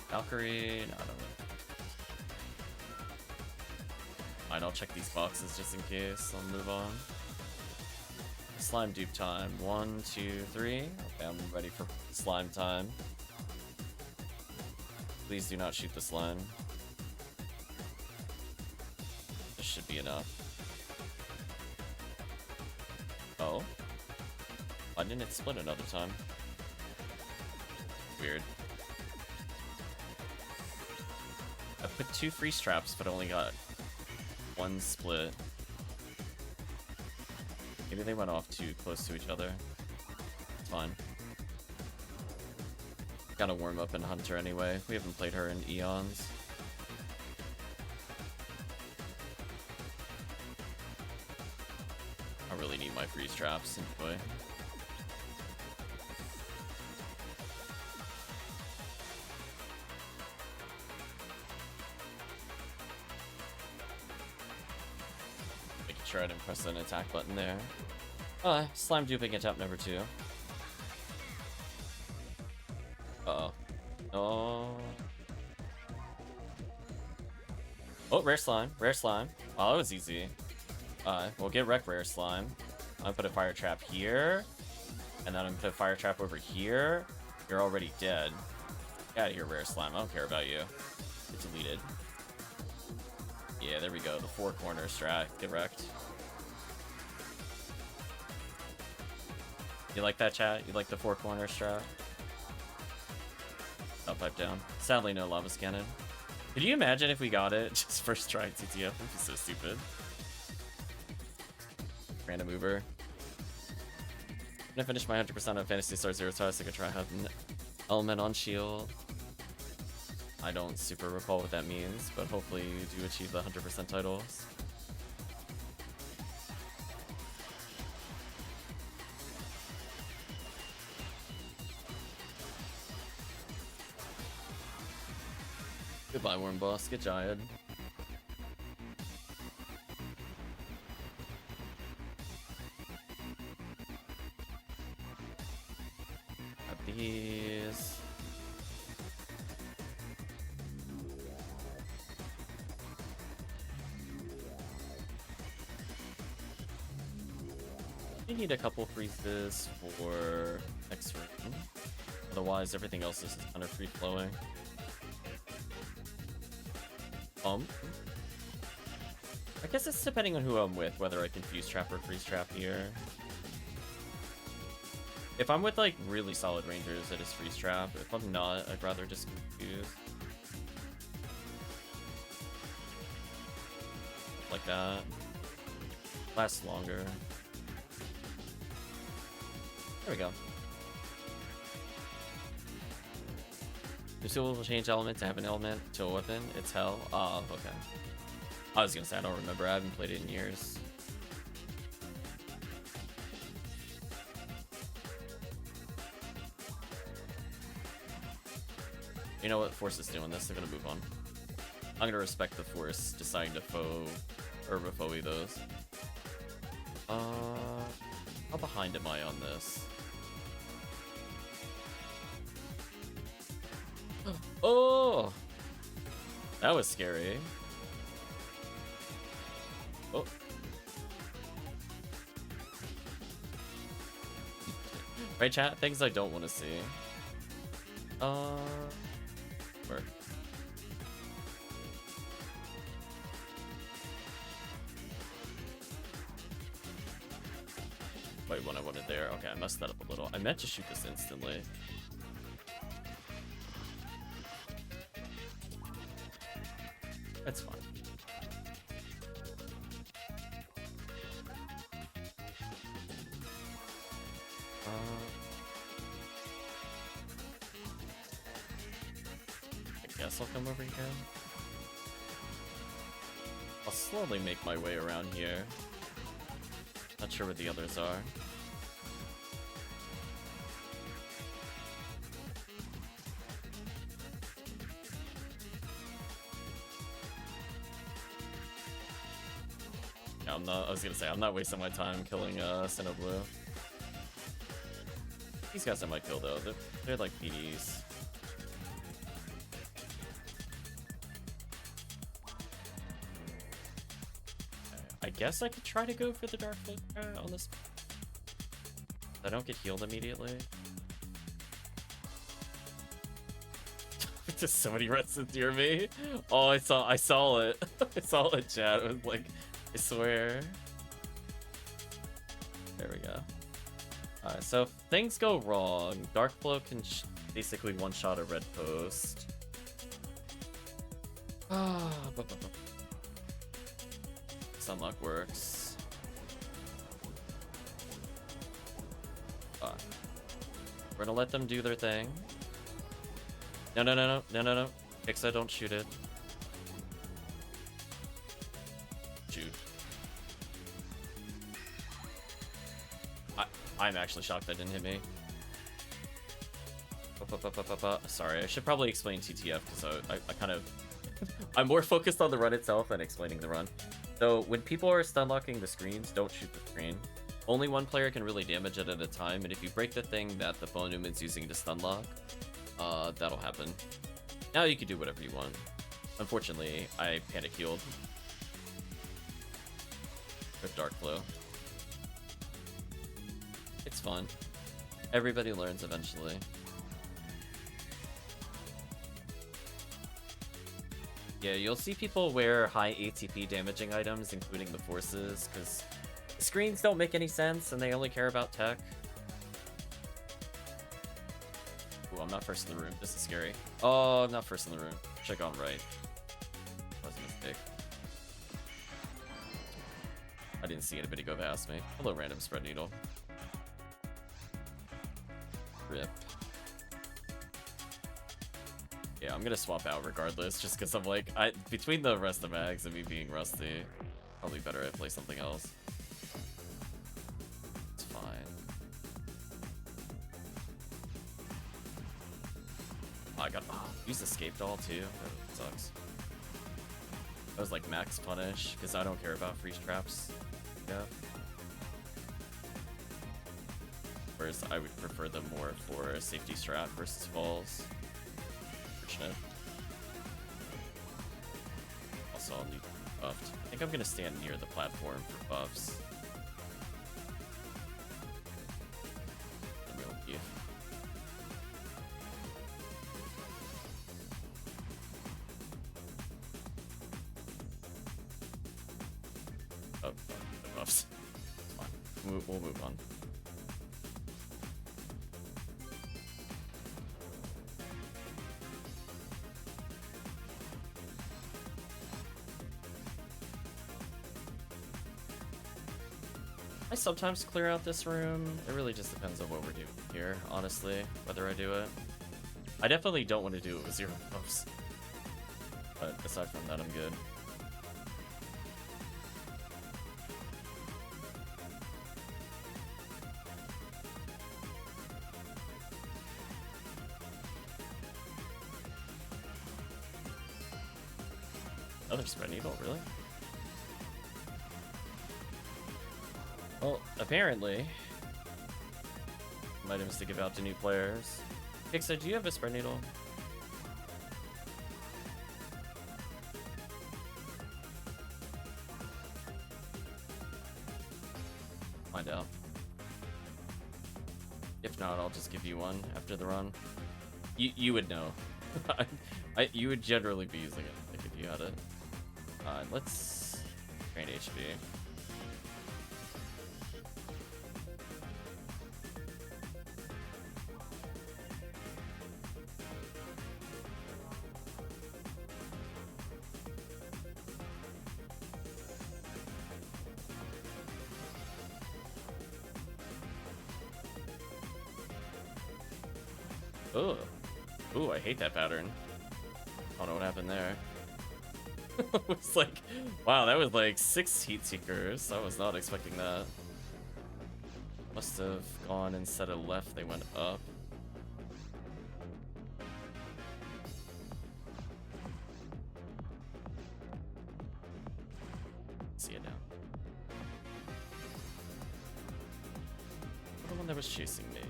Valkyrie, no, I don't know. Alright, I'll check these boxes just in case. I'll move on. Slime dupe time. 1, 2, 3. Okay, I'm ready for slime time. Please do not shoot the slime. This should be enough. Oh. Why didn't it split another time? Weird. I put 2 freeze traps, but only got 1 split. Maybe they went off too close to each other. It's fine. Gotta warm up in Hunter anyway. We haven't played her in eons. I really need my freeze traps, enjoy. Making sure I didn't press an attack button there. Slime duping attempt number 2. Uh-oh. Oh. Oh, rare slime. Rare slime. Oh, that was easy. We'll get wreck rare slime. I'm gonna put a fire trap here. And then I'm gonna put a fire trap over here. You're already dead. Get out of here, rare slime. I don't care about you. Get deleted. Yeah, there we go. The 4 corner strat. Get wrecked. You like that, chat? You like the 4 corner strat? I'll pipe down. Sadly, no lava cannon. Could you imagine if we got it just first try at TTF? It'd be so stupid. Random Uber. I'm gonna finish my 100% on Fantasy Star 0 so I could try have an element on shield. I don't super recall what that means, but hopefully you do achieve the 100% titles. Goodbye, Worm Boss. Get giant. Got these. We need a couple freezes for next room. Otherwise, everything else is kind of free flowing. I guess it's depending on who I'm with, whether I can fuse trap or freeze trap here. If I'm with like really solid rangers, it is freeze trap. If I'm not, I'd rather just confuse. Like that. Lasts longer. There we go. Conceal will change element to have an element to a weapon. It's hell. Oh, okay. I was gonna say I don't remember. I haven't played it in years. You know what? Force is doing this. They're gonna move on. I'm gonna respect the Force deciding to foe those. How behind am I on this? Oh, that was scary. Oh. Right, chat? Things I don't want to see. Where? Wait, when I wanted there. Okay, I messed that up a little. I meant to shoot this instantly. That's fine. I guess I'll come over here. I'll slowly make my way around here. Not sure where the others are. Yeah, I was gonna say, I'm not wasting my time killing Sinnoh Blue. These guys I might kill though. They're like PDs. I guess I could try to go for the Dark Flip on this. I don't get healed immediately. Just somebody runs near me. Oh, I saw it. I saw it, chat. It was like, I swear. There we go. Alright, so if things go wrong, Darkflow can basically one-shot a red post. Sunlock works. We're gonna let them do their thing. No. Kxah, don't shoot it. Shoot. I'm actually shocked that didn't hit me. Sorry, I should probably explain TTF because I kind of... I'm more focused on the run itself than explaining the run. So when people are stun locking the screens, don't shoot the screen. Only one player can really damage it at a time, and if you break the thing that the Bone Newman's using to stun lock, that'll happen. Now you can do whatever you want. Unfortunately, I panic healed with Dark Flow. It's fun. Everybody learns eventually. Yeah, you'll see people wear high ATP damaging items, including the forces, because the screens don't make any sense and they only care about tech. Ooh, I'm not first in the room. This is scary. Oh, I'm not first in the room. Should have gone right. That was a mistake. I didn't see anybody go past me. Hello, random spread needle. Rip. Yeah, I'm gonna swap out regardless, just because I'm like, between the rest of the mags and me being rusty, probably better I play something else. It's fine. I got use escape doll too. That sucks. That was like max punish because I don't care about freeze traps. Yeah. Whereas I would prefer them more for a safety strat versus falls. Fortunate. Also, I'll need buffed. I think I'm gonna stand near the platform for buffs. Oh, the buffs. It's fine. We'll move on. I sometimes clear out this room. It really just depends on what we're doing here, honestly, whether I do it. I definitely don't want to do it with 0 buffs. But aside from that, I'm good. Another spread needle, really? Well, apparently, items to give out to new players. Kxah, do you have a spread needle? Find out. If not, I'll just give you one after the run. You would know. You would generally be using it, like, if you had it. Let's train HP. Ugh. Ooh, I hate that pattern. I don't know what happened there. It's like, wow, that was like 6 heat seekers. I was not expecting that. Must have gone instead of left, they went up. See it now. The one that was chasing me.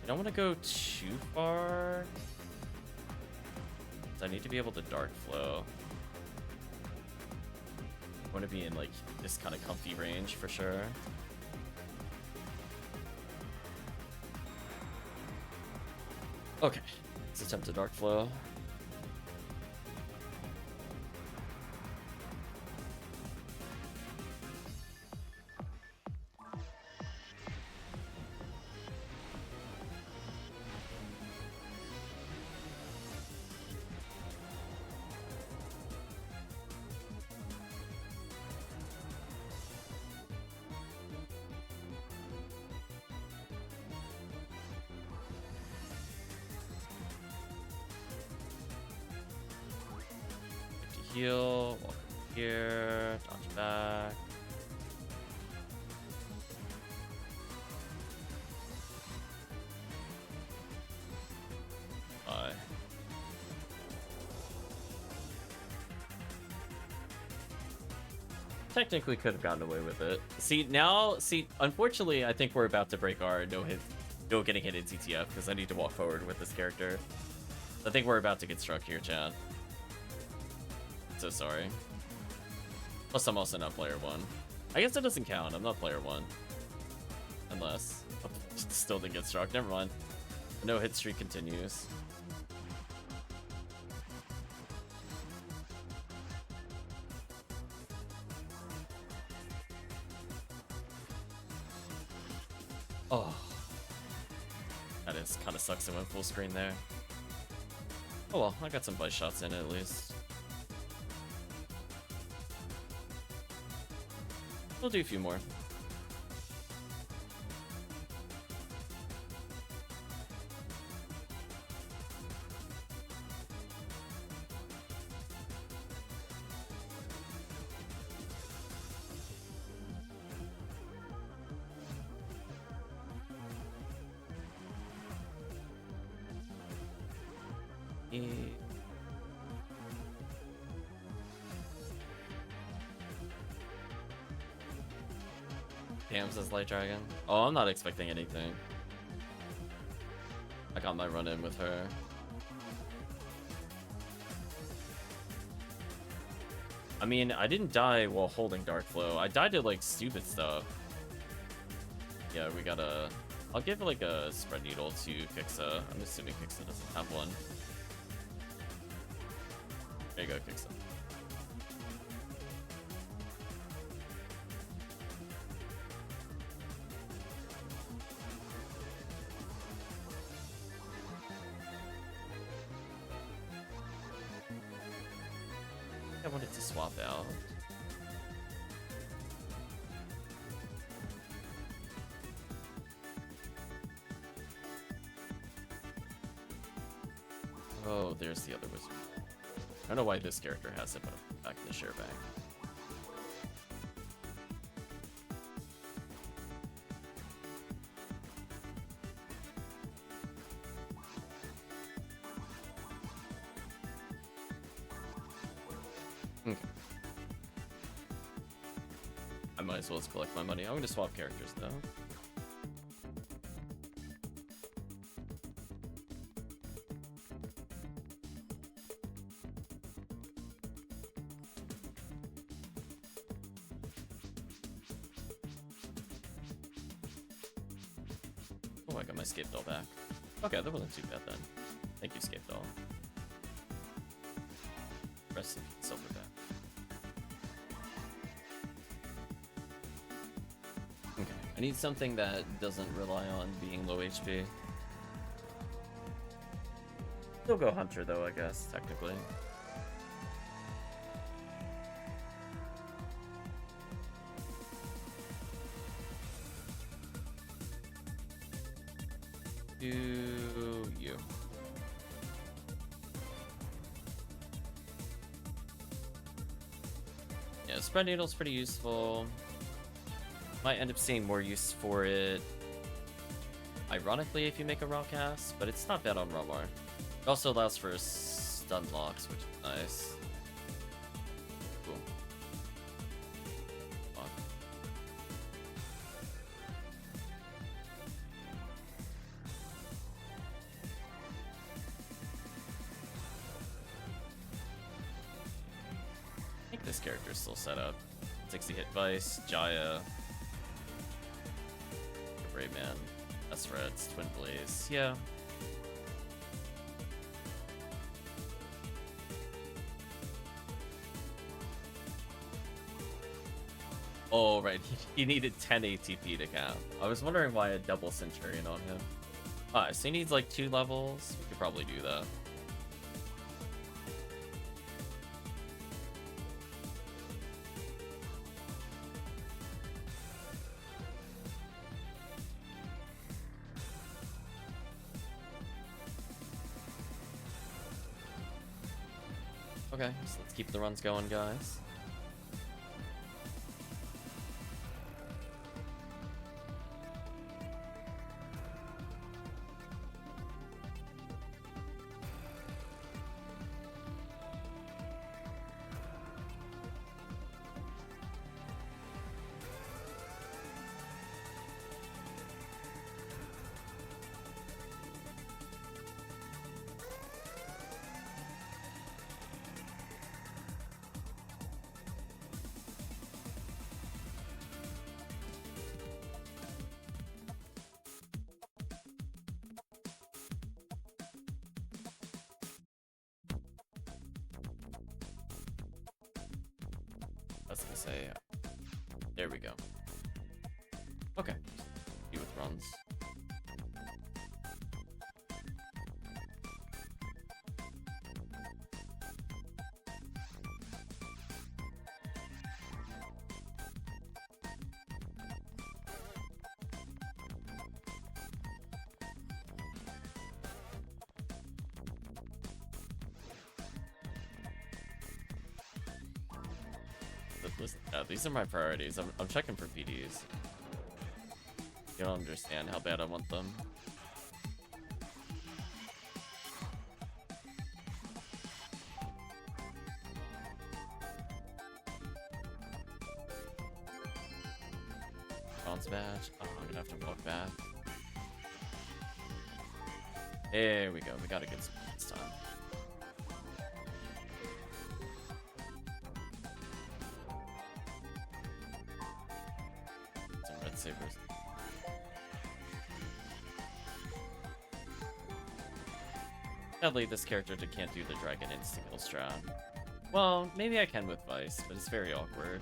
I don't want to go too far. I need to be able to dark flow. I want to be in like this kind of comfy range for sure. Okay, let's attempt a dark flow. Heal, walk here, dodge back. Bye. Technically could have gotten away with it. See, unfortunately, I think we're about to break our no getting hit in CTF because I need to walk forward with this character. I think we're about to get struck here, chat. So sorry. Plus, I'm also not player 1. I guess that doesn't count. I'm not player 1. Unless. Still didn't get struck. Never mind. The no hit streak continues. Oh. That is kind of sucks. It went full screen there. Oh well, I got some bite shots in it at least. We'll do a few more. Damn, says Light Dragon. Oh, I'm not expecting anything. I got my run in with her. I mean, I didn't die while holding Dark Flow. I died to, like, stupid stuff. Yeah, we gotta... I'll give, like, a Spread Needle to Kxah. I'm assuming Kxah doesn't have one. There you go, Kxah. I wanted to swap out. Oh, there's the other wizard. I don't know why this character has it, but I'm back in the share bag. Okay. I might as well just collect my money. I'm going to swap characters, though. Oh, I got my Scape Doll back. Okay, that wasn't too bad then. Thank you, Scape Doll. Rest in peace, Silverback. Okay, I need something that doesn't rely on being low HP. Still go Hunter though, I guess, technically. Do you? Yeah, Spread Needle's pretty useful. Might end up seeing more use for it, ironically, if you make a raw cast, but it's not bad on Raw Mar. It also allows for stun locks, which is nice. Cool. Fuck. I think this character's still set up. 60 hit Vice, Jaya. Rayman, S-Reds, Twin Blaze, yeah. Oh, right, he needed 10 ATP to cap. I was wondering why a double Centurion on him. Alright, so he needs like 2 levels. We could probably do that. Okay, so let's keep the runs going, guys. I was gonna say, there we go. Okay, be with runs. These are my priorities. I'm checking for PDs. You don't understand how bad I want them. bronze badge. Oh, I'm gonna have to walk back. There we go. We got a good spot this time. Some red sabers. Sadly, this character can't do the dragon insta-kill strat. Well, maybe I can with Vice, but it's very awkward.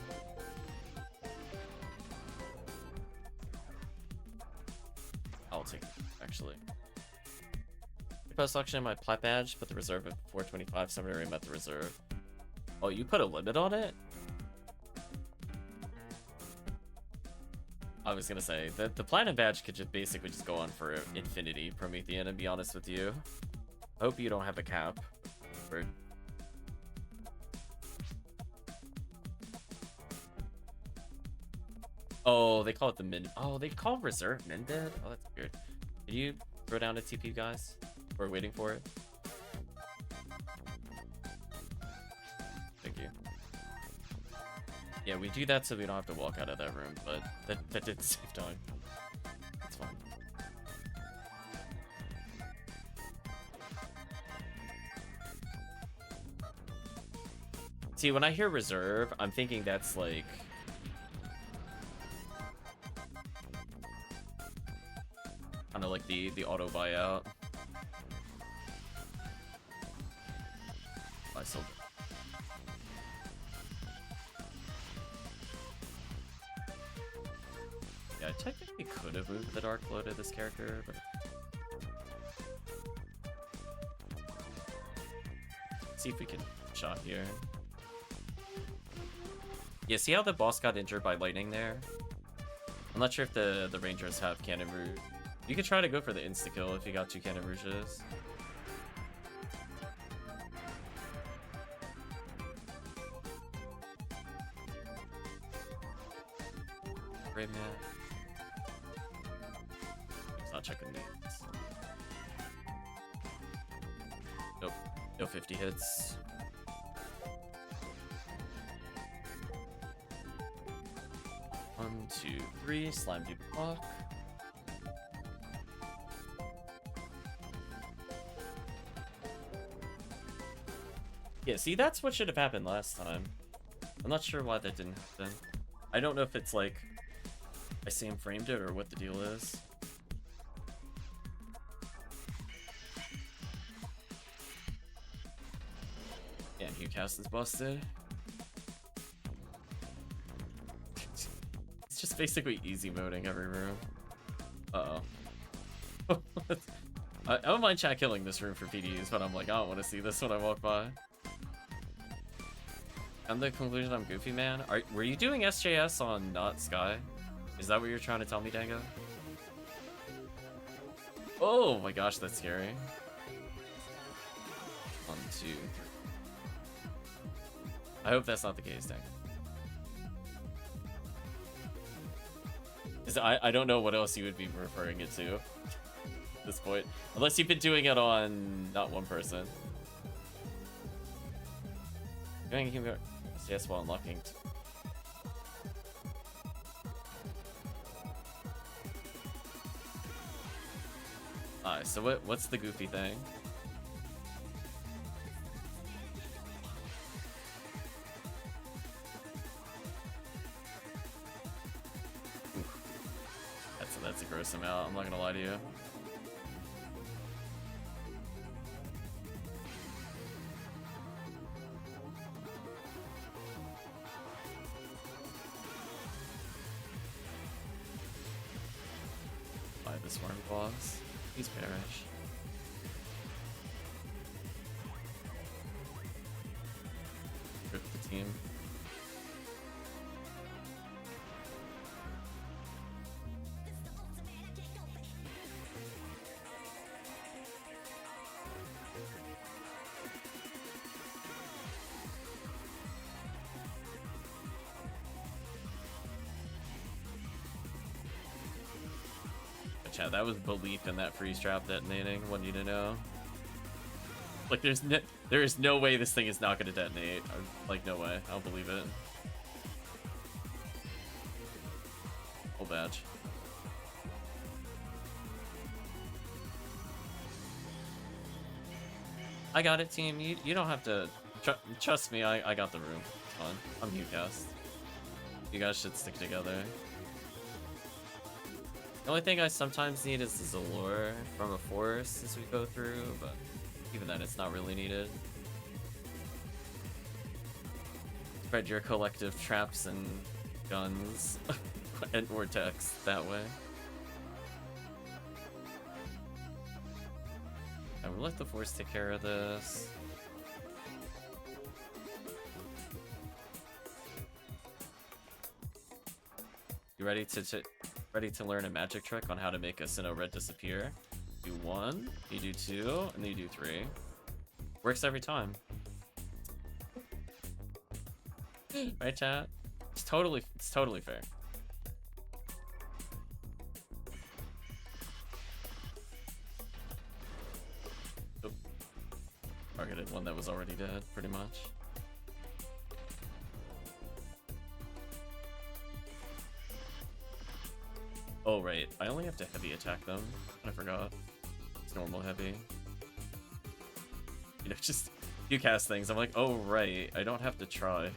I'll take it, actually. Post-auction my plat badge, put the reserve at 425, somebody already met the reserve. Oh, you put a limit on it? I was gonna say, the platinum badge could just basically just go on for infinity, Promethean, and be honest with you. I hope you don't have a cap. For... Oh, they call it the min. Oh, they call reserve min dead? Oh, that's weird. Can you throw down a TP, guys? We're waiting for it. Thank you. Yeah, we do that so we don't have to walk out of that room, but that did save time. That's fine. See, when I hear reserve, I'm thinking that's like... kind of like the auto buyout. I sold it. Yeah, I technically could have moved the Dark Flow to this character, but... see if we can shot here. Yeah, see how the boss got injured by lightning there? I'm not sure if the Rangers have Cannon Rouge. You could try to go for the insta-kill if you got 2 Cannon Rouges. Great man. He's not checking these. Nope. No 50 hits. One, two, three. Slime dude block. Yeah, see, that's what should have happened last time. I'm not sure why that didn't happen. I don't know if it's like I Sam framed it or what the deal is. Yeah, Kxah is busted. It's just basically easy moding every room. Uh-oh. I don't mind chat killing this room for PDs, but I'm like, I don't want to see this when I walk by. And the conclusion, I'm Goofy Man. Were you doing SJS on not Sky? Is that what you're trying to tell me, Dango? Oh my gosh, that's scary. 1, 2, 3. I hope that's not the case, Dango. I don't know what else you would be referring it to at this point. Unless you've been doing it on not one person. Yes, while unlocking. Alright, so what's the goofy thing? That's a gross amount, I'm not gonna lie to you. Buy this worm boss. Please perish. Rip the team. Chat, that was belief in that freeze trap detonating. Want you to know. Like, there is no way this thing is not going to detonate. Like, no way. I don't believe it. Full badge. I got it, team. You don't have to... trust me, I got the room. It's fine. I'm Kxah. You guys should stick together. The only thing I sometimes need is the Zalor from a force as we go through, but even then it's not really needed. Spread your collective traps and guns and or text that way. I will let the force take care of this. You ready to learn a magic trick on how to make a Sinnoh red disappear? Do 1, you do 2, and then you do 3. Works every time. Right, chat? It's totally fair. Oh. Targeted one that was already dead, pretty much. Oh, right. I only have to heavy attack them. I forgot. It's normal heavy. You know, just you cast things. I'm like, oh, right. I don't have to try.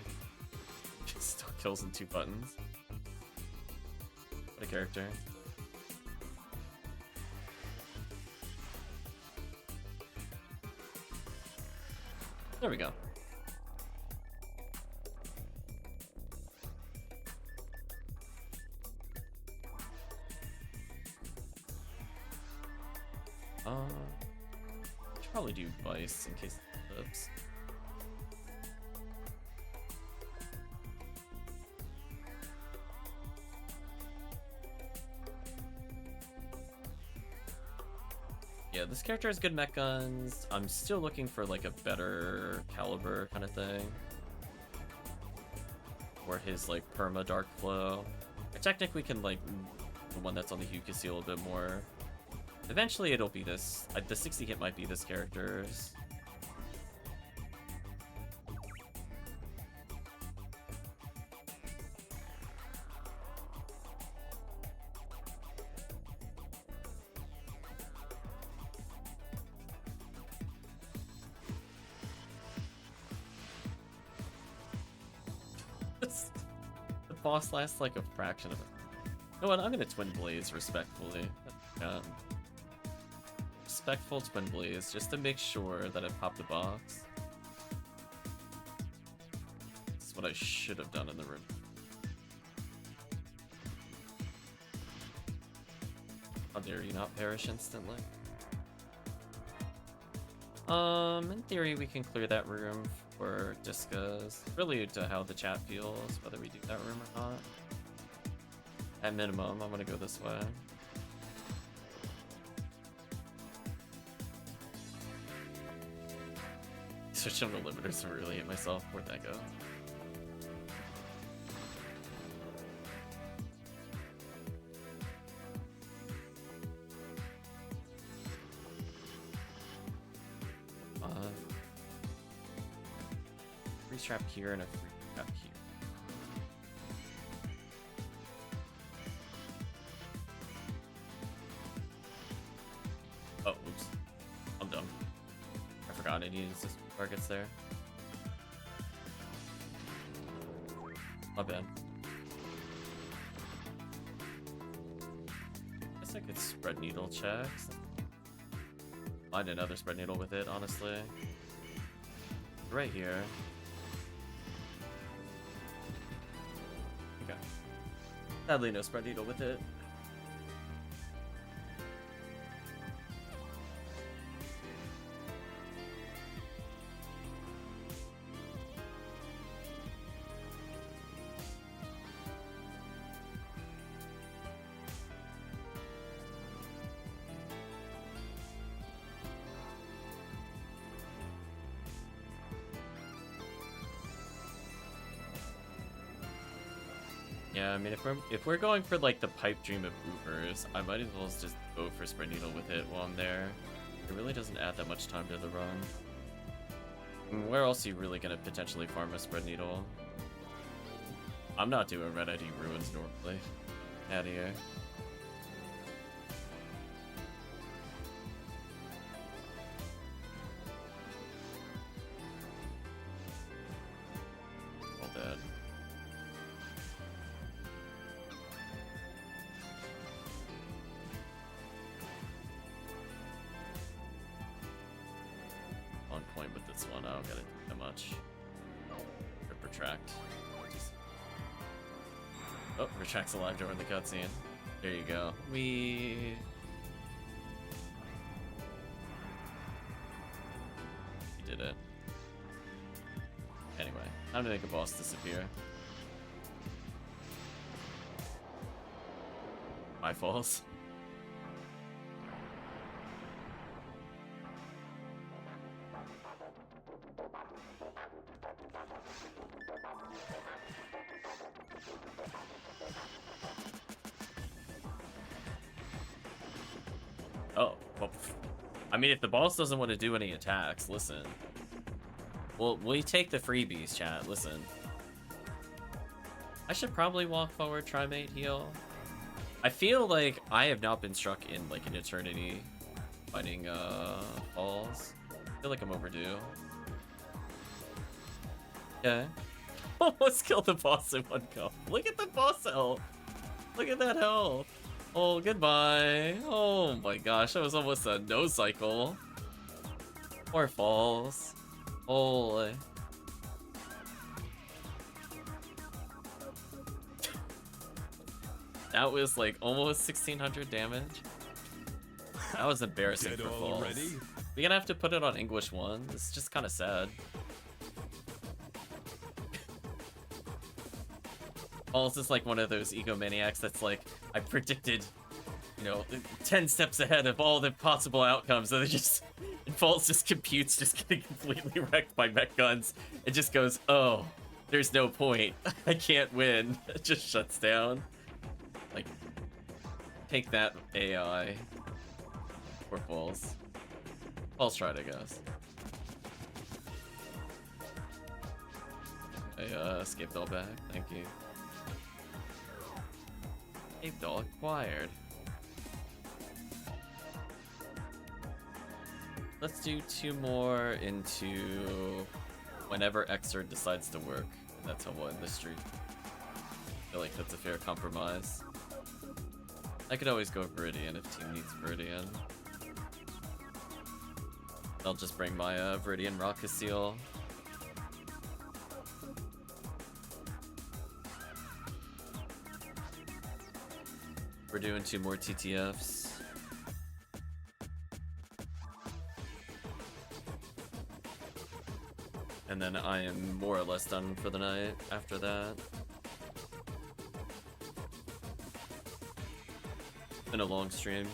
Just still kills in 2 buttons. What a character. There we go. Should probably do Vice in case it flips. Yeah, this character has good mech guns. I'm still looking for like a better caliber kind of thing. Or his like perma dark flow. I technically can like the one that's on the Hue Seal a bit more. Eventually it'll be this. The 60 hit might be this character's. The boss lasts like a fraction of it. You know what? I'm gonna Twin Blaze respectfully. Respectful Twin Blaze, just to make sure that I pop the box. This is what I should have done in the room. How dare you not perish instantly? In theory we can clear that room for Discas. Really to how the chat feels, whether we do that room or not. At minimum, I'm gonna go this way. Switch on the limiters to really hit myself. Where'd that go? Free trap here and a free trap here. Oh, oops. I'm dumb. I forgot I needed this targets there. My bad. Guess I could spread needle checks. Find another spread needle with it, honestly. Right here. Okay. Sadly, no spread needle with it. Yeah, I mean, if we're going for like the pipe dream of Ubers, I might as well just go for spread needle with it while I'm there. It really doesn't add that much time to the run. And where else are you really gonna potentially farm a spread needle? I'm not doing red ID ruins normally. Out of here. All dead. On point with this one. I don't gotta do that much. Rip retract. Just... Oh, retract's alive during the cutscene. There you go. You did it. Anyway, time to make a boss disappear. My fault. Oh, well, I mean, if the boss doesn't want to do any attacks, listen. Well, we take the freebies, chat. Listen. I should probably walk forward, try mate heal. I feel like I have not been struck in like an eternity fighting falls. I feel like I'm overdue. Okay. Almost killed the boss in one go. Look at the boss health. Look at that health. Oh, goodbye. Oh my gosh, that was almost a no cycle. Poor falls. Holy. That was like almost 1600 damage. That was embarrassing for falls. We're gonna have to put it on English 1. It's just kind of sad. Falls is like one of those egomaniacs that's like, I predicted, you know, 10 steps ahead of all the possible outcomes, and Falls just computes just getting completely wrecked by mech guns. It just goes, oh, there's no point. I can't win. It just shuts down. Like, take that, AI. Poor Falls. Falls tried, I guess. I escaped all back. Thank you. Escaped all acquired. Let's do 2 more into whenever Kxah decides to work. And that's how we'll end this streak. I feel like that's a fair compromise. I could always go Viridian if team needs Viridian. I'll just bring my Viridian Rocket Seal. We're doing 2 more TTFs. And then I am more or less done for the night after that. Been a long stream.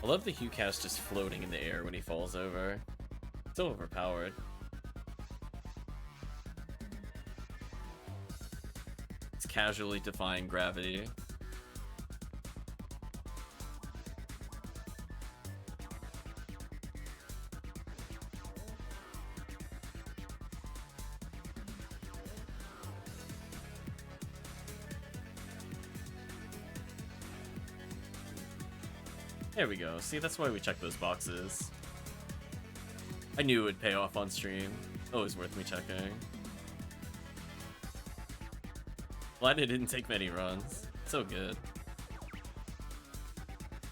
I love the Kxah just floating in the air when he falls over. So overpowered. It's casually defying gravity. There we go. See, that's why we check those boxes. I knew it would pay off on stream. Always worth me checking. Glad it didn't take many runs. So good.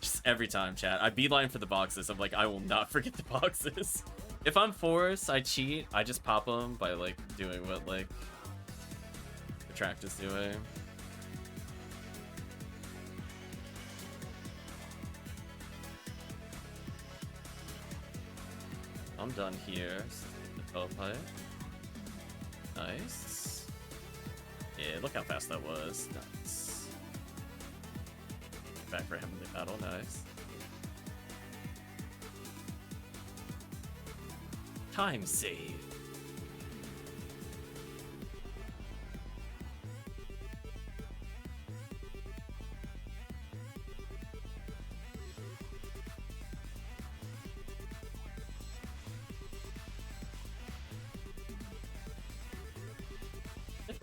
Just every time, chat. I beeline for the boxes. I'm like, I will not forget the boxes. If I'm forced, I cheat. I just pop them by, like, doing what, like, Retract is doing. I'm done here. The telepipe. Nice. Yeah, look how fast that was. Nice. Back for Heavenly Battle. Nice. Time save.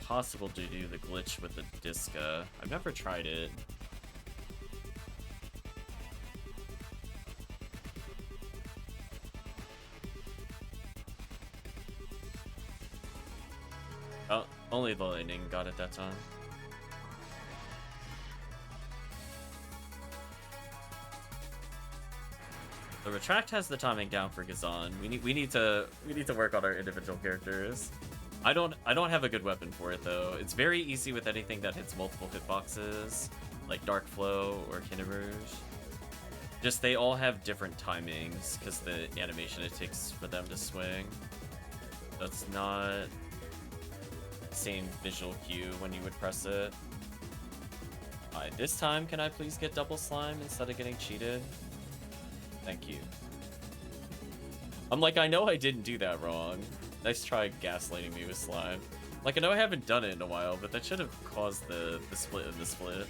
possible to do the glitch with the Disca. I've never tried it. Oh, only the lightning got it that time. The retract has the timing down for Kxah. We need to work on our individual characters. I don't have a good weapon for it though. It's very easy with anything that hits multiple hitboxes, like Dark Flow or Kinder Rouge. Just they all have different timings because the animation it takes for them to swing. That's not the same visual cue when you would press it. Alright, this time can I please get double slime instead of getting cheated? Thank you. I'm like, I know I didn't do that wrong. Nice try gaslighting me with slime. Like, I know I haven't done it in a while, but that should have caused the split in the split.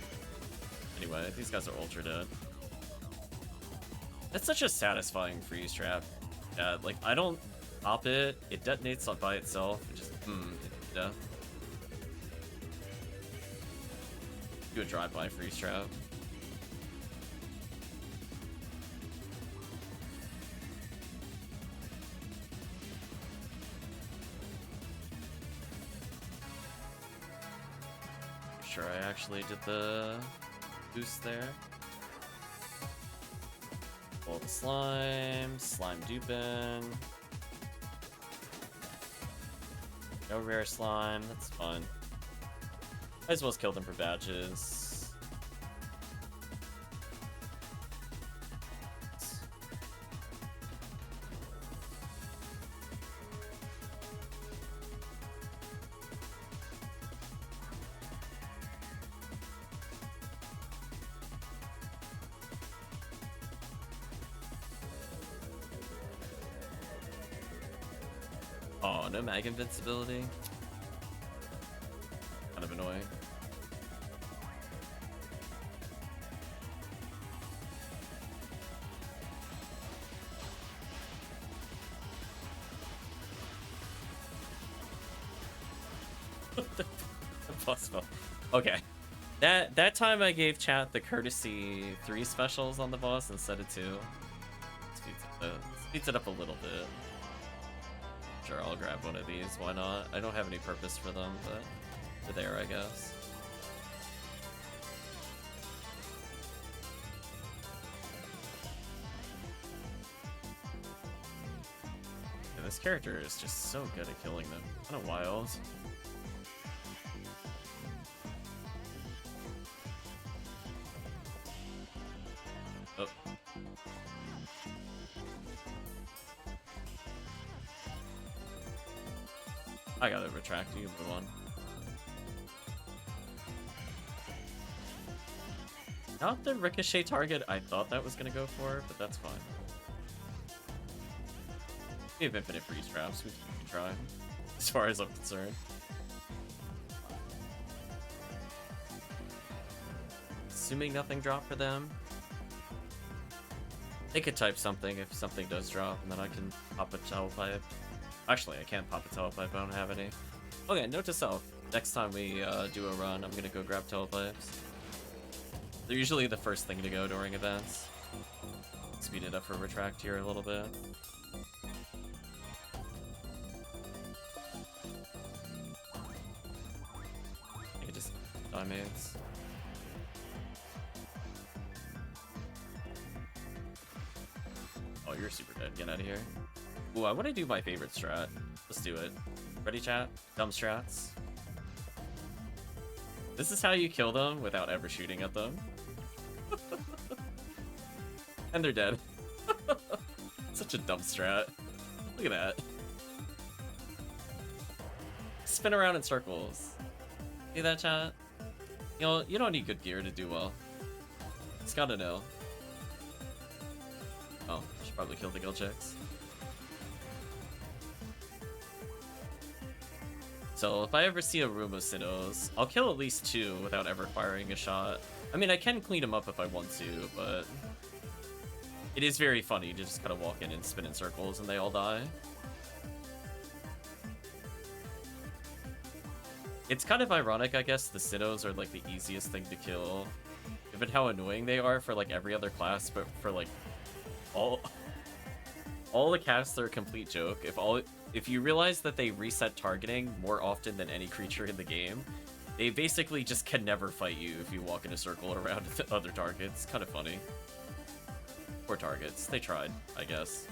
Anyway, these guys are ultra dead. That's such a satisfying freeze trap. Yeah, like, I don't pop it. It detonates by itself. It just, yeah. Do a drive-by freeze trap. Sure, I actually did the boost there. Pull the slime duping. No rare slime, that's fun. Might as well kill them for badges. Oh, no mag invincibility. Kind of annoying. Possible. Okay. That time I gave chat the courtesy 3 specials on the boss instead of 2. Speeds it up a little bit. Sure, I'll grab one of these. Why not? I don't have any purpose for them, but they're there, I guess. Yeah, this character is just so good at killing them. Kind of wild. Oh. I gotta retract, you can move on. Not the ricochet target I thought that was gonna go for, but that's fine. We have infinite freeze traps, we can try, as far as I'm concerned. Assuming nothing dropped for them. They could type something if something does drop, and then I can pop a telepipe. Actually, I can't pop a telepipe, I don't have any. Okay, note to self. Next time we do a run, I'm gonna go grab telepipes. They're usually the first thing to go during events. Speed it up for retract here a little bit. I could just diamonds. Oh, you're super dead. Get out of here. Ooh, I want to do my favorite strat. Let's do it. Ready, chat? Dumb strats. This is how you kill them without ever shooting at them. And they're dead. Such a dumb strat. Look at that. Spin around in circles. See that, chat? You know, you don't need good gear to do well. It's gotta know. Oh, should probably kill the guild checks. So if I ever see a room of Sinnohs, I'll kill at least 2 without ever firing a shot. I mean, I can clean them up if I want to, but it is very funny to just kind of walk in and spin in circles and they all die. It's kind of ironic, I guess, the Sinnohs are like the easiest thing to kill, given how annoying they are for like every other class, but for like all the casts, they're a complete joke. If you realize that they reset targeting more often than any creature in the game, they basically just can never fight you if you walk in a circle around other targets. Kind of funny. Poor targets. They tried, I guess.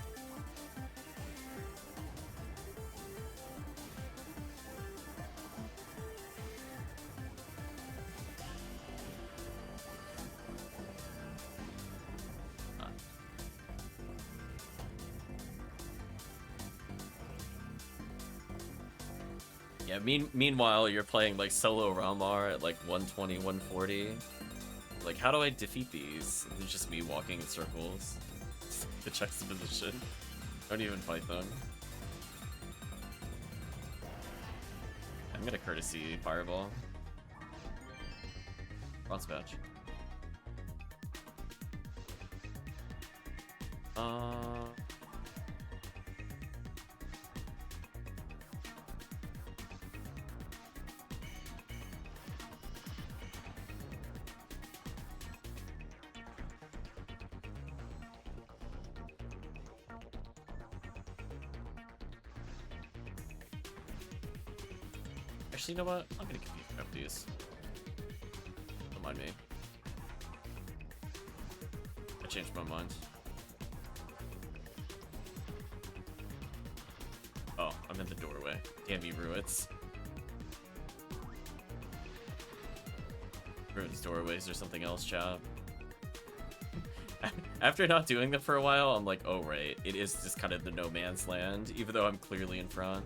Yeah, meanwhile, you're playing like solo Ramar at like 120, 140. Like, how do I defeat these? It's just me walking in circles. The juxtaposition. Don't even fight them. I'm gonna courtesy Fireball. Cross batch. Actually, you know what? I'm gonna grab these. Don't mind me. I changed my mind. Oh, I'm in the doorway. Damn you, Ruins. Ruins doorways or something else, chat. After not doing them for a while, I'm like, oh right, it is just kind of the no man's land, even though I'm clearly in front.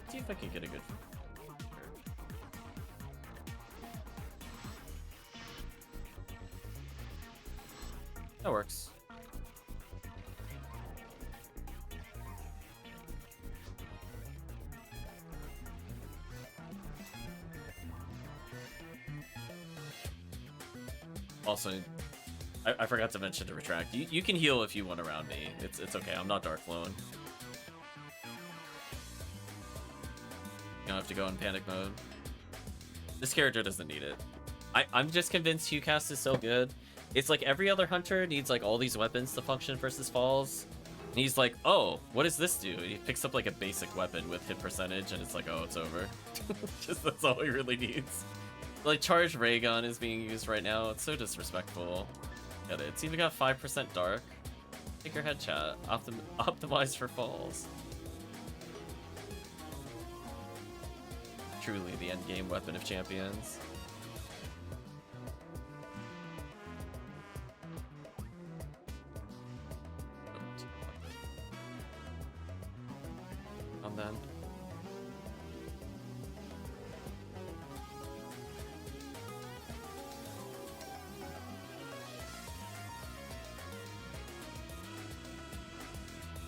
See if I can get a good... That works. Also, I forgot to mention to retract. You can heal if you want around me. It's okay. I'm not Dark Flowing. You don't have to go in panic mode. This character doesn't need it. I'm just convinced Kxah is so good. It's like every other hunter needs like all these weapons to function versus falls. And he's like, oh, what does this do? He picks up like a basic weapon with hit percentage and it's like, oh, it's over. Just that's all he really needs. Like charged ray gun is being used right now. It's so disrespectful. Get it. It's even got 5% dark. Take your head, chat. Optimize for falls. Truly the end game weapon of champions. On then.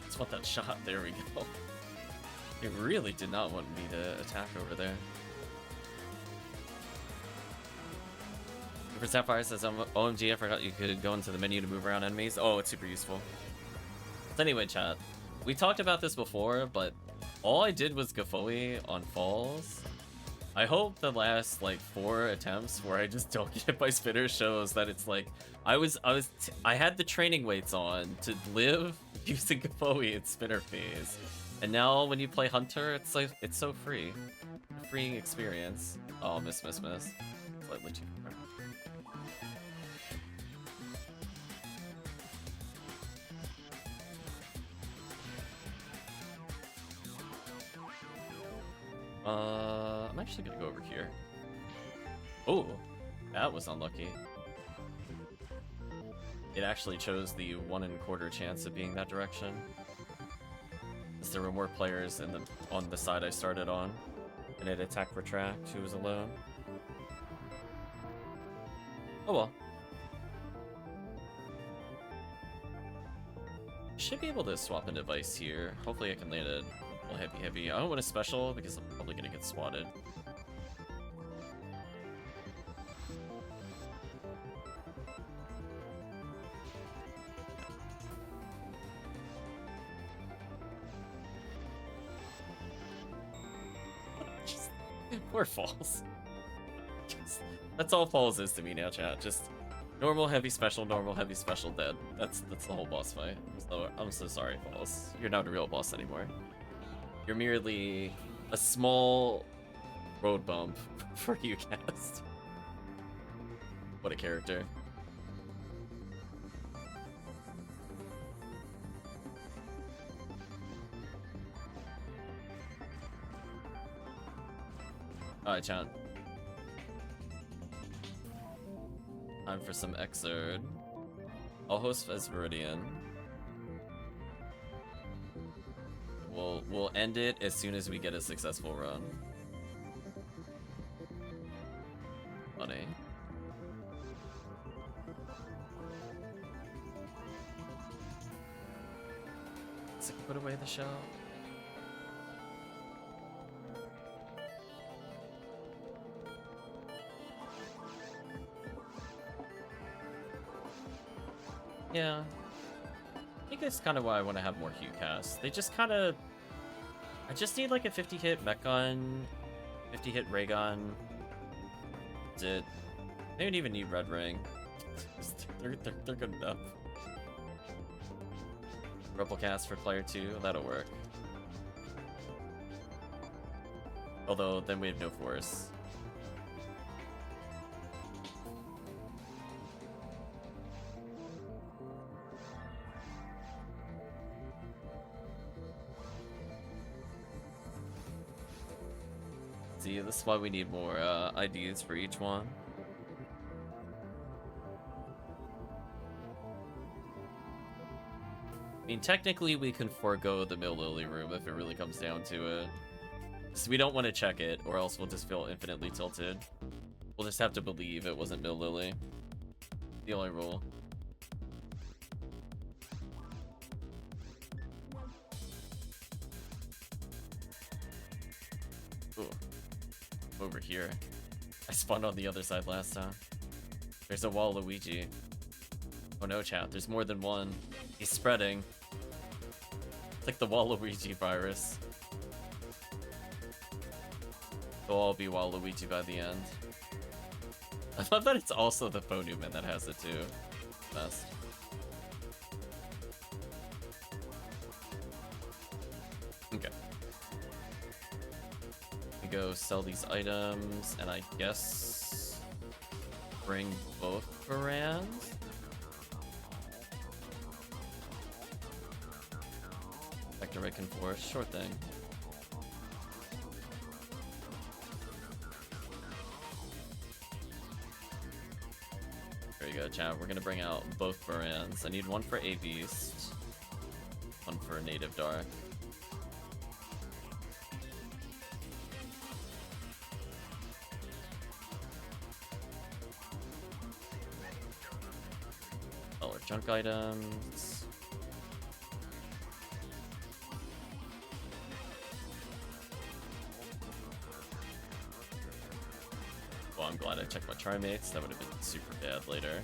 Let's want that shot. There we go. It really did not want me to attack over there. For Sapphire says, OMG, I forgot you could go into the menu to move around enemies. Oh, it's super useful. So anyway, chat. We talked about this before, but all I did was Gafoi on falls. I hope the last like 4 attempts where I just don't get hit by spinners shows that it's like I had the training weights on to live using Gafoi in spinner phase. And now when you play Hunter, it's like it's so free. A freeing experience. Oh, miss. Slightly too far. I'm actually gonna go over here. Oh, that was unlucky. It actually chose the 1 1/4 chance of being that direction. Because there were more players on the side I started on, and it attacked retract, who was alone. Oh well. Should be able to swap a device here. Hopefully I can land it. Heavy. I don't want a special because I'm probably gonna get swatted. Poor Falls. That's all Falls is to me now, chat. Just normal, heavy, special, dead. That's the whole boss fight. So, I'm so sorry, Falls. You're not a real boss anymore. You're merely a small road bump for you, cast. What a character. Alright, chat. Time for some Xrd. I'll host as Viridian. We'll end it as soon as we get a successful run. Funny. So put away the shell. Yeah. I think that's kind of why I want to have more Hue casts. They just kind of... I just need like a 50-hit mech gun, 50-hit ray gun. That's it. They don't even need Red Ring. They're good enough. Rebel cast for player 2, that'll work. Although, then we have no force. See, this is why we need more IDs for each one. I mean, technically we can forego the Mill Lily room if it really comes down to it. So we don't want to check it, or else we'll just feel infinitely tilted. We'll just have to believe it wasn't Mill Lily. The only rule. Ooh. Over here. I spawned on the other side last time. There's a Waluigi. Oh no, chat, there's more than one. He's spreading. It's like the Waluigi virus. They'll all be Waluigi by the end. I love that it's also the Phonuman that has it too. Best. Okay. We go sell these items, and I guess bring both Varans. Vectorray can force, sure thing. There you go, chat. We're gonna bring out both Varans. I need one for A Beast, one for Native Dark. All our junk items. Well, I'm glad I checked my Trimates. That would have been super bad later.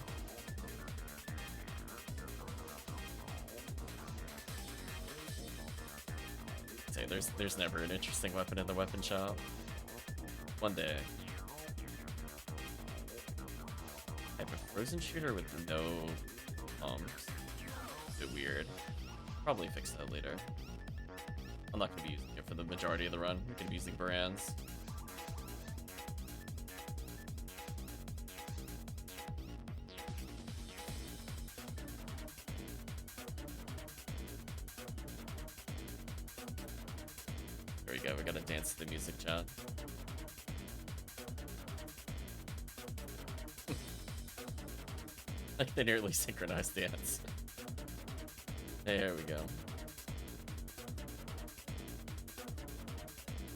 Say, there's never an interesting weapon in the weapon shop. One day. I have a frozen shooter with no pumps. A bit weird. Probably fix that later. I'm not gonna be using it for the majority of the run. I'm gonna be using Varans. There we go, we gotta dance to the music, chat. Like they nearly synchronized dance. There we go.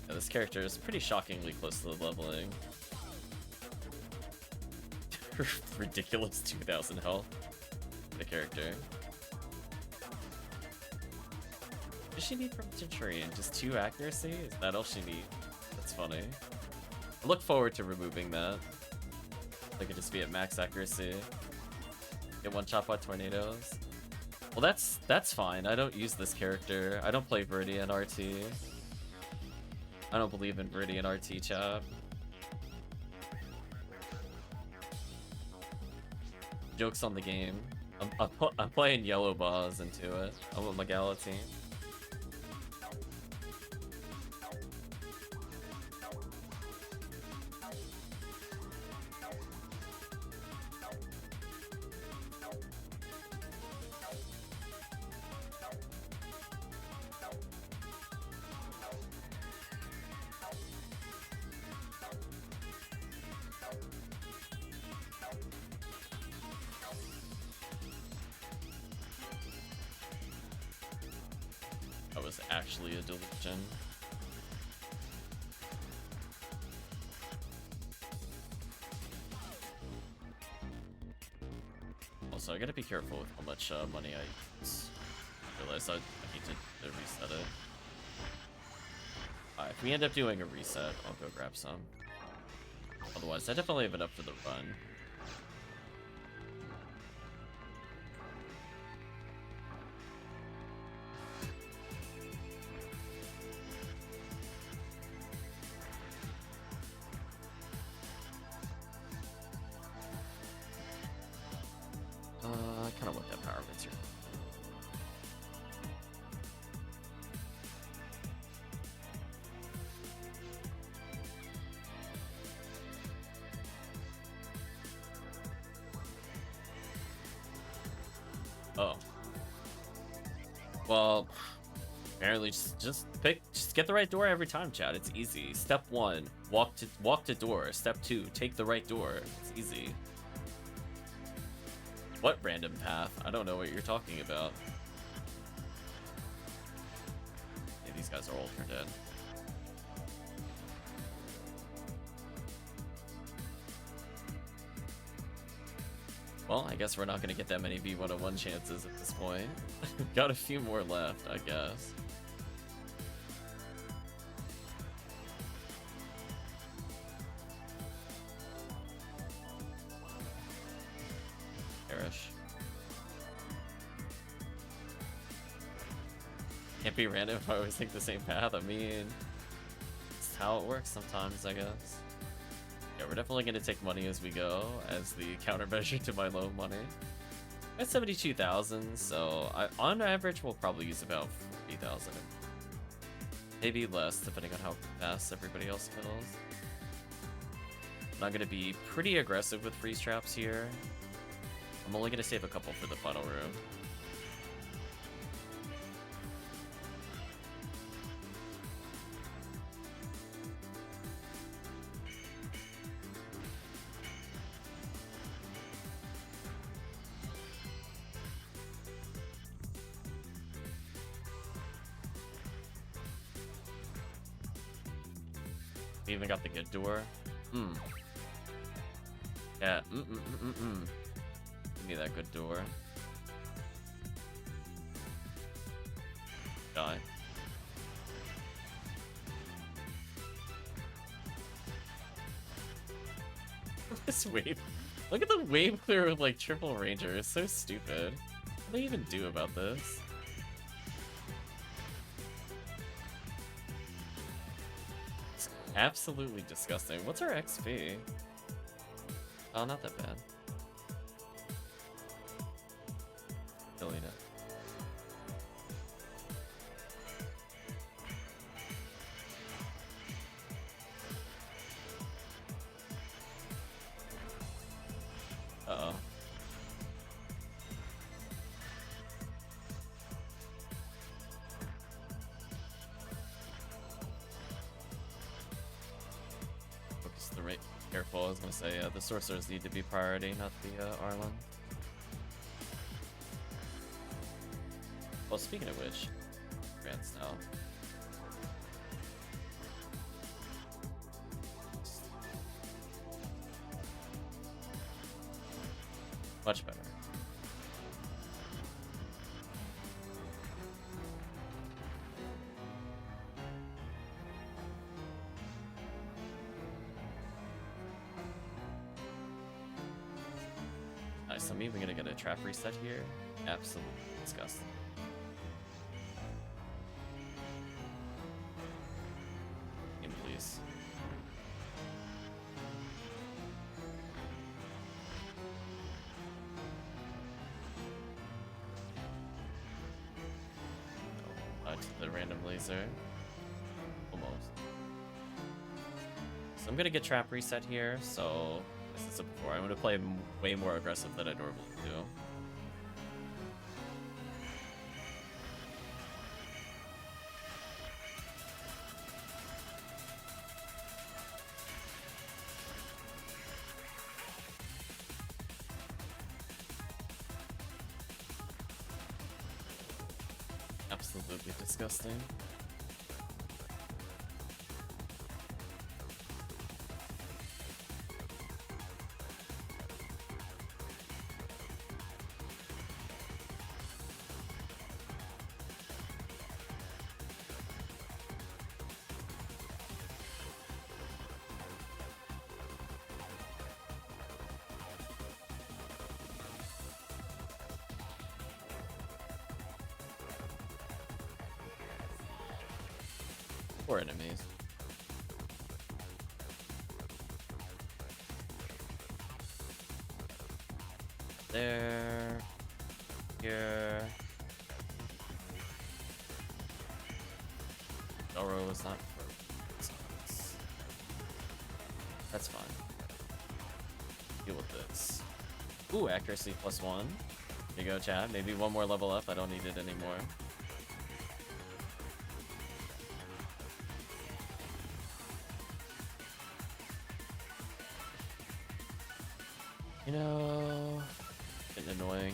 Yeah, this character is pretty shockingly close to the leveling. Ridiculous 2000 health. The character. What does she need from Centurion? Just 2 accuracy? Is that all she needs? That's funny. I look forward to removing that. I could just be at max accuracy. Get one shot by tornadoes. Well, that's fine. I don't use this character. I don't play Viridian RT. I don't believe in Viridian RT, chat. Joke's on the game. I'm playing yellow bars into it. I'm a Magala team. That was actually a delusion. Also, I gotta be careful with how much money I use. I realize I need to reset it. If we end up doing a reset, I'll go grab some. Otherwise, I definitely have enough for the run. I kind of want that power mixer. Oh. Well, apparently just get the right door every time, chat. It's easy. Step 1, walk to door. Step 2, take the right door. It's easy. What random path? I don't know what you're talking about. Yeah, these guys are all turned in. Well, I guess we're not going to get that many V101 chances at this point. Got a few more left, I guess. Perish. Can't be random if I always take the same path. I mean, it's how it works sometimes, I guess. Yeah, we're definitely going to take money as we go, as the countermeasure to my low money. At 72,000, so on average we'll probably use about 40,000. Maybe less, depending on how fast everybody else kills. I'm going to be pretty aggressive with freeze traps here. I'm only going to save a couple for the final room. We even got the good door. Yeah. Give me that good door. Die. This wave. Look at the wave clear with like triple ranger. It's so stupid. What do they even do about this? It's absolutely disgusting. What's our XP? Oh, not that bad. Killing it. Uh-oh. Focus the right. Careful, I was gonna say, the sorcerers need to be priority, not the Arlen. Well, speaking of which, grants now. Much better. Nice. I mean, we're gonna get a trap reset here. Absolutely disgusting. Game, please. the random laser. Almost. So I'm gonna get trap reset here, so as I said before, I'm gonna play way more aggressive than I normally do. Absolutely disgusting. Poor enemies. There. Here. Doro is not for. That's fine. Deal with this. Ooh, accuracy +1. Here you go, chat. Maybe one more level up. I don't need it anymore. You know, getting annoying.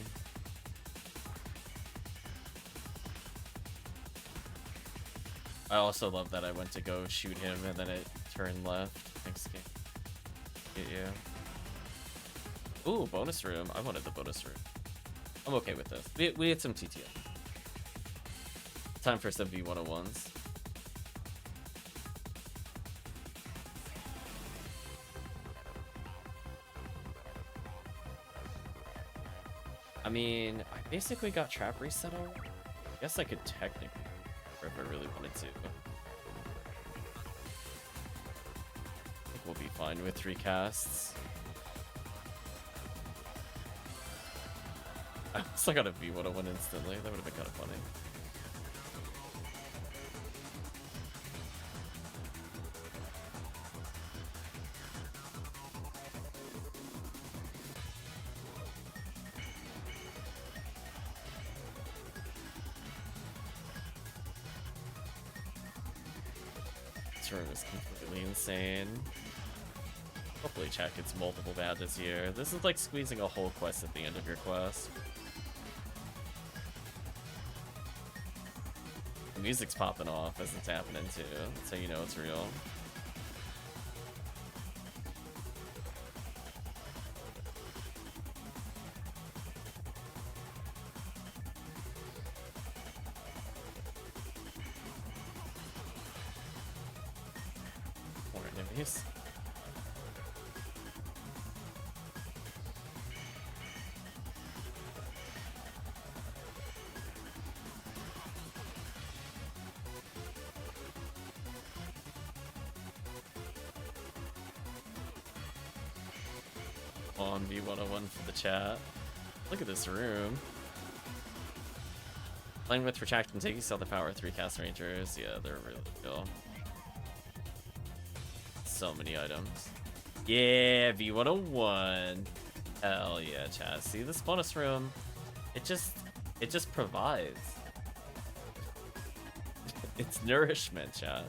I also love that I went to go shoot him and then it turned left. Thanks, game. Get you. Ooh, bonus room. I wanted the bonus room. I'm okay with this. We had some TTO. Time for some V101s. I mean, I basically got trap reset on. I guess I could technically, if I really wanted to. I think we'll be fine with 3 casts. I also got a V101 instantly. That would have been kind of funny. This room is completely insane. Hopefully chat gets multiple badges here. This is like squeezing a whole quest at the end of your quest. The music's popping off as it's happening too. That's how you know it's real. More enemies. On V101 for the chat. Look at this room. Playing with Retract and Tekkium sell the power 3 cast rangers. Yeah, they're really cool. So many items. Yeah, V101. Hell yeah, chat. See this bonus room? It just provides. It's nourishment, chat.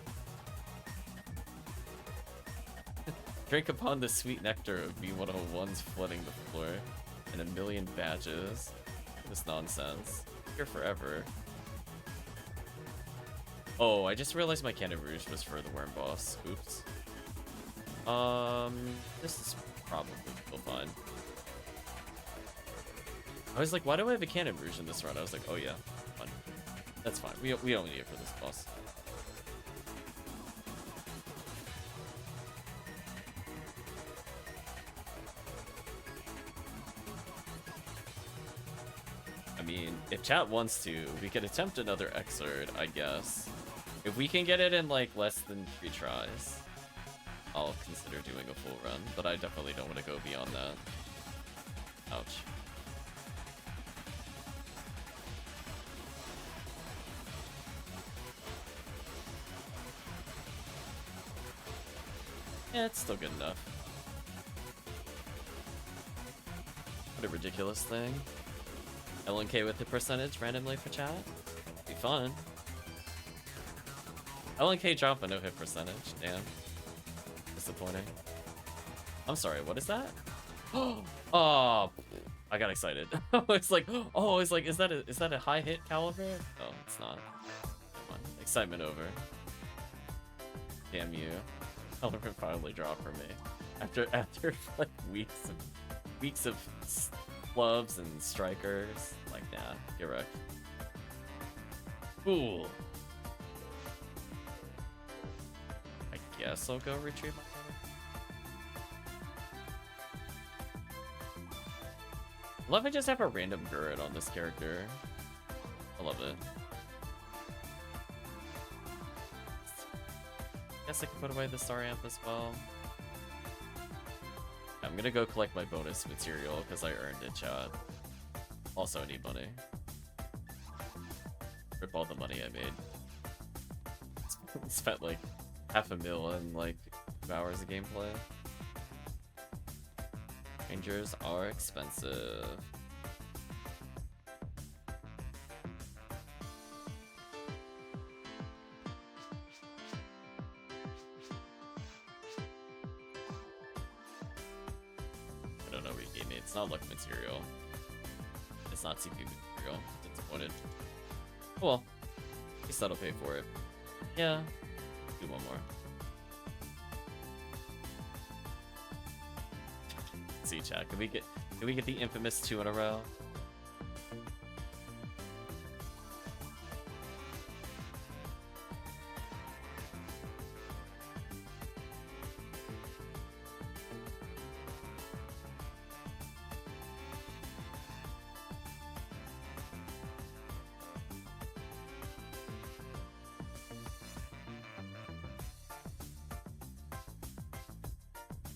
Drink upon the sweet nectar of V101s flooding the floor. And a million badges. This nonsense. Here forever. Oh, I just realized my Cannon Rouge was for the Worm Boss. Oops. This is probably still fine. I was like, why do I have a Cannon Rouge in this run? I was like, oh yeah, fine. That's fine. We don't need it for this boss. I mean, if chat wants to, we could attempt another Xrd, I guess. If we can get it in like less than 3 tries, I'll consider doing a full run, but I definitely don't want to go beyond that. Ouch. Yeah, it's still good enough. What a ridiculous thing. LNK with the percentage randomly for chat. Be fun. LNK drop a no hit percentage. Damn. Disappointing. I'm sorry, what is that? Oh, I got excited. It's like, oh, it's like, is that a high hit caliber? Oh, it's not. Come on. Excitement over. Damn you. Caliber finally dropped for me. After like weeks of clubs and strikers. Like, nah, get wrecked. Cool. I guess I'll go retrieve my card. I love I just have a random Gurret on this character. I love it. Guess I can put away the Star Amp as well. I'm gonna go collect my bonus material because I earned it, chat. Also, I need money. Rip all the money I made. Spent like $500,000 in like 2 hours of gameplay. Rangers are expensive. I don't know what you gave me. It's not luck material. It's not CP material. Disappointed. Oh well. At least that'll pay for it. Yeah. Do one more. See, chat. Can we get the infamous 2 in a row?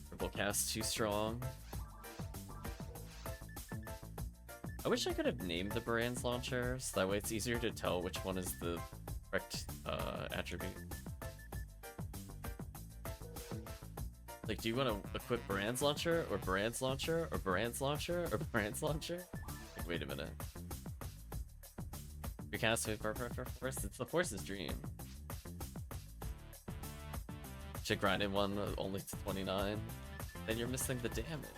Triple cast too strong. I wish I could have named the Baran's launcher, so that way it's easier to tell which one is the correct attribute. Like, do you want to equip Baran's launcher, or Baran's launcher, or Baran's launcher, or Baran's launcher? Like, wait a minute. Your cast with Force, it's the Force's dream. Should grind in one only to 29, then you're missing the damage.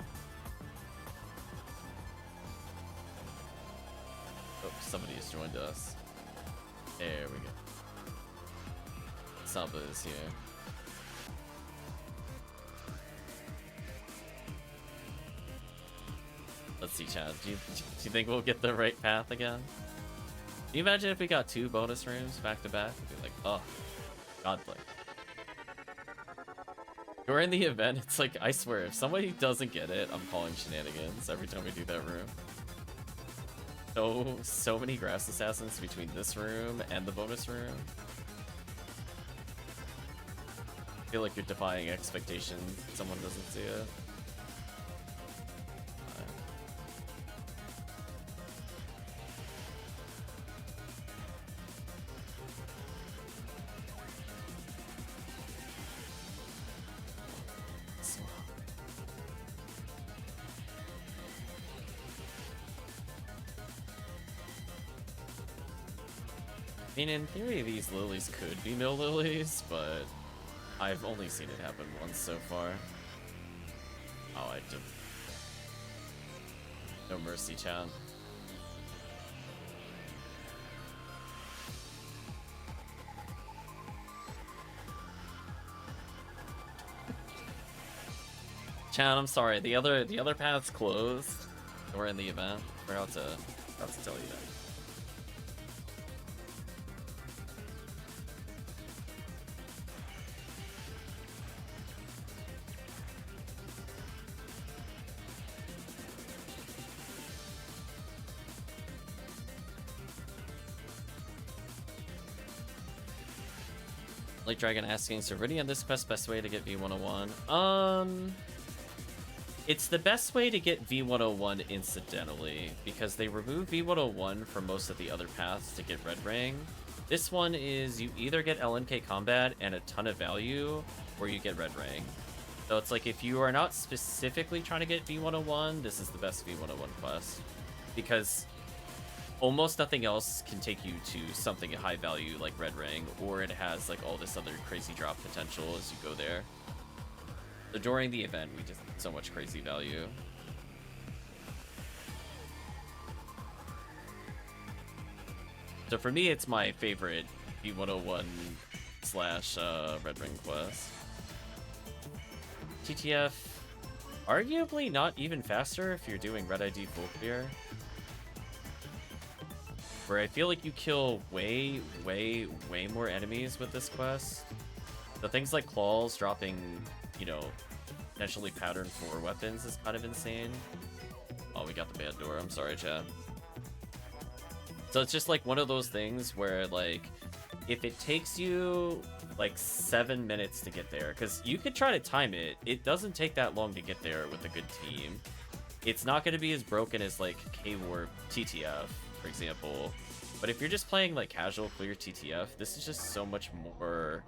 Oh, somebody has joined us. There we go. Saba is here. Let's see, Chad. Do you think we'll get the right path again? Can you imagine if we got 2 bonus rooms back to back? We'd be like, oh, godlike. During the event, it's like, I swear, if somebody doesn't get it, I'm calling shenanigans every time we do that room. So many grass assassins between this room and the bonus room. I feel like you're defying expectations if someone doesn't see it. I mean, in theory, these lilies could be mill lilies, but I've only seen it happen once so far. Oh, I just... No mercy, chat. Chat, I'm sorry. The other path's closed. We're in the event. We're about to tell you that. Like Dragon asking, so Viridian, this best way to get V101? It's the best way to get V101 incidentally, because they remove V101 from most of the other paths to get Red Ring. This one is you either get LNK combat and a ton of value, or you get Red Ring. So it's like if you are not specifically trying to get V101, this is the best V101 quest. Because almost nothing else can take you to something at high value like Red Ring, or it has like all this other crazy drop potential as you go there. So during the event, we just had so much crazy value. So for me, it's my favorite V101 slash Red Ring quest. TTF, arguably not even faster if you're doing Red ID full clear. Where I feel like you kill way more enemies with this quest. The things like claws dropping, you know, potentially pattern 4 weapons is kind of insane. Oh, we got the bad door. I'm sorry, chat. So it's just like one of those things where, like, if it takes you like 7 minutes to get there, because you could try to time it, it doesn't take that long to get there with a good team. It's not going to be as broken as like K-Warp TTF, for example. But if you're just playing like casual clear TTF, this is just so much more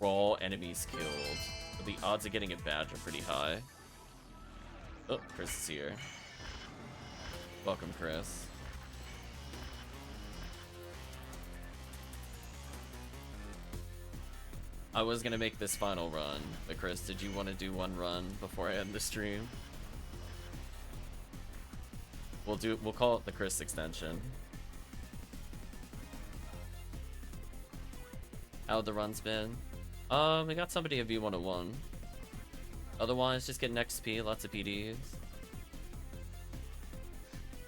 raw enemies killed. So the odds of getting a badge are pretty high. Oh, Chris is here. Welcome, Chris. I was gonna make this final run, but Chris, did you want to do one run before I end the stream? We'll call it the Chris extension. How the run's been? We got somebody at V101. Otherwise, just getting XP, lots of PDs.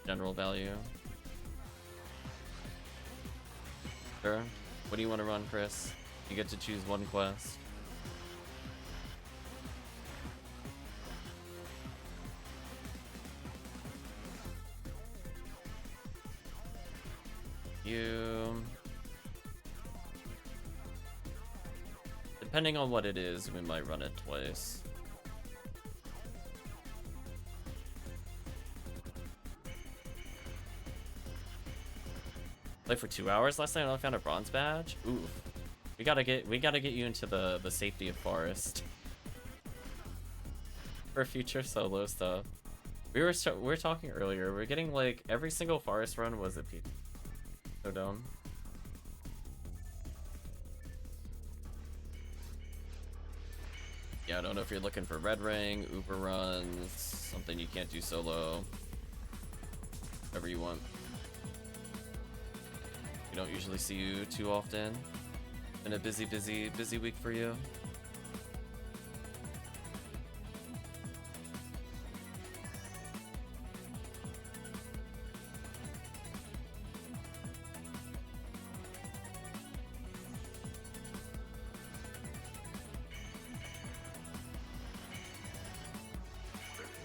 General value. Sure. What do you want to run, Chris? You get to choose one quest. Depending on what it is, we might run it twice. Play for 2 hours last night. I found a bronze badge. Ooh, we gotta get you into the safety of forest for future solo stuff. We were talking earlier. We're getting like every single forest run was a P. So dumb. Yeah, I don't know if you're looking for Red Ring, Uber runs, something you can't do solo. Whatever you want. We don't usually see you too often. Been a busy week for you.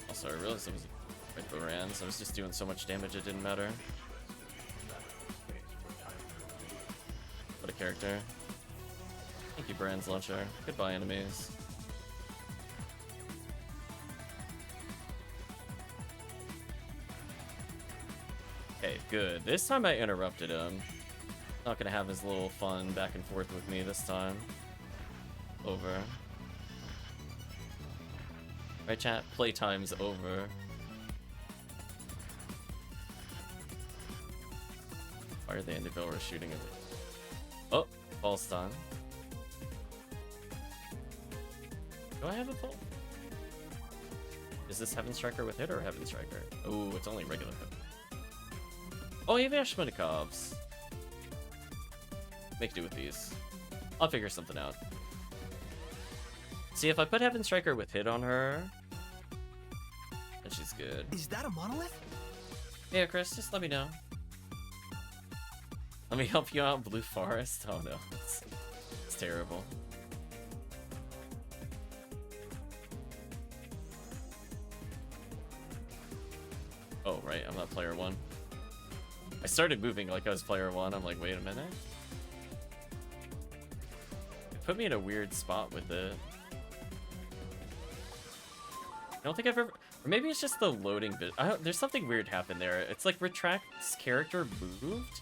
Also, I realized it was right ran, so I was just doing so much damage it didn't matter. What a character. Thank you, Brand's Launcher. Goodbye, enemies. Okay, good. This time I interrupted him. Not gonna have his little fun back and forth with me this time. Over. Right, chat? Playtime's over. Why are the Individuals shooting at me? Oh, false stun. Do I have a full? Is this Heaven Striker with hit or Heaven Striker? Oh, it's only regular hit. Oh, you have Ashmanikovs. Make do with these. I'll figure something out. See, if I put Heaven Striker with hit on her, then she's good. Is that a monolith? Yeah, Chris, just let me know. Let me help you out, Blue Forest. Oh no, it's terrible. Oh, right, I'm not player 1. I started moving like I was player 1. I'm like, wait a minute. It put me in a weird spot with it. I don't think I've ever... Or maybe it's just the loading bit. There's something weird happened there. It's like Retract's character moved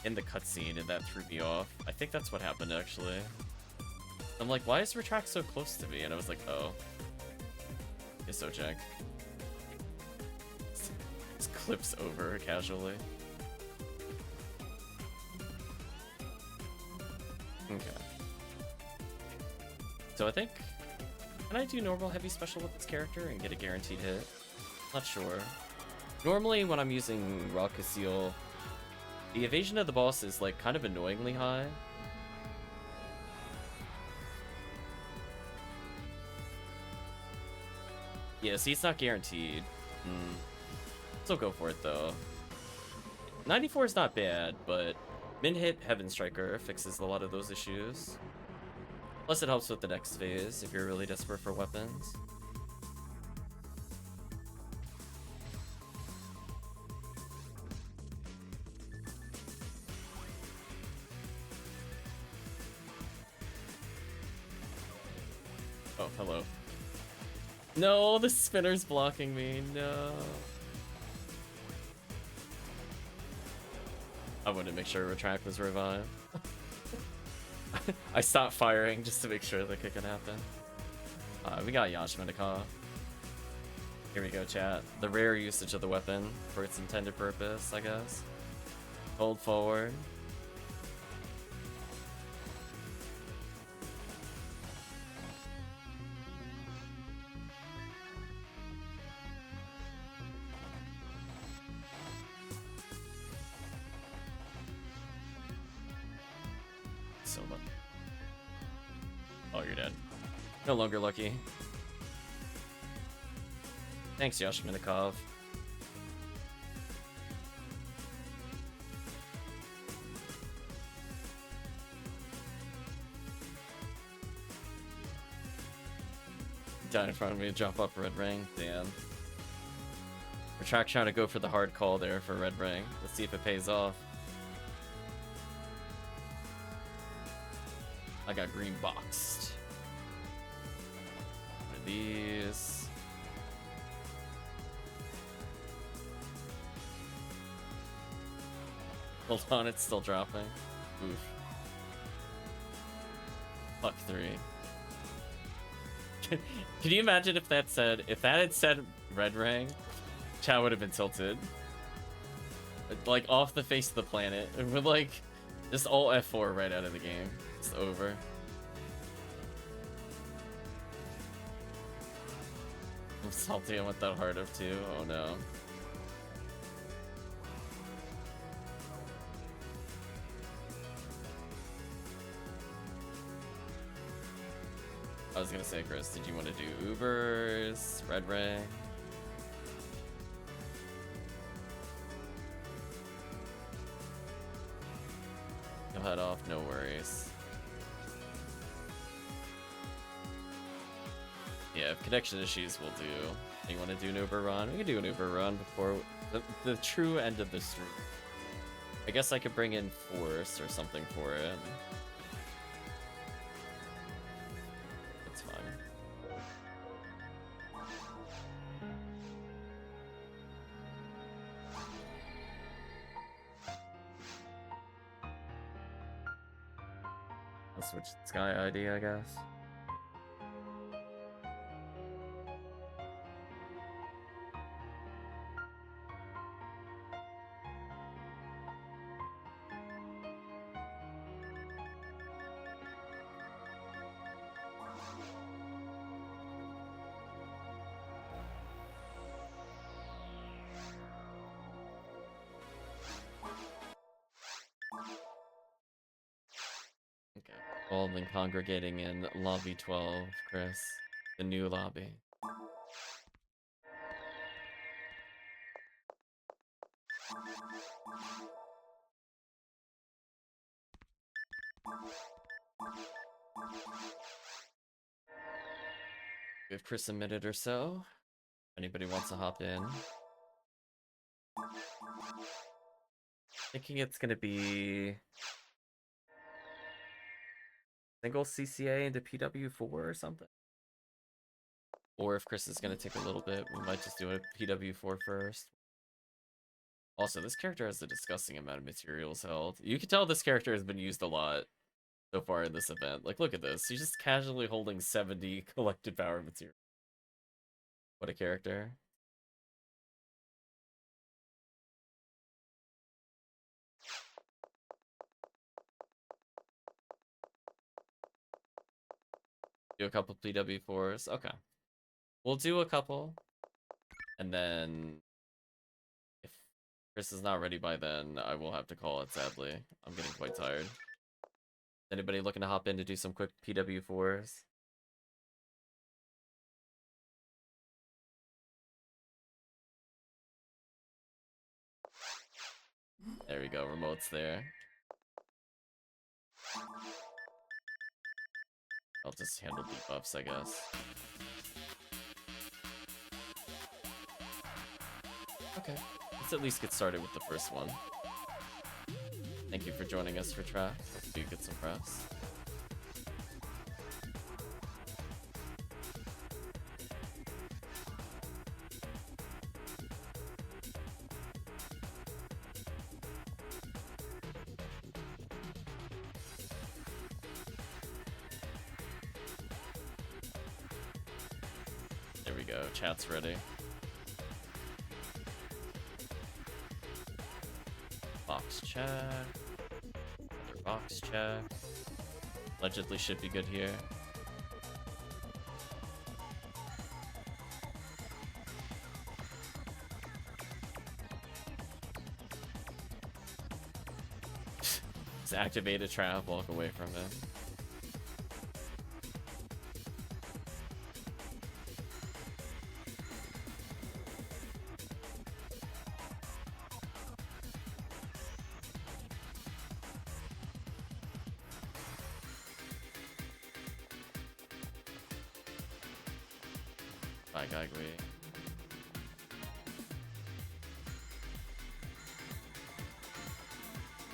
in the cutscene and that threw me off. I think that's what happened, actually. I'm like, why is Retract so close to me? And I was like, oh. PSO check. Just clips over casually. Okay. So I think, can I do normal heavy special with this character and get a guaranteed hit? Not sure. Normally when I'm using Raw Conceal, the evasion of the boss is like kind of annoyingly high. Yeah, see, it's not guaranteed. Still go for it though. 94 is not bad, but min-hit Heaven Striker fixes a lot of those issues. Plus it helps with the next phase if you're really desperate for weapons. Oh, hello. No, the spinner's blocking me. No. I wanted to make sure Retract was revived. I stopped firing just to make sure that could happen. We got Yashmanikov. Here we go, chat. The rare usage of the weapon for its intended purpose, I guess. Hold forward. So much. Oh, you're dead. No longer lucky. Thanks, Yashmanikov. Down in front of me, drop up red ring. Damn. Retract trying to go for the hard call there for red ring. Let's see if it pays off. I got green boxed. One of these. Hold on, it's still dropping. Oof. Fuck 3. Can you imagine if that had said red ring, chat would have been tilted. Like off the face of the planet. It would like just all F4 right out of the game. It's over. I'm salty I went that hard of too. Oh no. I was gonna say, Chris, did you want to do Ubers, Red Ray? You'll head off, no worries. Yeah, if connection issues, we'll do. You want to do an Uber run? We can do an Uber run before the true end of the stream. I guess I could bring in Force or something for it. That's fine. I'll switch Sky ID, I guess. All been congregating in lobby 12, Chris. The new lobby. Give Chris a minute or so. If anybody wants to hop in. Thinking it's gonna be single CCA into PW4 or something. Or if Chris is going to take a little bit, we might just do a PW4 first. Also, this character has a disgusting amount of materials held. You can tell this character has been used a lot. so far in this event. Like, look at this. He's just casually holding 70 collected power material. What a character. Do a couple PW4s. Okay. We'll do a couple. And then if Chris is not ready by then, I will have to call it, sadly. I'm getting quite tired. Anybody looking to hop in to do some quick PW4s? There we go, remote's there. I'll just handle debuffs, I guess. Okay, let's at least get started with the first one. Thank you for joining us for track. Hopefully you get some press. There we go, chat's ready. Box check. Another box check. Allegedly should be good here. Just activate a trap, walk away from it.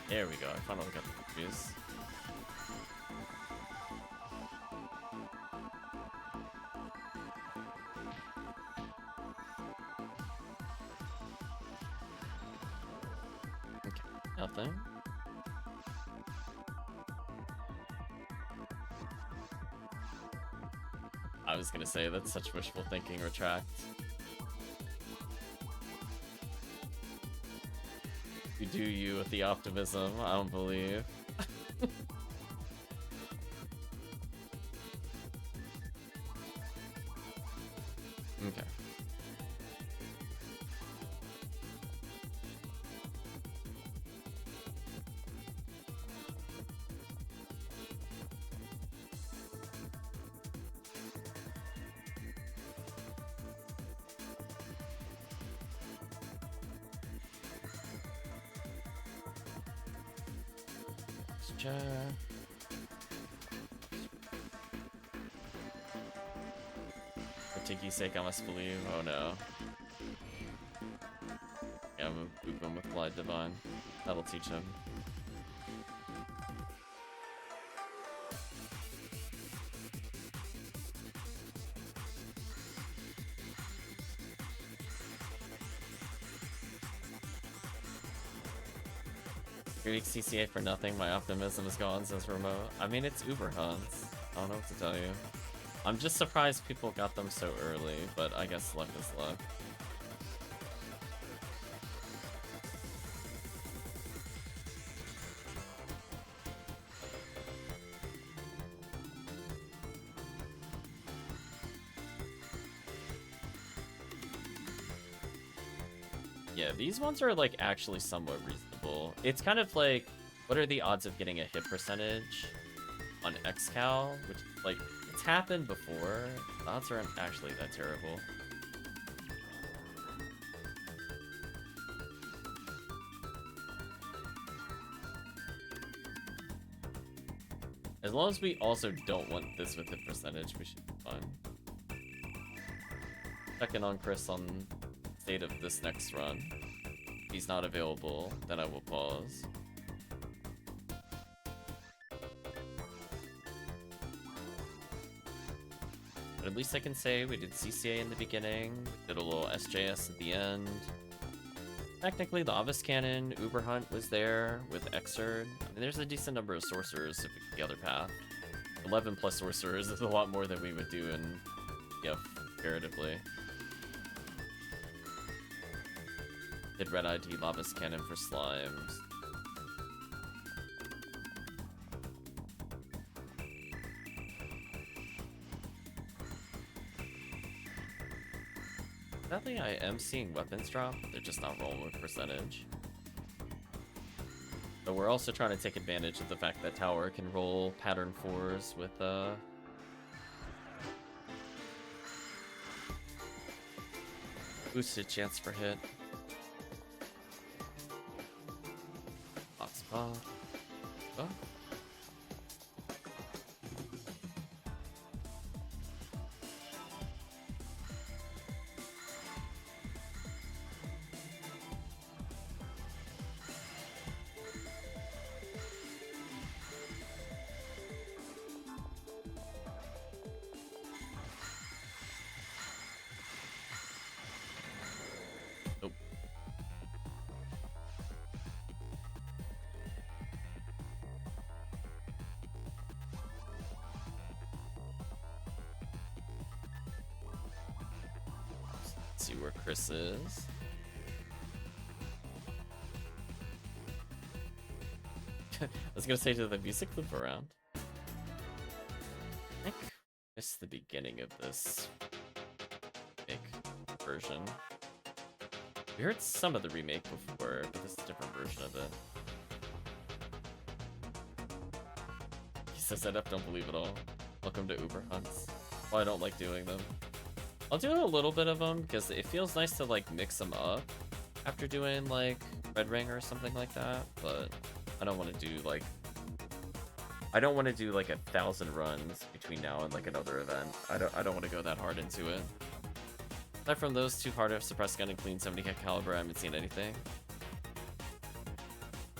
There we go, I finally got the reviews. Okay, nothing. I was gonna say, that's such wishful thinking, retract. You do you with the optimism, I don't believe. Okay. For Tiki's sake, I must believe. Oh no. Yeah, I'm gonna boop him with Glide Divine. That'll teach him. Greek CCA for nothing, my optimism is gone, says Remote. I mean, it's Uber hunts. I don't know what to tell you. I'm just surprised people got them so early, but I guess luck is luck. Yeah, these ones are like actually somewhat reasonable. It's kind of like, what are the odds of getting a hit percentage on Kxah? Which, like, it's happened before. The odds aren't actually that terrible. As long as we also don't want this with hit percentage, we should be fine. Checking on Chris on state of this next run. If he's not available, then I will pause. But at least I can say we did CCA in the beginning, we did a little SJS at the end. Technically, the Obvious Cannon, Uberhunt was there with Xrd. I mean, there's a decent number of sorcerers if we get the other path. 11 plus sorcerers is a lot more than we would do in, yeah, comparatively. Did Red ID Lava's Cannon for slimes. Sadly, I am seeing weapons drop. They're just not rolling with percentage. But we're also trying to take advantage of the fact that Tower can roll pattern 4s with boosted chance for hit. Hotspot. Oh. See where Chris is. I was gonna say, to the music loop around. I think I missed the beginning of this remake version. We heard some of the remake before, but this is a different version of it. He says that up, don't believe it all. Welcome to Uber Hunts. Well, I don't like doing them. I'll do a little bit of them because it feels nice to like mix them up after doing like Red Ring or something like that, but I don't want to do like 1,000 runs between now and like another event. I don't want to go that hard into it. Aside from those two hard suppressed gun and clean 70 hit caliber, I haven't seen anything.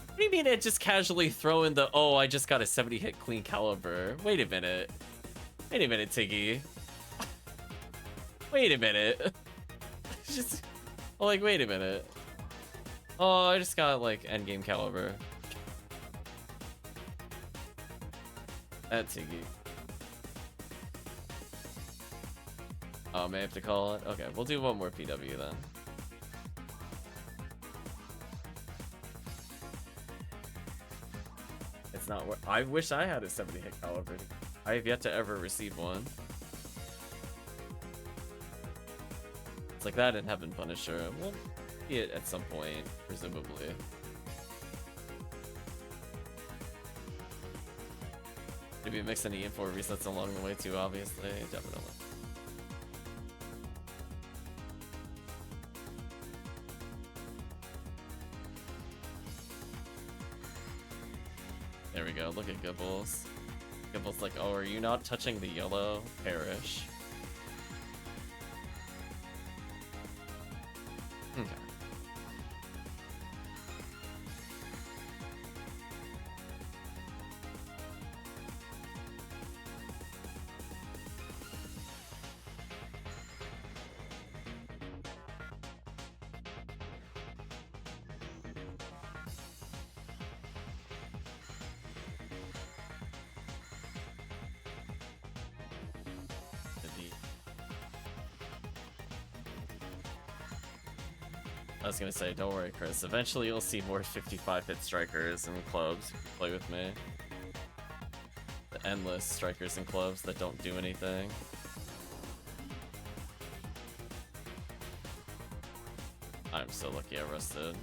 What do you mean it just casually throw in the, oh, I just got a 70 hit clean caliber? Wait a minute, Tiggy. Wait a minute. Just like, wait a minute. Oh, I just got like endgame caliber. That's Tiggy. Oh, may I have to call it? Okay, we'll do one more PW then. It's not what I wish I had a 70 hit caliber. I have yet to ever receive one. It's like that in Heaven Punisher. We'll see it at some point, presumably. Maybe mix any info resets along the way too, obviously. Definitely. There we go, look at Gibbles. Gibbles like, oh, are you not touching the yellow? Perish. Okay. I was gonna say, don't worry, Chris. Eventually you'll see more 55-hit strikers and clubs if you play with me. The endless strikers and clubs that don't do anything. I'm so lucky I rusted.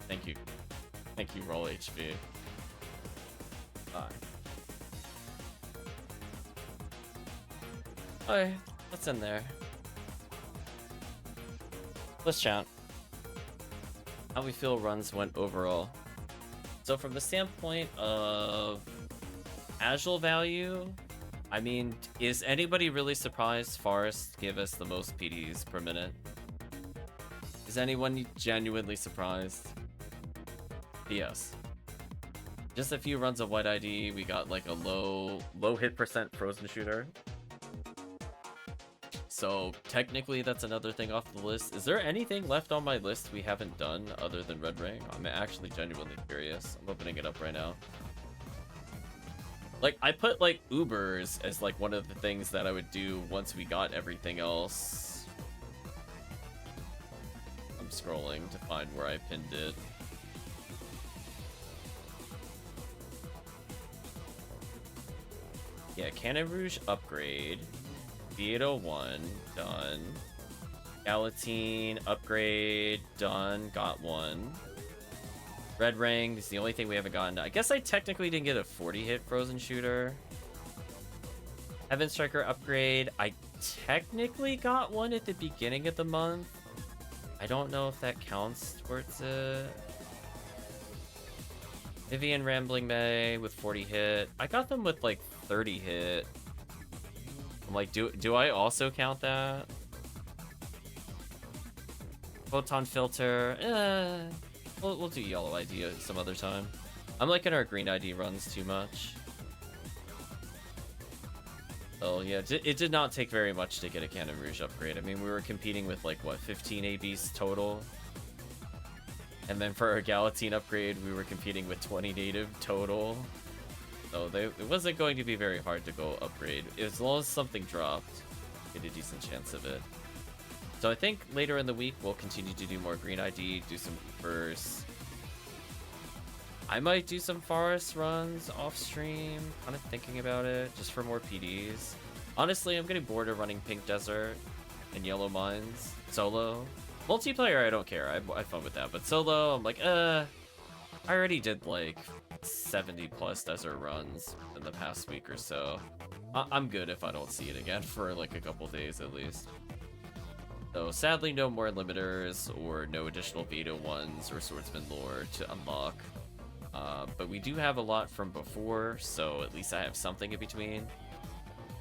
Thank you. Thank you, Roll HV. Bye. Alright, what's in there? Let's chat. How we feel runs went overall. So from the standpoint of agile value, I mean, is anybody really surprised Forest gave us the most PDs per minute? Is anyone genuinely surprised? Yes. Just a few runs of White ID, we got like a low hit percent frozen shooter. So technically that's another thing off the list. Is there anything left on my list we haven't done other than Red Ring? I'm actually genuinely curious. I'm opening it up right now. Like, I put, like, Ubers as, like, one of the things that I would do once we got everything else. I'm scrolling to find where I pinned it. Yeah, Cannon Rouge upgrade. V801, done. Galatine upgrade, done, got one. Red Ring is the only thing we haven't gotten. I guess I technically didn't get a 40-hit Frozen Shooter. Heaven Striker upgrade. I technically got one at the beginning of the month. I don't know if that counts towards it. Vivian Rambling May with 40 hit. I got them with like 30 hit. I'm like, do I also count that? Photon Filter. We'll do Yellow ID some other time. I'm liking our Green ID runs too much. Oh yeah, it did not take very much to get a Cannon Rouge upgrade. I mean, we were competing with like, what, 15 ABs total? And then for our Galatine upgrade, we were competing with 20 native total. So it wasn't going to be very hard to go upgrade. As long as something dropped, we had a decent chance of it. So I think later in the week, we'll continue to do more Green ID, do some Reapers. I might do some Forest runs off stream, kind of thinking about it, just for more PDs. Honestly, I'm getting bored of running Pink Desert and Yellow Mines solo. Multiplayer, I don't care. I have fun with that. But solo, I'm like, I already did like 70 plus desert runs in the past week or so. I'm good if I don't see it again for like a couple days at least. So sadly, no more limiters or no additional beta ones or swordsman lore to unlock. But we do have a lot from before, so at least I have something in between.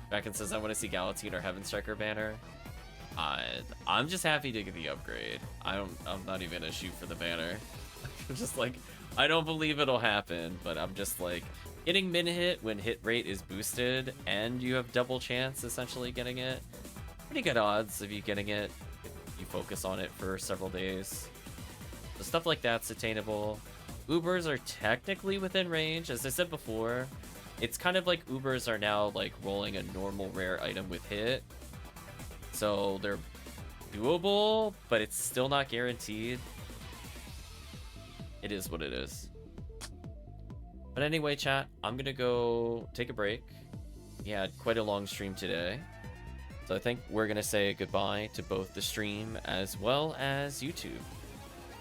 Bracken says I want to see Galatine or Heaven Striker banner. I'm just happy to get the upgrade. I'm not even gonna shoot for the banner. I'm just like, I don't believe it'll happen, but I'm just like, getting min hit when hit rate is boosted and you have double chance essentially getting it. Pretty good odds of you getting it if you focus on it for several days. So stuff like that's attainable. Ubers are technically within range. As I said before, it's kind of like Ubers are now like rolling a normal rare item with hit. So they're doable, but it's still not guaranteed. It is what it is. But anyway, chat, I'm gonna go take a break. We had quite a long stream today. So I think we're gonna say goodbye to both the stream as well as YouTube.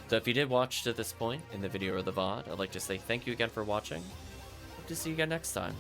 So if you did watch to this point in the video or the VOD, I'd like to say thank you again for watching. Hope to see you again next time.